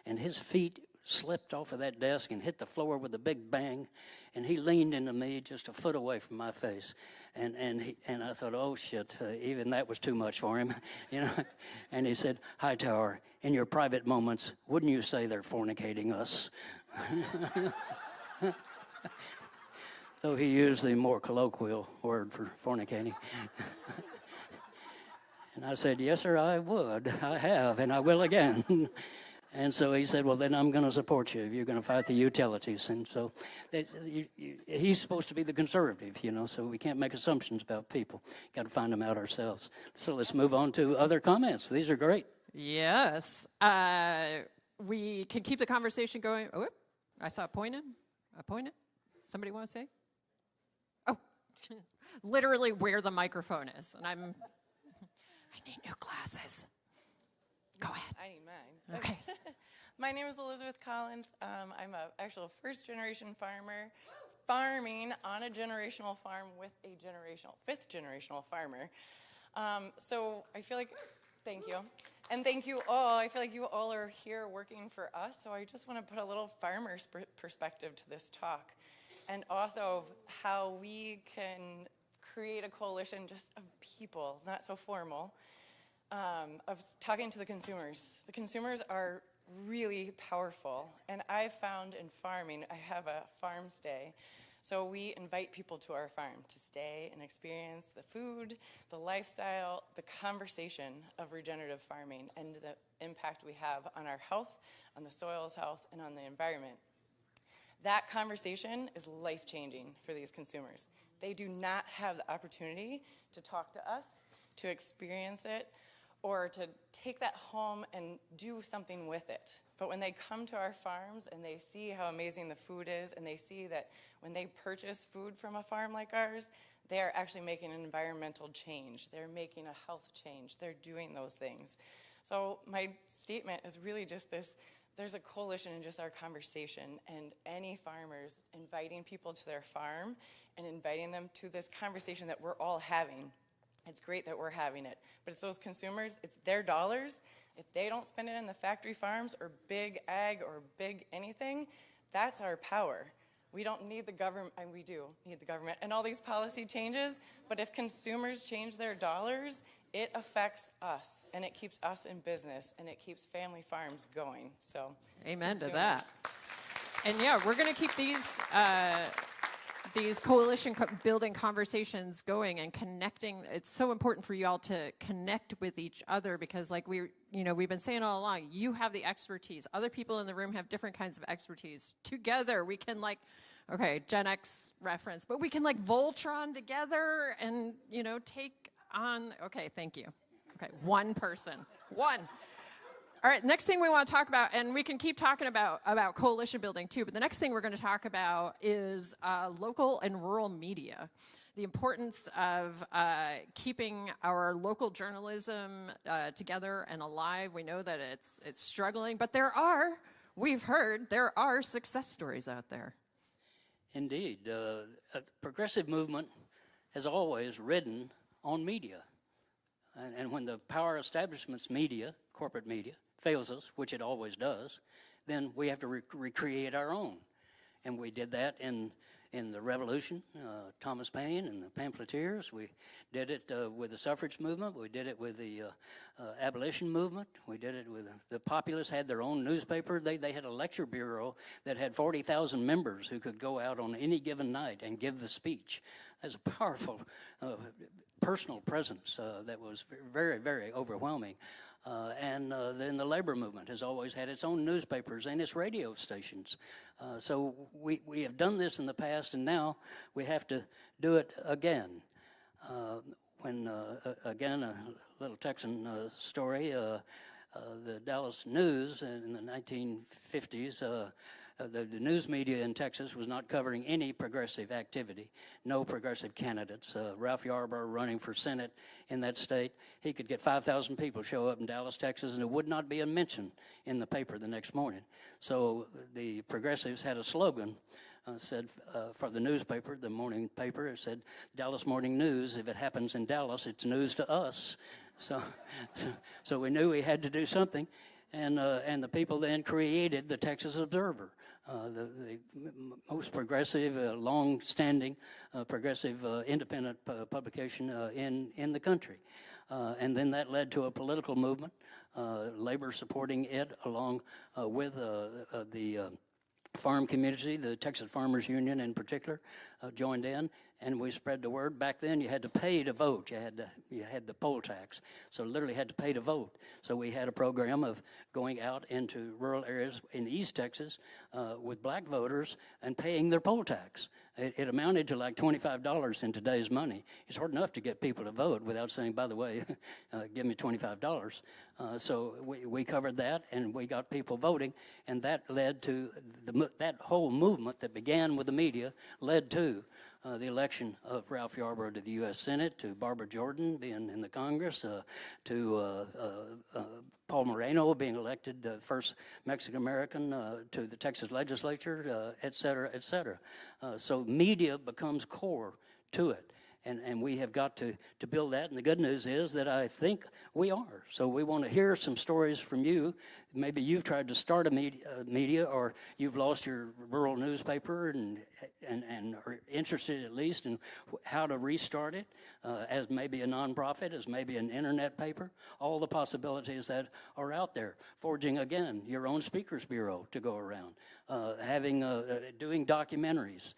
And his feet slipped off of that desk and hit the floor with a big bang, and he leaned into me just a foot away from my face. And I thought, oh, shit, even that was too much for him, you know. And he said, Hightower, in your private moments, wouldn't you say they're fornicating us? Though he used the more colloquial word for fornicating. And I said, yes, sir, I would. I have, and I will again. And so he said, well, then I'm going to support you if you're going to fight the utilities. And so he's supposed to be the conservative, you know, so we can't make assumptions about people. Got to find them out ourselves. So let's move on to other comments. These are great. Yes. We can keep the conversation going. Oh, I saw a pointed. Somebody want to say? Oh, literally where the microphone is. And I need new glasses. Go ahead. I need mine. Okay. My name is Elizabeth Collins. I'm an actual first-generation farmer, farming on a generational farm with a fifth-generational farmer. So I feel like, thank you. And thank you all. I feel like you all are here working for us, so I just want to put a little farmer's perspective to this talk, and also how we can create a coalition just of people, not so formal, of talking to the consumers. The consumers are really powerful, and I found in farming, I have a farm stay, so we invite people to our farm to stay and experience the food, the lifestyle, the conversation of regenerative farming, and the impact we have on our health, on the soil's health, and on the environment. That conversation is life-changing for these consumers. They do not have the opportunity to talk to us, to experience it, or to take that home and do something with it. But when they come to our farms and they see how amazing the food is, and they see that when they purchase food from a farm like ours, they are actually making an environmental change. They're making a health change. They're doing those things. So my statement is really just this: there's a coalition in just our conversation, and any farmers inviting people to their farm and inviting them to this conversation that we're all having. It's great that we're having it, but it's those consumers, it's their dollars. If they don't spend it in the factory farms or big ag or big anything, that's our power. We don't need the government, and we do need the government and all these policy changes, but if consumers change their dollars, it affects us, and it keeps us in business, and it keeps family farms going. So, amen to that. And yeah, we're going to keep these coalition building conversations going and connecting. It's so important for you all to connect with each other, because like we've been saying all along, you have the expertise. Other people in the room have different kinds of expertise. Together we can Gen X reference, but we can Voltron together and, take on, okay, thank you. Okay, one person, one. All right, next thing we want to talk about, and we can keep talking about coalition building too, but the next thing we're going to talk about is local and rural media. The importance of keeping our local journalism together and alive. We know that it's struggling, but we've heard, there are success stories out there. Indeed. A progressive movement has always ridden on media. And when the power establishment's media, corporate media, fails us, which it always does, then we have to recreate our own. And we did that in in the Revolution, Thomas Paine and the pamphleteers. We did it with the suffrage movement. We did it with the abolition movement. We did it with the populists had their own newspaper. They had a lecture bureau that had 40,000 members who could go out on any given night and give the speech. That's a powerful personal presence that was very, very overwhelming. And then the labor movement has always had its own newspapers and its radio stations. So we have done this in the past, and now we have to do it again. Again, a little Texan story, the Dallas News in the 1950s, the news media in Texas was not covering any progressive activity, no progressive candidates. Ralph Yarborough running for Senate in that state, he could get 5,000 people show up in Dallas, Texas, and it would not be a mention in the paper the next morning. So the progressives had a slogan, said for the newspaper, the morning paper, it said, Dallas Morning News, if it happens in Dallas, it's news to us. So we knew we had to do something. And the people then created the Texas Observer, the most progressive, long-standing, progressive, independent publication in the country. And then that led to a political movement, labor supporting it along with the farm community, the Texas Farmers Union in particular, joined in, and we spread the word. Back then, you had to pay to vote. You had the poll tax, so literally had to pay to vote. So we had a program of going out into rural areas in East Texas with black voters and paying their poll tax. It amounted to like $25 in today's money. It's hard enough to get people to vote without saying, by the way, give me $25. So we covered that, and we got people voting, and that led to that whole movement that began with the media led to the election of Ralph Yarborough to the U.S. Senate, to Barbara Jordan being in the Congress, to Paul Moreno being elected first Mexican-American to the Texas legislature, et cetera, et cetera. So media becomes core to it. And we have got to build that. And the good news is that I think we are. So we want to hear some stories from you. Maybe you've tried to start a media, or you've lost your rural newspaper and are interested at least in how to restart it as maybe a nonprofit, as maybe an internet paper. All the possibilities that are out there. Forging, again, your own speakers bureau to go around. Doing documentaries,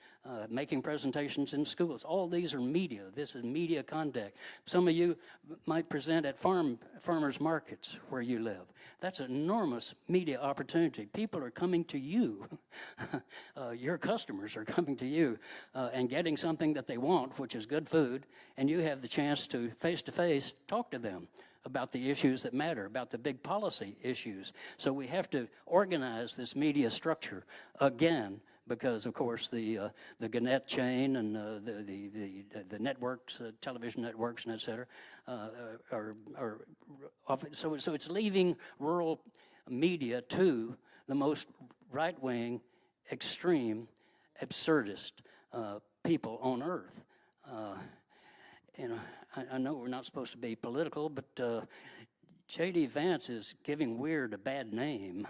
making presentations in schools. All these are media. This is media contact. Some of you might present at farmers markets where you live. That's an enormous media opportunity. People are coming to you. Your customers are coming to you and getting something that they want, which is good food, and you have the chance to face-to-face talk to them about the issues that matter, about the big policy issues. So we have to organize this media structure again, because of course the Gannett chain and the networks, television networks, and et cetera, are often, so it's leaving rural media to the most right-wing, extreme, absurdist people on earth. I know we're not supposed to be political, but J.D. Vance is giving Weird a bad name.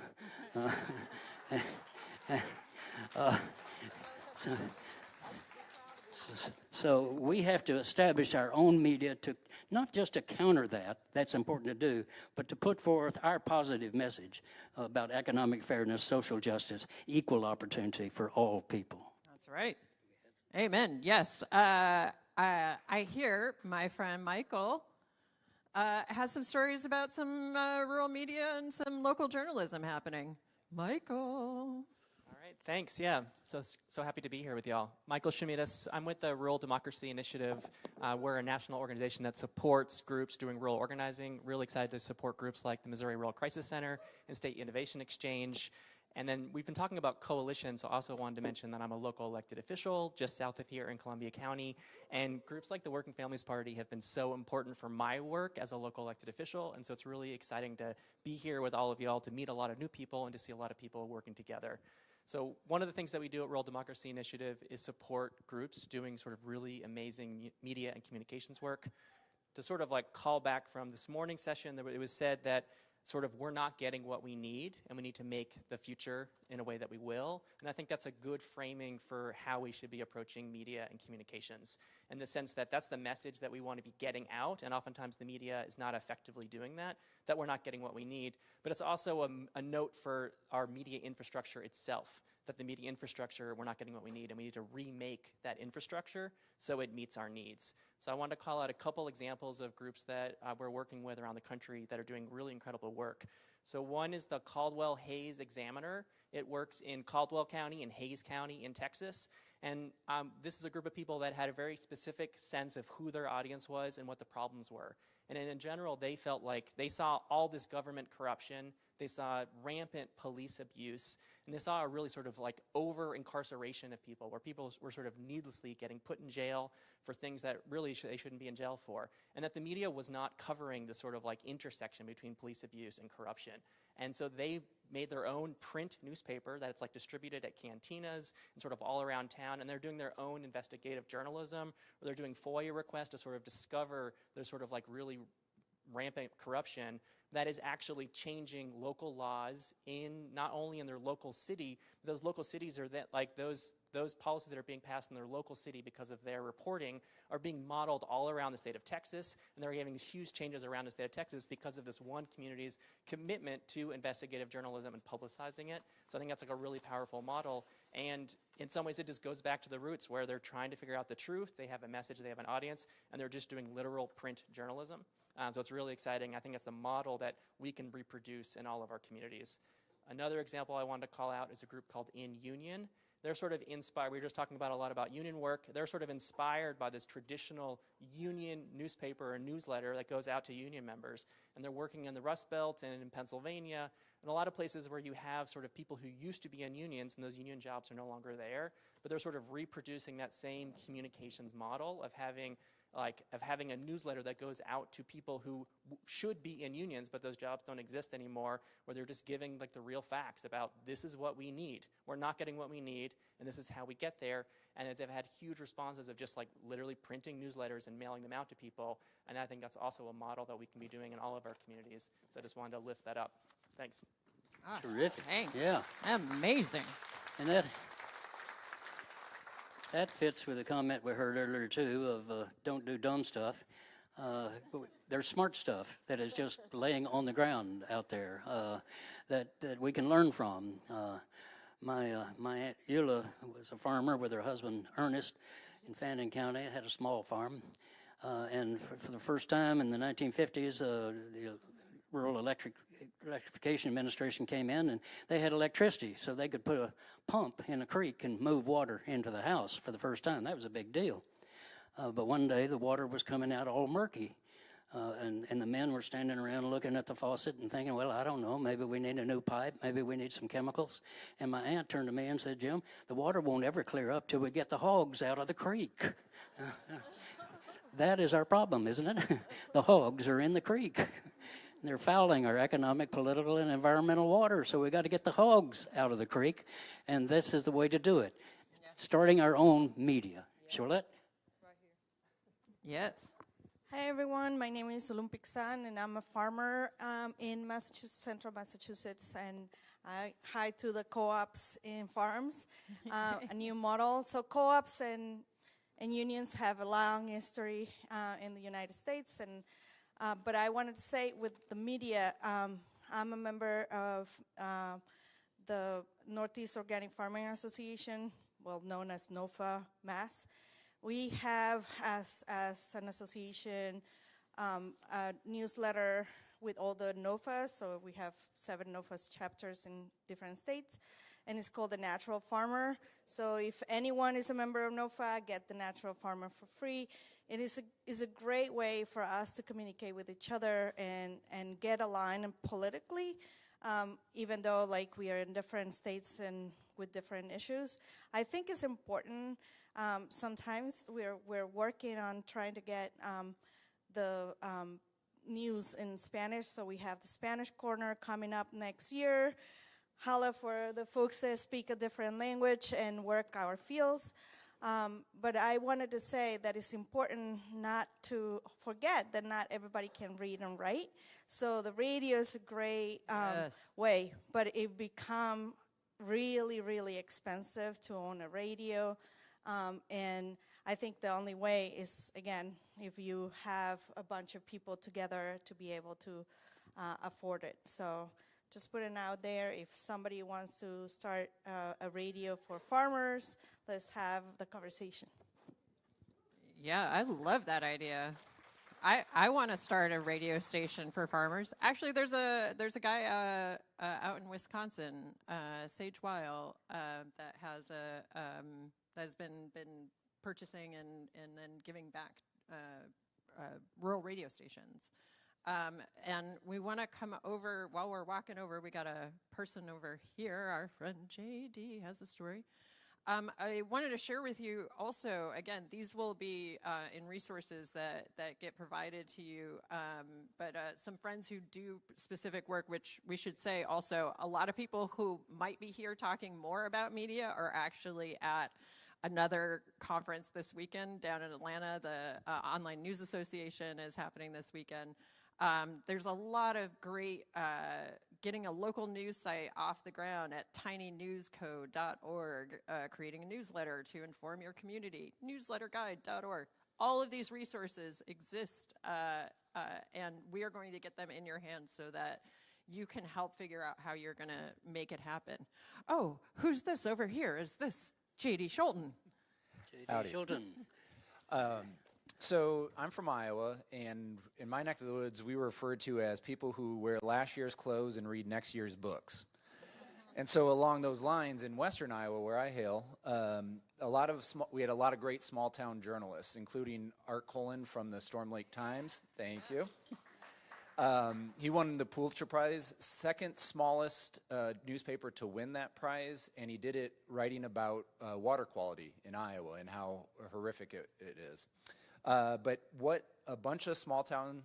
So we have to establish our own media to not just to counter that, that's important to do, but to put forth our positive message about economic fairness, social justice, equal opportunity for all people. That's right. Amen. Yes. I hear my friend Michael has some stories about some rural media and some local journalism happening. Michael. All right, thanks. Yeah, so happy to be here with y'all. Michael Shimidis. I'm with the Rural Democracy Initiative. We're a national organization that supports groups doing rural organizing. Really excited to support groups like the Missouri Rural Crisis Center and State Innovation Exchange. And then we've been talking about coalitions, so I also wanted to mention that I'm a local elected official just south of here in Columbia County. And groups like the Working Families Party have been so important for my work as a local elected official. And so it's really exciting to be here with all of y'all, to meet a lot of new people and to see a lot of people working together. So one of the things that we do at Rural Democracy Initiative is support groups doing sort of really amazing media and communications work. To sort of like call back from this morning session, it was said that sort of we're not getting what we need, and we need to make the future in a way that we will. And I think that's a good framing for how we should be approaching media and communications, in the sense that that's the message that we want to be getting out, and oftentimes the media is not effectively doing that, that we're not getting what we need. But it's also a note for our media infrastructure itself, that the media infrastructure, we're not getting what we need, and we need to remake that infrastructure so it meets our needs. So I wanted to call out a couple examples of groups that we're working with around the country that are doing really incredible work. So one is the Caldwell-Hayes Examiner. It works in Caldwell County and Hayes County in Texas. And this is a group of people that had a very specific sense of who their audience was and what the problems were. And in general, they felt like they saw all this government corruption, they saw rampant police abuse, and they saw a really sort of like over-incarceration of people, where people were sort of needlessly getting put in jail for things that really they shouldn't be in jail for. And that the media was not covering the sort of like intersection between police abuse and corruption. And so they made their own print newspaper that's like distributed at cantinas and sort of all around town, and they're doing their own investigative journalism, or they're doing FOIA requests to sort of discover their sort of like really rampant corruption that is actually changing local laws in not only in their local city, but those local cities are that like those policies that are being passed in their local city because of their reporting are being modeled all around the state of Texas, and they're having these huge changes around the state of Texas because of this one community's commitment to investigative journalism and publicizing it. So I think that's like a really powerful model, and in some ways it just goes back to the roots where they're trying to figure out the truth, they have a message, they have an audience, and they're just doing literal print journalism. So it's really exciting. I think it's a model that we can reproduce in all of our communities. Another example I wanted to call out is a group called In Union. They're sort of inspired, we were just talking about a lot about union work. They're sort of inspired by this traditional union newspaper or newsletter that goes out to union members. And they're working in the Rust Belt and in Pennsylvania, and a lot of places where you have sort of people who used to be in unions, and those union jobs are no longer there. But they're sort of reproducing that same communications model of having a newsletter that goes out to people who should be in unions, but those jobs don't exist anymore, where they're just giving like the real facts about this is what we need. We're not getting what we need, and this is how we get there. And they've had huge responses of just like literally printing newsletters and mailing them out to people. And I think that's also a model that we can be doing in all of our communities. So I just wanted to lift that up. Thanks. Ah, Terrific. Thanks. Yeah. Amazing. And that fits with a comment we heard earlier, too, of don't do dumb stuff. There's smart stuff that is just laying on the ground out there that we can learn from. My Aunt Eula was a farmer with her husband, Ernest, in Fannin County. Had a small farm. And for the first time in the 1950s, the Rural Electrification Administration came in, and they had electricity, so they could put a pump in a creek and move water into the house for the first time. That was a big deal. But one day the water was coming out all murky, and the men were standing around looking at the faucet and thinking, well, I don't know, maybe we need a new pipe, maybe we need some chemicals. And my aunt turned to me and said, Jim, the water won't ever clear up till we get the hogs out of the creek. That is our problem, isn't it? The hogs are in the creek. They're fouling our economic, political, and environmental water, so we got to get the hogs out of the creek, and this is the way to do it. Yeah. Starting our own media. Yeah. Charlotte? Right here. Yes. Hi, everyone. My name is Olympic San, and I'm a farmer in Massachusetts, central Massachusetts, and I hi to the co-ops in farms, a new model. So co-ops and unions have a long history in the United States, and but I wanted to say with the media, I'm a member of the Northeast Organic Farming Association, well known as NOFA Mass. We have, as an association, a newsletter with all the NOFAs, so we have 7 NOFAs chapters in different states, and it's called The Natural Farmer. So if anyone is a member of NOFA, get The Natural Farmer for free. It is a great way for us to communicate with each other and get aligned politically, even though like we are in different states and with different issues. I think it's important. Sometimes we're working on trying to get the news in Spanish, so we have the Spanish Corner coming up next year. Holla for the folks that speak a different language and work our fields. But I wanted to say that it's important not to forget that not everybody can read and write. So the radio is a great way, but it become really, really expensive to own a radio. And I think the only way is, again, if you have a bunch of people together to be able to afford it. So just putting it out there, if somebody wants to start a radio for farmers, let's have the conversation. Yeah, I love that idea. I want to start a radio station for farmers. Actually, there's a guy out in Wisconsin, Sage Weil, that has that's been purchasing and then giving back rural radio stations. And we want to come over, while we're walking over, we got a person over here, our friend JD has a story. I wanted to share with you also, again, these will be in resources that get provided to you, but some friends who do specific work, which we should say also, a lot of people who might be here talking more about media are actually at another conference this weekend down in Atlanta. The Online News Association is happening this weekend. There's a lot of great getting a local news site off the ground at tinynewsco.org, creating a newsletter to inform your community, newsletterguide.org. All of these resources exist, and we are going to get them in your hands so that you can help figure out how you're going to make it happen. Oh, who's this over here? Is this J.D. Schulten? J.D. Schulten. So I'm from Iowa, and in my neck of the woods, we were referred to as people who wear last year's clothes and read next year's books. And so along those lines, in western Iowa, where I hail, we had a lot of great small-town journalists, including Art Cullen from the Storm Lake Times. Thank you. He won the Pulitzer Prize, second smallest newspaper to win that prize, and he did it writing about water quality in Iowa and how horrific it is. But what a bunch of small-town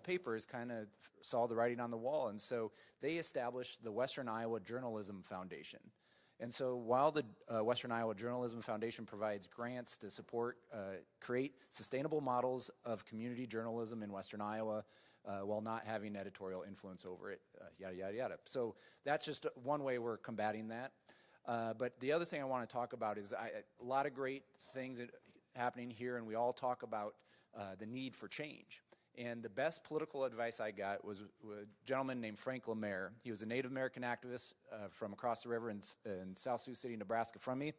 papers kind of saw the writing on the wall, and so they established the Western Iowa Journalism Foundation. And so while the Western Iowa Journalism Foundation provides grants to support, create sustainable models of community journalism in Western Iowa while not having editorial influence over it, yada, yada, yada. So that's just one way we're combating that. But the other thing I want to talk about is a lot of great things happening here, and we all talk about the need for change. And the best political advice I got was a gentleman named Frank Lemaire. He was a Native American activist from across the river in South Sioux City, Nebraska from me.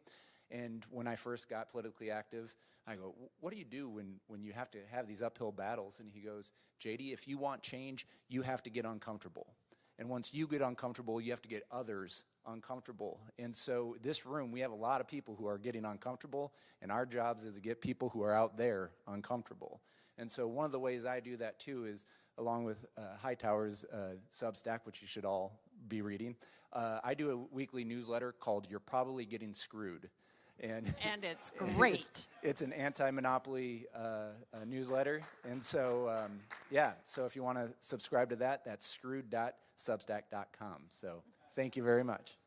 And when I first got politically active, I go, what do you do when you have to have these uphill battles? And he goes, JD, if you want change, you have to get uncomfortable. And once you get uncomfortable, you have to get others uncomfortable. And so this room, we have a lot of people who are getting uncomfortable, and our jobs is to get people who are out there uncomfortable. And so one of the ways I do that too is, along with Hightower's Substack, which you should all be reading, I do a weekly newsletter called You're Probably Getting Screwed. And it's great. It's an anti-monopoly newsletter. And so, yeah, so if you want to subscribe to that, that's screwed.substack.com. So thank you very much.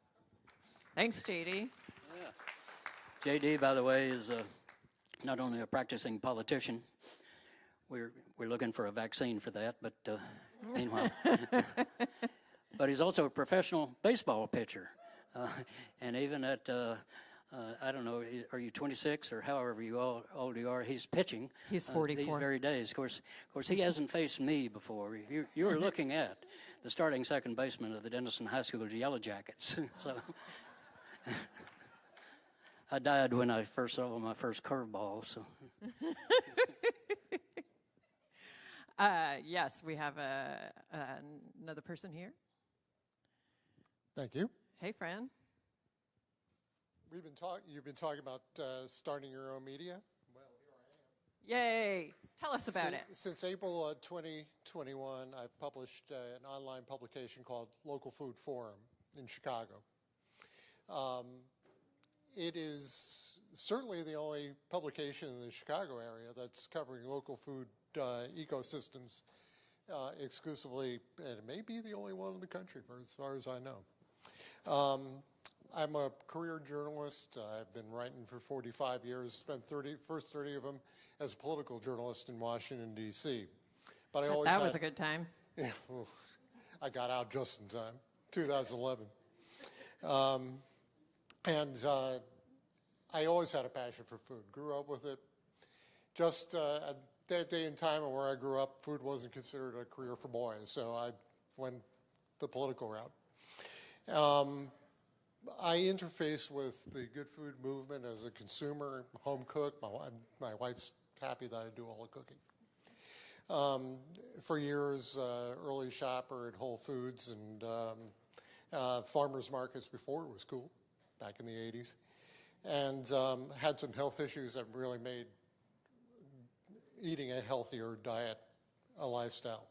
Thanks, JD. Yeah. JD, by the way, is not only a practicing politician, we're looking for a vaccine for that, but meanwhile, but he's also a professional baseball pitcher. And even at I don't know, are you 26 or however old you are? He's pitching. He's 44. These very days. Of course, he hasn't faced me before. You were looking at the starting second baseman of the Denison High School Yellow Jackets. So I died when I first saw my first curveball. So. Yes, we have another person here. Thank you. Hey, Fran. You've been talking about starting your own media. Well, here I am. Yay! Tell us about it. Since April 2021, I've published an online publication called Local Food Forum in Chicago. It is certainly the only publication in the Chicago area that's covering local food ecosystems exclusively, and it may be the only one in the country, for as far as I know. I'm a career journalist. I've been writing for 45 years, spent first 30 of them as a political journalist in Washington, D.C. But I always That was a good time. Yeah, I got out just in time, 2011. I always had a passion for food, grew up with it. Just at that day and time where I grew up, food wasn't considered a career for boys, so I went the political route. I interface with the good food movement as a consumer, home cook. My wife's happy that I do all the cooking. For years, early shopper at Whole Foods and farmers markets before it was cool, back in the 80s. And had some health issues that really made eating a healthier diet a lifestyle.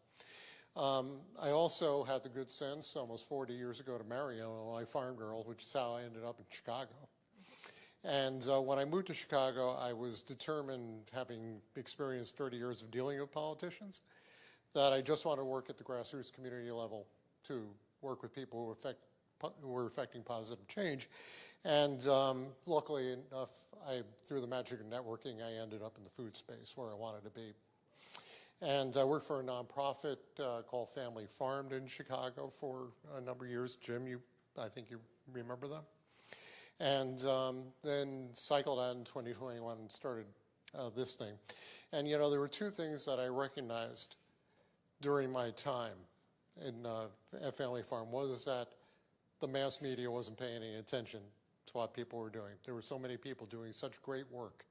I also had the good sense almost 40 years ago to marry an Illinois farm girl, which is how I ended up in Chicago. And when I moved to Chicago, I was determined, having experienced 30 years of dealing with politicians, that I just wanted to work at the grassroots community level to work with people who were affecting positive change. And luckily enough, through the magic of networking, I ended up in the food space where I wanted to be. And I worked for a nonprofit called Family Farmed in Chicago for a number of years. Jim, I think you remember them. And then cycled out in 2021 and started this thing. And you know, there were two things that I recognized during my time at Family Farm. One was that the mass media wasn't paying any attention to what people were doing. There were so many people doing such great work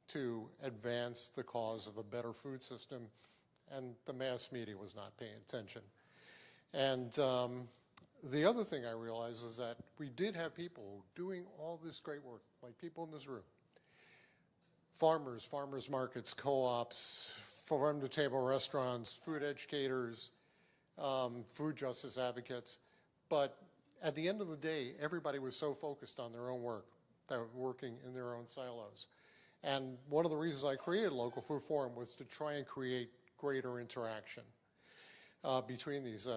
to advance the cause of a better food system, and the mass media was not paying attention. And the other thing I realized is that we did have people doing all this great work, like people in this room. Farmers markets, co-ops, farm-to-table restaurants, food educators, food justice advocates. But at the end of the day, everybody was so focused on their own work. They were working in their own silos. And one of the reasons I created Local Food Forum was to try and create greater interaction between these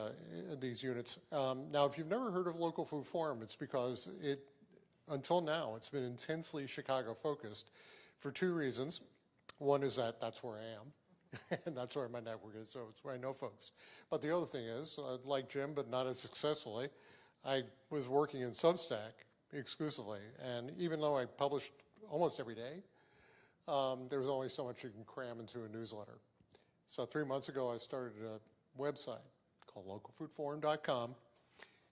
units. Now, if you've never heard of Local Food Forum, it's because until now, it's been intensely Chicago focused for two reasons. One is that that's where I am, and that's where my network is, so it's where I know folks. But the other thing is, like Jim, but not as successfully, I was working in Substack exclusively, and even though I published almost every day, there was only so much you can cram into a newsletter. So 3 months ago, I started a website called localfoodforum.com,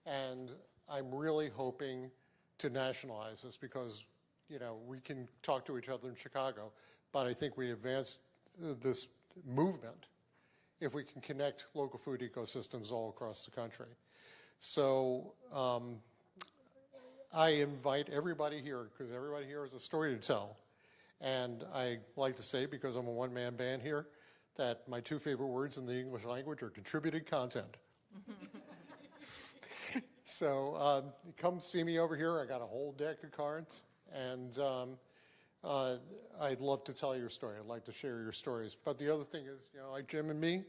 and I'm really hoping to nationalize this because, you know, we can talk to each other in Chicago, but I think we advance this movement if we can connect local food ecosystems all across the country. So I invite everybody here, because everybody here has a story to tell. And I like to say, because I'm a one-man band here, that my two favorite words in the English language are contributed content. So come see me over here. I got a whole deck of cards. And I'd love to tell your story. I'd like to share your stories. But the other thing is, you know, like Jim and me,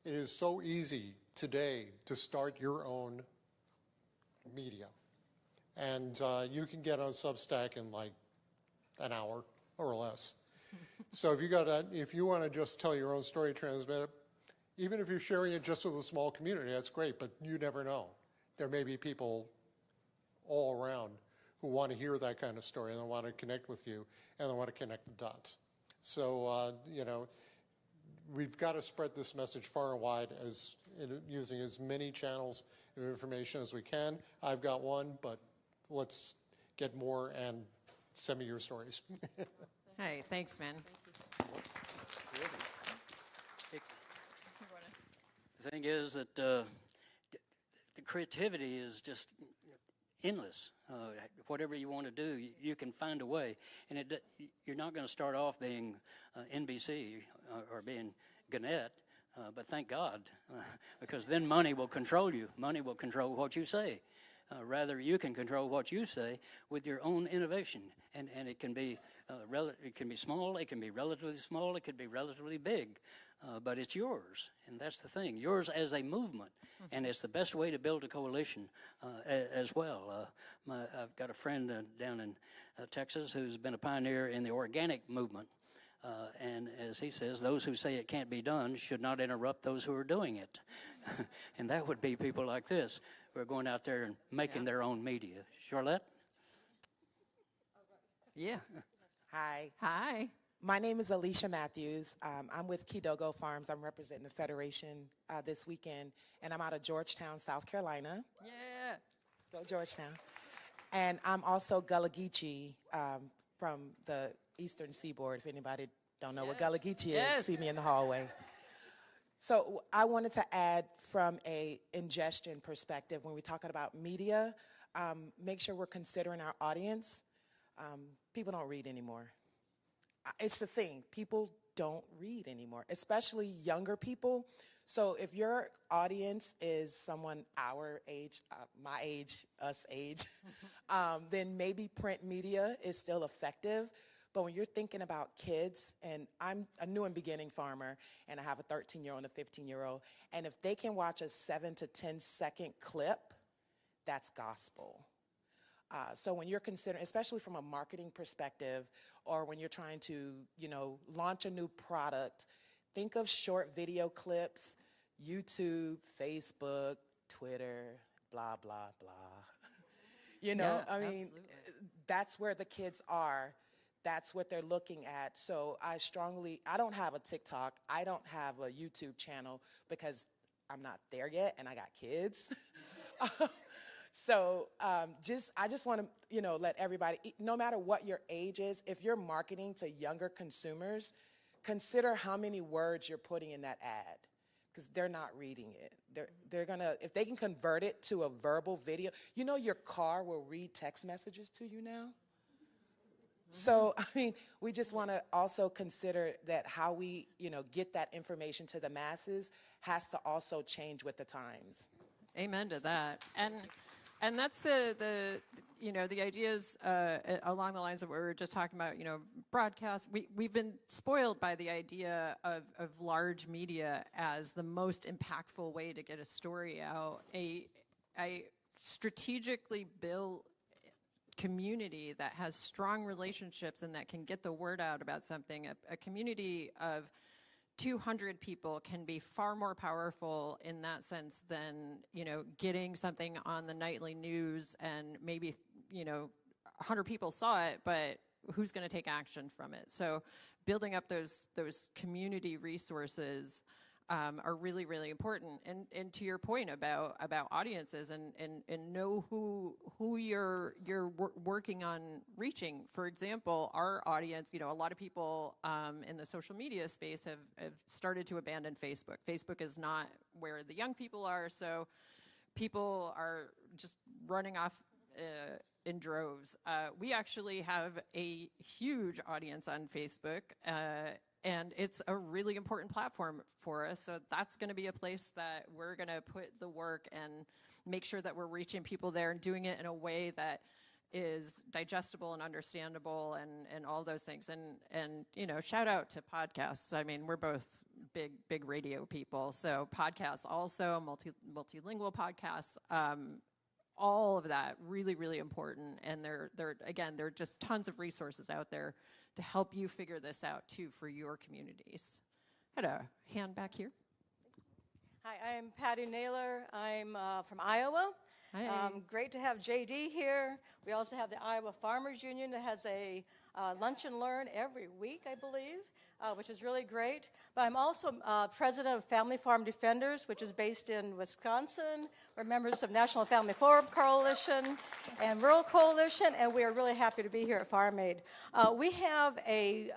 it is so easy today to start your own media. And you can get on Substack in like an hour or less. So if you want to just tell your own story, transmit it, even if you're sharing it just with a small community, that's great, but you never know. There may be people all around who want to hear that kind of story and they want to connect with you and they want to connect the dots. So, you know, we've got to spread this message far and wide using as many channels of information as we can. I've got one, but let's get more and send me your stories. Hey, thanks, man. The thing is that the creativity is just endless. Whatever you want to do, you can find a way. And you're not going to start off being NBC or being Gannett, but thank God, because then money will control you. Money will control what you say. Rather, you can control what you say with your own innovation, and it can be it can be small, it can be relatively small, it could be relatively big. but it's yours, and that's the thing. Yours as a movement, and it's the best way to build a coalition as well. I've got a friend down in Texas who's been a pioneer in the organic movement, and as he says, those who say it can't be done should not interrupt those who are doing it. And that would be people like this who are going out there and making their own media. Charlotte? Yeah. Hi. Hi. My name is Alicia Matthews. I'm with Kidogo Farms. I'm representing the Federation this weekend, and I'm out of Georgetown, South Carolina. Yeah. Go Georgetown. And I'm also Gullah Geechee from the Eastern Seaboard. If anybody don't know what Gullah Geechee is, see me in the hallway. So I wanted to add from a ingestion perspective, when we're talking about media, make sure we're considering our audience. People don't read anymore. It's the thing, people don't read anymore, especially younger people. So if your audience is someone our age, my age, us age, then maybe print media is still effective. But when you're thinking about kids, and I'm a new and beginning farmer, and I have a 13-year-old and a 15-year-old, and if they can watch a 7 to 10 second clip, that's gospel. So when you're considering, especially from a marketing perspective, or when you're trying to, launch a new product, think of short video clips, YouTube, Facebook, Twitter, blah, blah, blah. Absolutely. That's where the kids are. That's what they're looking at. So I don't have a TikTok. I don't have a YouTube channel because I'm not there yet and I got kids. So I just want to, let everybody, no matter what your age is, if you're marketing to younger consumers, consider how many words you're putting in that ad, because they're not reading it. They're gonna, if they can convert it to a verbal video, your car will read text messages to you now. So, we just want to also consider that how we, get that information to the masses has to also change with the times. Amen to that. And that's the ideas along the lines of what we were just talking about, broadcast. We've been spoiled by the idea of large media as the most impactful way to get a story out. A strategically built community that has strong relationships and that can get the word out about something, a community of 200 people can be far more powerful in that sense than, getting something on the nightly news and maybe, 100 people saw it, but who's going to take action from it? So building up those community resources are really, really important. And to your point about audiences and know who you're working on reaching. For example, our audience, a lot of people in the social media space have started to abandon Facebook. Facebook is not where the young people are, so people are just running off in droves. We actually have a huge audience on Facebook, and it's a really important platform for us. So that's going to be a place that we're going to put the work and make sure that we're reaching people there and doing it in a way that is digestible and understandable and all those things. And shout out to podcasts. We're both big radio people. So podcasts also, multilingual podcasts, all of that really, really important. And there are just tons of resources out there to help you figure this out too for your communities. I had a hand back here. Hi, I'm Patty Naylor. I'm from Iowa. Hi. Great to have JD here. We also have the Iowa Farmers Union that has a lunch and learn every week, I believe, which is really great. But I'm also president of Family Farm Defenders, which is based in Wisconsin. We're members of National Family Farm Coalition and Rural Coalition, and we are really happy to be here at Farm Aid. We have a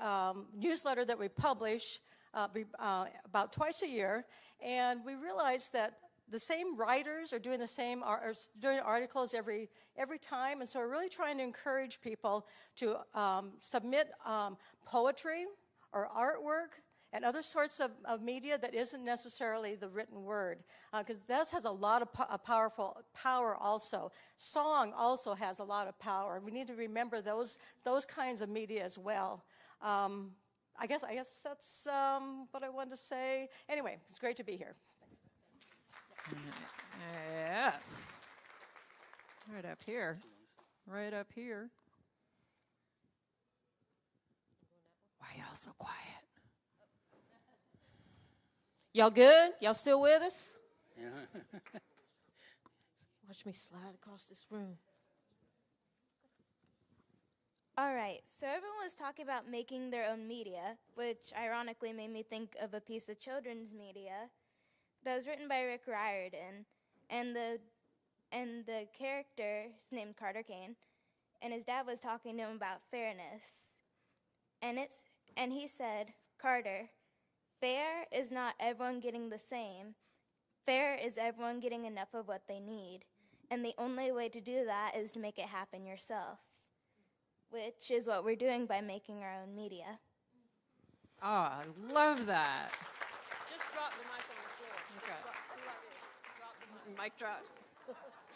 newsletter that we publish about twice a year, and we realize that the same writers are doing doing articles every time, and so we're really trying to encourage people to submit poetry or artwork and other sorts of media that isn't necessarily the written word, because that has a lot of power also. Song also has a lot of power, and we need to remember those kinds of media as well. I guess that's what I wanted to say. Anyway, it's great to be here. Yes. Right up here. Right up here. Why y'all so quiet? Y'all good? Y'all still with us? Yeah. Watch me slide across this room. All right, so everyone was talking about making their own media, which ironically made me think of a piece of children's media that was written by Rick Riordan, and the character is named Carter Kane, and his dad was talking to him about fairness, and he said, Carter, fair is not everyone getting the same. Fair is everyone getting enough of what they need, and the only way to do that is to make it happen yourself, which is what we're doing by making our own media. Oh, I love that. Just drop the mic on the floor. Okay. Mic drop.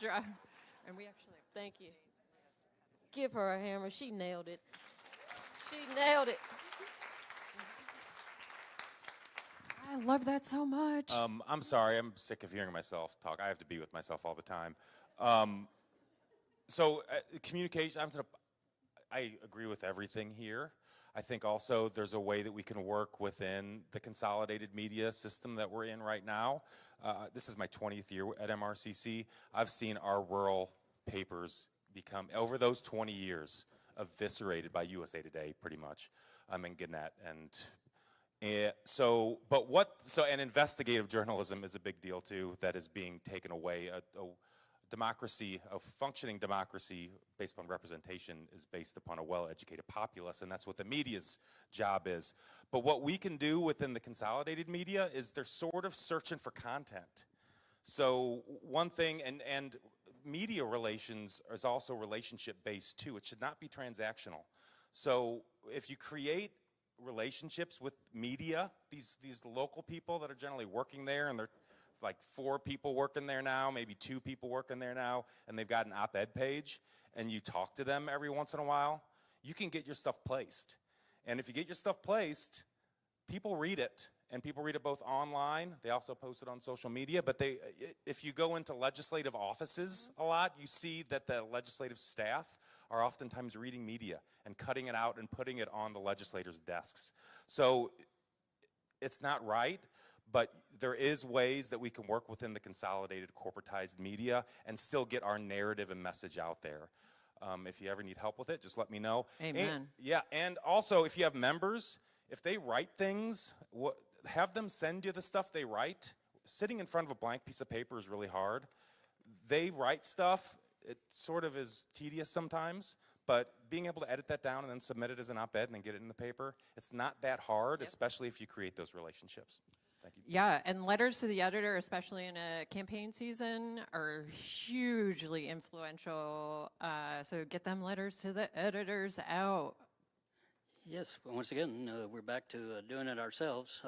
Drop. And we actually... Thank you. Give her a hammer. She nailed it. She nailed it. I love that so much. I'm sorry. I'm sick of hearing myself talk. I have to be with myself all the time. Communication, I agree with everything here. I think also there's a way that we can work within the consolidated media system that we're in right now. This is my 20th year at MRCC. I've seen our rural papers become, over those 20 years, eviscerated by USA Today, pretty much, and Gannett. And investigative journalism is a big deal too, that is being taken away. A democracy, a functioning democracy based upon representation is based upon a well-educated populace, and that's what the media's job is. But what we can do within the consolidated media is they're sort of searching for content. So one thing, and media relations is also relationship-based too. It should not be transactional. So if you create relationships with media, these local people that are generally working there, and they're like 4 people working there now, maybe 2 people working there now, and they've got an op-ed page, and you talk to them every once in a while, you can get your stuff placed. And if you get your stuff placed, people read it, and people read it both online, they also post it on social media, but if you go into legislative offices a lot, you see that the legislative staff are oftentimes reading media and cutting it out and putting it on the legislators' desks. So it's not right, but there is ways that we can work within the consolidated corporatized media and still get our narrative and message out there. If you ever need help with it, just let me know. Amen. And also if you have members, if they write things, have them send you the stuff they write. Sitting in front of a blank piece of paper is really hard. They write stuff, it sort of is tedious sometimes, but being able to edit that down and then submit it as an op-ed and then get it in the paper, it's not that hard, especially if you create those relationships. Thank you. Yeah, and letters to the editor, especially in a campaign season, are hugely influential. So get them letters to the editors out. Yes, once again, we're back to doing it ourselves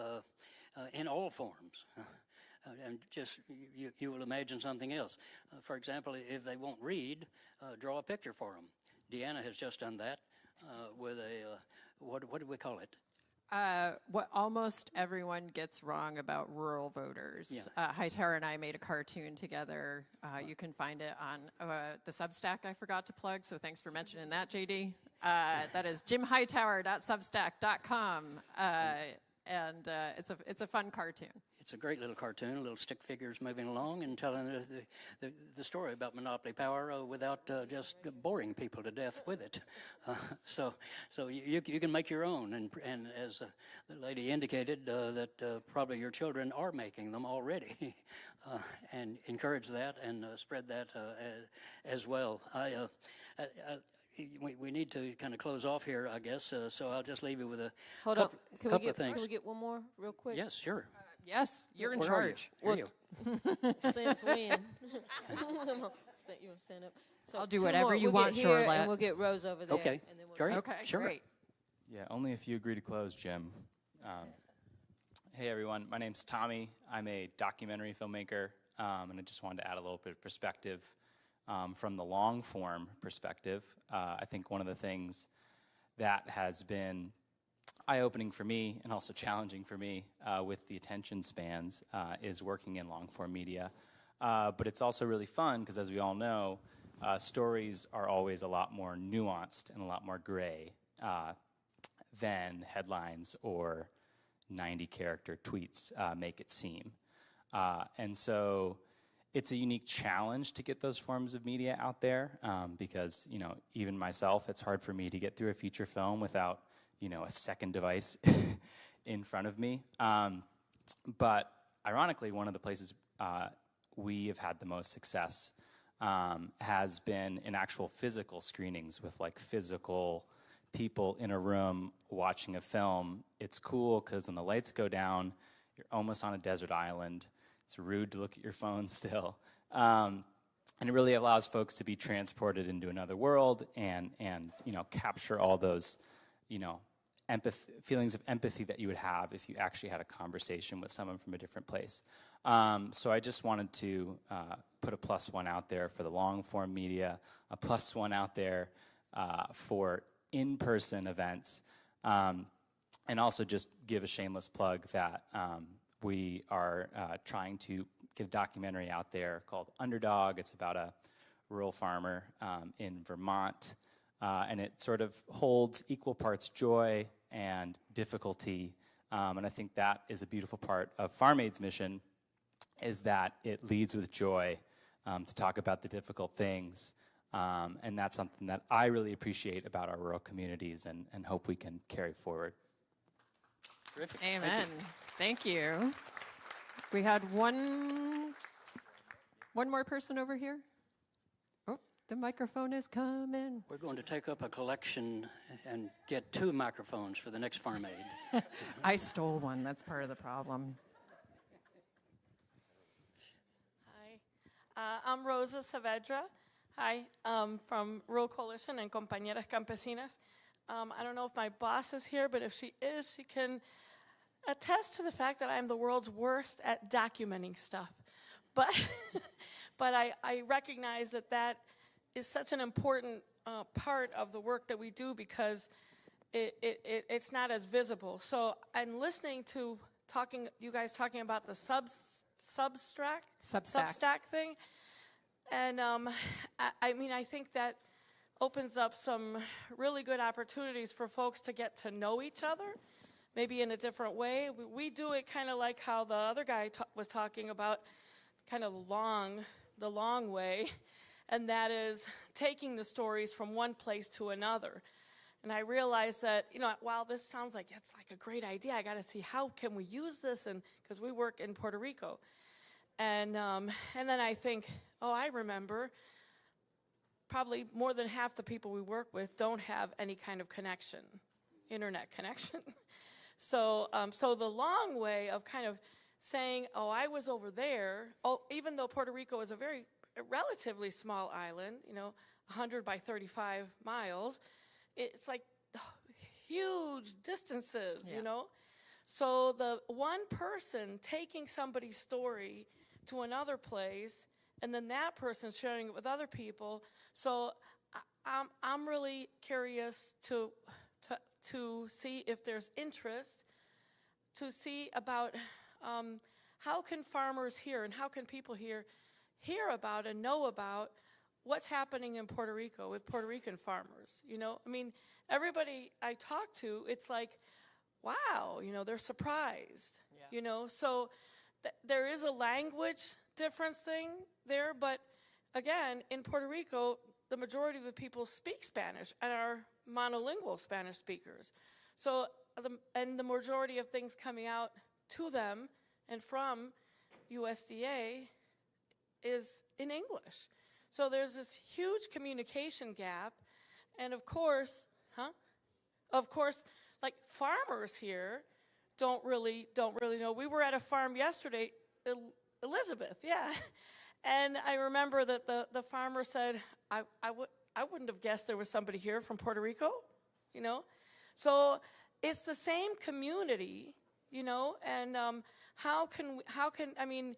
in all forms. And just, you will imagine something else. For example, if they won't read, draw a picture for them. Deanna has just done that with a, what do we call it? What almost everyone gets wrong about rural voters. Yeah. Hightower and I made a cartoon together. You can find it on the Substack I forgot to plug, so thanks for mentioning that, JD. That is jimhightower.substack.com. And it's a fun cartoon. It's a great little cartoon, little stick figures moving along and telling the story about monopoly power without just boring people to death with it. So you can make your own, and as the lady indicated, that probably your children are making them already, and encourage that and spread that as well. We need to kind of close off here, I guess, so I'll just leave you with a couple of things. Can we get one more real quick? Yes, sure. Yes, you're in Where charge. Are you? Since when? You want to stand up? So I'll do 2 whatever more. you We'll want, get here, Charlotte. and we'll get Rose over there. Okay. And then we'll Great. Okay, Sure. great. Yeah, only if you agree to close, Jim. Hey, everyone. My name's Tommy. I'm a documentary filmmaker, and I just wanted to add a little bit of perspective from the long-form perspective. I think one of the things that has been eye-opening for me and also challenging for me with the attention spans is working in long-form media. But it's also really fun because, as we all know, stories are always a lot more nuanced and a lot more gray than headlines or 90-character tweets make it seem. And so it's a unique challenge to get those forms of media out there because, you know, even myself, it's hard for me to get through a feature film without, you know, a second device in front of me. But ironically, one of the places we have had the most success has been in actual physical screenings with like physical people in a room watching a film. It's cool because when the lights go down, you're almost on a desert island. It's rude to look at your phone still. And it really allows folks to be transported into another world and you know, capture all those, you know, feelings of empathy that you would have if you actually had a conversation with someone from a different place. So I just wanted to put a +1 out there for the long-form media, a +1 out there for in-person events, and also just give a shameless plug that we are trying to get a documentary out there called Underdog. It's about a rural farmer in Vermont, and it sort of holds equal parts joy and difficulty, and I think that is a beautiful part of Farm Aid's mission, is that it leads with joy to talk about the difficult things, and that's something that I really appreciate about our rural communities and hope we can carry forward. Terrific. Amen. Thank you. We had one more person over here. Oh, the microphone is coming. We're going to take up a collection and get 2 microphones for the next Farm Aid. I stole one. That's part of the problem. Hi, I'm Rosa Saavedra. Hi, from Rural Coalition and Compañeras Campesinas. I don't know if my boss is here, but if she is, she can attest to the fact that I'm the world's worst at documenting stuff. But, but I recognize that that is such an important part of the work that we do because it's not as visible. So I'm listening to you guys talking about the Substack thing. And I mean, I think that opens up some really good opportunities for folks to get to know each other, maybe in a different way. We do it kind of like how the other guy was talking about, kind of the long way, and that is taking the stories from one place to another. And I realized that, you know, while this sounds like it's like a great idea, I got to see how can we use this, and because we work in Puerto Rico. And then I think, oh, I remember, probably more than half the people we work with don't have any kind of connection, internet connection. So the long way of kind of saying, oh, I was over there, even though Puerto Rico is a relatively small island, you know, 100 by 35 miles, it's like huge distances, you know? So the one person taking somebody's story to another place, and then that person sharing it with other people. So I'm really curious to see if there's interest, to see about how can farmers here and how can people here hear about and know about what's happening in Puerto Rico with Puerto Rican farmers. You know, I mean, everybody I talk to, it's like, wow, you know, they're surprised, you know. So there is a language difference thing there, but again, in Puerto Rico, the majority of the people speak Spanish and are monolingual Spanish speakers. So, the majority of things coming out to them and from USDA is in English. So there's this huge communication gap, and of course, like farmers here don't really know. We were at a farm yesterday, Elizabeth, yeah. And I remember that the farmer said, I wouldn't have guessed there was somebody here from Puerto Rico, you know? So it's the same community, you know, and I mean,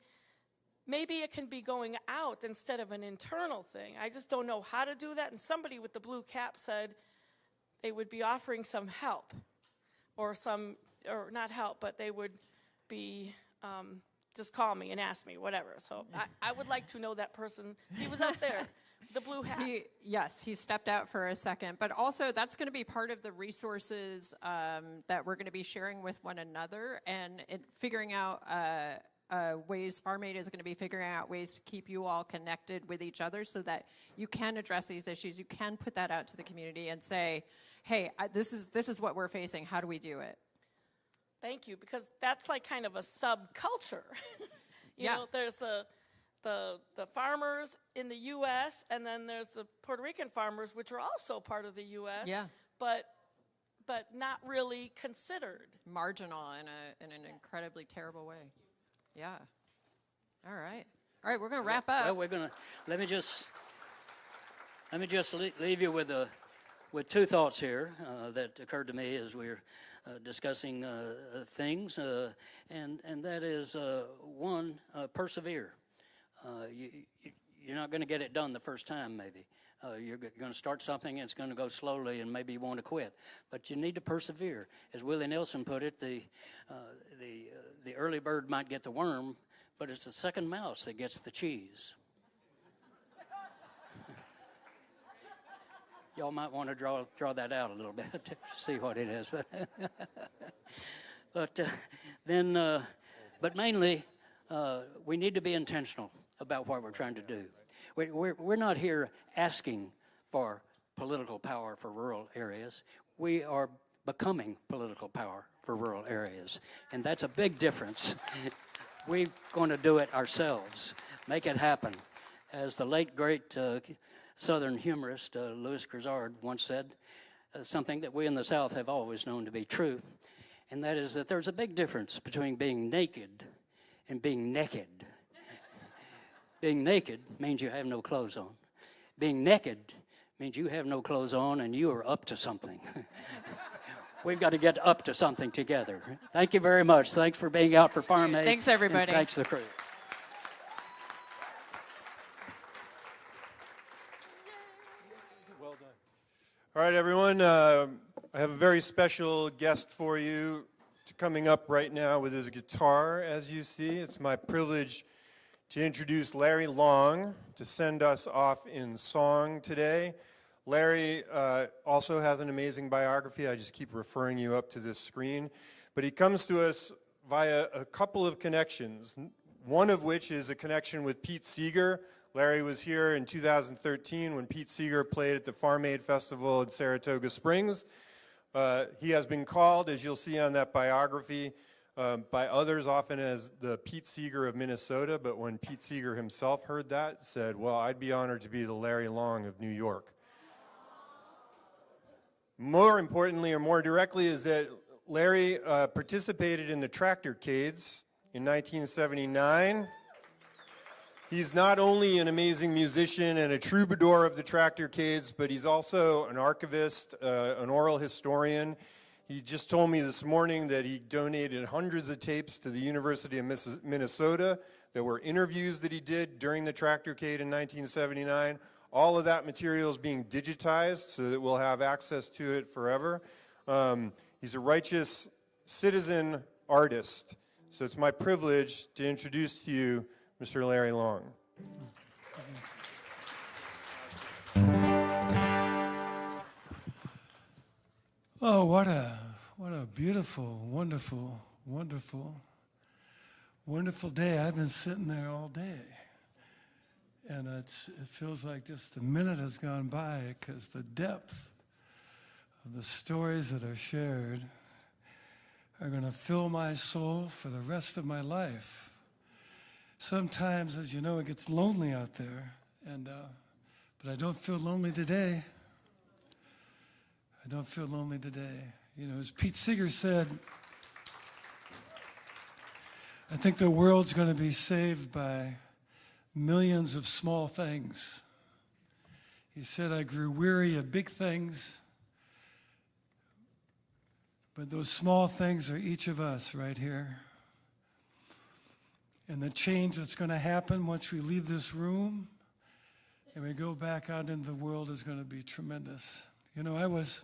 maybe it can be going out instead of an internal thing. I just don't know how to do that. And somebody with the blue cap said they would be offering some help. or not help, but they would be just call me and ask me, whatever. So I would like to know that person. He was out there, the blue hat. He stepped out for a second, but also that's going to be part of the resources that we're going to be sharing with one another, and figuring out ways, Farm Aid is going to be figuring out ways to keep you all connected with each other so that you can address these issues. You can put that out to the community and say, hey, this is what we're facing. How do we do it? Thank you, because that's like kind of a subculture. you know, there's the farmers in the U.S., and then there's the Puerto Rican farmers, which are also part of the U.S., but not really considered. Marginal in an incredibly terrible way. Yeah. All right, we're going to wrap up. Well, we're going to, let me just leave you with two thoughts here that occurred to me as we were discussing things, and that is, one, persevere. You're not going to get it done the first time, maybe. You're going to start something, and it's going to go slowly, and maybe you want to quit. But you need to persevere. As Willie Nelson put it, the early bird might get the worm, but it's the second mouse that gets the cheese. Y'all might want to draw that out a little bit to see what it is. But mainly, we need to be intentional about what we're trying to do. We're not here asking for political power for rural areas. We are becoming political power for rural areas, and that's a big difference. We're going to do it ourselves, make it happen. As the late, great Southern humorist Louis Grizzard once said, something that we in the South have always known to be true, and that is that there's a big difference between being naked and being naked. Being naked means you have no clothes on. Being naked means you have no clothes on and you are up to something. We've got to get up to something together. Thank you very much. Thanks for being out for Farm Aid. Thanks, everybody. And thanks to the crew. Well done. All right, everyone. I have a very special guest for you coming up right now with his guitar, as you see. It's my privilege to introduce Larry Long to send us off in song today. Larry also has an amazing biography. I just keep referring you up to this screen. But he comes to us via a couple of connections, one of which is a connection with Pete Seeger. Larry was here in 2013 when Pete Seeger played at the Farm Aid Festival at Saratoga Springs. He has been called, as you'll see on that biography, by others often as the Pete Seeger of Minnesota, but when Pete Seeger himself heard that, said, well, I'd be honored to be the Larry Long of New York. More importantly, or more directly, is that Larry participated in the Tractorcades in 1979. He's not only an amazing musician and a troubadour of the Tractorcades, but he's also an archivist, an oral historian. He just told me this morning that he donated hundreds of tapes to the University of Minnesota. There were interviews that he did during the Tractorcade in 1979. All of that material is being digitized so that we'll have access to it forever. He's a righteous citizen artist. So it's my privilege to introduce to you Mr. Larry Long. Oh, what a beautiful, wonderful, wonderful, wonderful day. I've been sitting there all day. And it feels like just a minute has gone by because the depth of the stories that are shared are going to fill my soul for the rest of my life. Sometimes, as you know, it gets lonely out there, but I don't feel lonely today. I don't feel lonely today. You know, as Pete Seeger said, I think the world's going to be saved by millions of small things. He said, I grew weary of big things, but those small things are each of us right here. And the change that's going to happen once we leave this room and we go back out into the world is going to be tremendous. You know, I was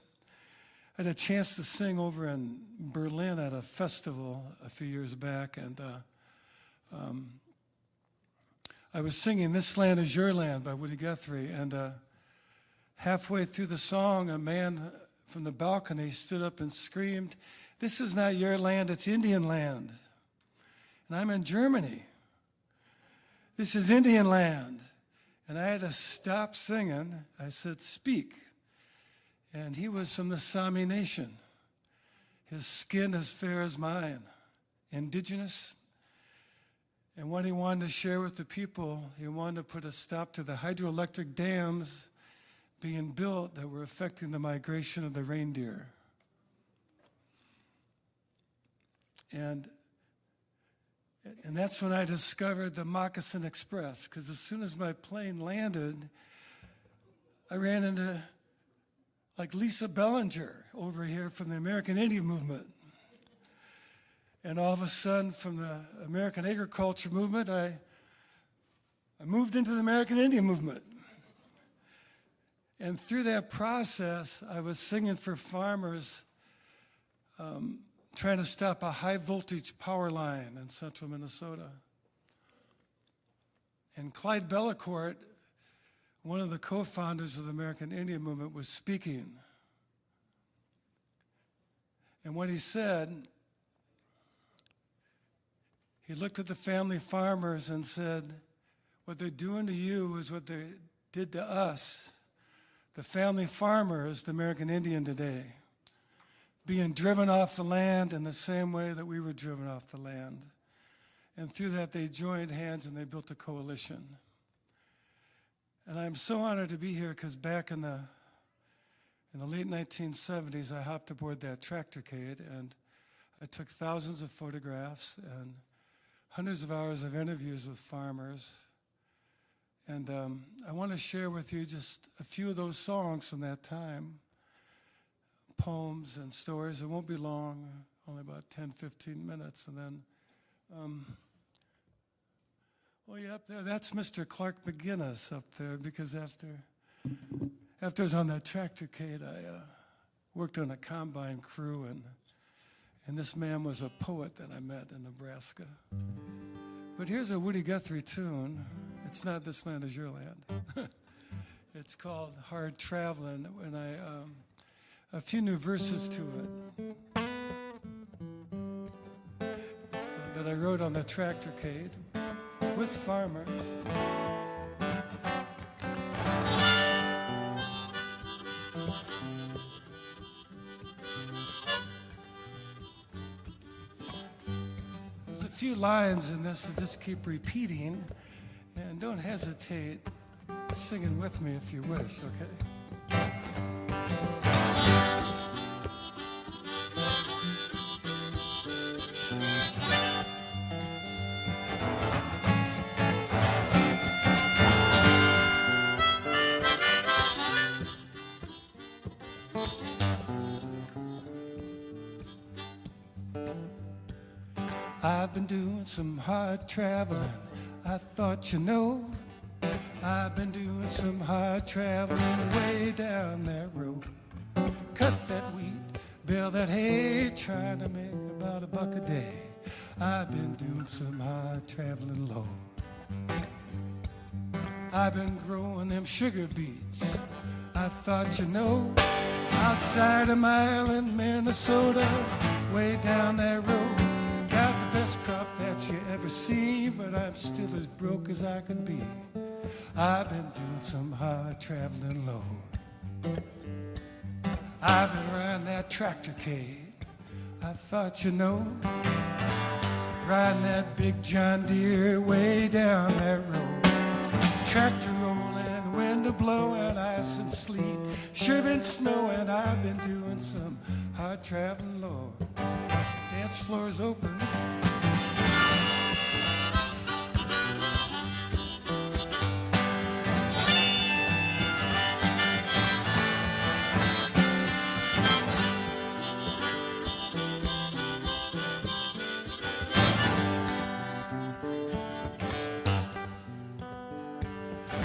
I had a chance to sing over in Berlin at a festival a few years back, and I was singing "This Land Is Your Land" by Woody Guthrie, and halfway through the song, a man from the balcony stood up and screamed, "This is not your land, it's Indian land." And I'm in Germany. This is Indian land. And I had to stop singing. I said, "Speak." And he was from the Sami nation. His skin as fair as mine, indigenous. And what he wanted to share with the people, he wanted to put a stop to the hydroelectric dams being built that were affecting the migration of the reindeer. And that's when I discovered the Moccasin Express, because as soon as my plane landed, I ran into like Lisa Bellinger over here from the American Indian Movement. And all of a sudden, from the American Agriculture Movement, I moved into the American Indian Movement. And through that process, I was singing for farmers, trying to stop a high voltage power line in central Minnesota. And Clyde Bellecourt, one of the co-founders of the American Indian Movement, was speaking. And what he said, he looked at the family farmers and said, "What they're doing to you is what they did to us. The family farmer is the American Indian today, being driven off the land in the same way that we were driven off the land." And through that, they joined hands and they built a coalition. And I'm so honored to be here because back in the late 1970s, I hopped aboard that tractorcade and I took thousands of photographs and hundreds of hours of interviews with farmers. And I want to share with you just a few of those songs from that time, poems and stories. It won't be long, only about 10, 15 minutes. And then, yeah, up there, that's Mr. Clark McGinnis up there, because after I was on that tractorcade, I worked on a combine crew, and this man was a poet that I met in Nebraska. But here's a Woody Guthrie tune. It's not "This Land Is Your Land." It's called "Hard Traveling', and a few new verses to it that I wrote on the tractorcade with farmers. There's a few lines in this that just keep repeating, and don't hesitate singing with me if you wish, okay? I've been doing some hard traveling, I thought you know. I've been doing some hard traveling way down that road. Cut that wheat, bale that hay, trying to make about $1 a day. I've been doing some hard traveling low. I've been growing them sugar beets, I thought you know. Outside of my island, Minnesota, way down that road. Got the best crop that you ever seen, but I'm still as broke as I can be. I've been doing some hard traveling low. I've been riding that tractorcade, I thought you know. Riding that big John Deere way down that road. Tractor rolling, wind a blowing, ice and sleet. Sure been snowing, I've been doing some hard traveling low. Dance floors open.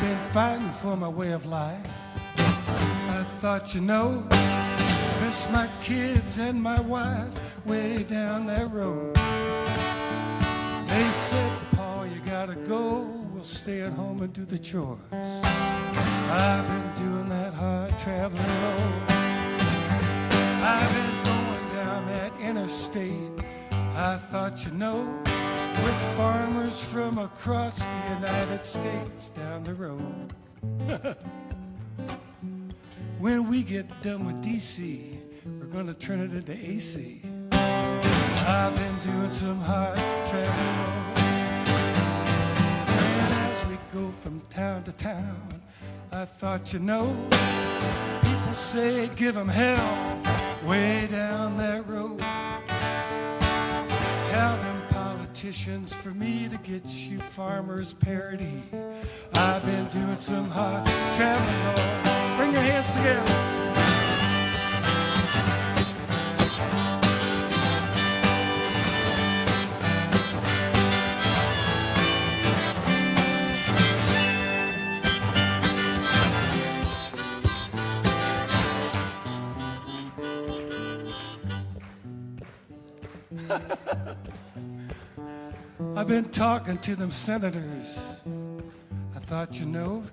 Been fighting for my way of life, I thought you know. Miss my kids and my wife way down that road. They said, Paul, you gotta go. We'll stay at home and do the chores. I've been doing that hard traveling road. I've been going down that interstate. I thought, you know, with farmers from across the United States down the road. When we get done with DC, we're gonna turn it into AC. I've been doing some hard traveling road. And as we go from town to town, I thought, you know, people say give them hell way down that road. Tell them politicians for me to get you farmers parity. I've been doing some hard traveling, Lord. Bring your hands together. I've been talking to them senators. I thought, you know,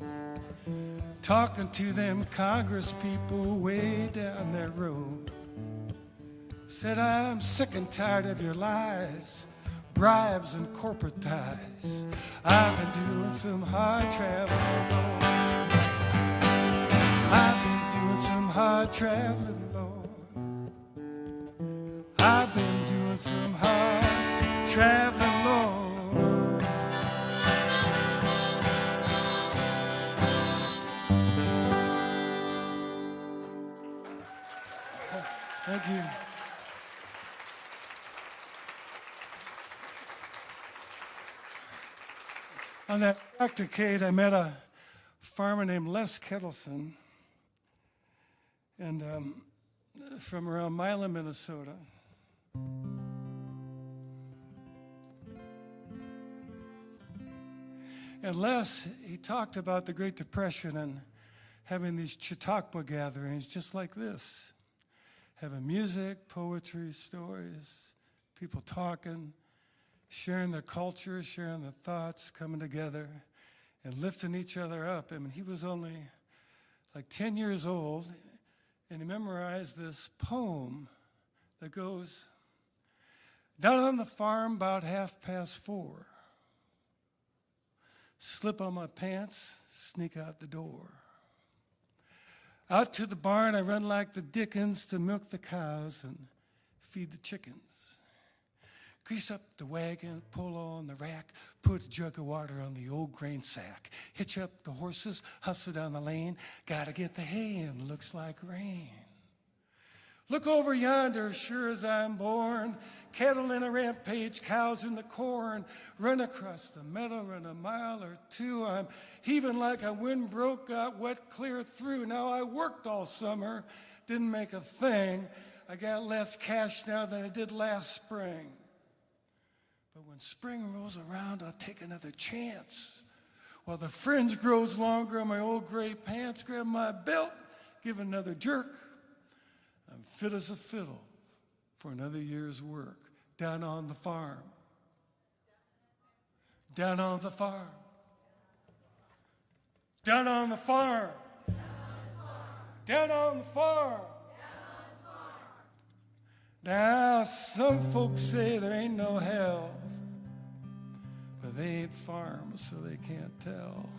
talking to them Congress people way down that road. Said, I'm sick and tired of your lies, bribes and corporate ties. I've been doing some hard traveling, Lord. I've been doing some hard traveling, Lord. I've been doing some hard traveling, Lord. Thank you. On that tractorcade, I met a farmer named Les Kettleson, and from around Milan, Minnesota. And Les, he talked about the Great Depression and having these Chautauqua gatherings just like this. Having music, poetry, stories, people talking, sharing their culture, sharing their thoughts, coming together and lifting each other up. I mean, he was only like 10 years old, and he memorized this poem that goes, down on the farm about 4:30, slip on my pants, sneak out the door. Out to the barn I run like the Dickens to milk the cows and feed the chickens. Grease up the wagon, pull on the rack, put a jug of water on the old grain sack. Hitch up the horses, hustle down the lane, gotta get the hay in, looks like rain. Look over yonder, sure as I'm born, cattle in a rampage, cows in the corn. Run across the meadow, run a mile or two. I'm heaving like a wind broke, got wet clear through. Now I worked all summer, didn't make a thing. I got less cash now than I did last spring. But when spring rolls around, I'll take another chance. While the fringe grows longer on my old gray pants, grab my belt, give another jerk. I'm fit as a fiddle for another year's work down on the farm. Down on the farm. Down on the farm. Down on the farm. Now, some folks say there ain't no hell, but they ain't farmers, so they can't tell.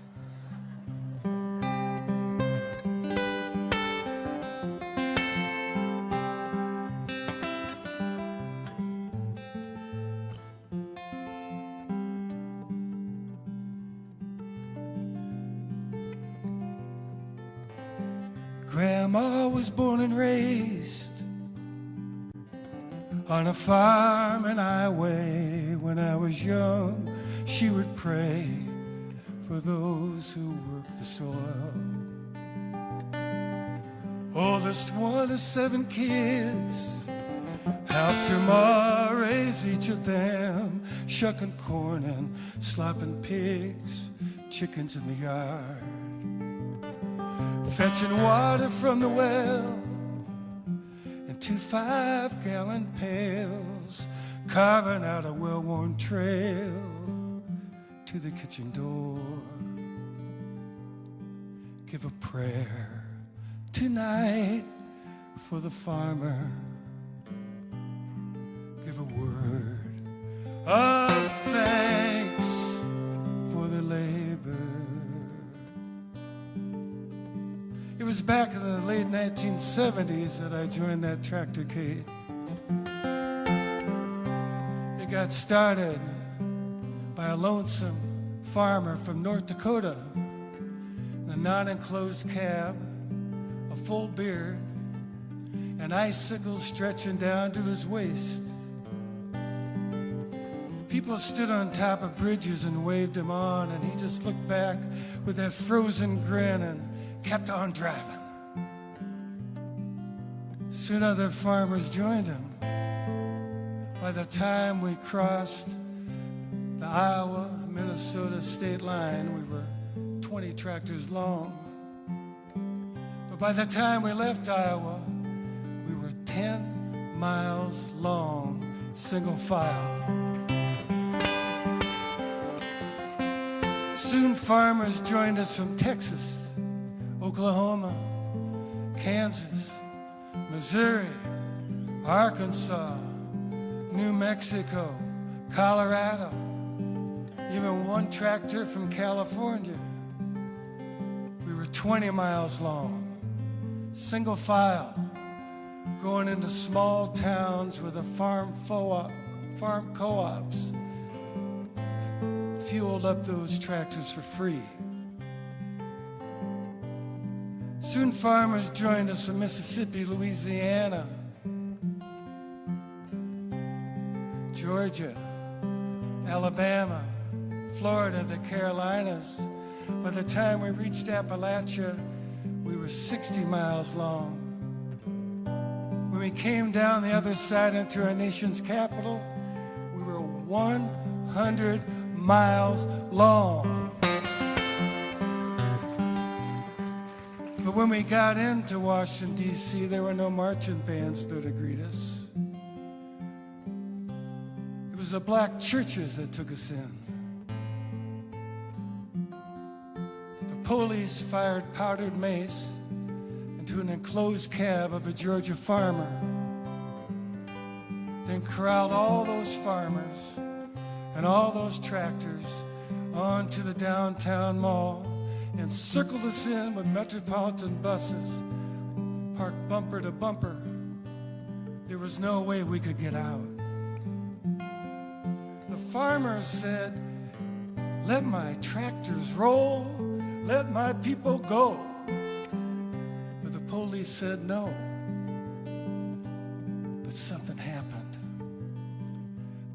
Grandma was born and raised on a farm in Iowa. When I was young, she would pray for those who work the soil. Oldest one of 7 kids, helped her ma raise each of them, shucking corn and slopping pigs, chickens in the yard, fetching water from the well, 2 5-gallon pails, carving out a well-worn trail to the kitchen door. Give a prayer tonight for the farmer. Give a word of thanks for the labor. It was back in the late 1970s that I joined that tractorcade. It got started by a lonesome farmer from North Dakota in a non-enclosed cab, a full beard, and icicles stretching down to his waist. People stood on top of bridges and waved him on, and he just looked back with that frozen grin and kept on driving. Soon other farmers joined him. By the time we crossed the Iowa-Minnesota state line, we were 20 tractors long. But by the time we left Iowa, we were 10 miles long, single file. Soon farmers joined us from Texas, Oklahoma, Kansas, Missouri, Arkansas, New Mexico, Colorado, even one tractor from California. We were 20 miles long, single file, going into small towns where the farm co-ops fueled up those tractors for free. Soon farmers joined us from Mississippi, Louisiana, Georgia, Alabama, Florida, the Carolinas. By the time we reached Appalachia, we were 60 miles long. When we came down the other side into our nation's capital, we were 100 miles long. But when we got into Washington, D.C., there were no marching bands there to greet us. It was the black churches that took us in. The police fired powdered mace into an enclosed cab of a Georgia farmer, then corralled all those farmers and all those tractors onto the downtown mall and circled us in with metropolitan buses parked bumper to bumper. There was no way we could get out. The farmers said, "Let my tractors roll, let my people go." But the police said no. But something happened.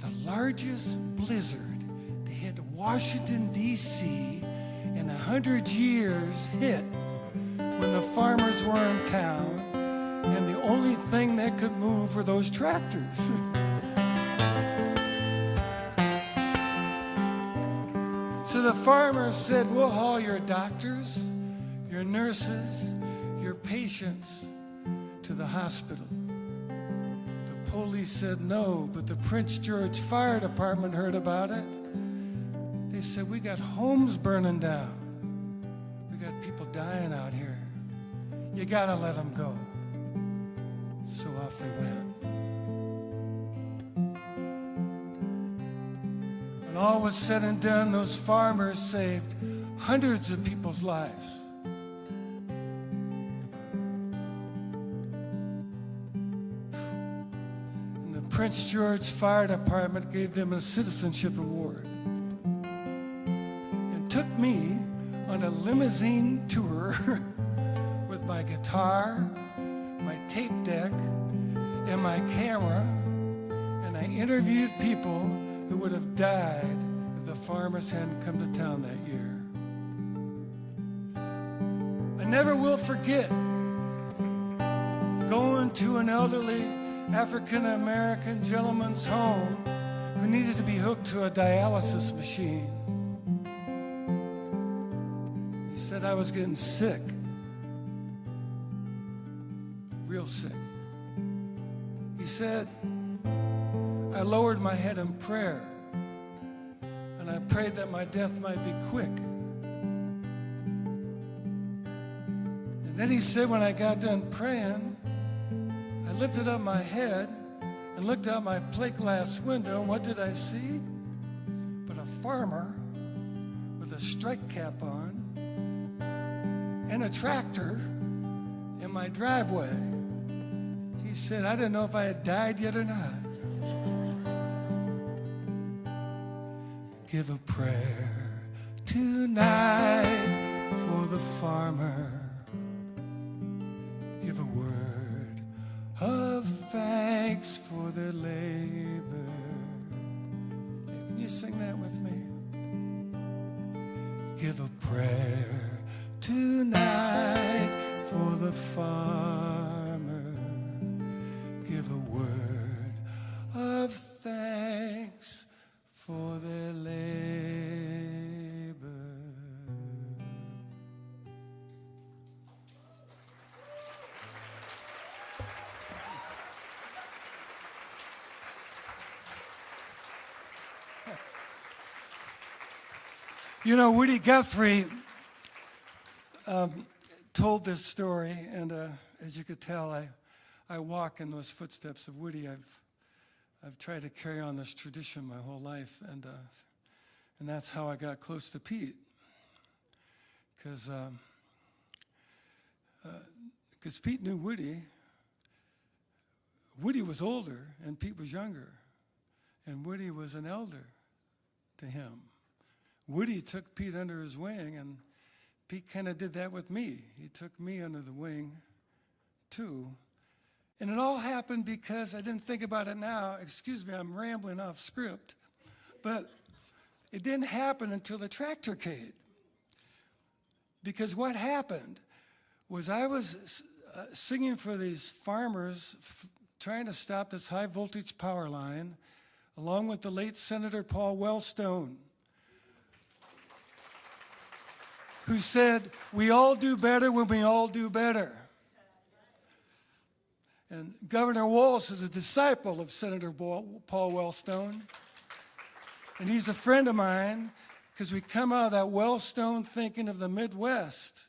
The largest blizzard to hit Washington, D.C. in 100 years hit when the farmers were in town, and the only thing that could move were those tractors. So the farmers said, "We'll haul your doctors, your nurses, your patients to the hospital." The police said no, but the Prince George Fire Department heard about it. They said, "We got homes burning down. We got people dying out here. You gotta let them go." So off they went. When all was said and done, those farmers saved hundreds of people's lives. And the Prince George Fire Department gave them a citizenship award and took me on a limousine tour with my guitar, my tape deck, and my camera, and I interviewed people who would have died if the farmers hadn't come to town that year. I never will forget going to an elderly African-American gentleman's home who needed to be hooked to a dialysis machine. He said I was getting sick, real sick. said, I lowered my head in prayer, and I prayed that my death might be quick. And then he said, when I got done praying, I lifted up my head and looked out my plate glass window, and what did I see? But a farmer with a strike cap on and a tractor in my driveway. He said, I didn't know if I had died yet or not. Give a prayer tonight for the farmer. Give a word of thanks for their labor. Can you sing that with me? Give a prayer tonight for the farmer. Give a word of thanks for their labor. You know, Woody Guthrie told this story, and as you could tell, I walk in those footsteps of Woody. I've tried to carry on this tradition my whole life, and that's how I got close to Pete. Because Pete knew Woody. Woody was older, and Pete was younger, and Woody was an elder to him. Woody took Pete under his wing, and Pete kind of did that with me. He took me under the wing, too. And it all happened because I didn't think about it now. Excuse me, I'm rambling off script. But it didn't happen until the tractor came. Because what happened was I was singing for these farmers trying to stop this high voltage power line, along with the late Senator Paul Wellstone, who said, we all do better when we all do better. And Governor Wallace is a disciple of Senator Paul Wellstone. And he's a friend of mine because we come out of that Wellstone thinking of the Midwest,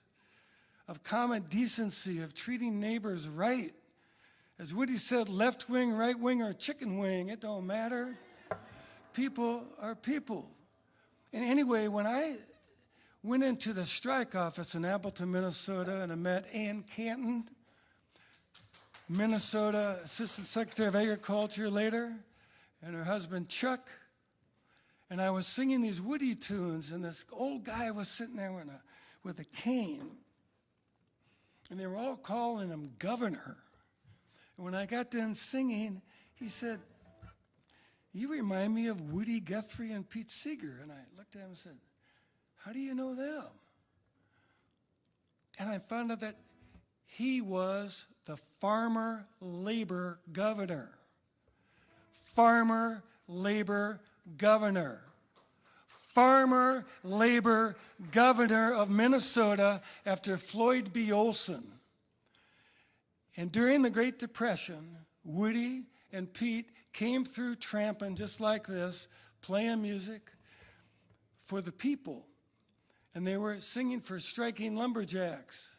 of common decency, of treating neighbors right. As Woody said, left wing, right wing, or chicken wing, it don't matter. People are people. And anyway, when I went into the strike office in Appleton, Minnesota, and I met Ann Canton, Minnesota Assistant Secretary of Agriculture later, and her husband Chuck. And I was singing these Woody tunes, and this old guy was sitting there with a cane. And they were all calling him Governor. And when I got done singing, he said, you remind me of Woody Guthrie and Pete Seeger. And I looked at him and said, how do you know them? And I found out that he was the farmer labor governor. Farmer labor governor. Farmer labor governor of Minnesota after Floyd B. Olson. And during the Great Depression, Woody and Pete came through tramping just like this, playing music for the people. And they were singing for striking lumberjacks.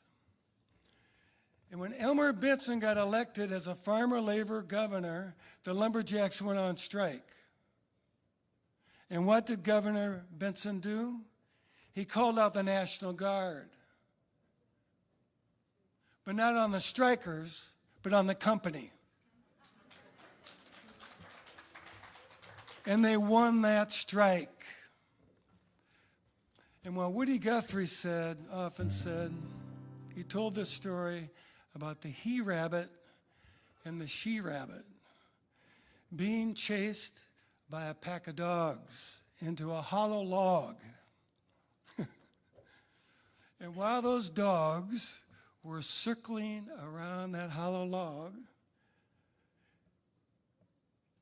And when Elmer Benson got elected as a farmer labor governor, the lumberjacks went on strike. And what did Governor Benson do? He called out the National Guard. But not on the strikers, but on the company. And they won that strike. And what Woody Guthrie often said, he told this story about the he-rabbit and the she-rabbit being chased by a pack of dogs into a hollow log. And while those dogs were circling around that hollow log,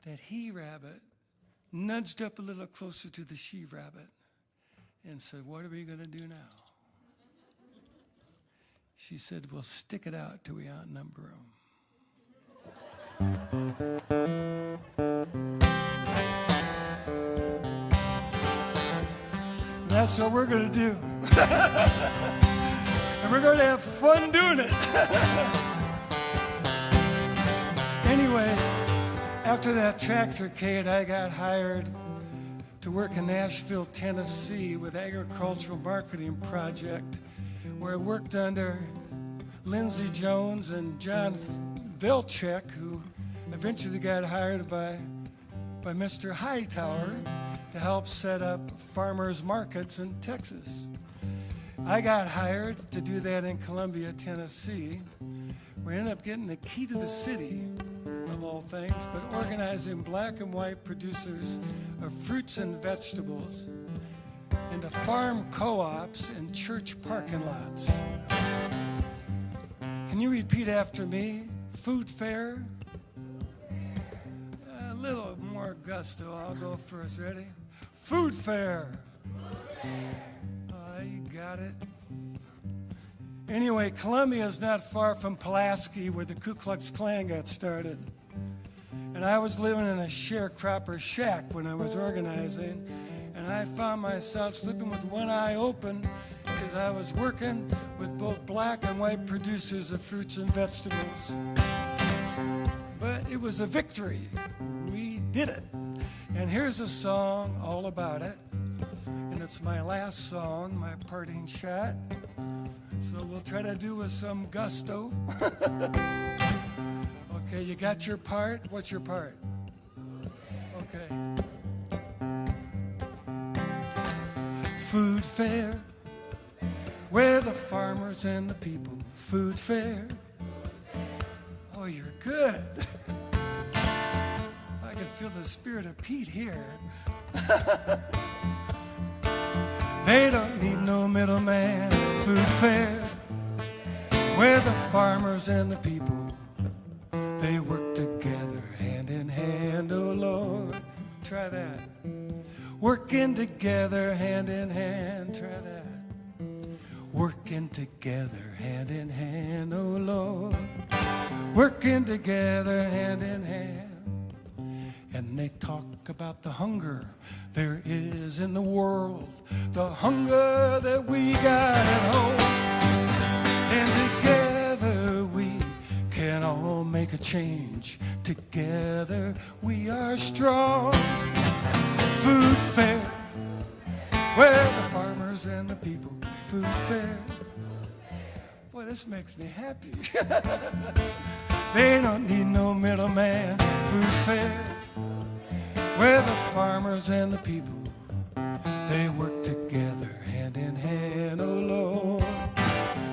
that he-rabbit nudged up a little closer to the she-rabbit and said, what are we going to do now? She said, we'll stick it out till we outnumber them. That's what we're going to do. And we're going to have fun doing it. Anyway, after that tractorcade, I got hired to work in Nashville, Tennessee with Agricultural Marketing Project, where I worked under Lindsey Jones and John Vilchek, who eventually got hired by Mr. Hightower to help set up farmers markets in Texas. I got hired to do that in Columbia, Tennessee. We ended up getting the key to the city, of all things, but organizing black and white producers of fruits and vegetables into farm co-ops and church parking lots. Can you repeat after me? Food fair? A little more gusto. I'll go first. Ready? Food fair. You got it. Anyway, Columbia is not far from Pulaski, where the Ku Klux Klan got started. And I was living in a sharecropper shack when I was organizing, and I found myself sleeping with one eye open because I was working with both black and white producers of fruits and vegetables. But it was a victory. We did it. And here's a song all about it. And it's my last song, my parting shot. So we'll try to do with some gusto. Okay, you got your part? What's your part? Okay. Food fair, where the farmers and the people. Food fair. Oh, you're good. I can feel the spirit of Pete here. They don't need no middleman. Food fair, where the farmers and the people, they work together hand in hand, oh Lord. Try that. Working together hand in hand. Try that. Working together hand in hand, oh Lord. Working together hand in hand. And they talk about the hunger there is in the world, the hunger that we got at home. And together we can all make a change. Together we are strong. Food fair, where the farmers and the people. Food fair. Boy, this makes me happy. They don't need no middleman. Food fair, where the farmers and the people, they work together hand in hand, oh Lord.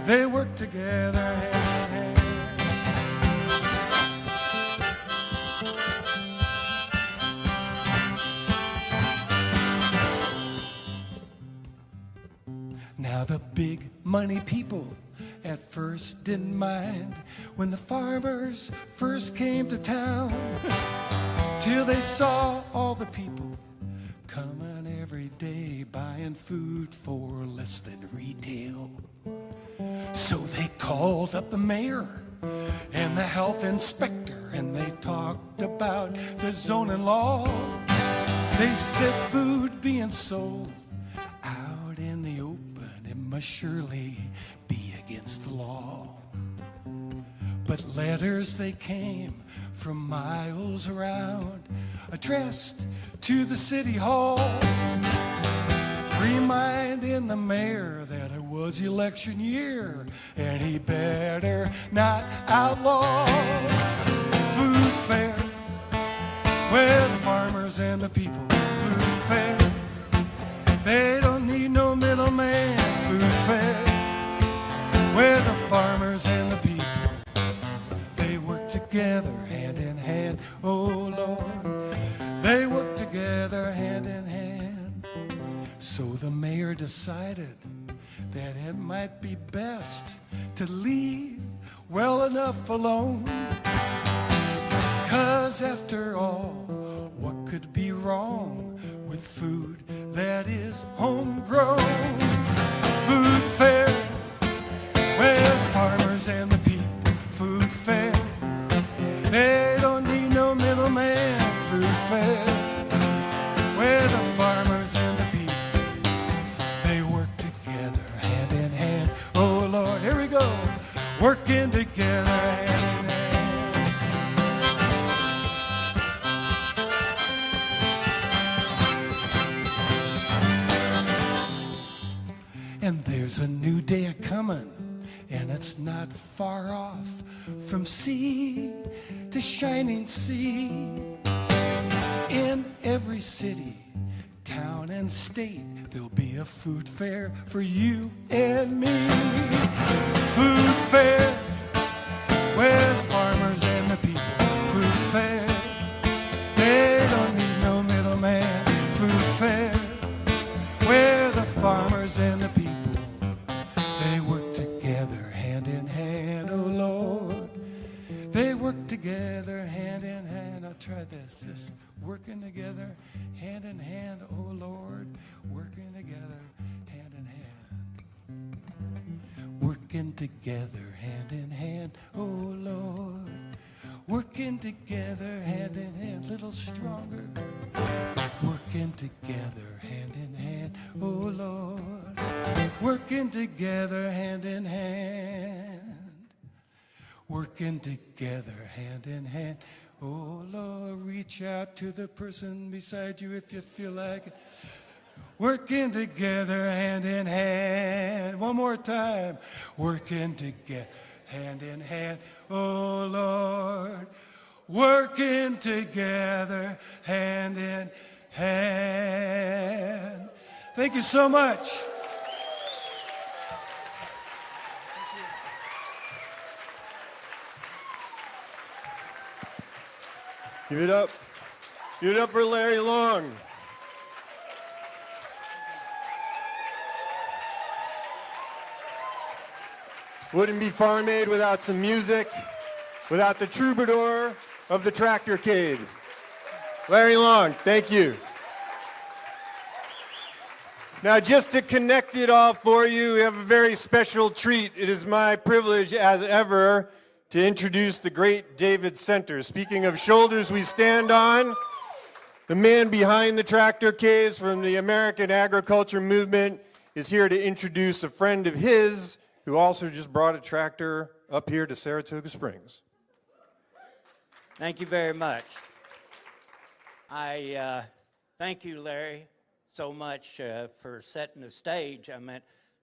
They work together hand in hand. Now the big money people at first didn't mind when the farmers first came to town, till they saw all the people coming every day buying food for less than retail. So they called up the mayor and the health inspector, and they talked about the zoning law. They said food being sold out in the open, it must surely be against the law. But letters, they came from miles around, addressed to the city hall, reminding the mayor that it was election year and he better not outlaw food fair, where the farmers and the people. Food fair, they don't need no middleman. Food fair, where the farmers and the people, they work together hand in hand, oh Lord. They work together hand in hand. So the mayor decided that it might be best to leave well enough alone. 'Cause after all, what could be wrong with food that is homegrown? Food fair, where the farmers and the people. Food fair, they don't day a-comin', and it's not far off from sea to shining sea. In every city, town and state, there'll be a food fair for you and me. Food fair, where the farmers and the people. Food fair, they don't need no middleman. Food fair, where the farmers and the people, they work together hand in hand, oh Lord. They work together hand in hand. I'll try this. Just working together hand in hand, oh Lord. Working together hand in hand. Working together hand in hand, oh Lord. Working together hand in hand, little stronger. Working together hand in hand, oh Lord. Working together hand in hand. Working together hand in hand, oh Lord. Reach out to the person beside you if you feel like it. Working together hand in hand. One more time. Working together hand in hand, oh Lord. Working together hand in hand. Thank you so much. Give it up. Give it up for Larry Long. Wouldn't be Farm Aid without some music, without the troubadour of the tractorcade. Larry Long, thank you. Now, just to connect it all for you, we have a very special treat. It is my privilege, as ever, to introduce the great David Center. Speaking of shoulders we stand on, the man behind the tractorcades from the American agriculture movement is here to introduce a friend of his who also just brought a tractor up here to Saratoga Springs. Thank you very much. I thank you, Larry, so much for setting the stage.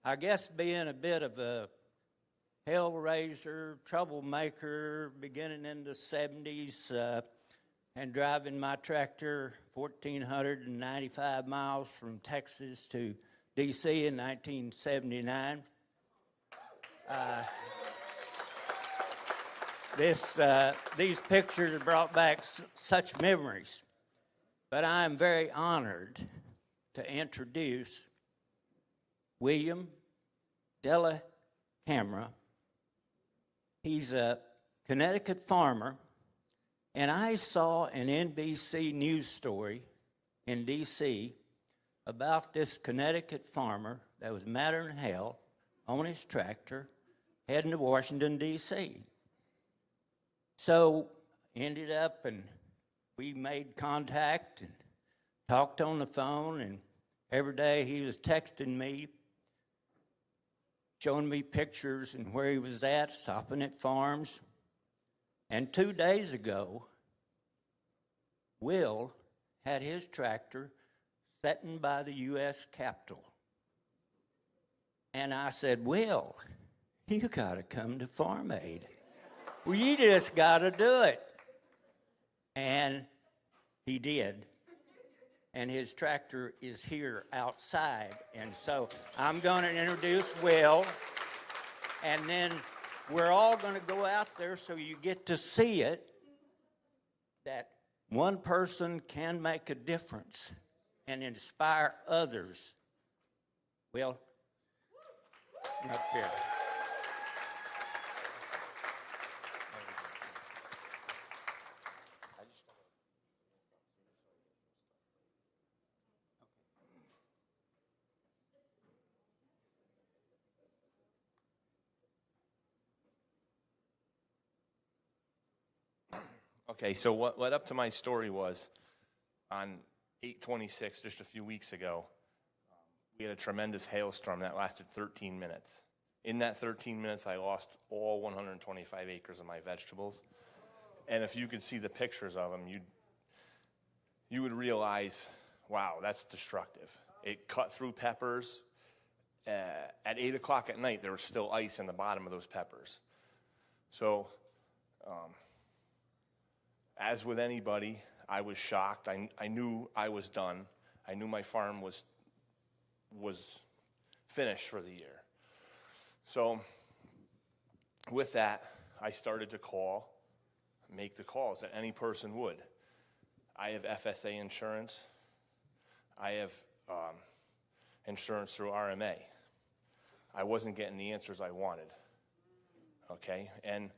I guess being a bit of a hellraiser, troublemaker, beginning in the 70s, and driving my tractor 1,495 miles from Texas to D.C. in 1979. These pictures brought back such memories, but I am very honored to introduce William Mellencamp. He's a Connecticut farmer, and I saw an NBC News story in D.C. about this Connecticut farmer that was madder than hell on his tractor heading to Washington, D.C. So ended up, and we made contact and talked on the phone, and every day he was texting me, showing me pictures and where he was at, stopping at farms. And 2 days ago, Will had his tractor sitting by the U.S. Capitol. And I said, Will, you got to come to Farm Aid. Well, you just got to do it. And he did. And his tractor is here outside. And so I'm going to introduce Will. And then we're all going to go out there so you get to see it, that one person can make a difference and inspire others. Will, up here. Okay, so what led up to my story was on 8/26, just a few weeks ago, we had a tremendous hailstorm that lasted 13 minutes. In that 13 minutes, I lost all 125 acres of my vegetables. And if you could see the pictures of them, you would realize, wow, that's destructive. It cut through peppers. at 8 o'clock at night, there was still ice in the bottom of those peppers. So, as with anybody, I was shocked. I knew I was done. I knew my farm was finished for the year. So, with that, I started to make the calls that any person would. I have FSA insurance. I have insurance through RMA. I wasn't getting the answers I wanted. Okay? And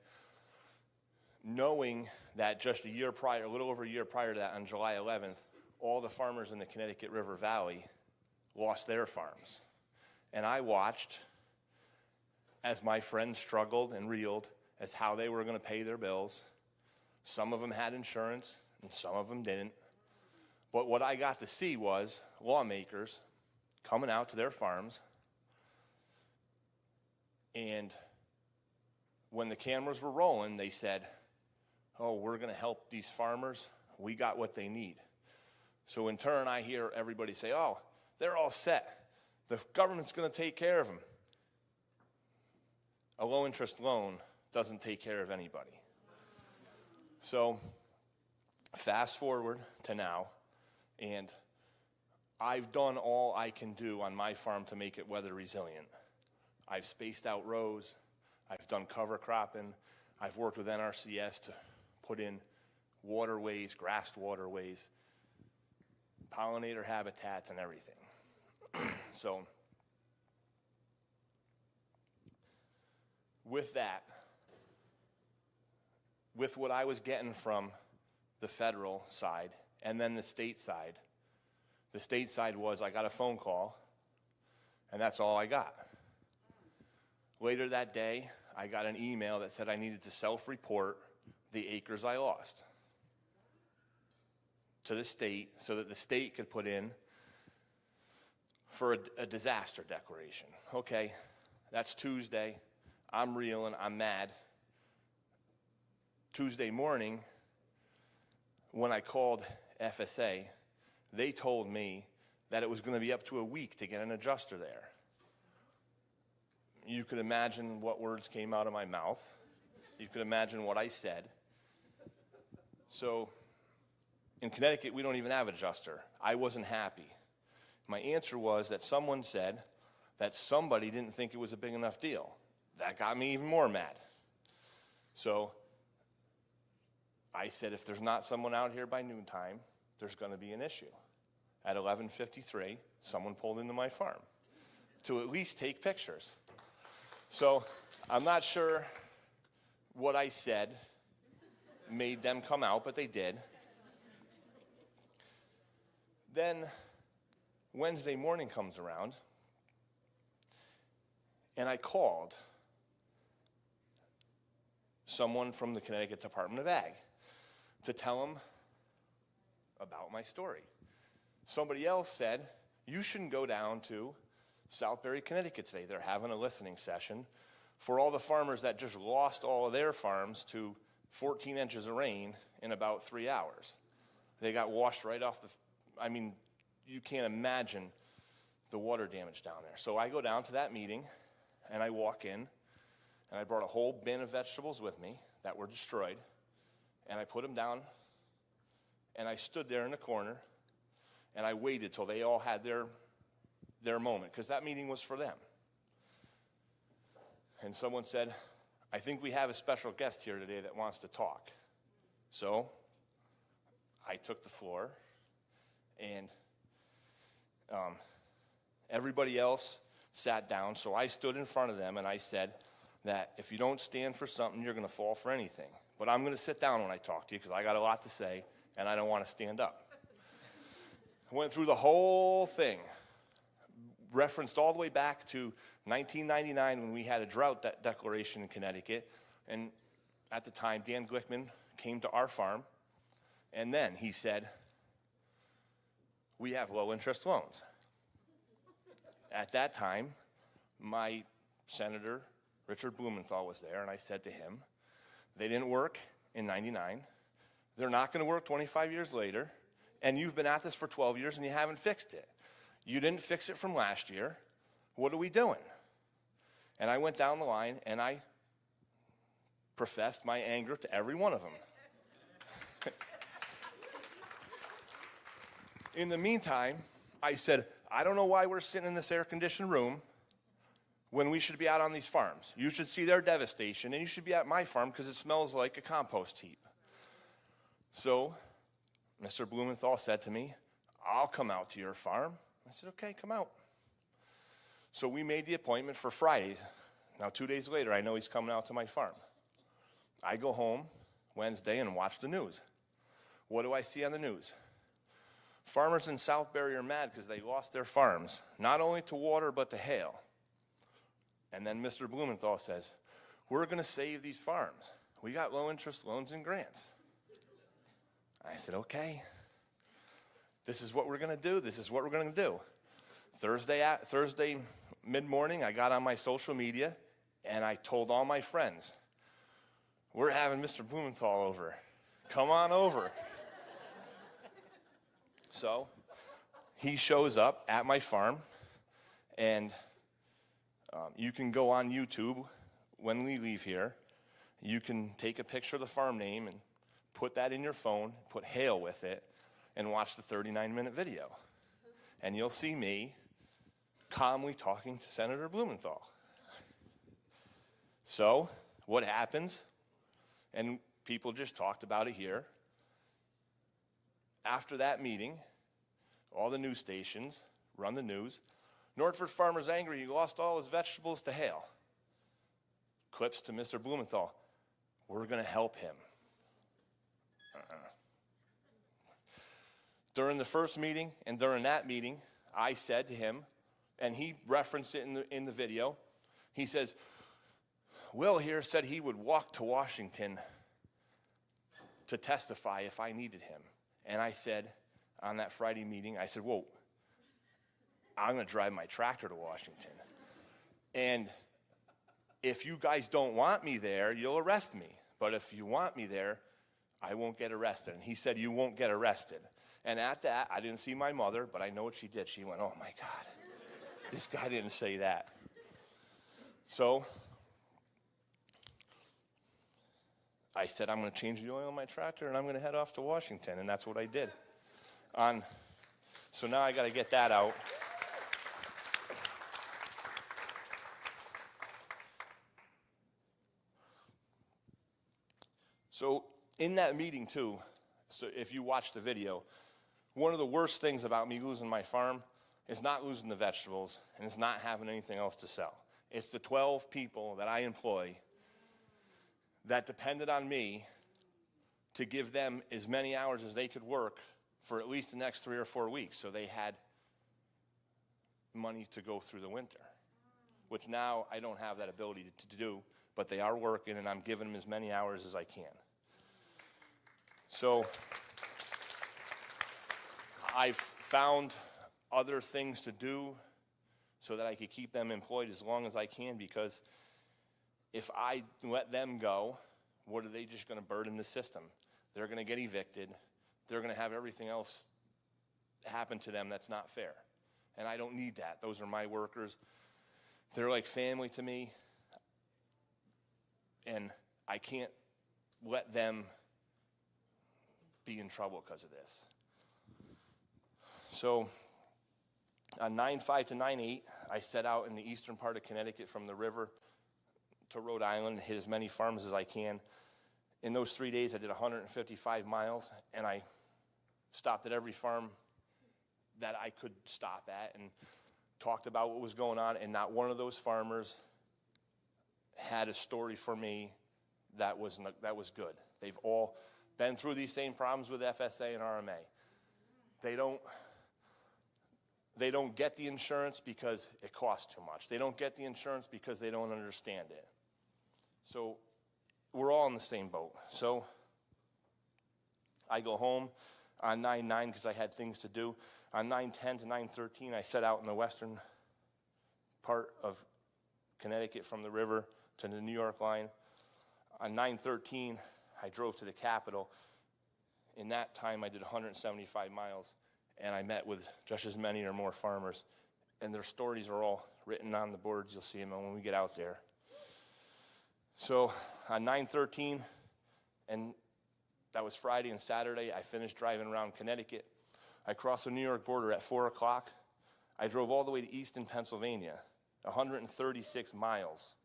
knowing that just a little over a year prior to that, on July 11th, all the farmers in the Connecticut River Valley lost their farms. And I watched as my friends struggled and reeled as how they were going to pay their bills. Some of them had insurance, and some of them didn't. But what I got to see was lawmakers coming out to their farms, and when the cameras were rolling, they said, oh, we're going to help these farmers. We got what they need. So in turn, I hear everybody say, oh, they're all set. The government's going to take care of them. A low-interest loan doesn't take care of anybody. So fast forward to now, and I've done all I can do on my farm to make it weather resilient. I've spaced out rows. I've done cover cropping. I've worked with NRCS to put in waterways, grassed waterways, pollinator habitats, and everything. So with that, with what I was getting from the federal side and then the state side was I got a phone call, and that's all I got. Later that day, I got an email that said I needed to self-report the acres I lost to the state so that the state could put in for a disaster declaration. Okay, that's Tuesday. I'm reeling, I'm mad. Tuesday morning, when I called FSA, they told me that it was going to be up to a week to get an adjuster there. You could imagine what words came out of my mouth. You could imagine what I said. So in Connecticut, we don't even have an adjuster. I wasn't happy. My answer was that someone said that somebody didn't think it was a big enough deal. That got me even more mad. So I said, if there's not someone out here by noontime, there's going to be an issue. At 11:53, someone pulled into my farm to at least take pictures. So I'm not sure what I said made them come out, but they did. Then Wednesday morning comes around, and I called someone from the Connecticut Department of Ag to tell them about my story. Somebody else said, you shouldn't go down to Southbury, Connecticut today. They're having a listening session for all the farmers that just lost all of their farms to 14 inches of rain in about 3 hours. They got washed right off you can't imagine the water damage down there. So I go down to that meeting, and I walk in, and I brought a whole bin of vegetables with me that were destroyed, and I put them down, and I stood there in the corner, and I waited till they all had their moment, because that meeting was for them. And someone said, I think we have a special guest here today that wants to talk. So I took the floor, and everybody else sat down, so I stood in front of them, and I said that if you don't stand for something, you're going to fall for anything. But I'm going to sit down when I talk to you because I got a lot to say, and I don't want to stand up. I went through the whole thing, referenced all the way back to 1999 when we had a drought declaration in Connecticut, and at the time, Dan Glickman came to our farm, and then he said, we have low-interest loans. At that time, my senator, Richard Blumenthal, was there, and I said to him, they didn't work in 99. They're not going to work 25 years later, and you've been at this for 12 years, and you haven't fixed it. You didn't fix it from last year. what are we doing? And I went down the line and I professed my anger to every one of them. In the meantime, I said, I don't know why we're sitting in this air-conditioned room when we should be out on these farms. You should see their devastation, and you should be at my farm because it smells like a compost heap. So Mr. Blumenthal said to me, I'll come out to your farm. I said, okay, come out. So we made the appointment for Friday. Now, 2 days later, I know he's coming out to my farm. I go home Wednesday and watch the news. What do I see on the news? Farmers in Southbury are mad because they lost their farms, not only to water but to hail. And then Mr. Blumenthal says, we're going to save these farms. We got low-interest loans and grants. I said, okay. This is what we're going to do. This is what we're going to do. Thursday mid-morning, I got on my social media, and I told all my friends, we're having Mr. Blumenthal over. Come on over. So he shows up at my farm, and you can go on YouTube when we leave here. You can take a picture of the farm name and put that in your phone, put hail with it, and watch the 39-minute video. And you'll see me calmly talking to Senator Blumenthal. So what happens, and people just talked about it here, after that meeting, all the news stations run the news. Nordford farmer's angry, he lost all his vegetables to hail. Clips to Mr. Blumenthal. We're going to help him. During the first meeting and during that meeting, I said to him, and he referenced it in the video, he says, Will here said he would walk to Washington to testify if I needed him. And I said, on that Friday meeting, I said, whoa, I'm going to drive my tractor to Washington. And if you guys don't want me there, you'll arrest me. But if you want me there, I won't get arrested. And he said, you won't get arrested. And at that, I didn't see my mother, but I know what she did. She went, oh, my God, this guy didn't say that. So I said, I'm going to change the oil on my tractor, and I'm going to head off to Washington. And that's what I did. So now I got to get that out. So in that meeting, too, so if you watch the video, one of the worst things about me losing my farm is not losing the vegetables, and it's not having anything else to sell. It's the 12 people that I employ that depended on me to give them as many hours as they could work for at least the next 3 or 4 weeks, so they had money to go through the winter, which now I don't have that ability to do, but they are working, and I'm giving them as many hours as I can. So I've found other things to do so that I could keep them employed as long as I can, because if I let them go, what are they just going to burden the system? They're going to get evicted. They're going to have everything else happen to them that's not fair. And I don't need that. Those are my workers. They're like family to me. And I can't let them be in trouble because of this. So on 9/5 to 9/8, I set out in the eastern part of Connecticut from the river to Rhode Island and hit as many farms as I can. In those 3 days, I did 155 miles, and I stopped at every farm that I could stop at and talked about what was going on, and not one of those farmers had a story for me that was good. They've all been through these same problems with FSA and RMA. They don't get the insurance because it costs too much. They don't get the insurance because they don't understand it. So we're all in the same boat. So I go home on 9/9 because I had things to do. On 9/10 to 9/13, I set out in the western part of Connecticut from the river to the New York line. On 9/13, I drove to the Capitol. In that time, I did 175 miles, and I met with just as many or more farmers, and their stories are all written on the boards. You'll see them when we get out there. So on 9/13, and that was Friday and Saturday, I finished driving around Connecticut. I crossed the New York border at 4 o'clock. I drove all the way to Easton, Pennsylvania, 136 miles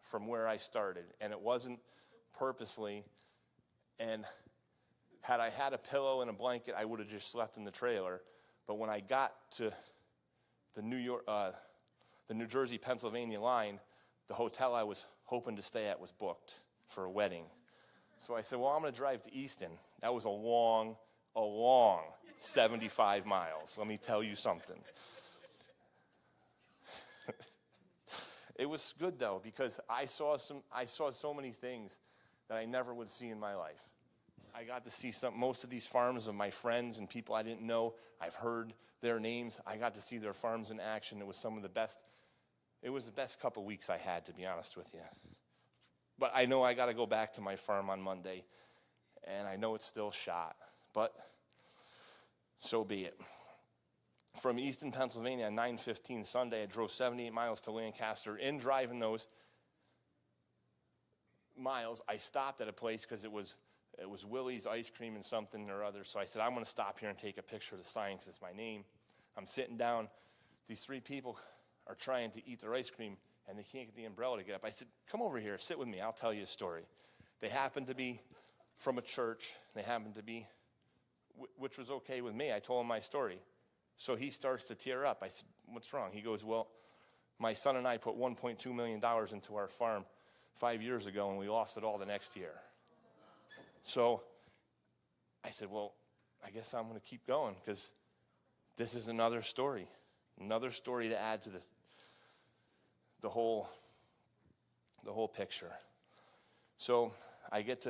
from where I started. And it wasn't purposely. And had I had a pillow and a blanket, I would have just slept in the trailer. But when I got to the New Jersey, Pennsylvania line, the hotel I was hoping to stay at was booked for a wedding. So I said, well, I'm going to drive to Easton. That was a long 75 miles. Let me tell you something. It was good, though, because I saw so many things that I never would see in my life. I got to see most of these farms of my friends and people I didn't know. I've heard their names. I got to see their farms in action. It was the best couple weeks I had, to be honest with you. But I know I got to go back to my farm on Monday, and I know it's still shot, but so be it. From Easton, Pennsylvania on 9/15 Sunday, I drove 78 miles to Lancaster. In driving those miles, I stopped at a place because it was Willie's Ice Cream and something or other. So I said, I'm going to stop here and take a picture of the sign because it's my name. I'm sitting down. These three people are trying to eat their ice cream, and they can't get the umbrella to get up. I said, come over here, sit with me. I'll tell you a story. They happened to be from a church. They happened to be, which was okay with me. I told him my story. So he starts to tear up. I said, what's wrong? He goes, well, my son and I put $1.2 million into our farm 5 years ago, and we lost it all the next year. So I said, well, I guess I'm going to keep going because this is another story to add to the whole picture. So I get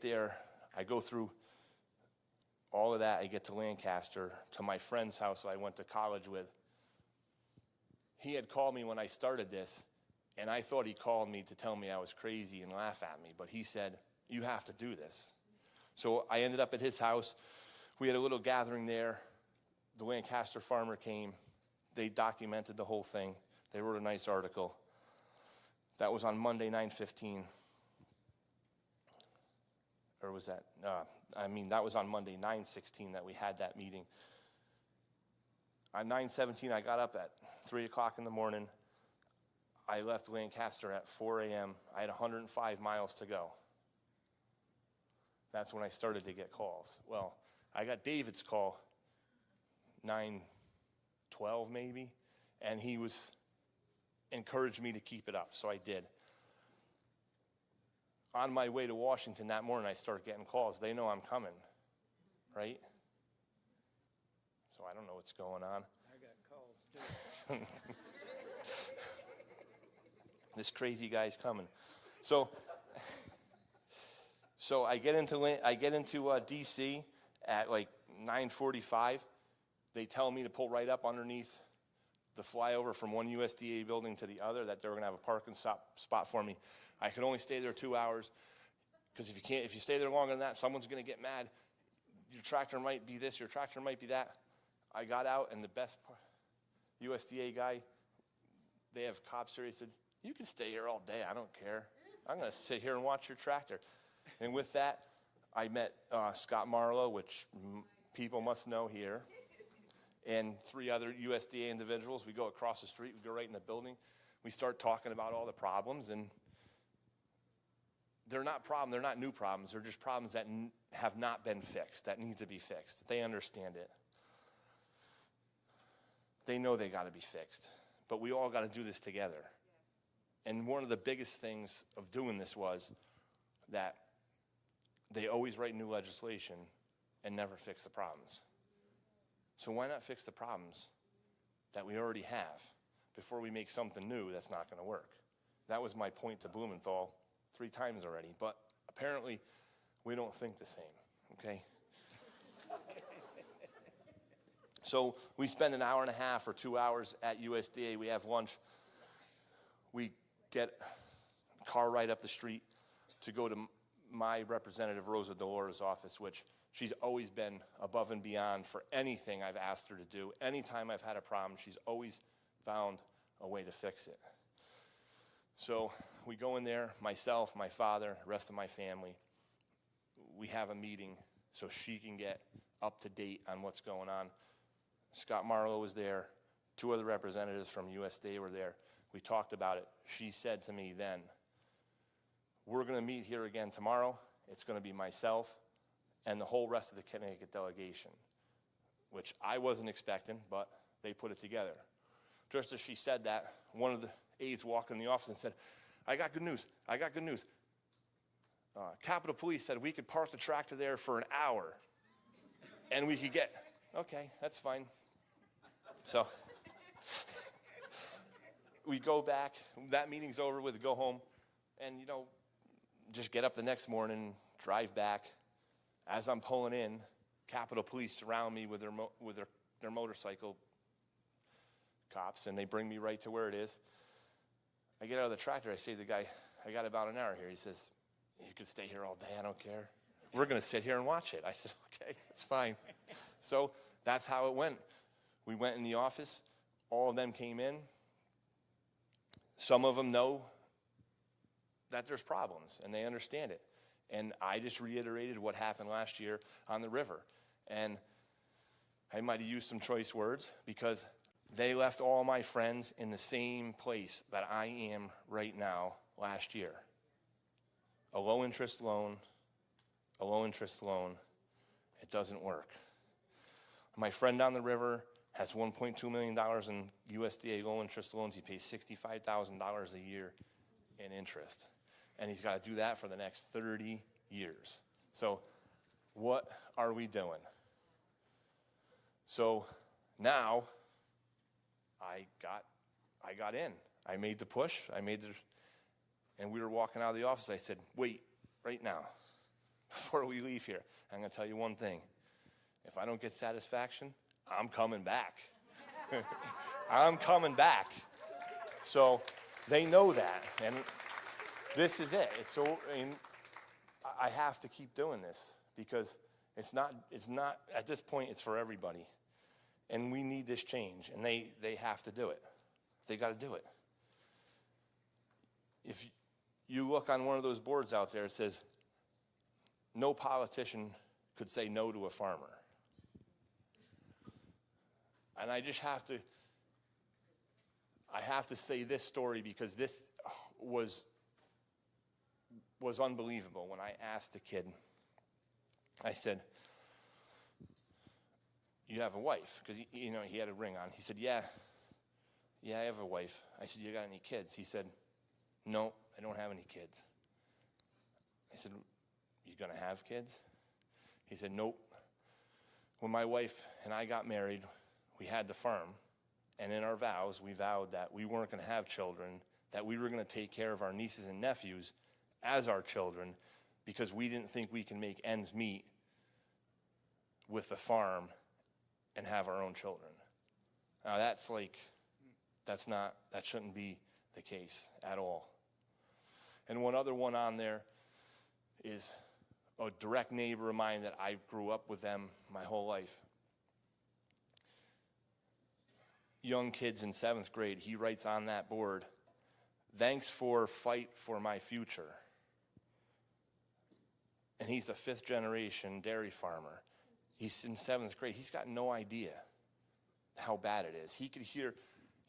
there, I go through all of that. I get to Lancaster, to my friend's house that I went to college with. He had called me when I started this, and I thought he called me to tell me I was crazy and laugh at me, but he said, you have to do this. So I ended up at his house. We had a little gathering there. The Lancaster farmer came. They documented the whole thing. They wrote a nice article. That was on Monday, 9/15. Or was that? That was on Monday, 9/16, that we had that meeting. On 9/17, I got up at 3 o'clock in the morning. I left Lancaster at 4 a.m. I had 105 miles to go. That's when I started to get calls. Well, I got David's call, 9:12 maybe, and he encouraged me to keep it up, so I did. On my way to Washington that morning, I started getting calls. They know I'm coming, right? So I don't know what's going on. I got calls too. This crazy guy's coming. So I get into DC at like 9:45. They tell me to pull right up underneath the flyover from one USDA building to the other, that they were going to have a parking spot for me. I could only stay there 2 hours, because if you stay there longer than that, someone's going to get mad. Your tractor might be this, your tractor might be that. I got out, and the best USDA guy, they have cops here. He said, you can stay here all day. I don't care. I'm going to sit here and watch your tractor. And with that, I met Scott Marlowe, which people must know here, and 3 other USDA individuals. We go across the street. We go right in the building. We start talking about all the problems, and they're not new problems. They're just problems that have not been fixed, that need to be fixed. They understand it. They know they got to be fixed. But we all got to do this together. And one of the biggest things of doing this was that they always write new legislation and never fix the problems. So why not fix the problems that we already have before we make something new that's not going to work? That was my point to Blumenthal 3 times already, but apparently we don't think the same, okay? So we spend an hour and a half or 2 hours at USDA. We have lunch. We get a car right up the street to go to my representative, Rosa Delores' office, which She's always been above and beyond for anything I've asked her to do. Anytime I've had a problem, she's always found a way to fix it. So we go in there, myself, my father, the rest of my family. We have a meeting so she can get up to date on what's going on. Scott Marlowe was there. 2 other representatives from USDA were there. We talked about it. She said to me then, we're going to meet here again tomorrow. It's going to be myself and the whole rest of the Connecticut delegation, which I wasn't expecting, but they put it together. Just as she said that, one of the aides walked in the office and said, I got good news. I got good news. Capitol Police said we could park the tractor there for an hour and we could get, okay, that's fine. So we go back, that meeting's over with, go home, and just get up the next morning, drive back. As I'm pulling in, Capitol Police surround me with their motorcycle cops, and they bring me right to where it is. I get out of the tractor, I say to the guy, I got about an hour here. He says, you could stay here all day, I don't care. We're going to sit here and watch it. I said, okay, that's fine. So that's how it went. We went in the office. All of them came in. Some of them know that there's problems, and they understand it. And I just reiterated what happened last year on the river. And I might have used some choice words because they left all my friends in the same place that I am right now last year. A low-interest loan, a low-interest loan. It doesn't work. My friend down the river has $1.2 million in USDA low-interest loans. He pays $65,000 a year in interest. And he's got to do that for the next 30 years. So what are we doing? So now I got in. I made the push. And we were walking out of the office. I said, wait, right now, before we leave here, I'm going to tell you one thing. If I don't get satisfaction, I'm coming back. I'm coming back. So they know that. And this is it. I have to keep doing this because it's not, at this point, it's for everybody. And we need this change, and they have to do it. They got to do it. If you look on one of those boards out there, it says, no politician could say no to a farmer. And I just have to say this story because this was unbelievable. When I asked the kid, I said, you have a wife? Because he had a ring on. He said, yeah, I have a wife. I said, you got any kids? He said, no, I don't have any kids. I said, you gonna have kids? He said, nope. When my wife and I got married, we had the farm, and in our vows, we vowed that we weren't gonna have children, that we were gonna take care of our nieces and nephews as our children, because we didn't think we can make ends meet with the farm and have our own children. Now that shouldn't be the case at all. And one other one on there is a direct neighbor of mine that I grew up with them my whole life. Young kids in 7th grade, he writes on that board, thanks for fight for my future. And he's a 5th generation dairy farmer. He's in 7th grade. He's got no idea how bad it is. He could hear,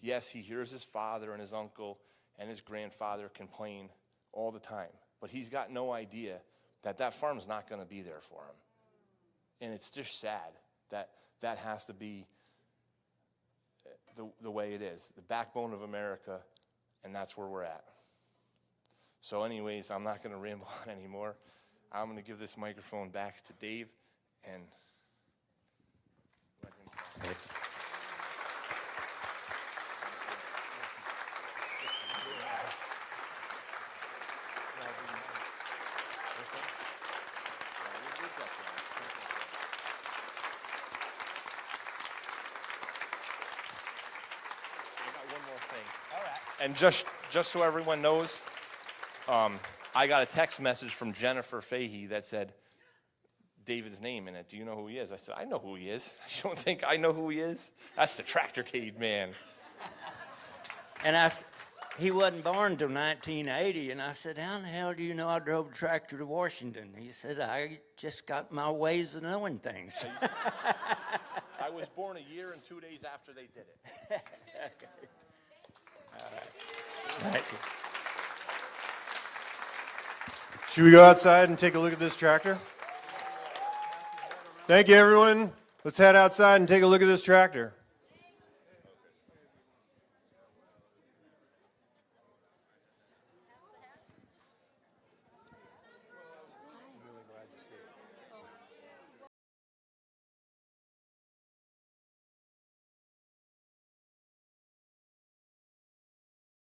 yes, he hears his father and his uncle and his grandfather complain all the time. But he's got no idea that farm's not going to be there for him. And it's just sad that has to be the way it is. The backbone of America, and that's where we're at. So anyways, I'm not going to ramble on anymore. I'm going to give this microphone back to Dave and let him talk. And just so everyone knows, I got a text message from Jennifer Fahey that said, David's name in it. Do you know who he is? I said, I know who he is. You don't think I know who he is? That's the Tractorcade man. And he wasn't born until 1980, and I said, how in the hell do you know I drove a tractor to Washington? He said, I just got my ways of knowing things. I was born a year and 2 days after they did it. All right. Thank you. Should we go outside and take a look at this tractor? Thank you, everyone. Let's head outside and take a look at this tractor.